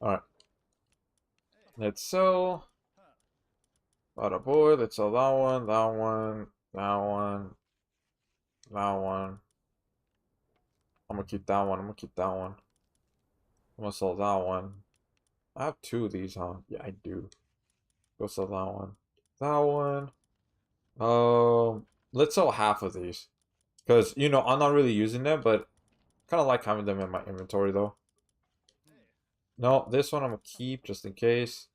Alright. Let's sell. Bada boy. Let's sell that one, that one, that one, that one. I'm gonna keep that one. I'm gonna keep that one. I'm gonna sell that one. I have two of these, huh? Yeah, I do. Go sell that one. That one. Let's sell half of these. Because, you know, I'm not really using them, but kind of like having them in my inventory, though. No, this one I'm going to keep just in case.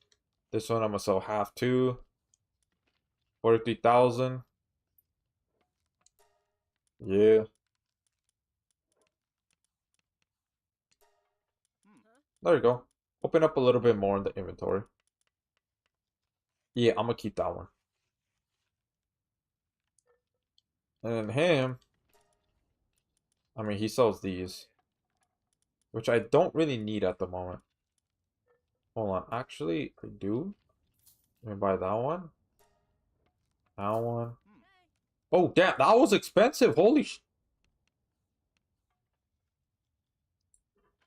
This one I'm going to sell half too. 43,000. Yeah. There you go. Open up a little bit more in the inventory. Yeah, I'm going to keep that one. And then him, I mean, he sells these. Which I don't really need at the moment. Hold on. Actually, I do. Let me buy that one. That one. Oh, damn. That was expensive. Holy sh...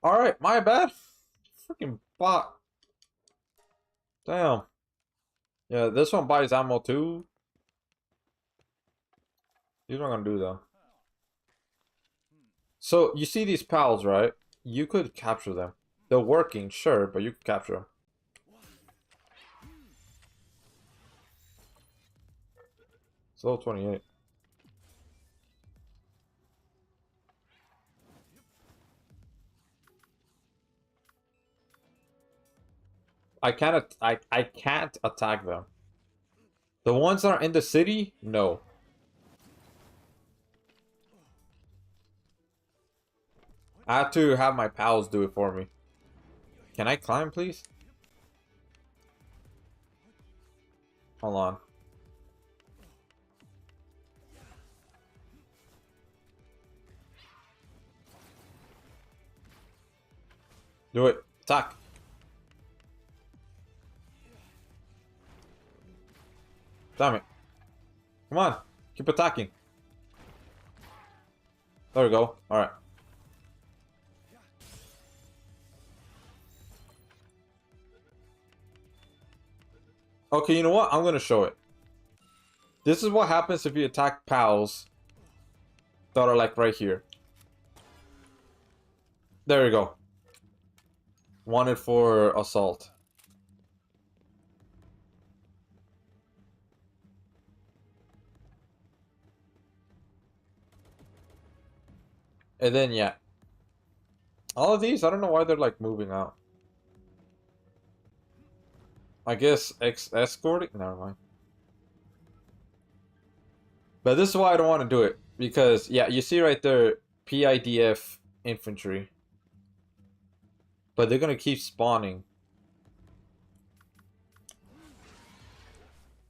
Alright, my bad. Freaking bot. Damn. Yeah, this one buys ammo too. Here's what I'm gonna do though. So, you see these pals, right? You could capture them. They're working, sure, but you could capture them. It's level 28. I can't attack them. The ones that are in the city, no. I have to have my pals do it for me. Can I climb, please? Hold on. Do it. Attack. Damn it. Come on. Keep attacking. There we go. Alright. Okay, you know what? I'm gonna show it. This is what happens if you attack pals that are like right here. There you go. Wanted for assault. And then, yeah. All of these, I don't know why they're like moving out. I guess escorting? Never mind. But this is why I don't want to do it. Because, yeah, you see right there, PIDF infantry. But they're going to keep spawning.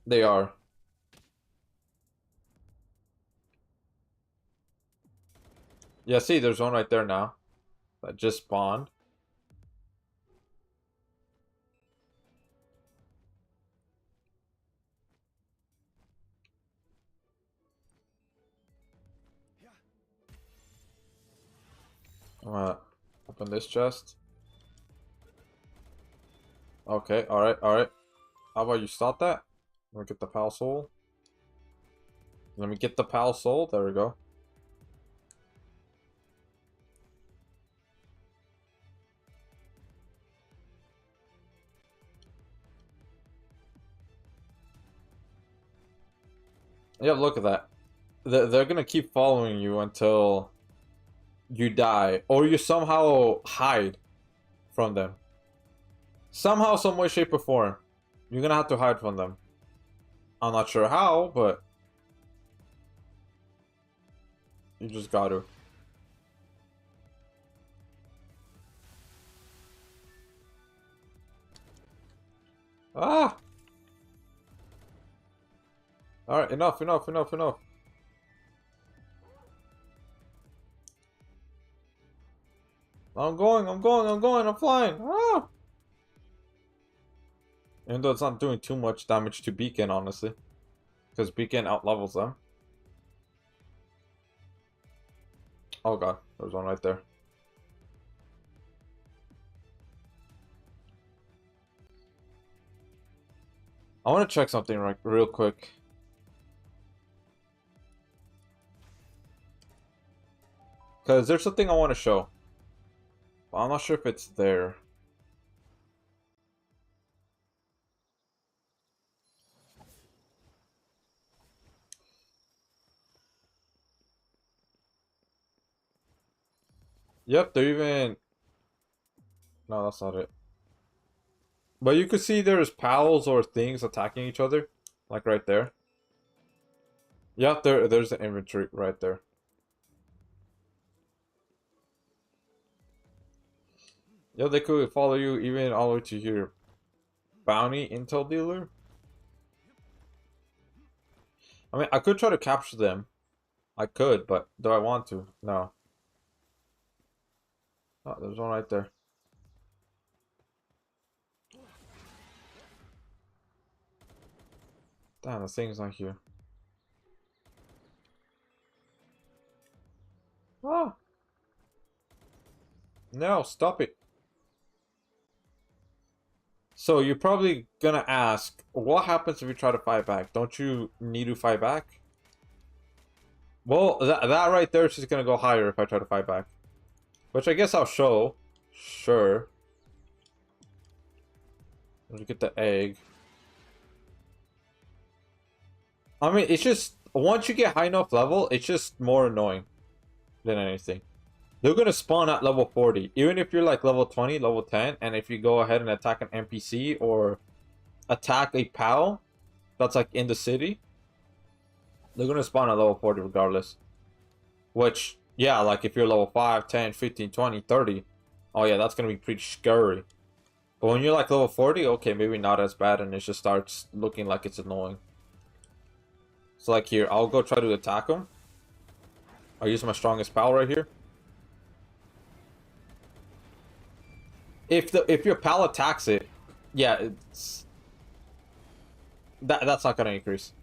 They are. Yeah, see, there's one right there now. That just spawned. I'm gonna open this chest. Okay, alright, alright. How about you stop that? Let me get the Pal Soul. Let me get the Pal Soul. There we go. Yeah, look at that. They're gonna keep following you until you die. Or you somehow hide from them. Somehow, some way, shape, or form. You're gonna have to hide from them. I'm not sure how, but you just got to. Ah! Alright, enough, enough, enough, enough. I'm going, I'm going, I'm going, I'm flying! Ah! Even though it's not doing too much damage to Beacon, honestly. Because Beacon outlevels them. Oh god, there's one right there. I want to check something real quick. Because there's something I want to show. But I'm not sure if it's there. Yep, they're even... No, that's not it. But you could see there's pals or things attacking each other. Like right there. Yep, there's the inventory right there. Yeah, they could follow you even all the way to here. Bounty intel dealer? I mean, I could try to capture them. I could, but do I want to? No. Oh, there's one right there. Damn, the thing's not here. Ah! No, stop it. So you're probably gonna ask, what happens if you try to fight back? Don't you need to fight back? Well, that right there is just gonna go higher if I try to fight back. Which I guess I'll show. Sure. Let me get the egg. I mean, it's just, once you get high enough level, it's just more annoying than anything. They're gonna spawn at level 40. Even if you're like level 20, level 10, and if you go ahead and attack an NPC or attack a pal that's like in the city, they're gonna spawn at level 40 regardless. Which, yeah, like if you're level 5, 10, 15, 20, 30, oh yeah, that's gonna be pretty scary. But when you're like level 40, okay, maybe not as bad, and it just starts looking like it's annoying. So like here, I'll go try to attack him. I'll use my strongest pal right here. If your pal attacks it, yeah, it's that's not gonna increase.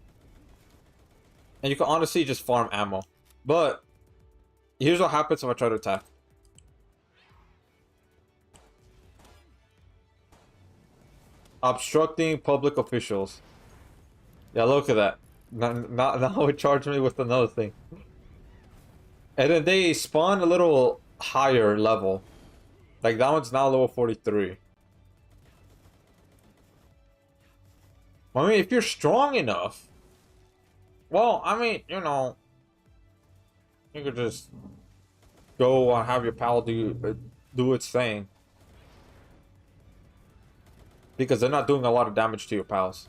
And you can honestly just farm ammo. But here's what happens if I try to attack. Obstructing public officials. Yeah, look at that. Now it charged me with another thing. And then they spawn a little higher level. Like that one's now level 43. I mean, if you're strong enough, well, I mean, you know, you could just go and have your pal do its thing. Because they're not doing a lot of damage to your pals.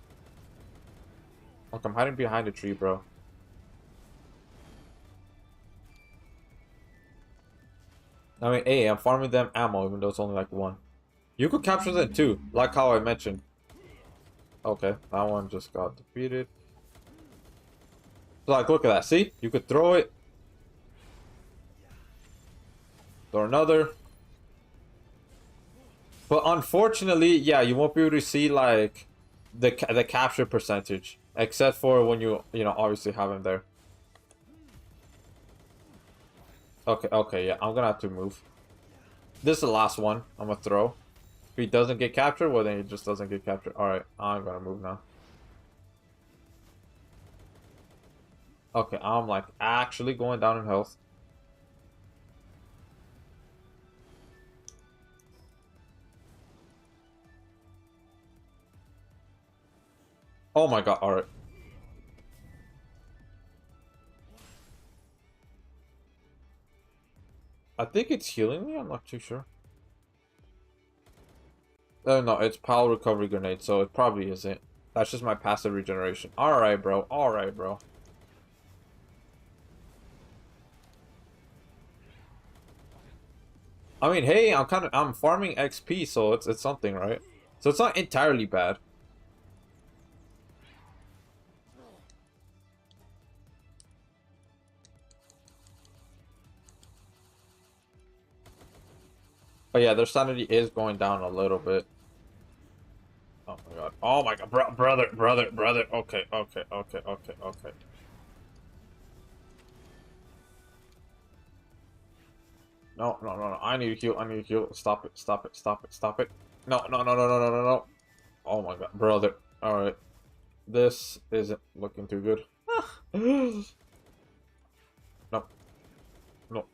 Look, I'm hiding behind a tree, bro. I mean, hey, I'm farming them ammo, even though it's only like one. You could capture them too, like how I mentioned. Okay, that one just got defeated. So, like, look at that. See? You could throw it. Throw another. But unfortunately, yeah, you won't be able to see, like, the capture percentage. Except for when you know, obviously have him there. Okay, okay, yeah, I'm gonna have to move. This is the last one I'm gonna throw. If he doesn't get captured, well then he just doesn't get captured. Alright, I'm gonna move now. Okay, I'm like actually going down in health. Oh my god, alright. I think it's healing me, I'm not too sure. No, it's Pal Recovery Grenade, so it probably isn't. That's just my passive regeneration. Alright, bro. Alright, bro. I mean, hey, I'm farming XP, so it's something, right? So it's not entirely bad. But yeah, their sanity is going down a little bit. Oh my god. Oh my god, brother. Okay. No. I need to heal. Stop it. No. Oh my god, brother. Alright. This isn't looking too good. No. No.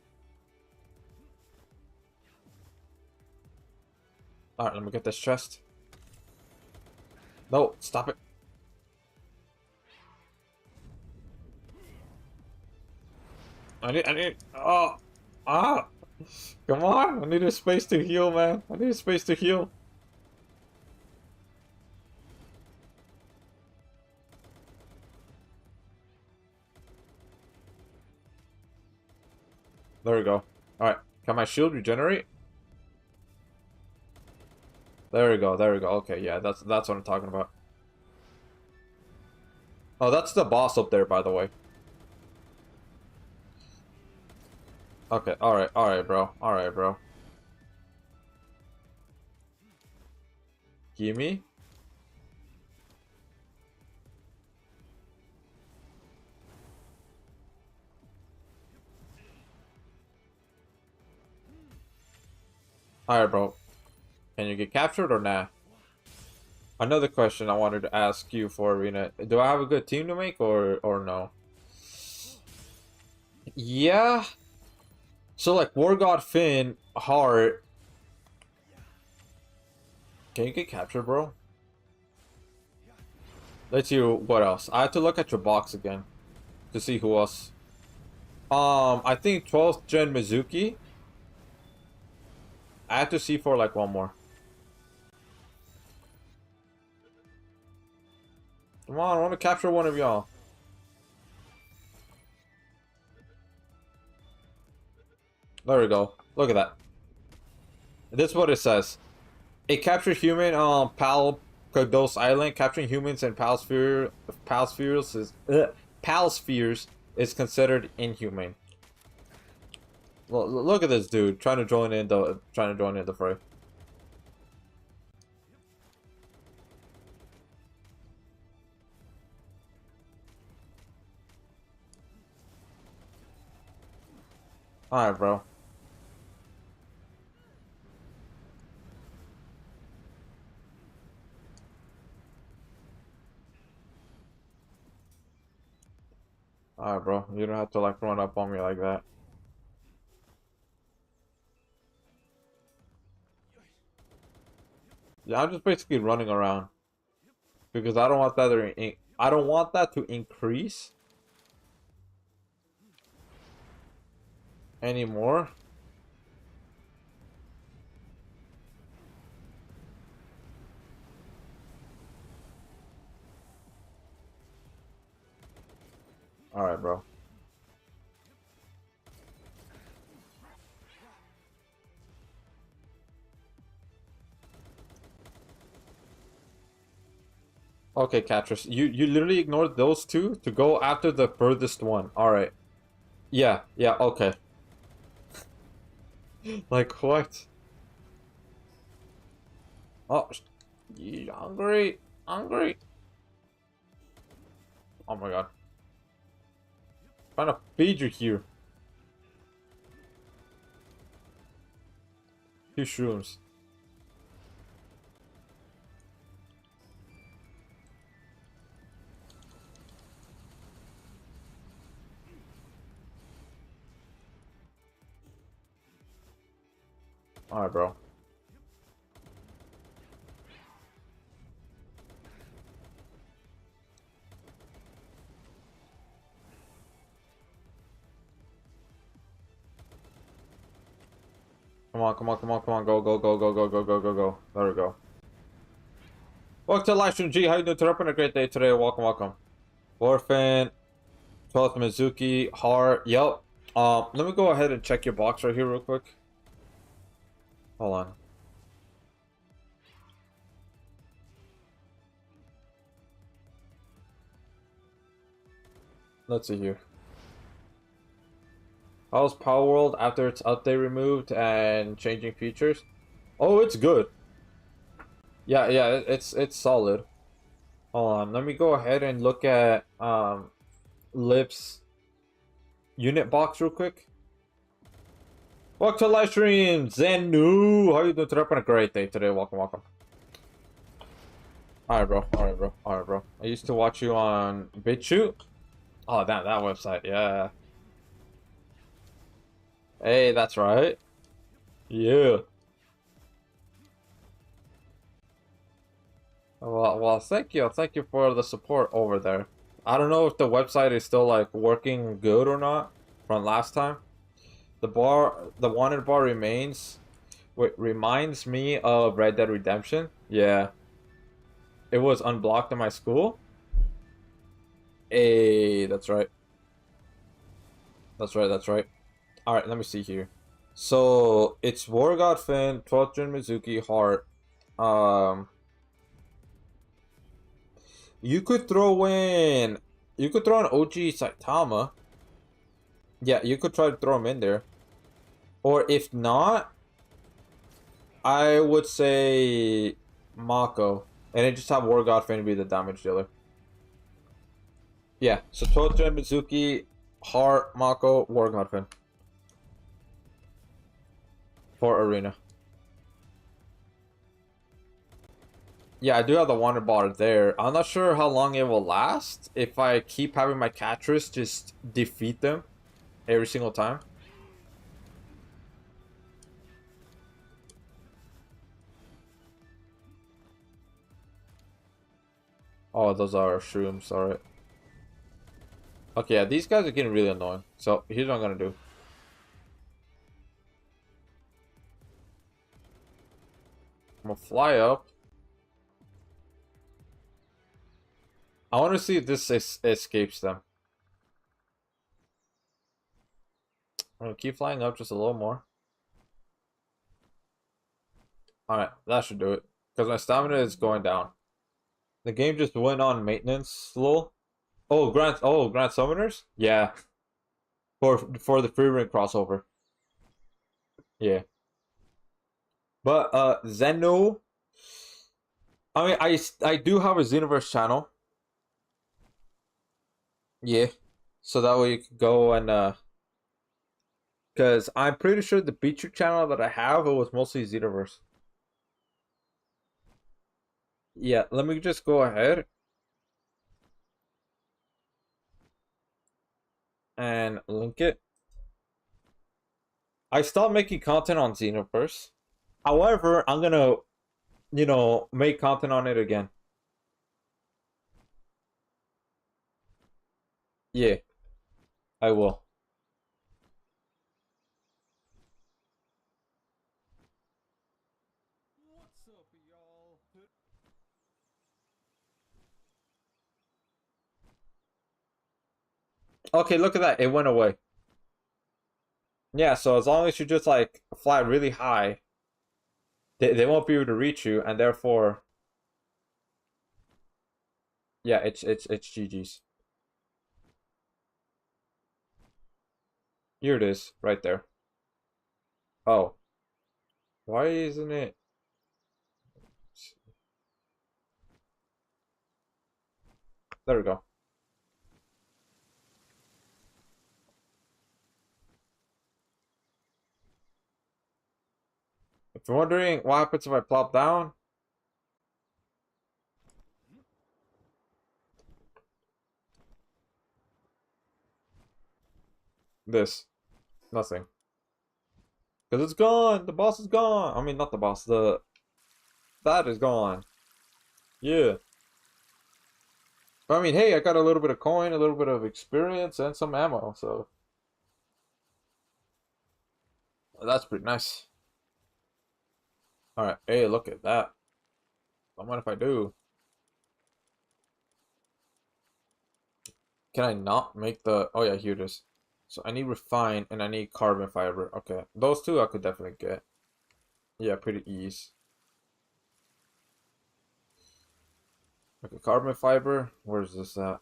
Alright, let me get this chest. No, stop it. Oh. Ah. Come on. I need a space to heal, man. I need a space to heal. There we go. Alright. Can my shield regenerate? There we go. Okay, yeah, that's what I'm talking about. Oh, that's the boss up there, by the way. Okay, alright, bro. Gimme? Alright, bro. Can you get captured or nah? Another question I wanted to ask you for Arena. Do I have a good team to make or no? Yeah. So like War God Finn, Heart. Can you get captured, bro? Let's see what else. I have to look at your box again to see who else. I think 12th Gen Mizuki. I have to see for like one more. Come on, I want to capture one of y'all. There we go. Look at that. This is what it says. A captured human on Pal Kodos Island. Capturing humans in Pal spheres is considered inhumane. Look at this dude trying to join in the fray. Alright, bro. Alright, bro. You don't have to like run up on me like that. Yeah, I'm just basically running around because I don't want that to increase anymore. Alright, bro. Okay, Catrice. You literally ignored those two to go after the furthest one. Alright. Yeah, okay. Like what? Oh, you hungry? Hungry? Oh my god. Trying to feed you here. Two shrooms. Alright, bro. Come on, come on, come on, come on. Go, go, go, go, go, go, go, go, go. There we go. Welcome to live stream. G, how you doing? Today, a great day today. Welcome, welcome. Orphan, 12th Mizuki, Heart. Yep. Let me go ahead and check your box right here real quick. Hold on. Let's see here. How's Palworld after its update removed and changing features? Oh, it's good. Yeah, yeah, it's solid. Hold on, let me go ahead and look at Lips unit box real quick. Welcome to live stream, Zenu. How you doing today? On a great day today. Welcome, welcome. Alright, bro. Alright, bro. Alright, bro. I used to watch you on BitChute. Oh, damn, that website. Yeah. Hey, that's right. Yeah. Well, thank you. Thank you for the support over there. I don't know if the website is still like working good or not from last time. The wanted bar remains. Reminds me of Red Dead Redemption. Yeah. It was unblocked in my school. Hey, that's right. That's right, that's right. Alright, let me see here. So, it's War God Finn, 12th Gen Mizuki, Heart. You could throw in... You could throw in OG Saitama. Yeah, you could try to throw him in there. Or if not, I would say Mako. And then just have War God Finn be the damage dealer. Yeah, so 12th Gen Mizuki, Heart, Mako, War God Finn. For Arena. Yeah, I do have the Wonder Bar there. I'm not sure how long it will last if I keep having my Catrus just defeat them every single time. Oh, those are shrooms, alright. Okay, yeah, these guys are getting really annoying. So, here's what I'm gonna do. I'm gonna fly up. I want to see if this escapes them. I'm gonna keep flying up just a little more. Alright, that should do it. Because my stamina is going down. The game just went on maintenance, lol. Oh, Grand Summoners? Yeah. For the free ring crossover. Yeah. But Zeno, I mean I do have a Xenoverse channel. Yeah. So that way you can go and because I'm pretty sure the Beacher channel that I have, it was mostly Xenoverse. Yeah, let me just go ahead and link it. I stopped making content on Xenoverse. However, I'm gonna, make content on it again. Yeah, I will. What's up, y'all? Okay, look at that. It went away. Yeah, so as long as you just like fly really high, they won't be able to reach you, and therefore, yeah, it's GG's. Here it is, right there. Oh, why isn't it? There we go. If you're wondering what happens if I plop down, this. Nothing. Because it's gone! The boss is gone! I mean, not the boss, that is gone. Yeah. But I mean, hey, I got a little bit of coin, a little bit of experience, and some ammo, so that's pretty nice. Alright, hey, look at that. I wonder if I do. Can I not make the... Oh yeah, here it is. So I need refine and I need carbon fiber. Okay, those two I could definitely get. Yeah, pretty easy. Okay, carbon fiber. Where's this at?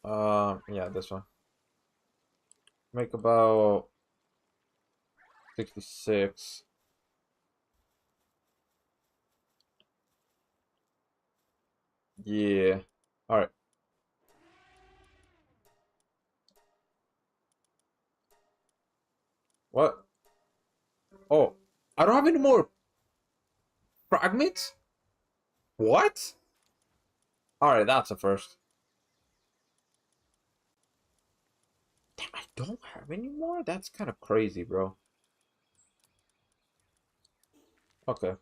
Yeah, this one. Make about 66. Yeah. Alright. What? Oh, I don't have any more fragments? What? Alright, that's a first. Damn, I don't have any more? That's kind of crazy, bro. Okay.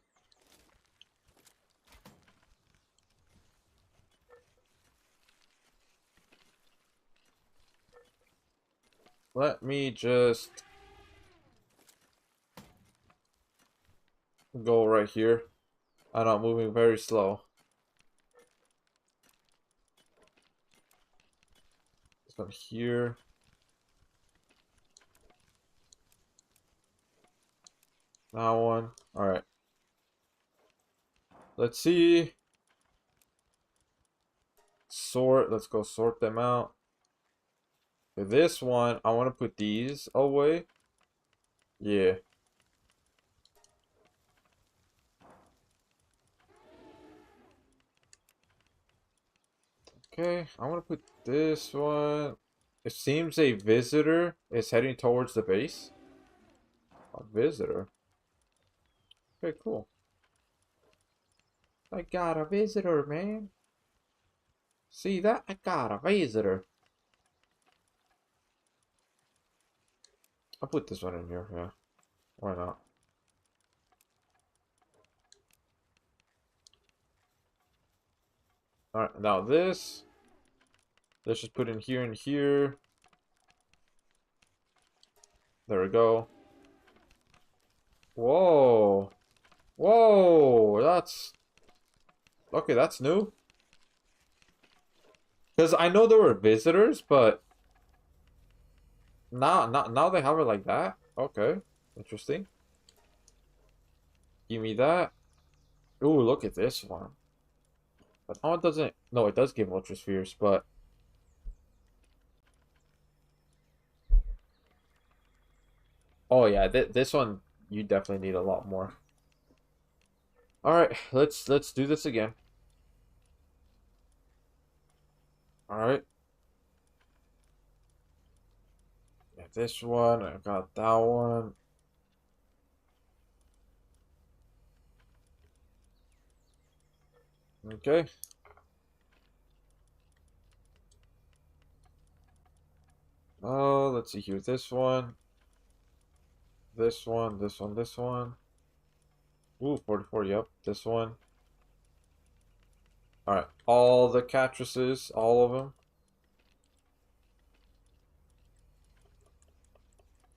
Let me just go right here. I'm not moving very slow. Let's go here. That one. Alright. Let's see. Sort. Let's go sort them out. Okay, this one, I want to put these away. Yeah. Okay, I want to put this one. It seems a visitor is heading towards the base. A visitor? Okay, cool. I got a visitor, man. See that? I got a visitor. I'll put this one in here, yeah. Why not? Alright, now this. Let's just put in here and here. There we go. Whoa. Whoa, that's... Okay, that's new. Because I know there were visitors, but... Now they have it like that? Okay, interesting. Give me that. Ooh, look at this one. But oh, it doesn't... No, it does give Ultra Spheres, but... Oh yeah, this one, you definitely need a lot more. Alright, let's do this again. Alright. Yeah, this one, I got that one. Okay. Oh, let's see here. This one. This one, this one, this one. Ooh, 44, yep. This one. Alright, all the cattresses, all of them.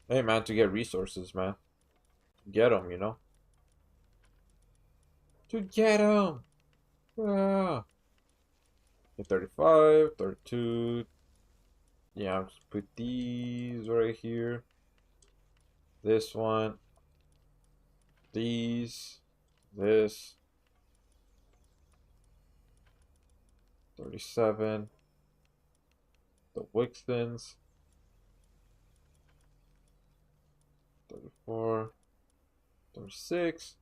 Hey, man, to get resources, man. Get them, you know? To get them! Ah. 35, 32. Yeah, I'll just put these right here. This one. These. This. 37. The Wixtons. 34. 36.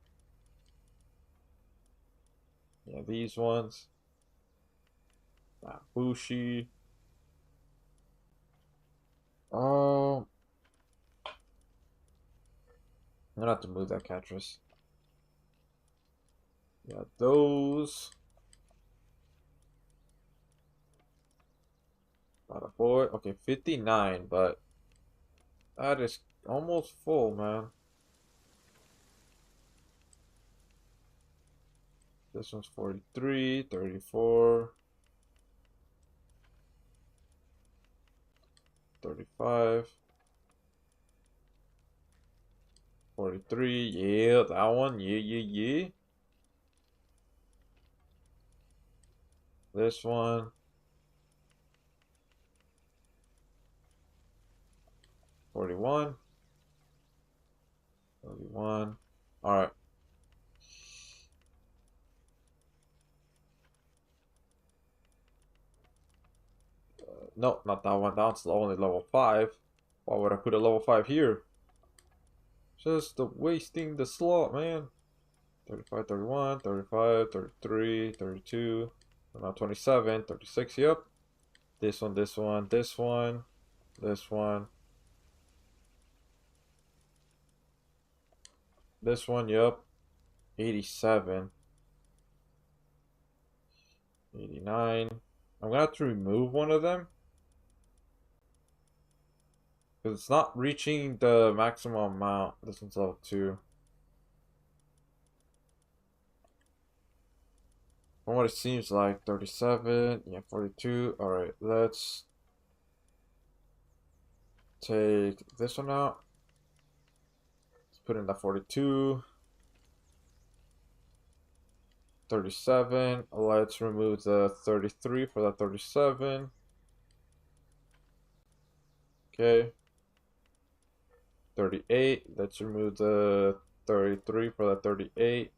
Yeah, these ones. Bushi. Oh. I'm gonna have to move that Catris. Yeah, those. Not a boy. Okay, 59, but that is almost full, man. This one's 43, 34, 35, 43. Yeah, that one. Yeah. This one. 41. 41. Alright. No, not that one. That's only level 5. Why would I put a level 5 here? Just wasting the slot, man. 35, 31, 35, 33, 32. Now 27, 36, yep. This one, this one, this one, this one. This one, yep. 87. 89. I'm gonna have to remove one of them. Because it's not reaching the maximum amount. This one's level 2. From what it seems like, 37. Yeah, 42. Alright, let's take this one out. Let's put in that 42. 37. Let's remove the 33 for that 37. Okay. 38. Let's remove the 33 for that 38.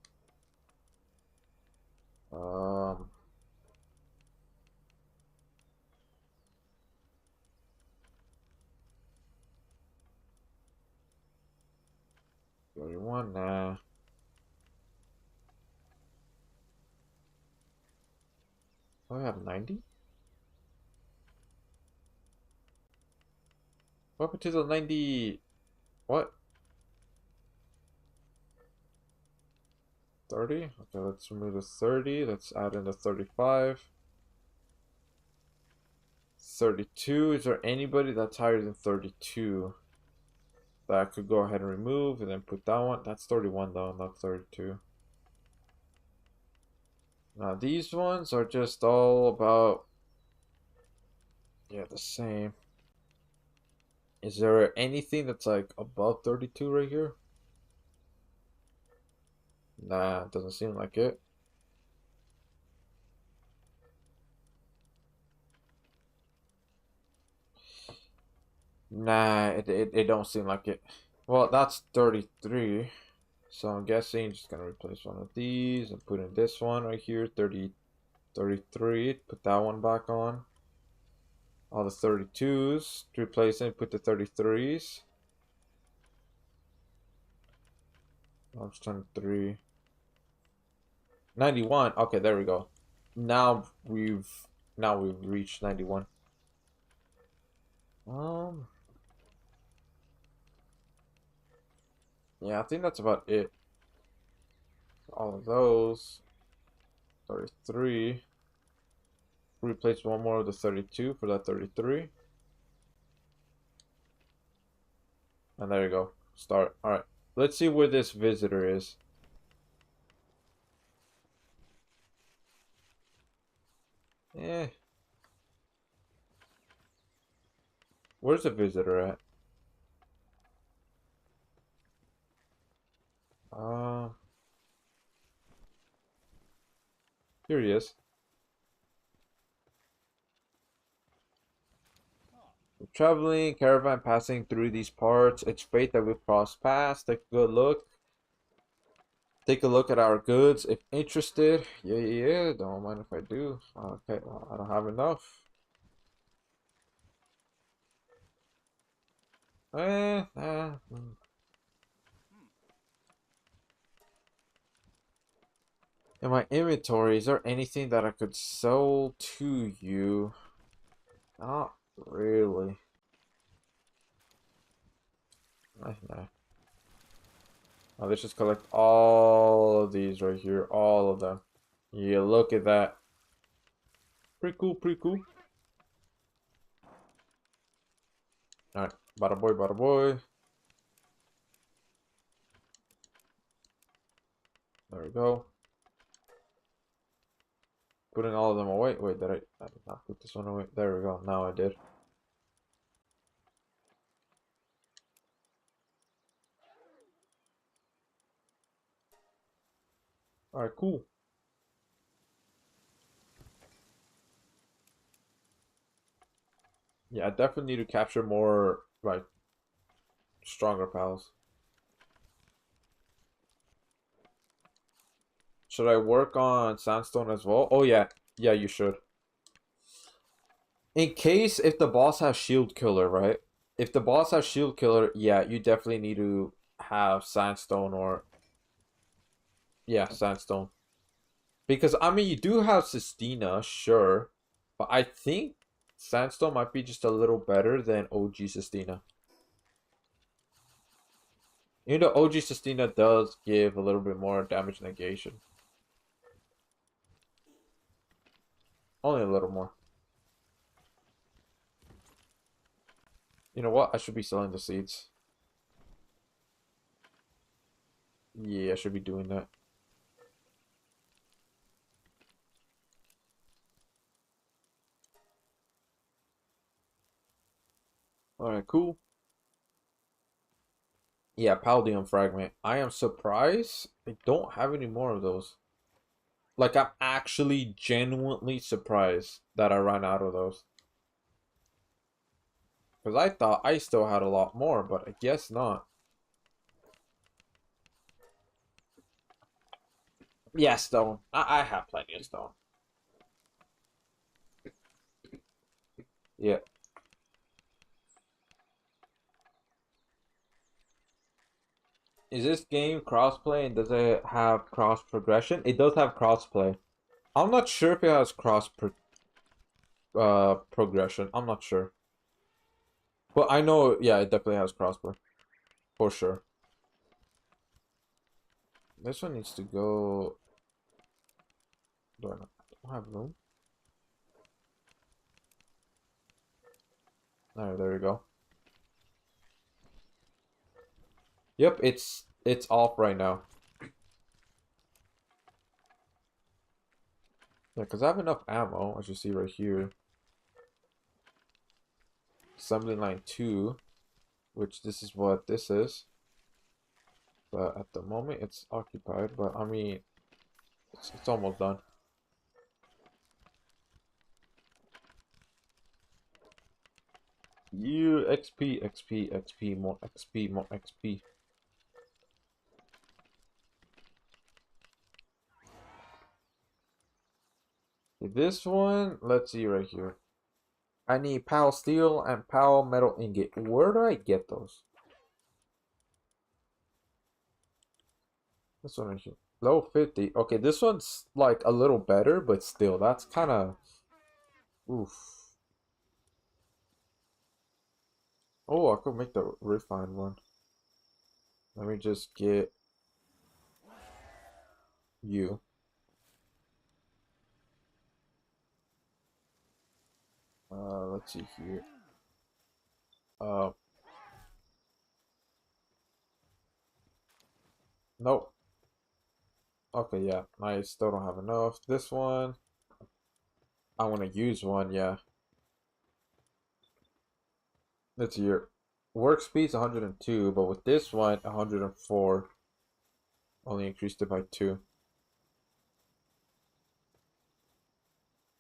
31, nah. Oh, I have 90? What happened to the 90? What? 30? Okay, let's remove the 30. Let's add in the 35. 32. Is there anybody that's higher than 32 that I could go ahead and remove and then put that one? That's 31 though, not 32. Now these ones are just all about, yeah, the same. Is there anything that's like above 32 right here? Nah, doesn't seem like it. Nah, it don't seem like it. Well, that's 33. So I'm guessing just gonna replace one of these and put in this one right here, 33. Put that one back on. All the 32s, replace and put the 33s. Launch 23. 91. Okay, there we go. Now we've reached 91. Yeah, I think that's about it. All of those. 33. Replace one more of the 32 for that 33. And there you go. Start. Alright. Let's see where this visitor is. Eh. Where's the visitor at? Here he is. We're traveling, caravan passing through these parts. It's fate that we've crossed past. Take a good look. Take a look at our goods if interested. Yeah. Don't mind if I do. Okay, well, I don't have enough. In my inventory, is there anything that I could sell to you? Not really. Nah. Now let's just collect all of these right here. All of them. Yeah, look at that. Pretty cool, pretty cool. Alright, bada boy, bada boy. There we go. Putting all of them away. Wait, I did not put this one away? There we go. Now I did. Alright, cool. Yeah, I definitely need to capture more, like, stronger pals. Should I work on sandstone as well? Oh, yeah. Yeah, you should. In case if the boss has shield killer, right? If the boss has shield killer, yeah, you definitely need to have sandstone or... Yeah, sandstone. Because, I mean, you do have Sistina, sure. But I think sandstone might be just a little better than OG Sistina. Even though OG Sistina does give a little bit more damage negation. Only a little more. You know what? I should be selling the seeds. Yeah, I should be doing that. Alright, cool. Yeah, Paldium Fragment. I am surprised I don't have any more of those. Like, I'm actually genuinely surprised that I ran out of those. Because I thought I still had a lot more, but I guess not. Yeah, stone. I have plenty of stone. Yeah. Is this game crossplay and does it have cross progression? It does have crossplay. I'm not sure if it has progression. I'm not sure. But I know, yeah, it definitely has crossplay. For sure. This one needs to go... Do I not have room? Alright, there we go. Yep, it's off right now. Yeah, because I have enough ammo, as you see right here. Assembly line 2, which this is what this is. But at the moment, it's occupied. But, I mean, it's almost done. You XP, XP, XP, more XP, more XP. This one, let's see right here. I need PAL steel and PAL metal ingot. Where do I get those? This one right here. Low 50. Okay, this one's like a little better, but still, that's kind of... Oof. Oh, I could make the refined one. Let me just get you. Let's see here. Uh, nope. Okay, yeah. I still don't have enough. This one, I want to use one, yeah. Let's see here. Work speed's 102, but with this one, 104. Only increased it by 2.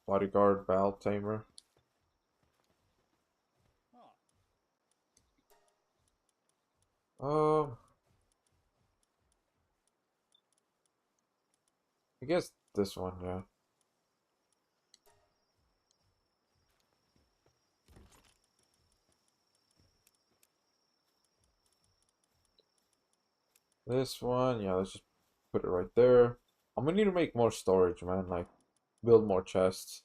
Bodyguard, Battle Tamer. Um, I guess this one, yeah. This one, yeah, let's just put it right there. I'm gonna need to make more storage, man, like build more chests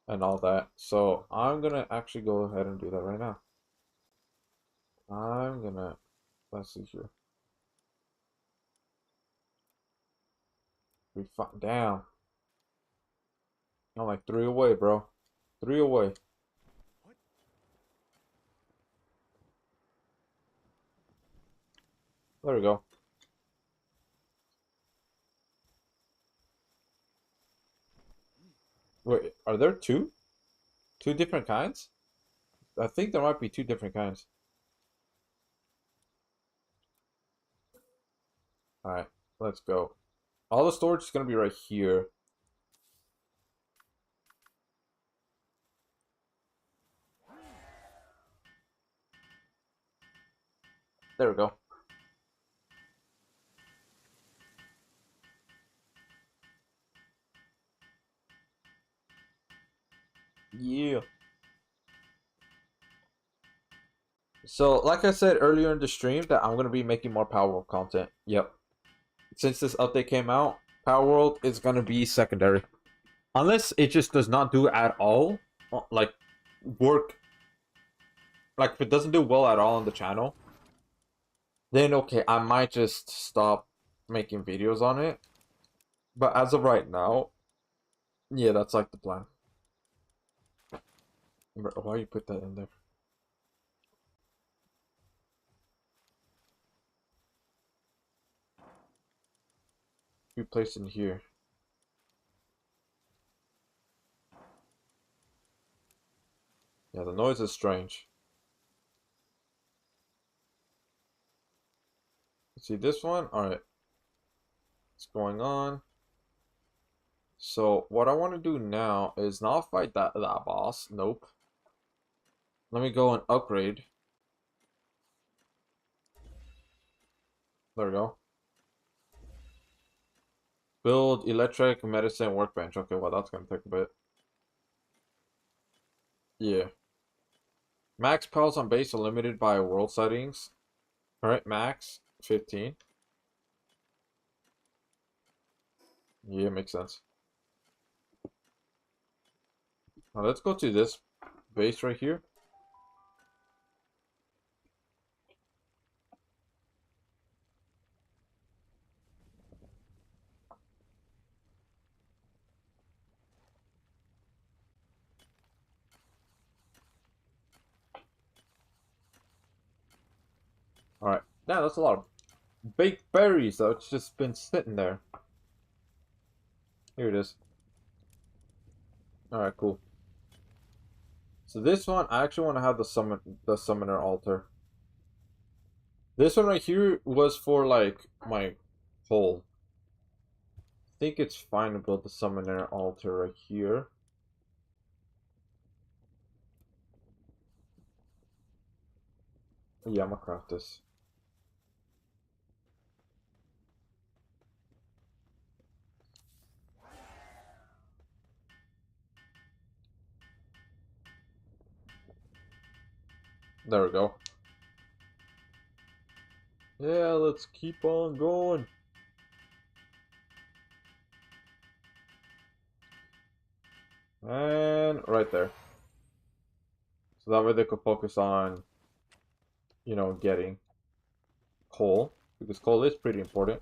and all that. So I'm gonna actually go ahead and do that right now. I'm gonna, let's see here. Damn. I'm like 3 away, bro. 3 away. There we go. Wait, are there two? Two different kinds? I think there might be two different kinds. Alright, let's go. All the storage is going to be right here. There we go. Yeah. So, like I said earlier in the stream, that I'm going to be making more Palworld content. Yep. Since this update came out, Palworld is going to be secondary. Unless it just does not do at all. Like, work. Like, if it doesn't do well at all on the channel, then okay, I might just stop making videos on it. But as of right now, yeah, that's like the plan. Why you put that in there? You place in here. Yeah, the noise is strange. See this one? Alright. What's going on? So what I want to do now is not fight that boss. Nope. Let me go and upgrade. There we go. Build electric medicine workbench. Okay, well that's gonna take a bit. Yeah. Max pals on base are limited by world settings. Alright, max 15. Yeah, makes sense. Now let's go to this base right here. Alright. Yeah, that's a lot of baked berries though. It's just been sitting there. Here it is. Alright, cool. So this one, I actually want to have the summoner altar. This one right here was for like my hole. I think it's fine to build the summoner altar right here. Yeah, I'm gonna craft this. There we go. Yeah, let's keep on going. And right there. So that way they could focus on, you know, getting coal. Because coal is pretty important.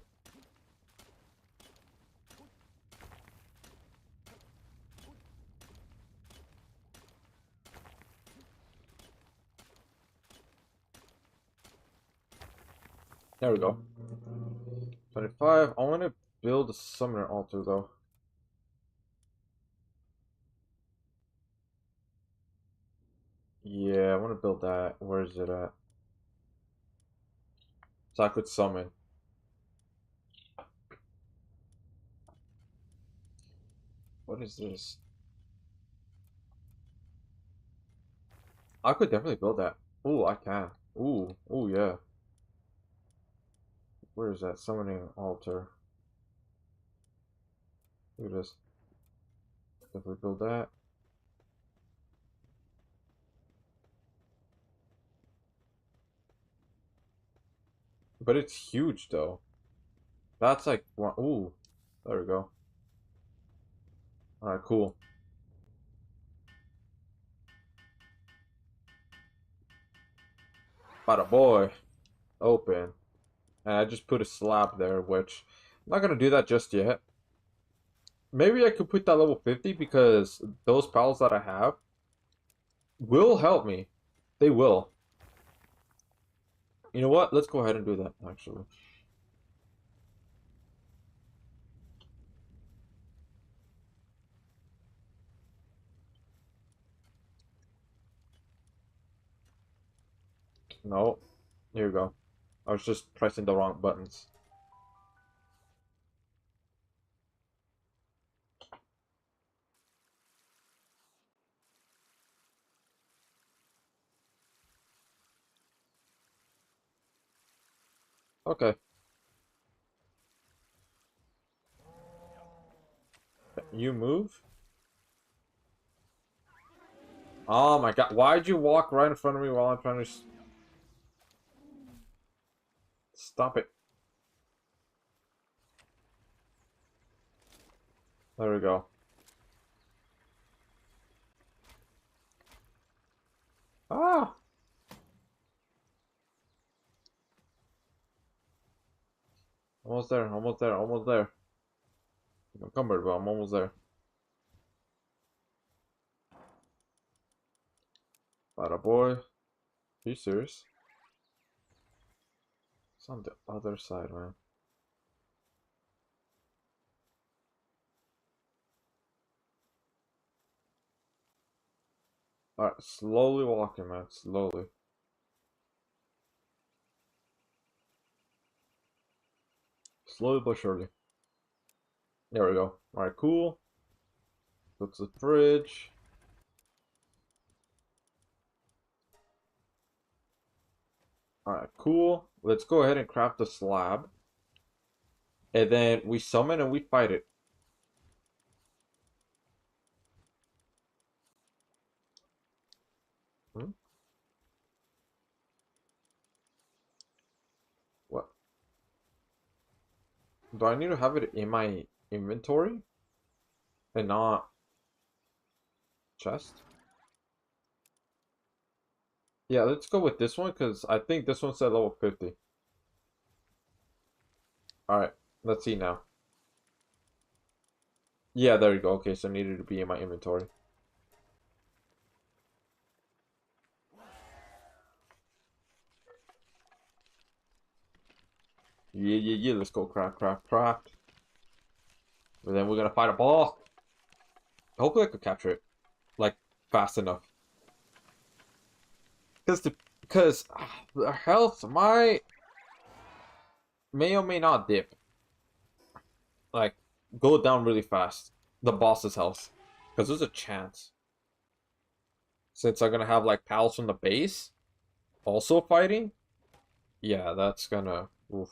There we go. 25. I want to build a summoner altar though. Yeah, I want to build that. Where is it at? So I could summon. What is this? I could definitely build that. Ooh, I can. Ooh, yeah. Where is that? Summoning altar. Look at this. Definitely build that. But it's huge though. That's like one. Ooh, there we go. Alright, cool. Bada boy. Open. And I just put a slab there, which I'm not gonna do that just yet. Maybe I could put that level 50 because those pals that I have will help me. They will. You know what? Let's go ahead and do that, actually. No. Here we go. I was just pressing the wrong buttons. Okay. You move? Oh my god. Why'd you walk right in front of me while I'm trying to... Stop it. There we go. Ah! Almost there, almost there, almost there. I'm encumbered, but I'm almost there. Bada boy. Are you serious? It's on the other side, man. Alright, slowly walking, man. Slowly. Slowly but surely. There we go. Alright, cool. Go to the fridge. Alright, cool. Let's go ahead and craft the slab. And then we summon and we fight it. Hmm? What? Do I need to have it in my inventory? And not chest? Yeah, let's go with this one because I think this one's at level 50. Alright, let's see now. Yeah, there you go. Okay, so it needed to be in my inventory. Yeah. Let's go craft. And then we're gonna fight a boss. Hopefully I could capture it. Like, fast enough. Because the health may or may not dip. Like, go down really fast. The boss's health. Because there's a chance. Since I'm gonna have like pals from the base also fighting. Yeah, that's gonna oof.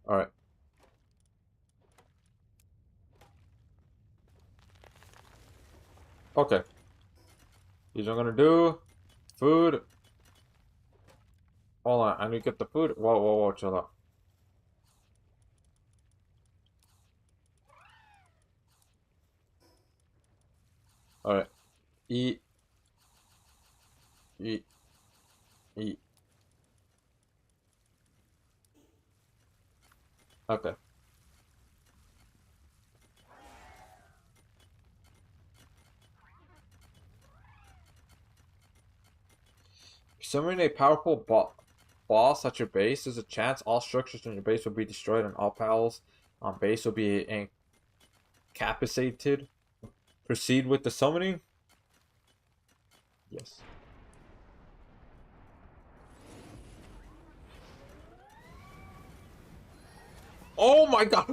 Alright. Okay. Here's what I'm gonna do. Food. Hold on, I need to get the food. Whoa, chill out. Alright. Eat. Eat. Eat. Okay. Summoning a powerful boss at your base, there's a chance all structures in your base will be destroyed and all pals on base will be incapacitated. Proceed with the summoning? Yes. Oh my god!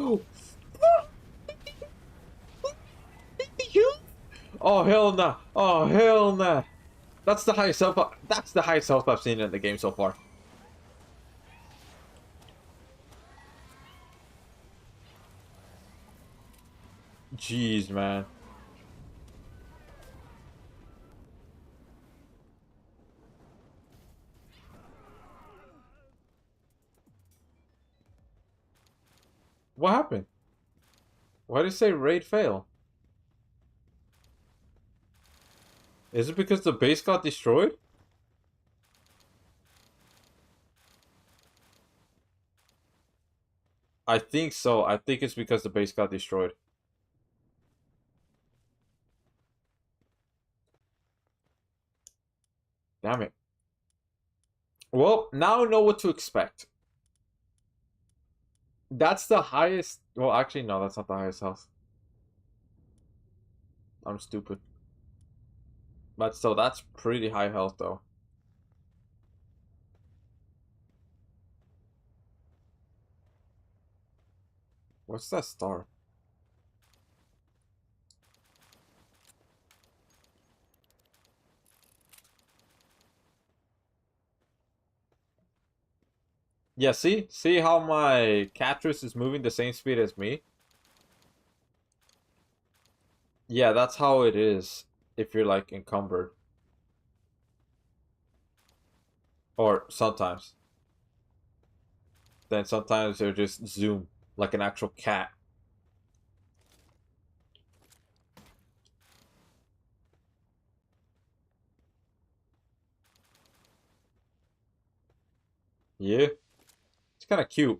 You? Oh hell nah! Oh hell nah! That's the highest health. That's the highest health I've seen in the game so far. Jeez, man. What happened? Why did it say raid fail? Is it because the base got destroyed? I think so. I think it's because the base got destroyed. Damn it. Well, now I know what to expect. That's the highest. Well, actually, no, that's not the highest health. I'm stupid. But still, that's pretty high health, though. What's that star? Yeah, see? See how my Catrice is moving the same speed as me? Yeah, that's how it is if you're, like, encumbered. Or sometimes. Then sometimes they're just zoom, like an actual cat. Yeah. It's kind of cute.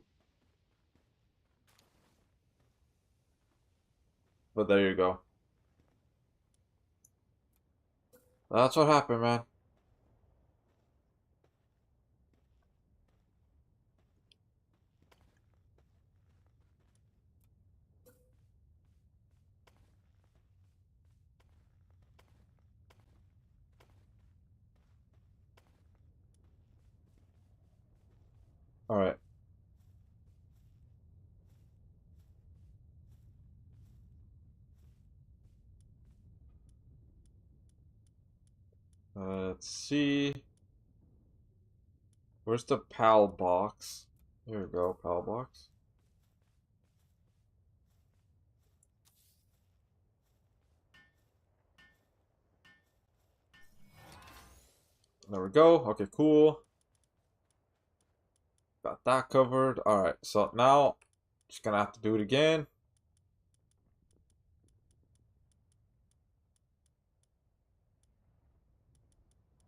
But there you go. That's what happened, man. Alright. Let's see. Where's the PAL box? Here we go, PAL box. There we go. Okay, cool. Got that covered. Alright, so now just gonna have to do it again.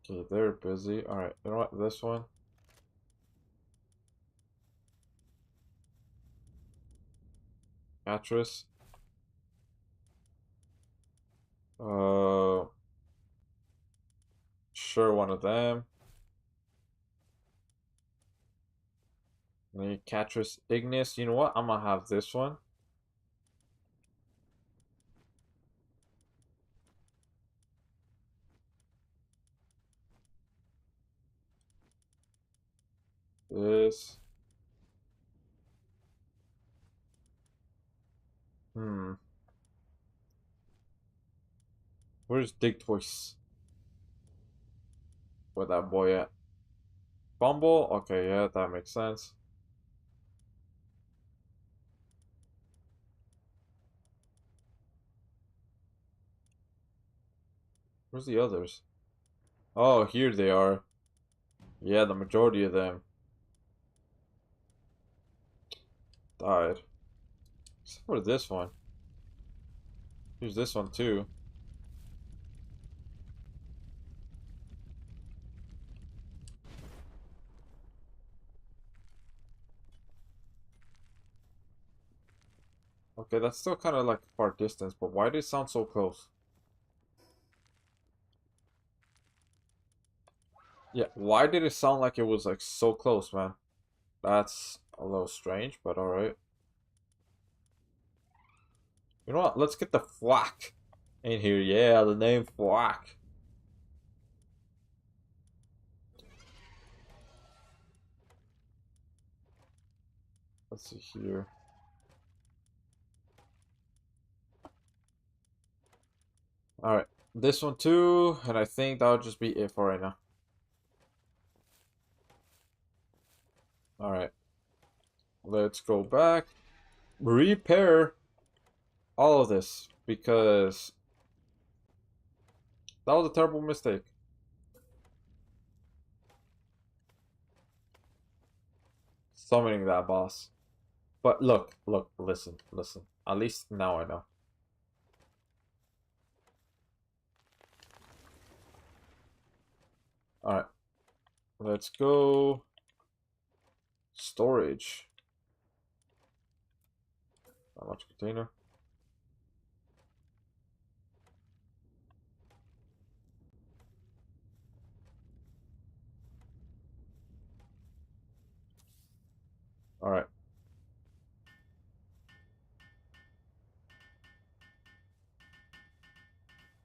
Okay, they're busy. Alright, you know what? This one. Actress. Uh, sure, one of them. Then Catrice Ignis. You know what? I'm gonna have this one. This. Hmm. Where's Dig Toys? Where that boy at? Bumble? Okay, yeah, that makes sense. Where's the others? Oh, here they are. Yeah, the majority of them died. Except for this one. Here's this one too. Okay, that's still kind of like far distance, but why did it sound so close? Yeah, why did it sound like it was like so close, man? That's a little strange, but alright. You know what? Let's get the Flack in here. Yeah, the name Flack. Let's see here. Alright, this one too, and I think that'll just be it for right now. Alright, let's go back. Repair all of this, because that was a terrible mistake. Summoning that boss. But look, listen. At least now I know. Alright. Let's go. Storage. Not much container. Alright.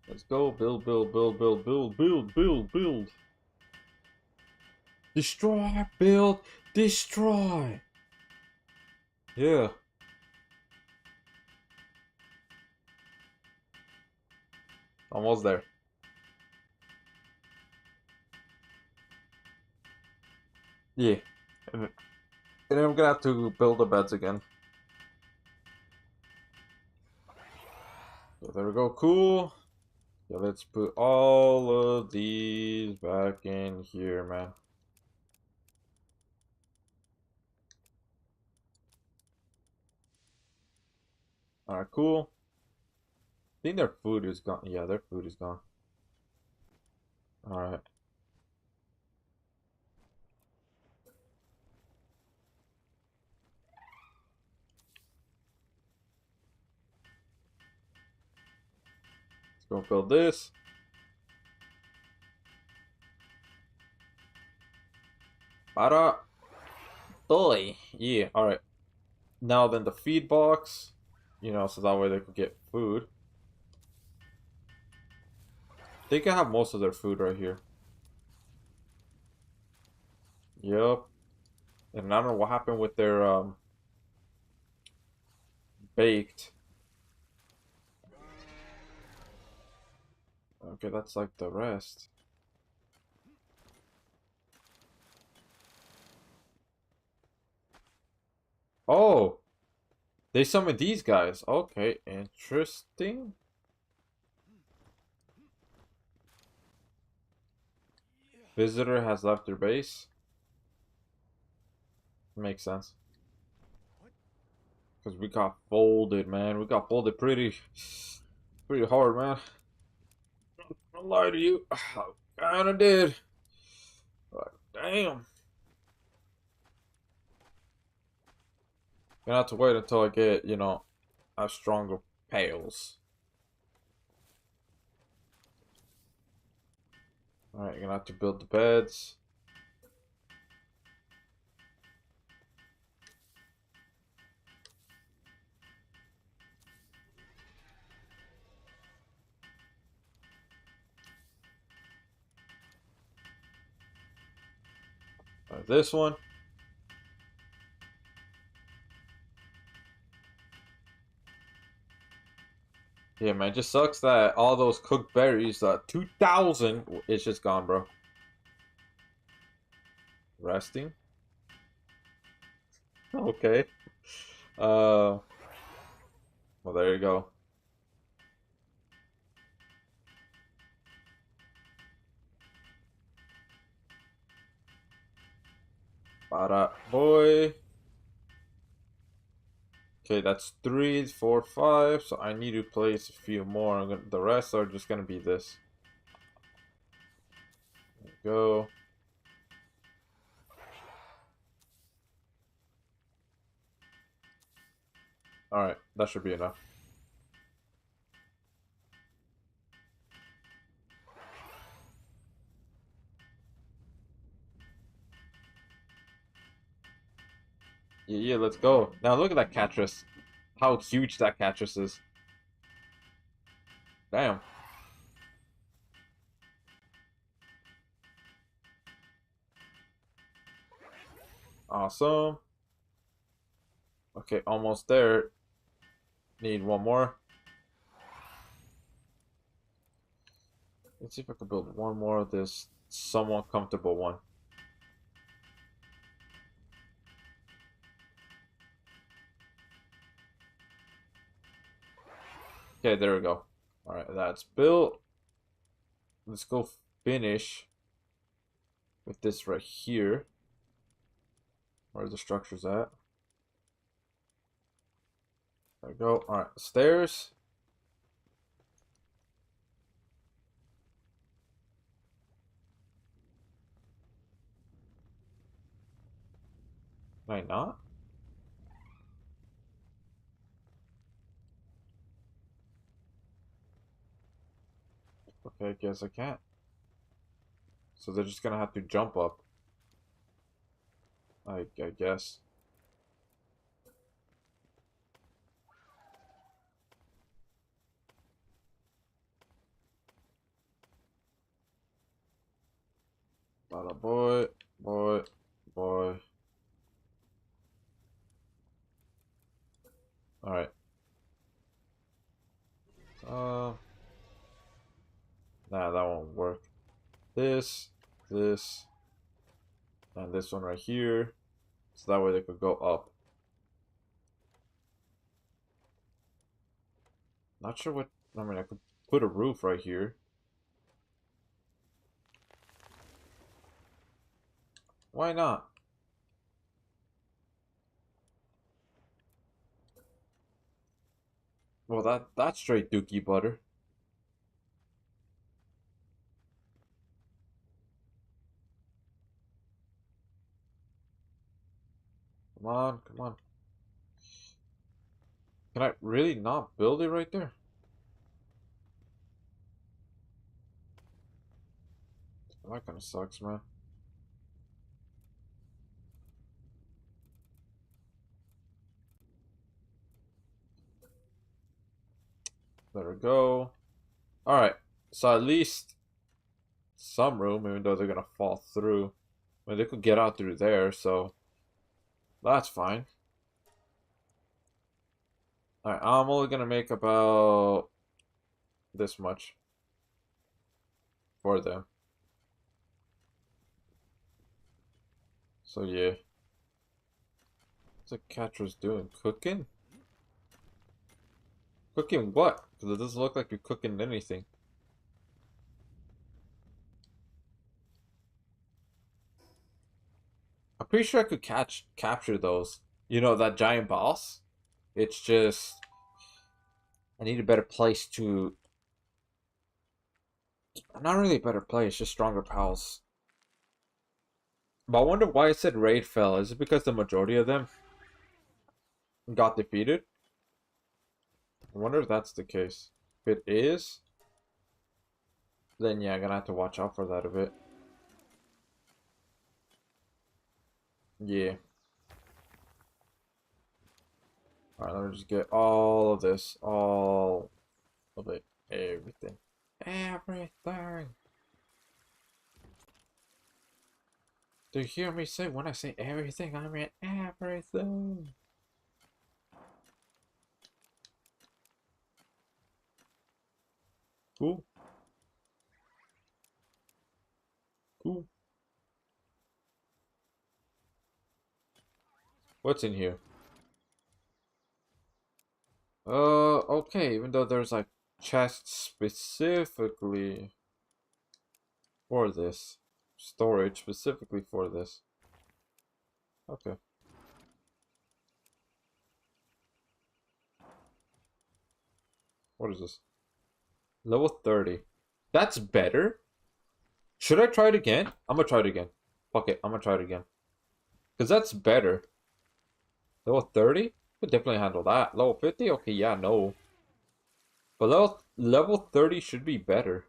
Let's go. Build, build, build, build, build, build, build, build. Destroy, build, destroy. Yeah. Almost there. Yeah. And then I'm gonna have to build the beds again. So there we go. Cool. Yeah, let's put all of these back in here, man. Alright, cool. I think their food is gone. Yeah, their food is gone. Alright. Let's go build this. Para. Toy. Yeah, alright. Now then the feed box. You know, so that way they could get food. They can have most of their food right here. Yep. And I don't know what happened with their baked. Okay, that's like the rest. Oh, they summoned these guys. Okay, interesting. Visitor has left their base. Makes sense. Because we got folded, man. We got folded pretty hard, man. I'll lie to you. I kinda did. But damn. Gonna have to wait until I get, you know, a stronger pails. Alright, you're gonna have to build the beds. This one. Yeah, man, it just sucks that all those cooked berries, 2,000, it's just gone, bro. Resting? Okay. Well, there you go. Para boy. Okay, that's 3, 4, 5. So I need to place a few more. The rest are just gonna be this. There we go. Alright, that should be enough. Yeah, let's go. Now look at that Catrus. How huge that Catrus is. Damn. Awesome. Okay, almost there. Need one more. Let's see if I can build one more of this somewhat comfortable one. Okay, there we go. Alright, that's built. Let's go finish with this right here. Where the structure's at. There we go. Alright, stairs. Can I not? Okay, I guess I can't. So they're just gonna have to jump up. I guess. Bada boy, boy, boy. Alright. Nah, that won't work. This, this, and this one right here. So that way they could go up. Not sure what, I mean, I could put a roof right here. Why not? Well, that's straight dookie butter. Come on, come on. Can I really not build it right there? That kind of sucks, man. Let her go. Alright, so at least some room, even though they're gonna fall through. I mean, they could get out through there, so that's fine. Alright, I'm only gonna make about this much for them. So yeah. What's the catcher's doing? Cooking? Cooking what? Because it doesn't look like you're cooking anything. I'm pretty sure I could capture those. You know, that giant boss? It's just I need a better place to not really a better place, just stronger pals. But I wonder why it said raid fell. Is it because the majority of them got defeated? I wonder if that's the case. If it is, then yeah, I'm gonna have to watch out for that a bit. Yeah. Alright, let me just get all of this. All of it. Everything. Everything. Do you hear me say when I say everything, I mean everything? Cool. Cool. What's in here? Okay, even though there's like chests specifically for this. Storage specifically for this. Okay. What is this? Level 30. That's better? Should I try it again? I'm gonna try it again. Fuck it, I'm gonna try it again. Because that's better. Level 30? Could definitely handle that. Level 50? Okay, yeah, no. But level 30 should be better.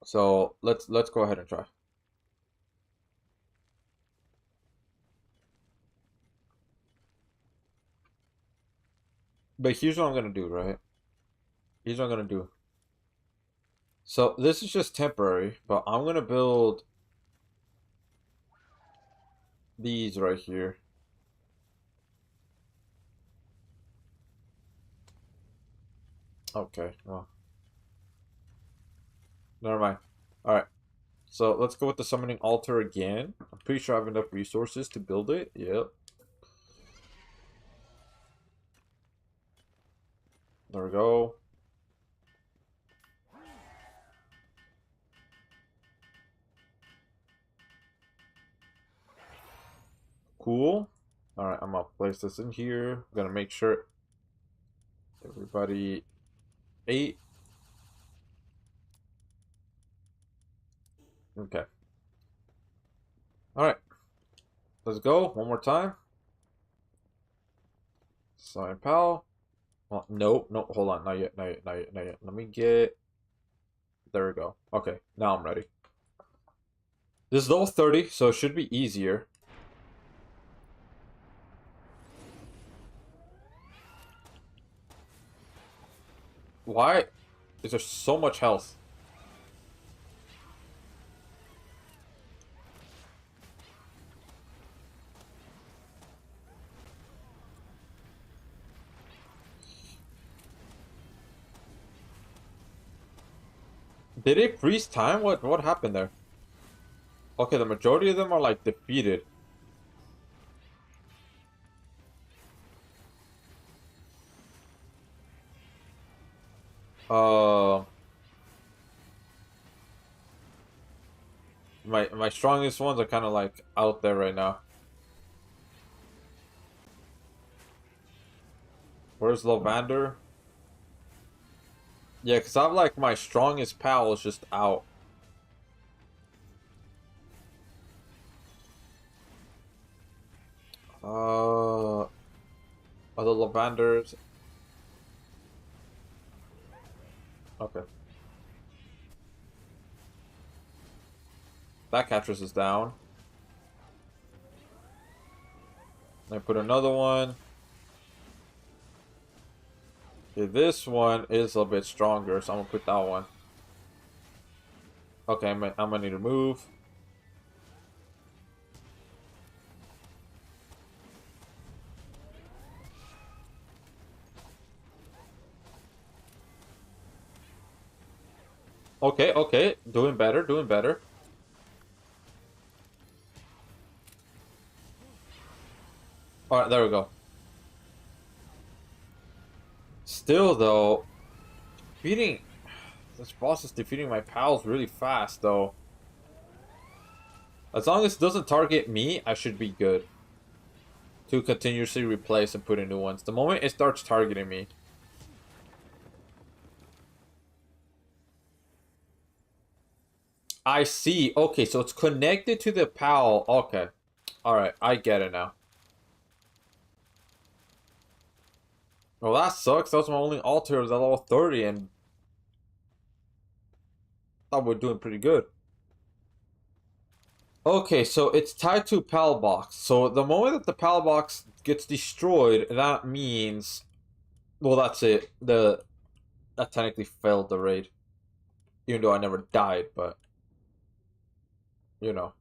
So let's go ahead and try. But here's what I'm gonna do, right? Here's what I'm gonna do. So this is just temporary, but I'm gonna build these right here. Okay, well. Never mind. Alright. So let's go with the summoning altar again. I'm pretty sure I have enough resources to build it. Yep. There we go. Cool. Alright, I'm gonna place this in here. I'm gonna make sure everybody ate. Okay. Alright. Let's go. One more time. Sign pal. Oh, nope. No, hold on. Not yet. Not yet. Not yet. Not yet. Let me get. There we go. Okay. Now I'm ready. This is level 30, so it should be easier. Why is there so much health? Did it freeze time? What happened there? Okay, the majority of them are like defeated. Uh, my strongest ones are kind of like out there right now. Where's Lovander? Yeah, because I'm like my strongest pal is just out. Are the Lavanders? Okay. That catcher's is down. I put another one. Okay, this one is a bit stronger, so I'm gonna put that one. Okay, I'm gonna need to move. Okay, okay, doing better, doing better. Alright, there we go. Still, though, defeating... This boss is defeating my pals really fast, though. As long as it doesn't target me, I should be good. To continuously replace and put in new ones. The moment it starts targeting me... I see. Okay, so it's connected to the pal. Okay. Alright, I get it now. Well, that sucks. That was my only altar at level 30, and I thought we're doing pretty good. Okay, so it's tied to PAL box. So the moment that the PAL box gets destroyed, that means, well, that's it. That technically failed the raid, even though I never died. But you know.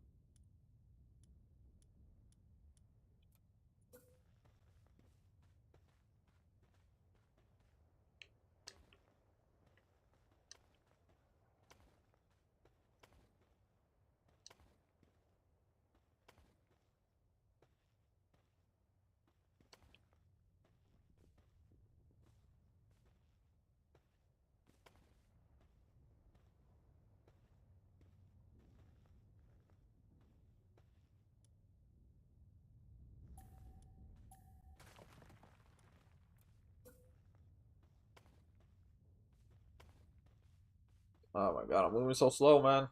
Oh my god, I'm moving so slow, man.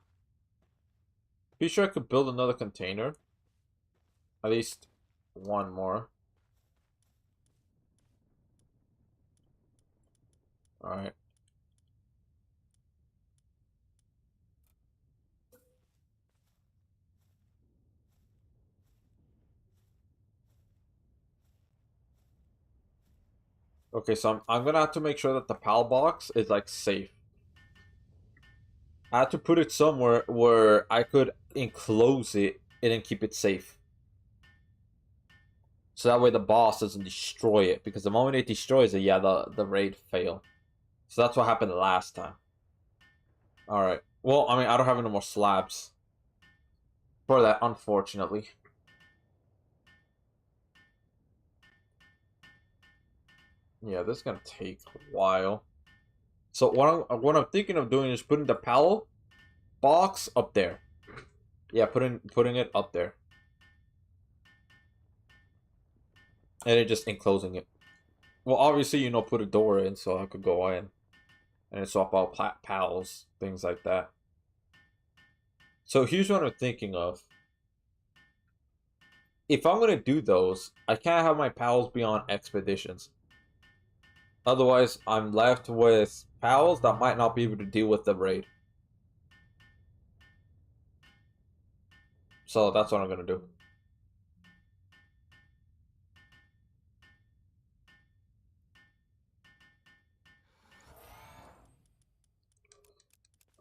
Be sure I could build another container. At least one more. Alright. Okay, so I'm gonna have to make sure that the PAL box is like safe. I had to put it somewhere where I could enclose it and keep it safe. So that way the boss doesn't destroy it. Because the moment it destroys it, yeah, the raid failed. So that's what happened last time. Alright. Well, I mean, I don't have any more slabs. For that, unfortunately. Yeah, this is gonna take a while. So what I'm thinking of doing is putting the PAL box up there. Yeah, putting it up there. And then just enclosing it. Well, obviously, put a door in so I could go in. And swap out pals, things like that. So here's what I'm thinking of. if I'm gonna do those, I can't have my pals be on expeditions. Otherwise, I'm left with pals that might not be able to deal with the raid. So that's what I'm gonna do.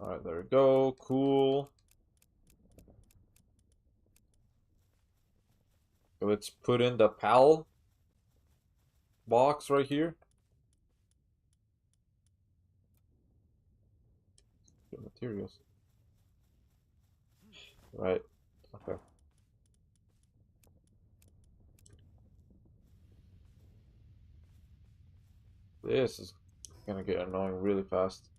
Alright, there we go. Cool. Let's put in the pal box right here. Good materials. Right. Okay. This is gonna get annoying really fast.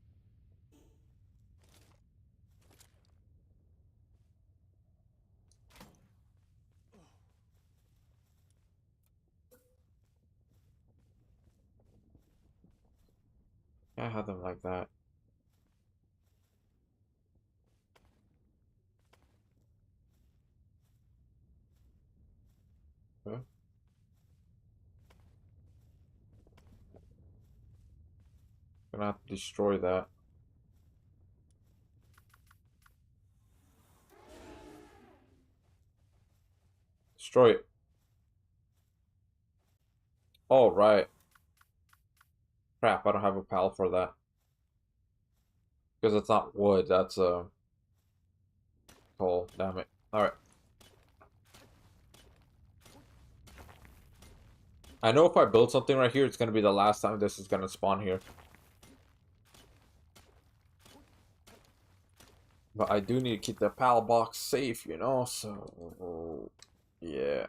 Can't have them like that. Okay. Gonna have to destroy that. Destroy it. All right. Crap, I don't have a pal for that. Because it's not wood, that's coal. Damn it. Alright. I know if I build something right here, it's gonna be the last time this is gonna spawn here. But I do need to keep the pal box safe, you know, so yeah.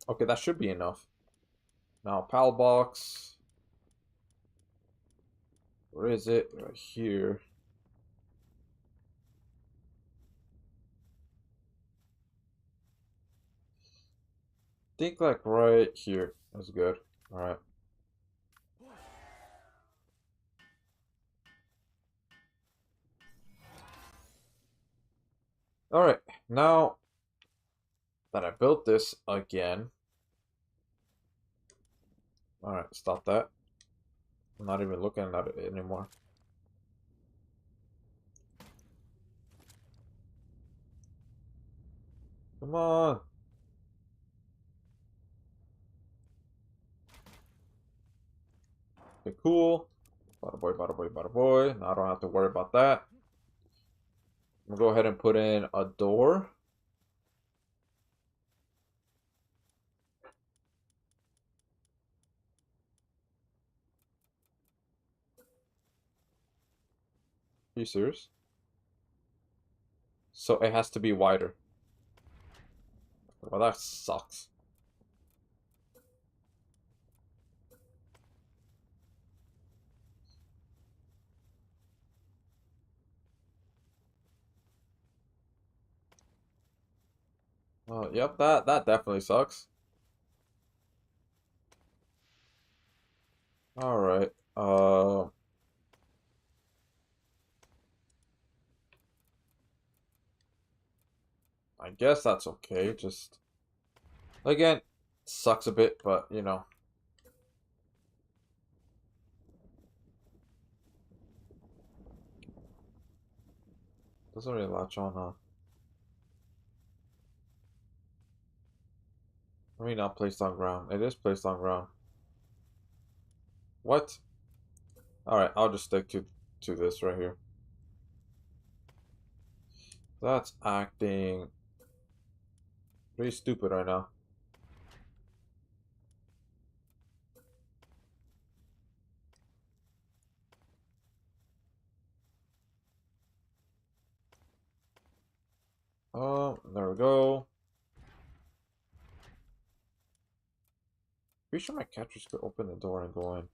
Okay, that should be enough. Now, pal box. Where is it? Right here. Think like right here. That's good. Alright. Alright, now that I built this again. Alright, stop that. I'm not even looking at it anymore. Come on. Okay, cool. Bada boy, bada boy, bada boy. Now I don't have to worry about that. I'm gonna go ahead and put in a door. Are you serious? So it has to be wider. Well, that sucks. Yep, that definitely sucks. All right. I guess that's okay. Just again, sucks a bit, but you know. Doesn't really latch on, huh? I mean, not placed on ground. It is placed on ground. What? All right, I'll just stick to this right here. That's acting pretty stupid right now. Oh, there we go. Pretty sure my catchers could open the door and go in.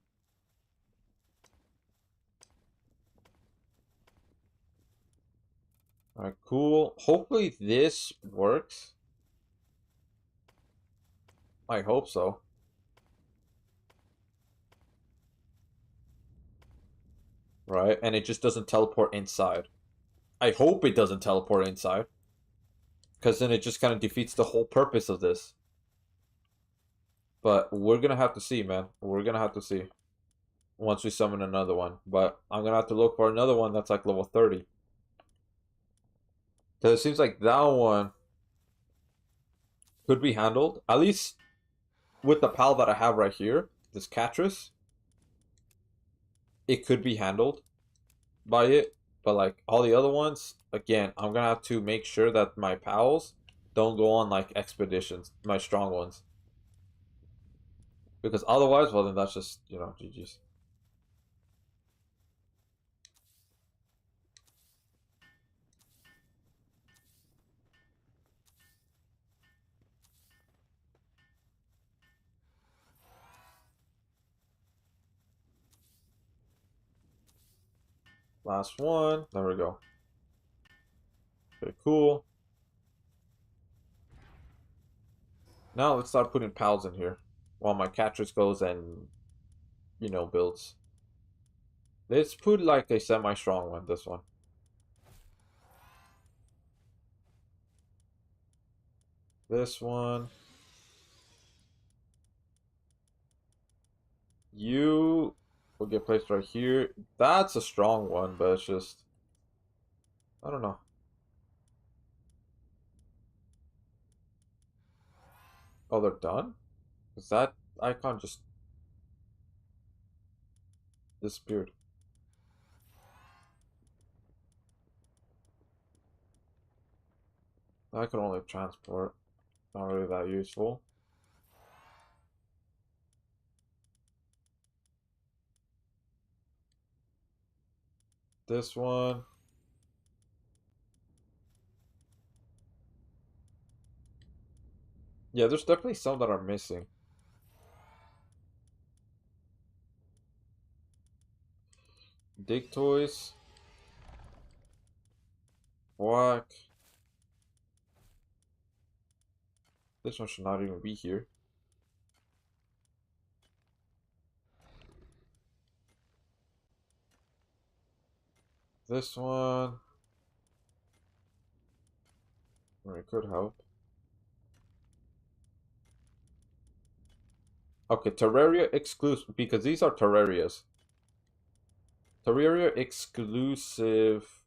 Alright, cool. Hopefully this works. I hope so. right? And it just doesn't teleport inside. I hope it doesn't teleport inside, because then it just kind of defeats the whole purpose of this. But we're gonna have to see, man. We're gonna have to see once we summon another one. But I'm gonna have to look for another one that's like level 30. Because it seems like that one could be handled. At least with the pal that I have right here, this Catrus, it could be handled by it. But like all the other ones, again, I'm gonna have to make sure that my pals don't go on like expeditions, my strong ones. Because otherwise, well then that's just, you know, GG's. Last one. There we go. Okay, cool. Now let's start putting pals in here while my Catrus goes and, you know, builds. Let's put like a semi-strong one, this one. This one. You will get placed right here. That's a strong one, but it's just, I don't know. Oh, they're done? Is that icon just disappeared? I can only transport. Not really that useful. This one. Yeah, there's definitely some that are missing. Dig toys. Whack. This one should not even be here. This one. Or it could help. Okay, Terraria exclusive, because these are Terrarias. Terraria exclusive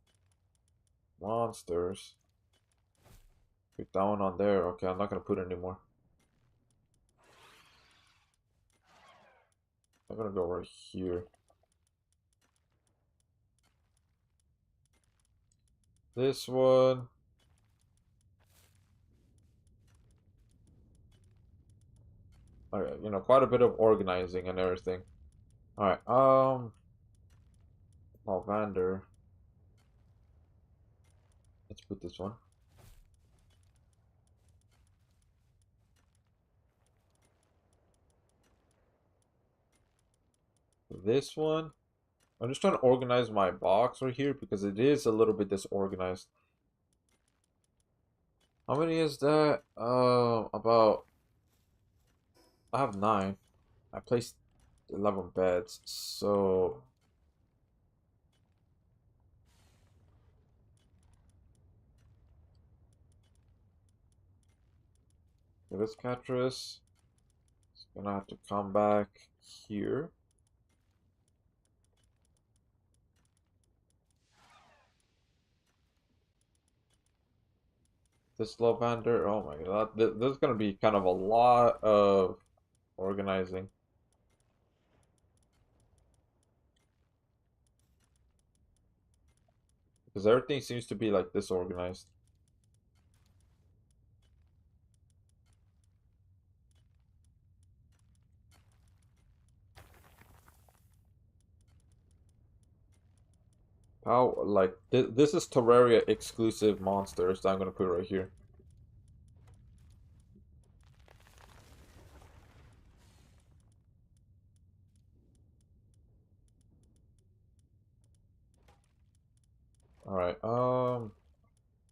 monsters. Put that one on there. Okay, I'm not gonna put any more. I'm gonna go right here. This one. Alright, you know, quite a bit of organizing and everything. Alright, Lavender. Let's put this one. This one. I'm just trying to organize my box right here because it is a little bit disorganized. How many is that? About. I have 9. I placed 11 beds, so. This Catrus is gonna have to come back here. This Lavender, oh my god, this is gonna be kind of a lot of organizing. Because everything seems to be like disorganized. How, like, this is Terraria exclusive monsters that I'm gonna put right here. Alright,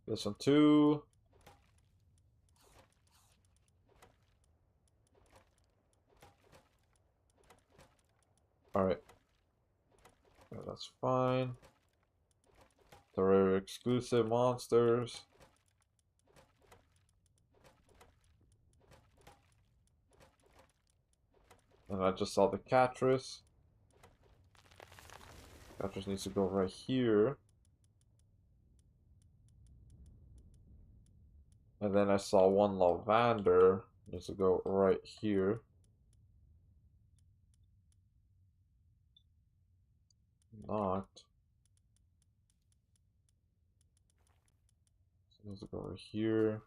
this one too. Alright. Yeah, that's fine. The rare exclusive monsters. And I just saw the Catrus. Catrus needs to go right here. And then I saw one Lavander. Needs to go right here. Knocked. So needs to go right here.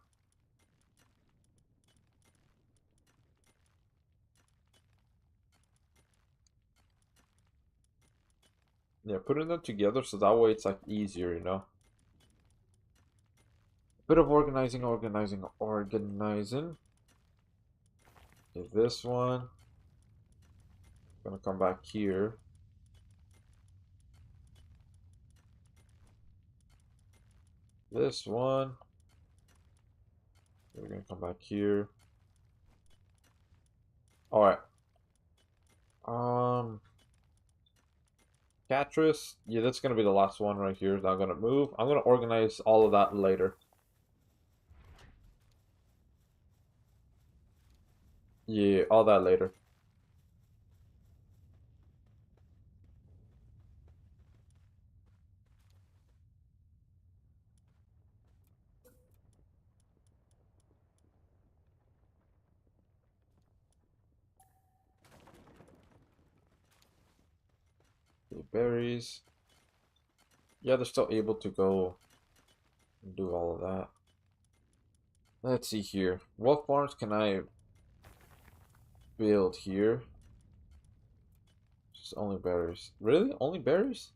Yeah, putting them together so that way it's like easier, you know? Bit of organizing. Okay, this one. Gonna come back here. This one. We're gonna come back here. Alright. Catrus. Yeah, that's gonna be the last one right here that I'm gonna move. I'm gonna organize all of that later. Yeah, all that later. Okay, berries. Yeah, they're still able to go and do all of that. Let's see here. What farms can I build here? Just only berries. Really? Only berries?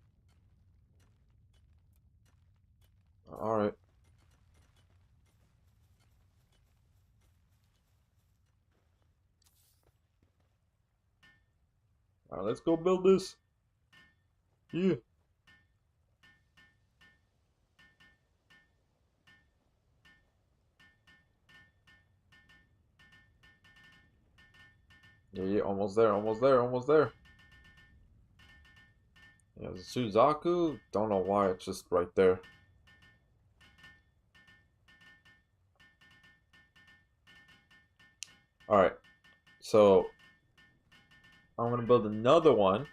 Alright. Alright, let's go build this. Yeah. Yeah, almost there, almost there, almost there. Yeah, the Suzaku, don't know why it's just right there. Alright, so I'm gonna build another one,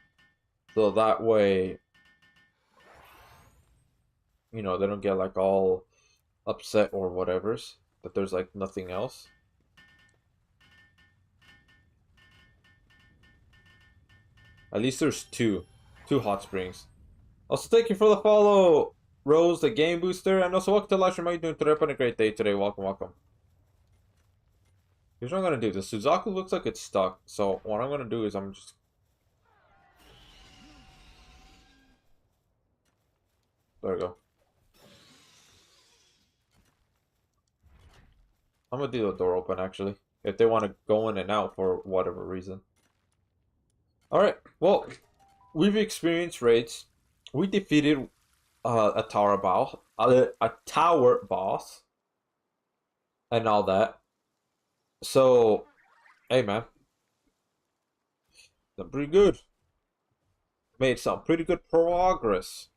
so that way, you know, they don't get like all upset or whatever's, that there's like nothing else. At least there's two hot springs. Also, thank you for the follow, Rose, the game booster, and also welcome to live stream. How you doing today? Having a great day today. Welcome, welcome. Here's what I'm gonna do. The Suzaku looks like it's stuck, so what I'm gonna do is I'm just. There we go. I'm gonna do the door open actually, if they want to go in and out for whatever reason. All right. Well, we've experienced raids. We defeated a tower boss, and all that. So, hey man, done pretty good. Made some pretty good progress.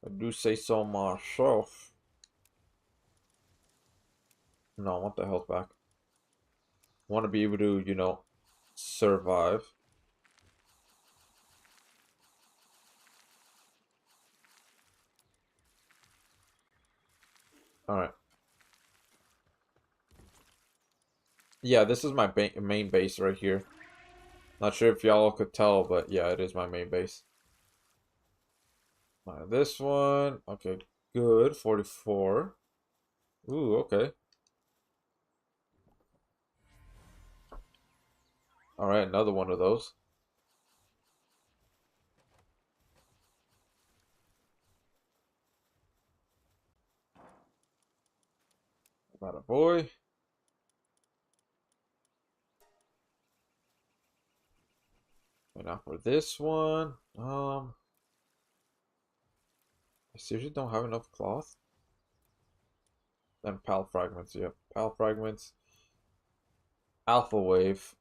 I do say so myself. No, I want the health back. I want to be able to, you know, survive. All right. Yeah, this is my main base right here. Not sure if y'all could tell, but yeah, it is my main base. This one, okay, good, 44. Ooh, okay. All right, another one of those. About a boy. And now for this one, I seriously don't have enough cloth. And pal fragments, yep, pal fragments. Alpha wave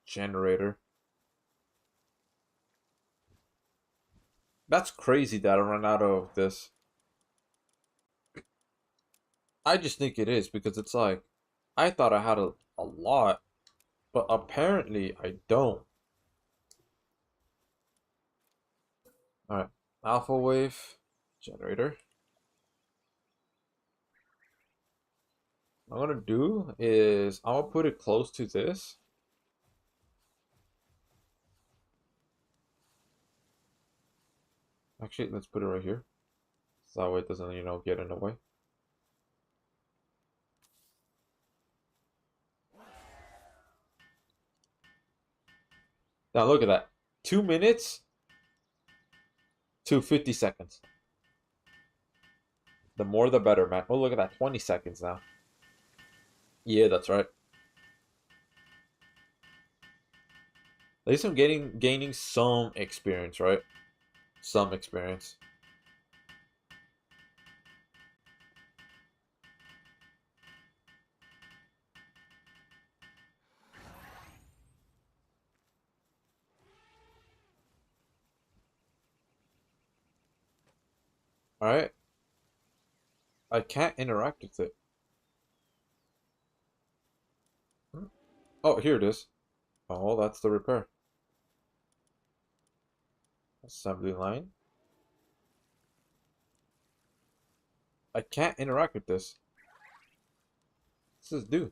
generator. That's crazy that I ran out of this. I just think it is because it's like I thought I had a lot, but apparently I don't. Alright. Alpha wave generator. What I'm gonna do is I'm gonna put it close to this. Actually, let's put it right here. So that way it doesn't, get in the way. Now look at that. 2 minutes to 50 seconds. The more the better, man. Oh, look at that. 20 seconds now. Yeah, that's right. At least I'm gaining some experience, right? Some experience. Alright. I can't interact with it. Oh, here it is. Oh, that's the repair. Assembly line. I can't interact with this. What's this do?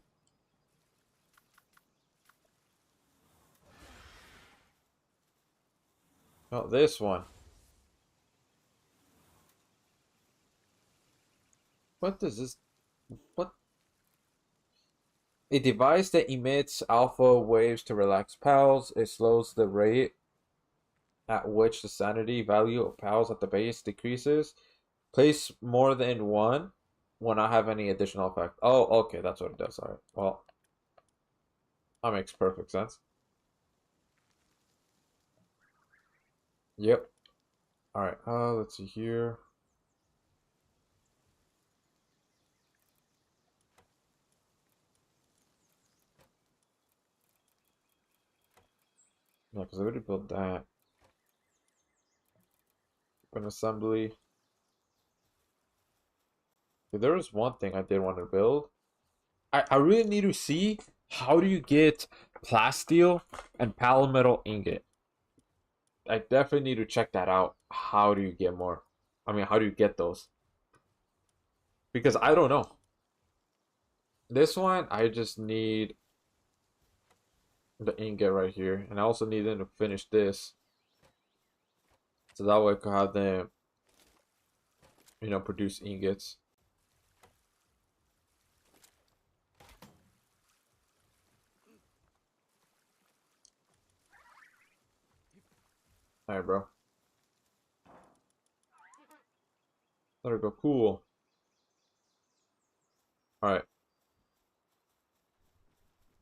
Oh, this one. What does this... What? A device that emits alpha waves to relax pals. It slows the rate at which the sanity value of pals at the base decreases. Place more than one will not have any additional effect. Oh, okay, that's what it does. Alright, well, that makes perfect sense. Yep. Alright, let's see here. Yeah, because I already built that. An assembly. Okay, there was one thing I did want to build. I really need to see how do you get plasteel and palmetto ingot. I definitely need to check that out. How do you get more? I mean, how do you get those? Because I don't know. This one, I just need the ingot right here. And I also need them to finish this. So that way I can have them, produce ingots. Alright, bro. Let her go. Cool. Alright.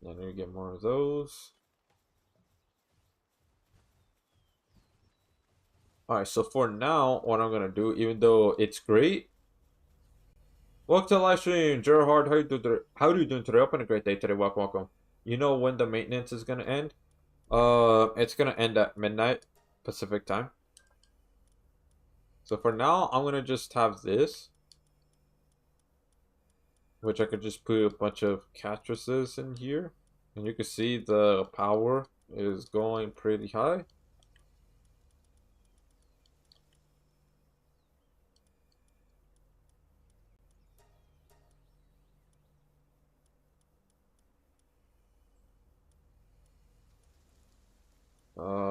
I need to get more of those. Alright, so for now, what I'm gonna do, even though it's great. Welcome to the live stream, Gerhard. How are you doing today? Hope a great day today. Welcome. You know when the maintenance is gonna end? It's gonna end at midnight Pacific time. So for now, I'm gonna just have this, which I could just put a bunch of cattresses in here, and you can see the power is going pretty high.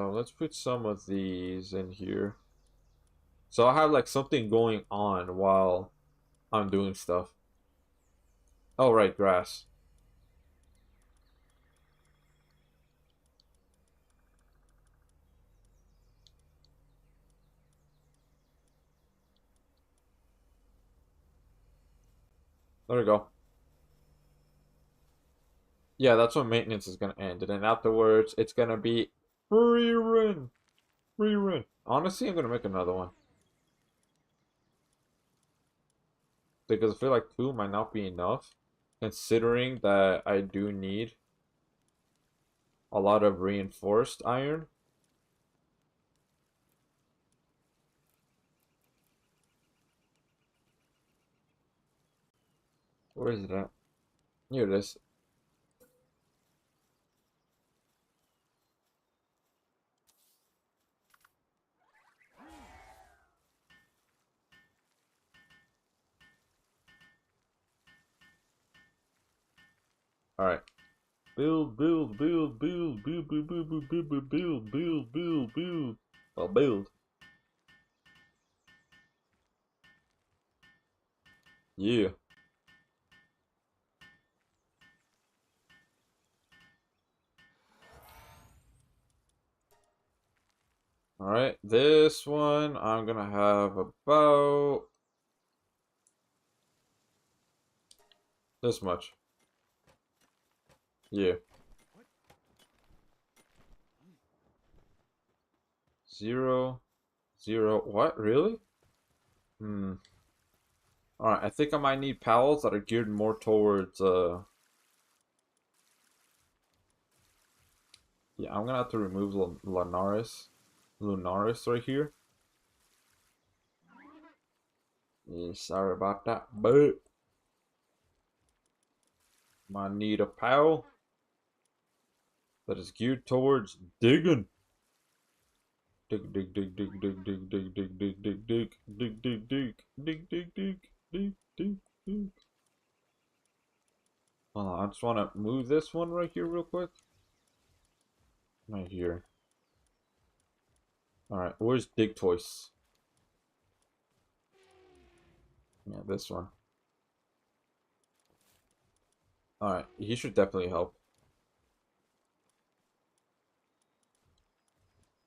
Let's put some of these in here. So I have like something going on while I'm doing stuff. Oh, right, grass. There we go. Yeah, that's when maintenance is gonna end. And then afterwards, it's gonna be free run. Free run. Honestly, I'm gonna make another one. Because I feel like two might not be enough. Considering that I do need a lot of reinforced iron. Where is it at? Here it is. Alright. Build, build, build, build, build, build, build, build, build, build, build, build, build, build. Well, build. Yeah. Alright, this one I'm gonna have about this much. Yeah. 0, 0. What? Really? Hmm. Alright, I think I might need pals that are geared more towards, yeah, I'm gonna have to remove Lunaris right here. Yeah, sorry about that, but might need a pal that is geared towards digging. Dig, dig, dig, dig, dig, dig, dig, dig, dig, dig, dig, dig, dig, dig, dig, dig, dig, dig, dig, dig. Hold on, I just want to move this one right here real quick. Right here. Alright, where's Dig Toys? Yeah, this one. Alright, he should definitely help.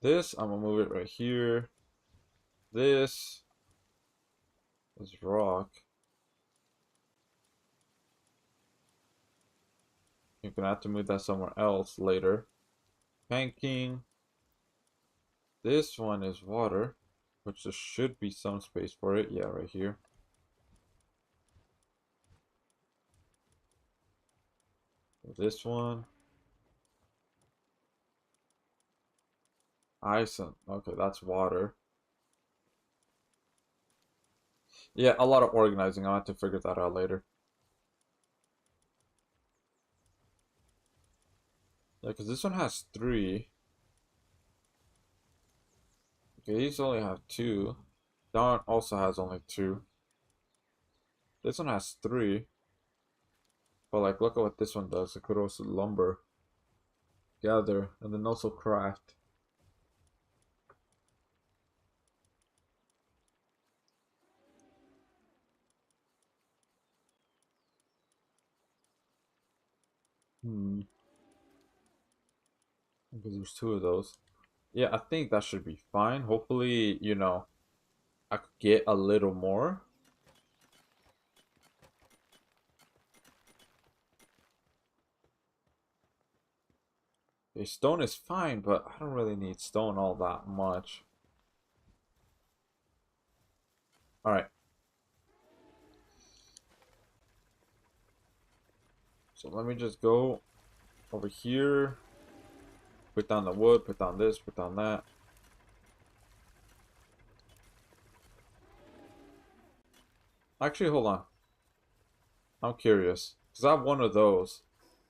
This, I'm gonna move it right here. This is rock. You're gonna have to move that somewhere else later. Banking. This one is water, which there should be some space for it. Yeah, right here. This one. Ice. Okay, that's water. Yeah, a lot of organizing. I'll have to figure that out later. Yeah, because this one has 3. Okay, these only have 2. That one also has only 2. This one has 3. But like, look at what this one does. It could also lumber, gather, and then also craft. Hmm. Because there's 2 of those. Yeah, I think that should be fine. Hopefully, you know, I could get a little more. Okay, stone is fine, but I don't really need stone all that much. Alright. So let me just go over here. Put down the wood, put down this, put down that. Actually, hold on. I'm curious. Because I have one of those.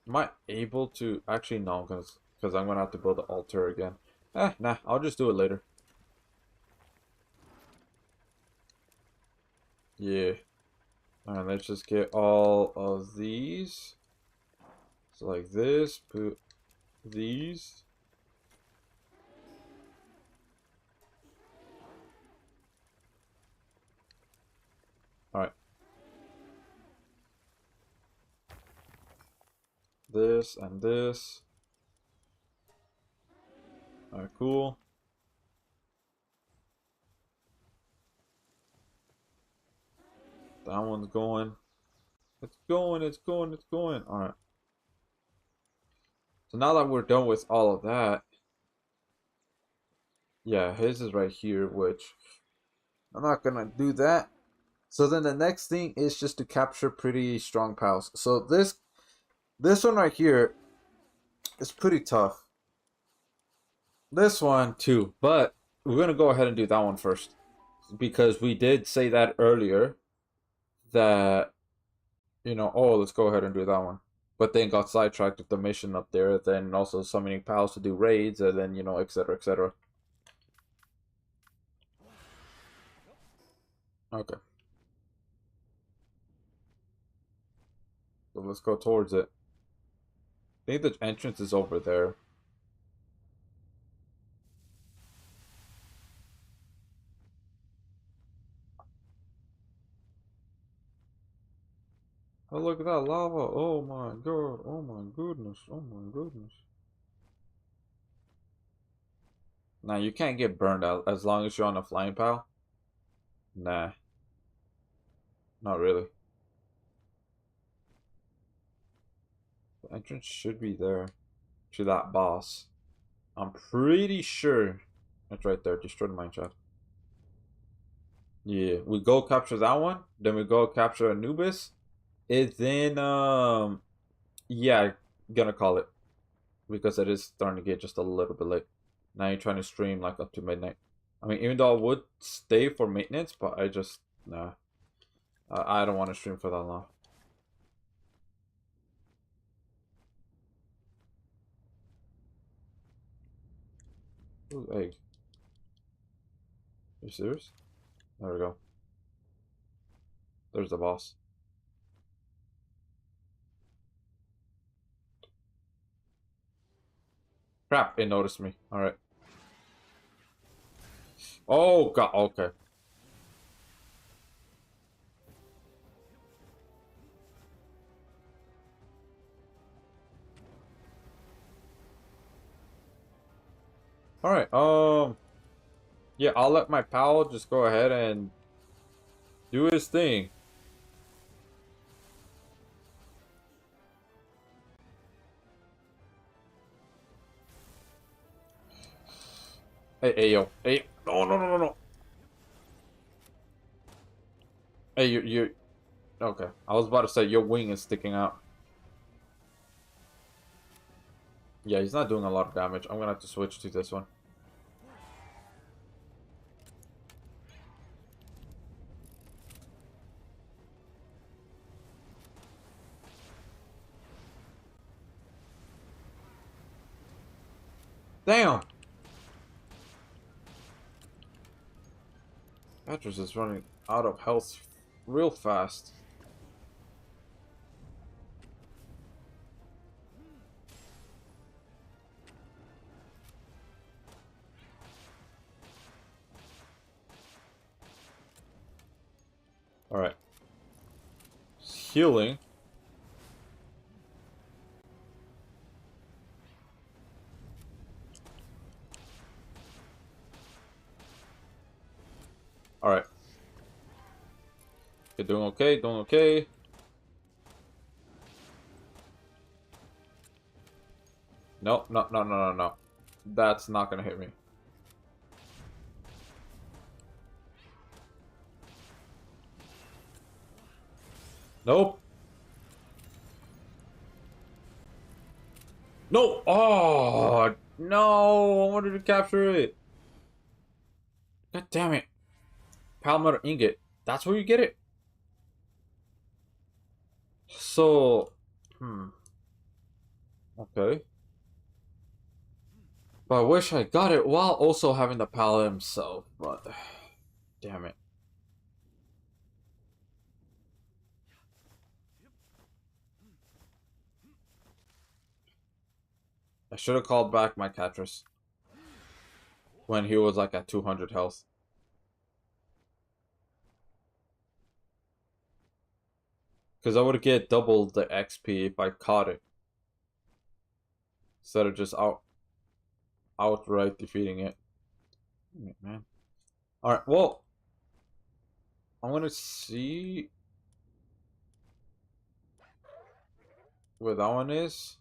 Am I able to... Actually, no, because I'm going to have to build the altar again. Nah, I'll just do it later. Yeah. Alright, let's just get all of these. So like this, put these. Alright. This and this. Alright, cool. That one's going. It's going, it's going, it's going. Alright. So now that we're done with all of that, yeah, his is right here, which I'm not gonna do that. So then the next thing is just to capture pretty strong pals. So this one right here is pretty tough. This one too, but we're gonna go ahead and do that one first. Because we did say that earlier that you know, oh, let's go ahead and do that one. But then got sidetracked with the mission up there, then also summoning pals to do raids, and then, you know, etc., etc. Okay. So let's go towards it. I think the entrance is over there. Oh, look at that lava. Oh my god. Oh my goodness. Oh my goodness. Nah, you can't get burned out as long as you're on a flying pal. Nah, not really. The entrance should be there to that boss. I'm pretty sure it's right there. Destroy the mine shaft. Yeah, we go capture that one, then we go capture Anubis. It's then yeah, gonna call it because it is starting to get just a little bit late. Now you're trying to stream like up to midnight. I mean, even though I would stay for maintenance, but I just nah. I don't want to stream for that long. Ooh, egg. Are you serious? There we go. There's the boss. Crap, it noticed me. Alright. Oh, God. Okay. Alright. Yeah, I'll let my pal just go ahead and do his thing. Hey, hey, yo. Hey. No, no, no, no, no. Hey, you. Okay. I was about to say your wing is sticking out. Yeah, he's not doing a lot of damage. I'm gonna have to switch to this one. Damn! Petrus is running out of health real fast. Alright. Healing. Alright. You're doing okay, doing okay. No, no, no, no, no, no. That's not gonna hit me. Nope. No! Oh, no! I wanted to capture it. God damn it. Palmetto ingot. That's where you get it. So, okay. But I wish I got it while also having the pal himself, but damn it. I should have called back my Catrus when he was like at 200 health. Because I would get double the XP if I caught it. Instead of just outright defeating it. Man. Alright, well. I'm gonna see where that one is.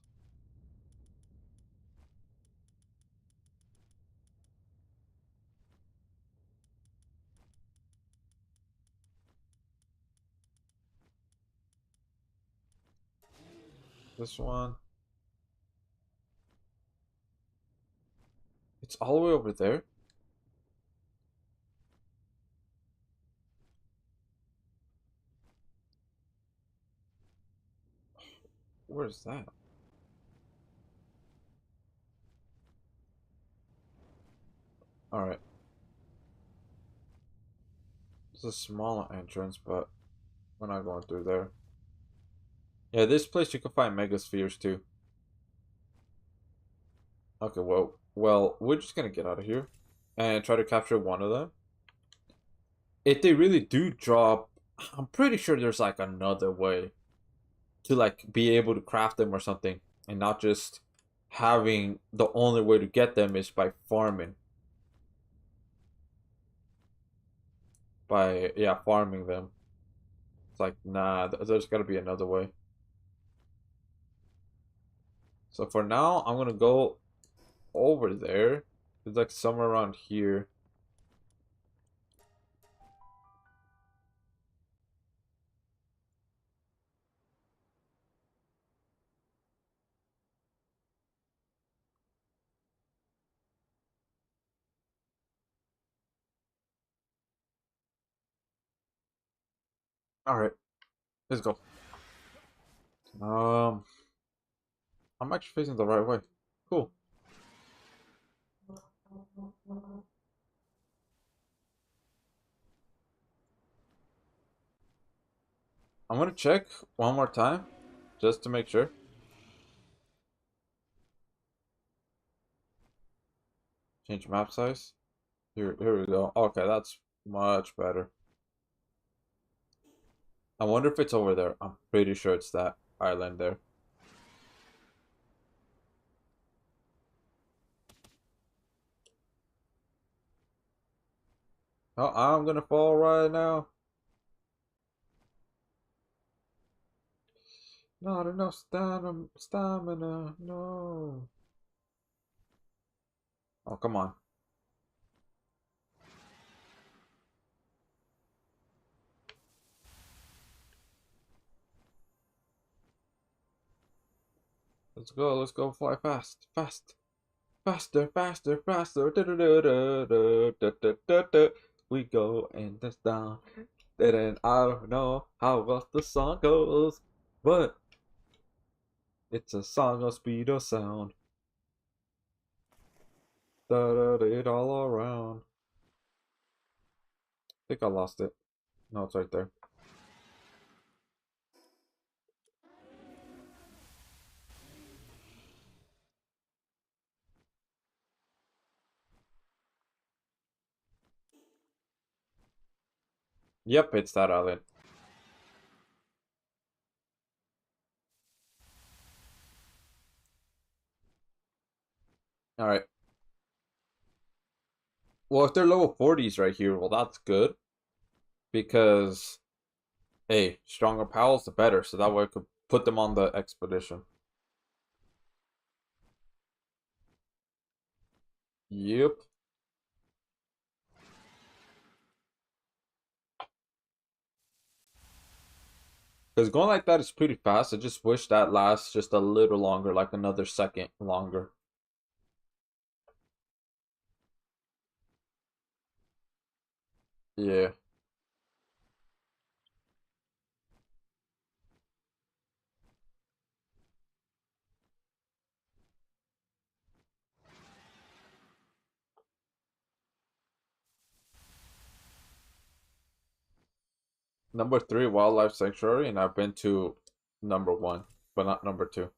This one. It's all the way over there. Where's that? Alright. It's a smaller entrance, but we're not going through there. Yeah, this place you can find mega spheres too. Okay, well, we're just gonna get out of here and try to capture one of them. If they really do drop, I'm pretty sure there's like another way to like be able to craft them or something, and not just having the only way to get them is by farming. By yeah, farming them. It's like nah, there's gotta be another way. So for now, I'm gonna go over there. It's like somewhere around here. All right, let's go. Um, I'm actually facing the right way. Cool. I'm gonna check one more time, just to make sure. Change map size. Here we go. Okay, that's much better. I wonder if it's over there. I'm pretty sure it's that island there. Oh, I'm gonna fall right now. Not enough stamina. No. Oh, come on. Let's go. Let's go. Fly fast. Fast. Faster, faster, faster. Da-da-da-da-da-da-da-da-da. We go and that's down. And I don't know how else the song goes, but it's a song of speed or sound. Da da it all around. I think I lost it. No, it's right there. Yep, it's that island. All right. Well, if they're level 40s right here, well, that's good because hey, stronger pals the better, so that way I could put them on the expedition. Yep. Because going like that is pretty fast. I just wish that lasts just a little longer, like another second longer. Yeah. Number three, Wildlife Sanctuary, and I've been to number one, but not number two.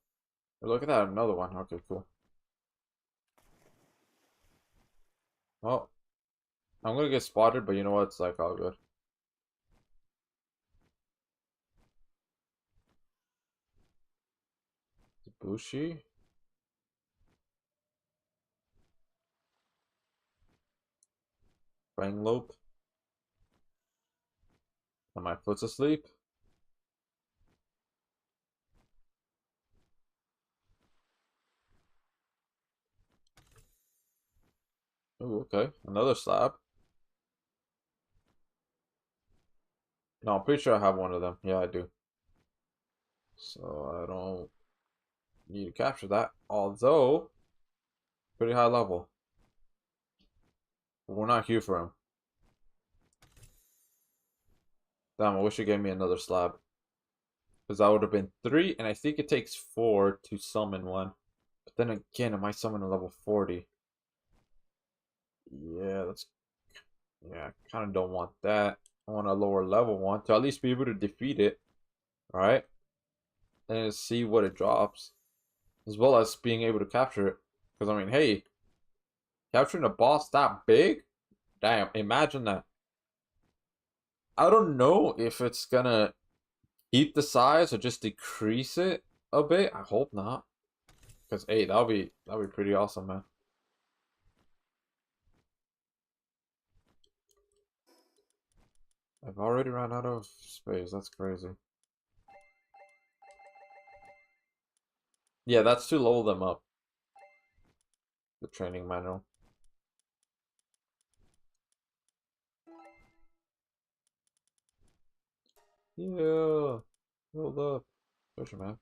Look at that, another one. Okay, cool. Well, I'm gonna get spotted, but you know what? It's like all good. Bushi, Banglope, and my foot's asleep. Oh, okay. Another slab. No, I'm pretty sure I have one of them. Yeah, I do. So I don't need to capture that. Although, pretty high level. But we're not here for him. Damn, I wish you gave me another slab. Because that would have been 3, and I think it takes 4 to summon one. But then again, it might summon a level 40. Yeah, that's... Yeah, I kind of don't want that. I want a lower level one to at least be able to defeat it. Alright? And see what it drops. As well as being able to capture it. Because, I mean, hey, capturing a boss that big? Damn, imagine that. I don't know if it's gonna keep the size or just decrease it a bit. I hope not. Because, hey, that'll be pretty awesome, man. I've already run out of space. That's crazy. Yeah, that's to level them up. The training manual. Yeah. Hold up. Push man.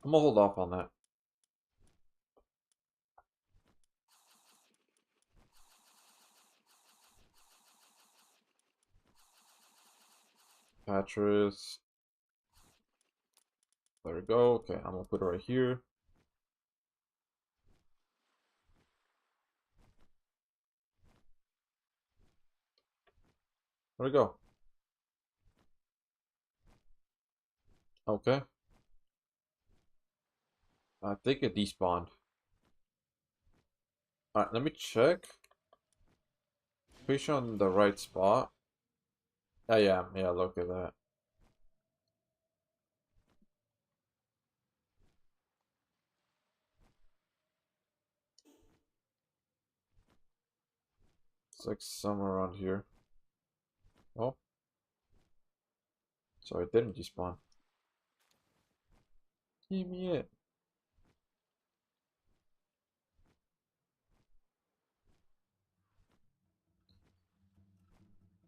I'm gonna hold off on that. Patris. There we go. Okay, I'm gonna put it right here. Where'd it go? Okay. I think it despawned. Alright, let me check. Pretty sure on the right spot. I am. Yeah, look at that. It's like somewhere around here. Oh. So it didn't despawn. Give me it.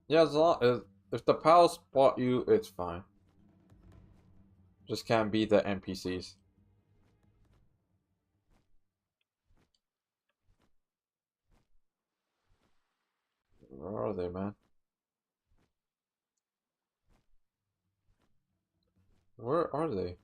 Yeah, as long as if the pals spot you, it's fine. Just can't be the NPCs. Where are they, man? Where are they?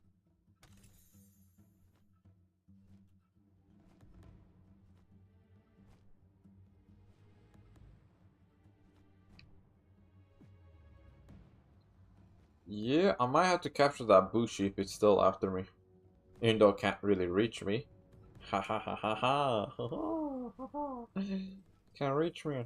Yeah, I might have to capture that Bushi if it's still after me. Even though it can't really reach me. Ha ha ha ha ha. Can't reach me.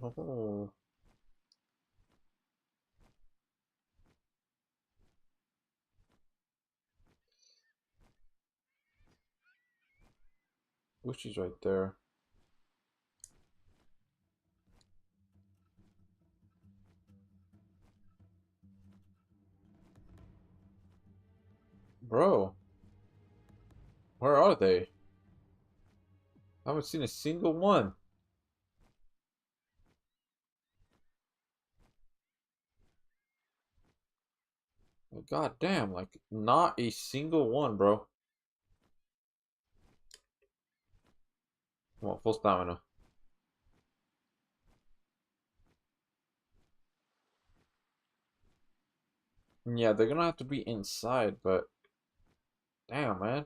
Bushi's right there. Bro, where are they? I haven't seen a single one. God damn, like, not a single one, bro. Come on, full stamina. Yeah, they're gonna have to be inside, but... Damn, man.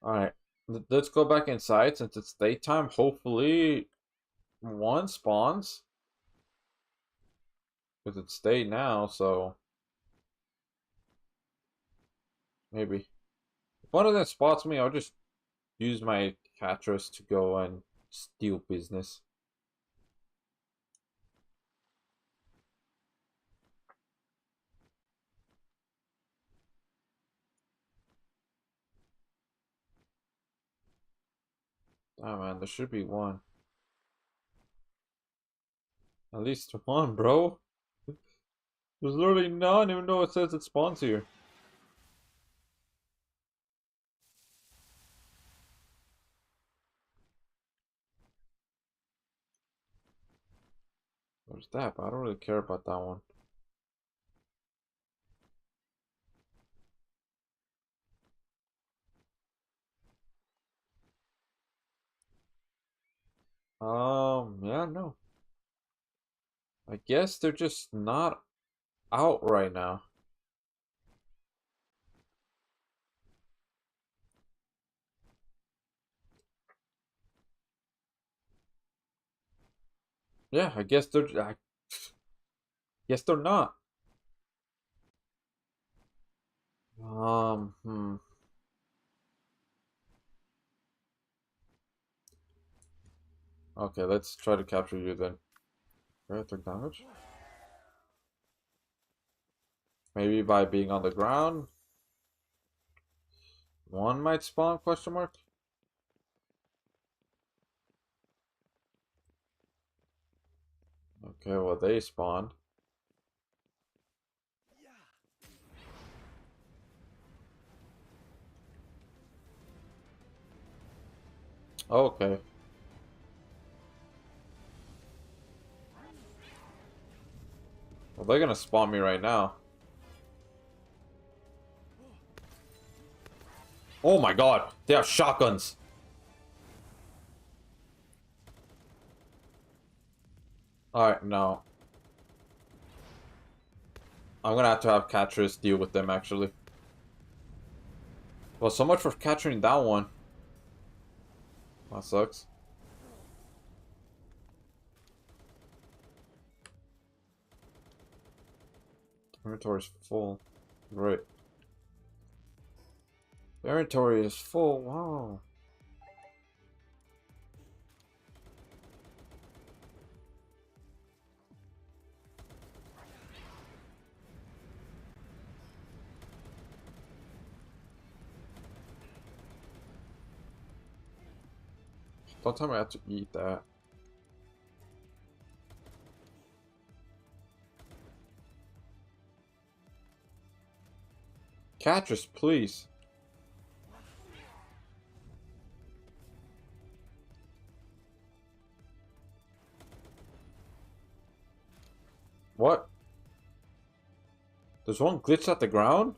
Alright, let's go back inside since it's daytime. Hopefully, one spawns. Because it's day now, so... Maybe. If one of them spots me, I'll just use my Catras to go and steal business. Oh man, there should be one. At least one, bro. There's literally none, even though it says it spawns here. There's that, but I don't really care about that one. Yeah, no. I guess they're just not out right now. Yeah, I guess they're not. Hmm. Okay, let's try to capture you then. Right, took damage? Maybe by being on the ground? One might spawn, question mark? Okay, well they spawned. Okay. Well, they're gonna spawn me right now. Oh my god, they have shotguns. Alright, no. I'm gonna have catchers deal with them actually. Well, so much for capturing that one. That sucks. Inventory's full. Great. The inventory is full. Wow. Don't tell me I have to eat that. Catchers, please. What? There's one glitch at the ground?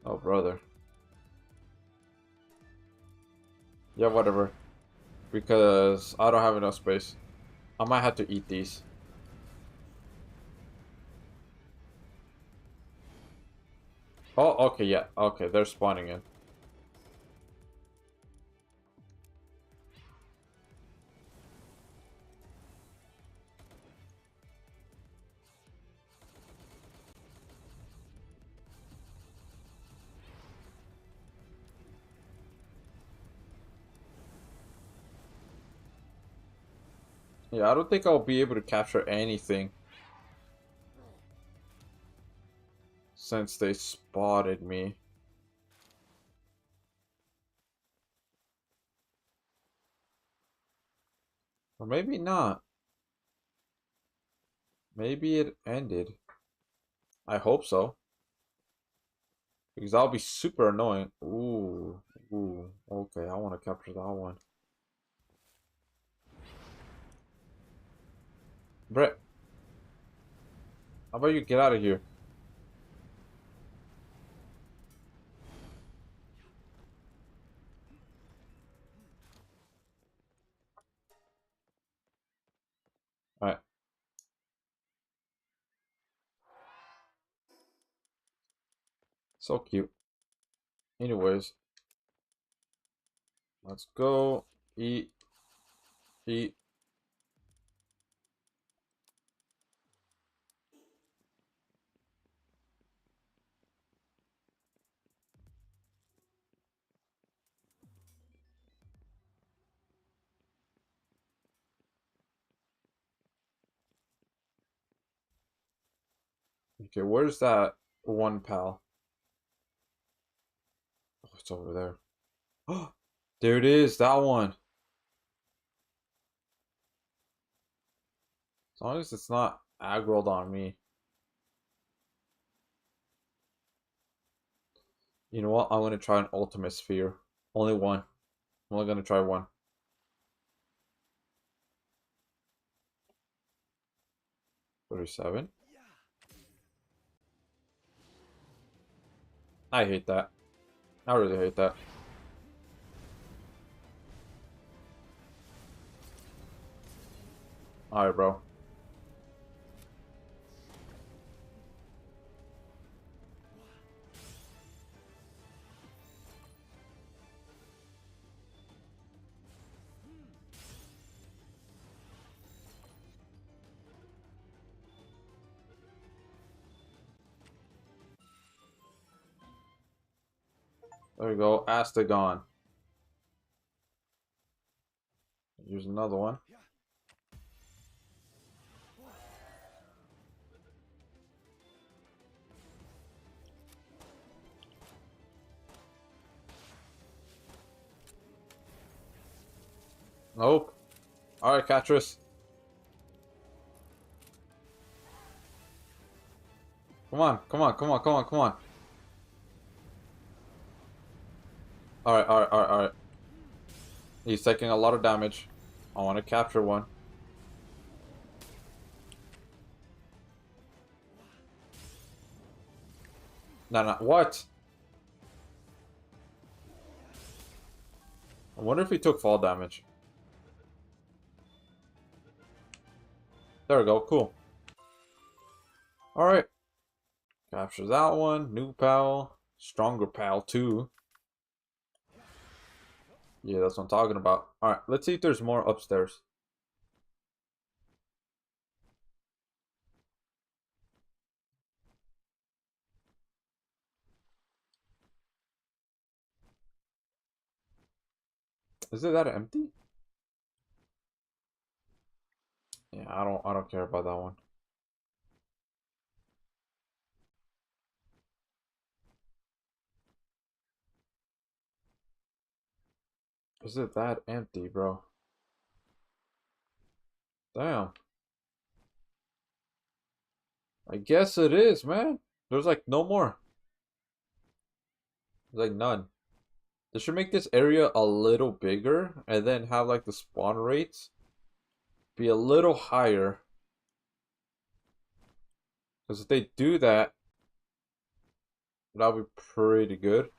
Oh, brother. Yeah, whatever. Because I don't have enough space. I might have to eat these. Oh, okay, yeah. Okay, they're spawning in. Yeah, I don't think I'll be able to capture anything since they spotted me. Or maybe not. Maybe it ended. I hope so. Because that'll be super annoying. Ooh. Ooh. Okay, I want to capture that one. Brett, how about you get out of here? Alright. So cute. Anyways, let's go. Eat. Eat. Okay, where's that one pal? Oh, it's over there. Oh, there it is. That one. As long as it's not aggroed on me. You know what? I'm gonna try an ultimate sphere. Only one. I'm only gonna try one. 37. I hate that. I really hate that. Alright, bro. There we go. Astagon. Here's another one. Nope. Alright, Catrus. Come on, come on, come on, come on, come on. Alright, alright, alright, alright. He's taking a lot of damage. I want to capture one. No, no, what? I wonder if he took fall damage. There we go, cool. Alright. Capture that one. New pal. Stronger pal, too. Yeah, that's what I'm talking about. Alright, let's see if there's more upstairs. Is it that empty? Yeah, I don't care about that one. Is it that empty, bro? Damn. I guess it is, man. There's like no more. There's like none. They should make this area a little bigger and then have like the spawn rates be a little higher. Because if they do that, that'll be pretty good.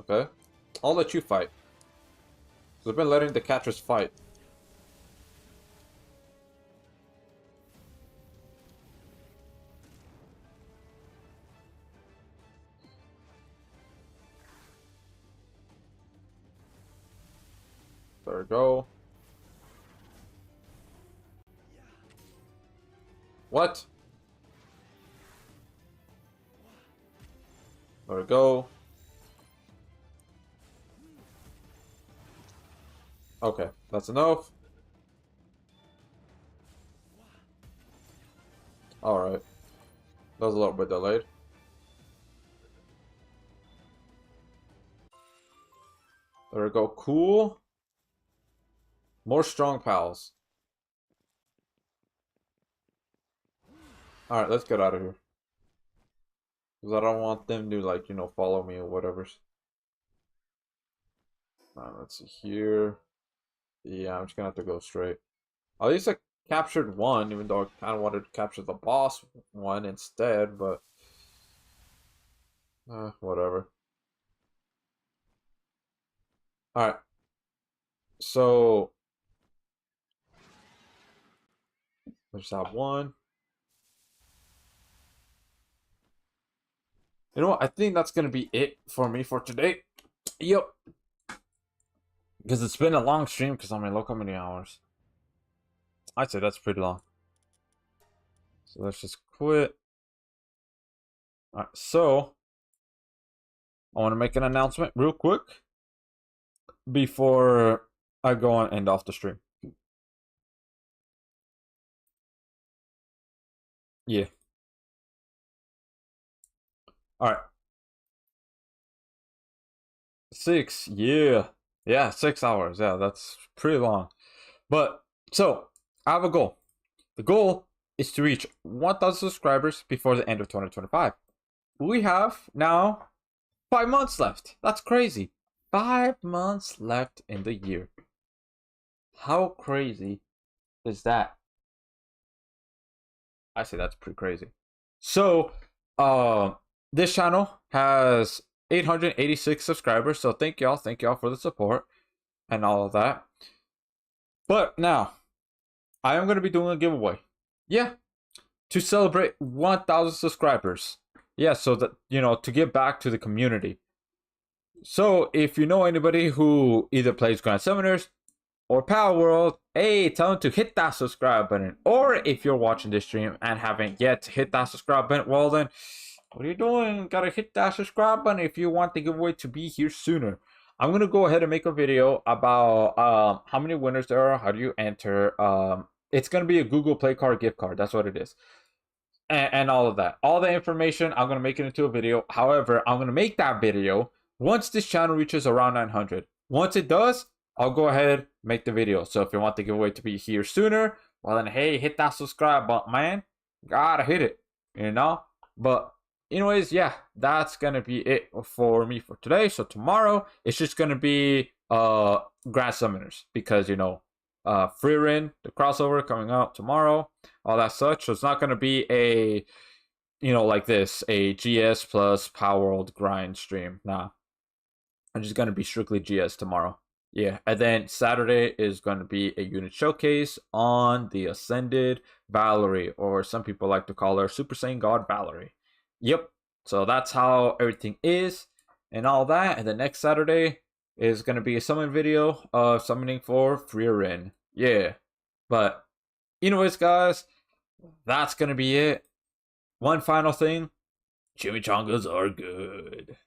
Okay. I'll let you fight. Because I've been letting the catchers fight. There we go. What? There we go. Okay, that's enough. Alright. That was a little bit delayed. There we go. Cool. More strong pals. Alright, let's get out of here. Because I don't want them to, like, you know, follow me or whatever. Let's see here. Yeah, I'm just gonna have to go straight. At least I captured one, even though I kind of wanted to capture the boss one instead, but... whatever. Alright. So... Let's have one. You know what? I think that's gonna be it for me for today. Yep. Because it's been a long stream, because I mean, look how many hours. I'd say that's pretty long. So let's just quit. Alright, so I want to make an announcement real quick before I go and end off the stream. Yeah. Alright. 6, yeah. Yeah, 6 hours. Yeah, that's pretty long. But, so, I have a goal. The goal is to reach 1,000 subscribers before the end of 2025. We have now 5 months left. That's crazy. 5 months left in the year. How crazy is that? I say that's pretty crazy. So, this channel has 886 subscribers. So thank y'all for the support and all of that. But now, I am going to be doing a giveaway. Yeah, to celebrate 1,000 subscribers. Yeah, so that, to give back to the community. So if you know anybody who either plays Grand Summoners or Palworld, hey, tell them to hit that subscribe button. Or if you're watching this stream and haven't yet hit that subscribe button, well then, what are you doing? Gotta hit that subscribe button if you want the giveaway to be here sooner. I'm gonna go ahead and make a video about how many winners there are, how do you enter. It's gonna be a Google Play Card gift card. That's what it is. And all of that. All the information, I'm gonna make it into a video. However, I'm gonna make that video once this channel reaches around 900. Once it does, I'll go ahead make the video. So if you want the giveaway to be here sooner, well then, hey, hit that subscribe button, man. Gotta hit it, But anyways, yeah, that's gonna be it for me for today. So tomorrow it's just gonna be Grand Summoners because Free Rin, the crossover coming out tomorrow, all that such. So it's not gonna be a like this, a GS plus Palworld grind stream. Nah. I'm just gonna be strictly GS tomorrow. Yeah, and then Saturday is going to be a unit showcase on the Ascended Valerie, or some people like to call her Super Saiyan God Valerie. Yep, so that's how everything is and all that. And the next Saturday is going to be a summon video of summoning for Free Rin. Yeah, but anyways, guys, that's going to be it. One final thing, chimichangas are good.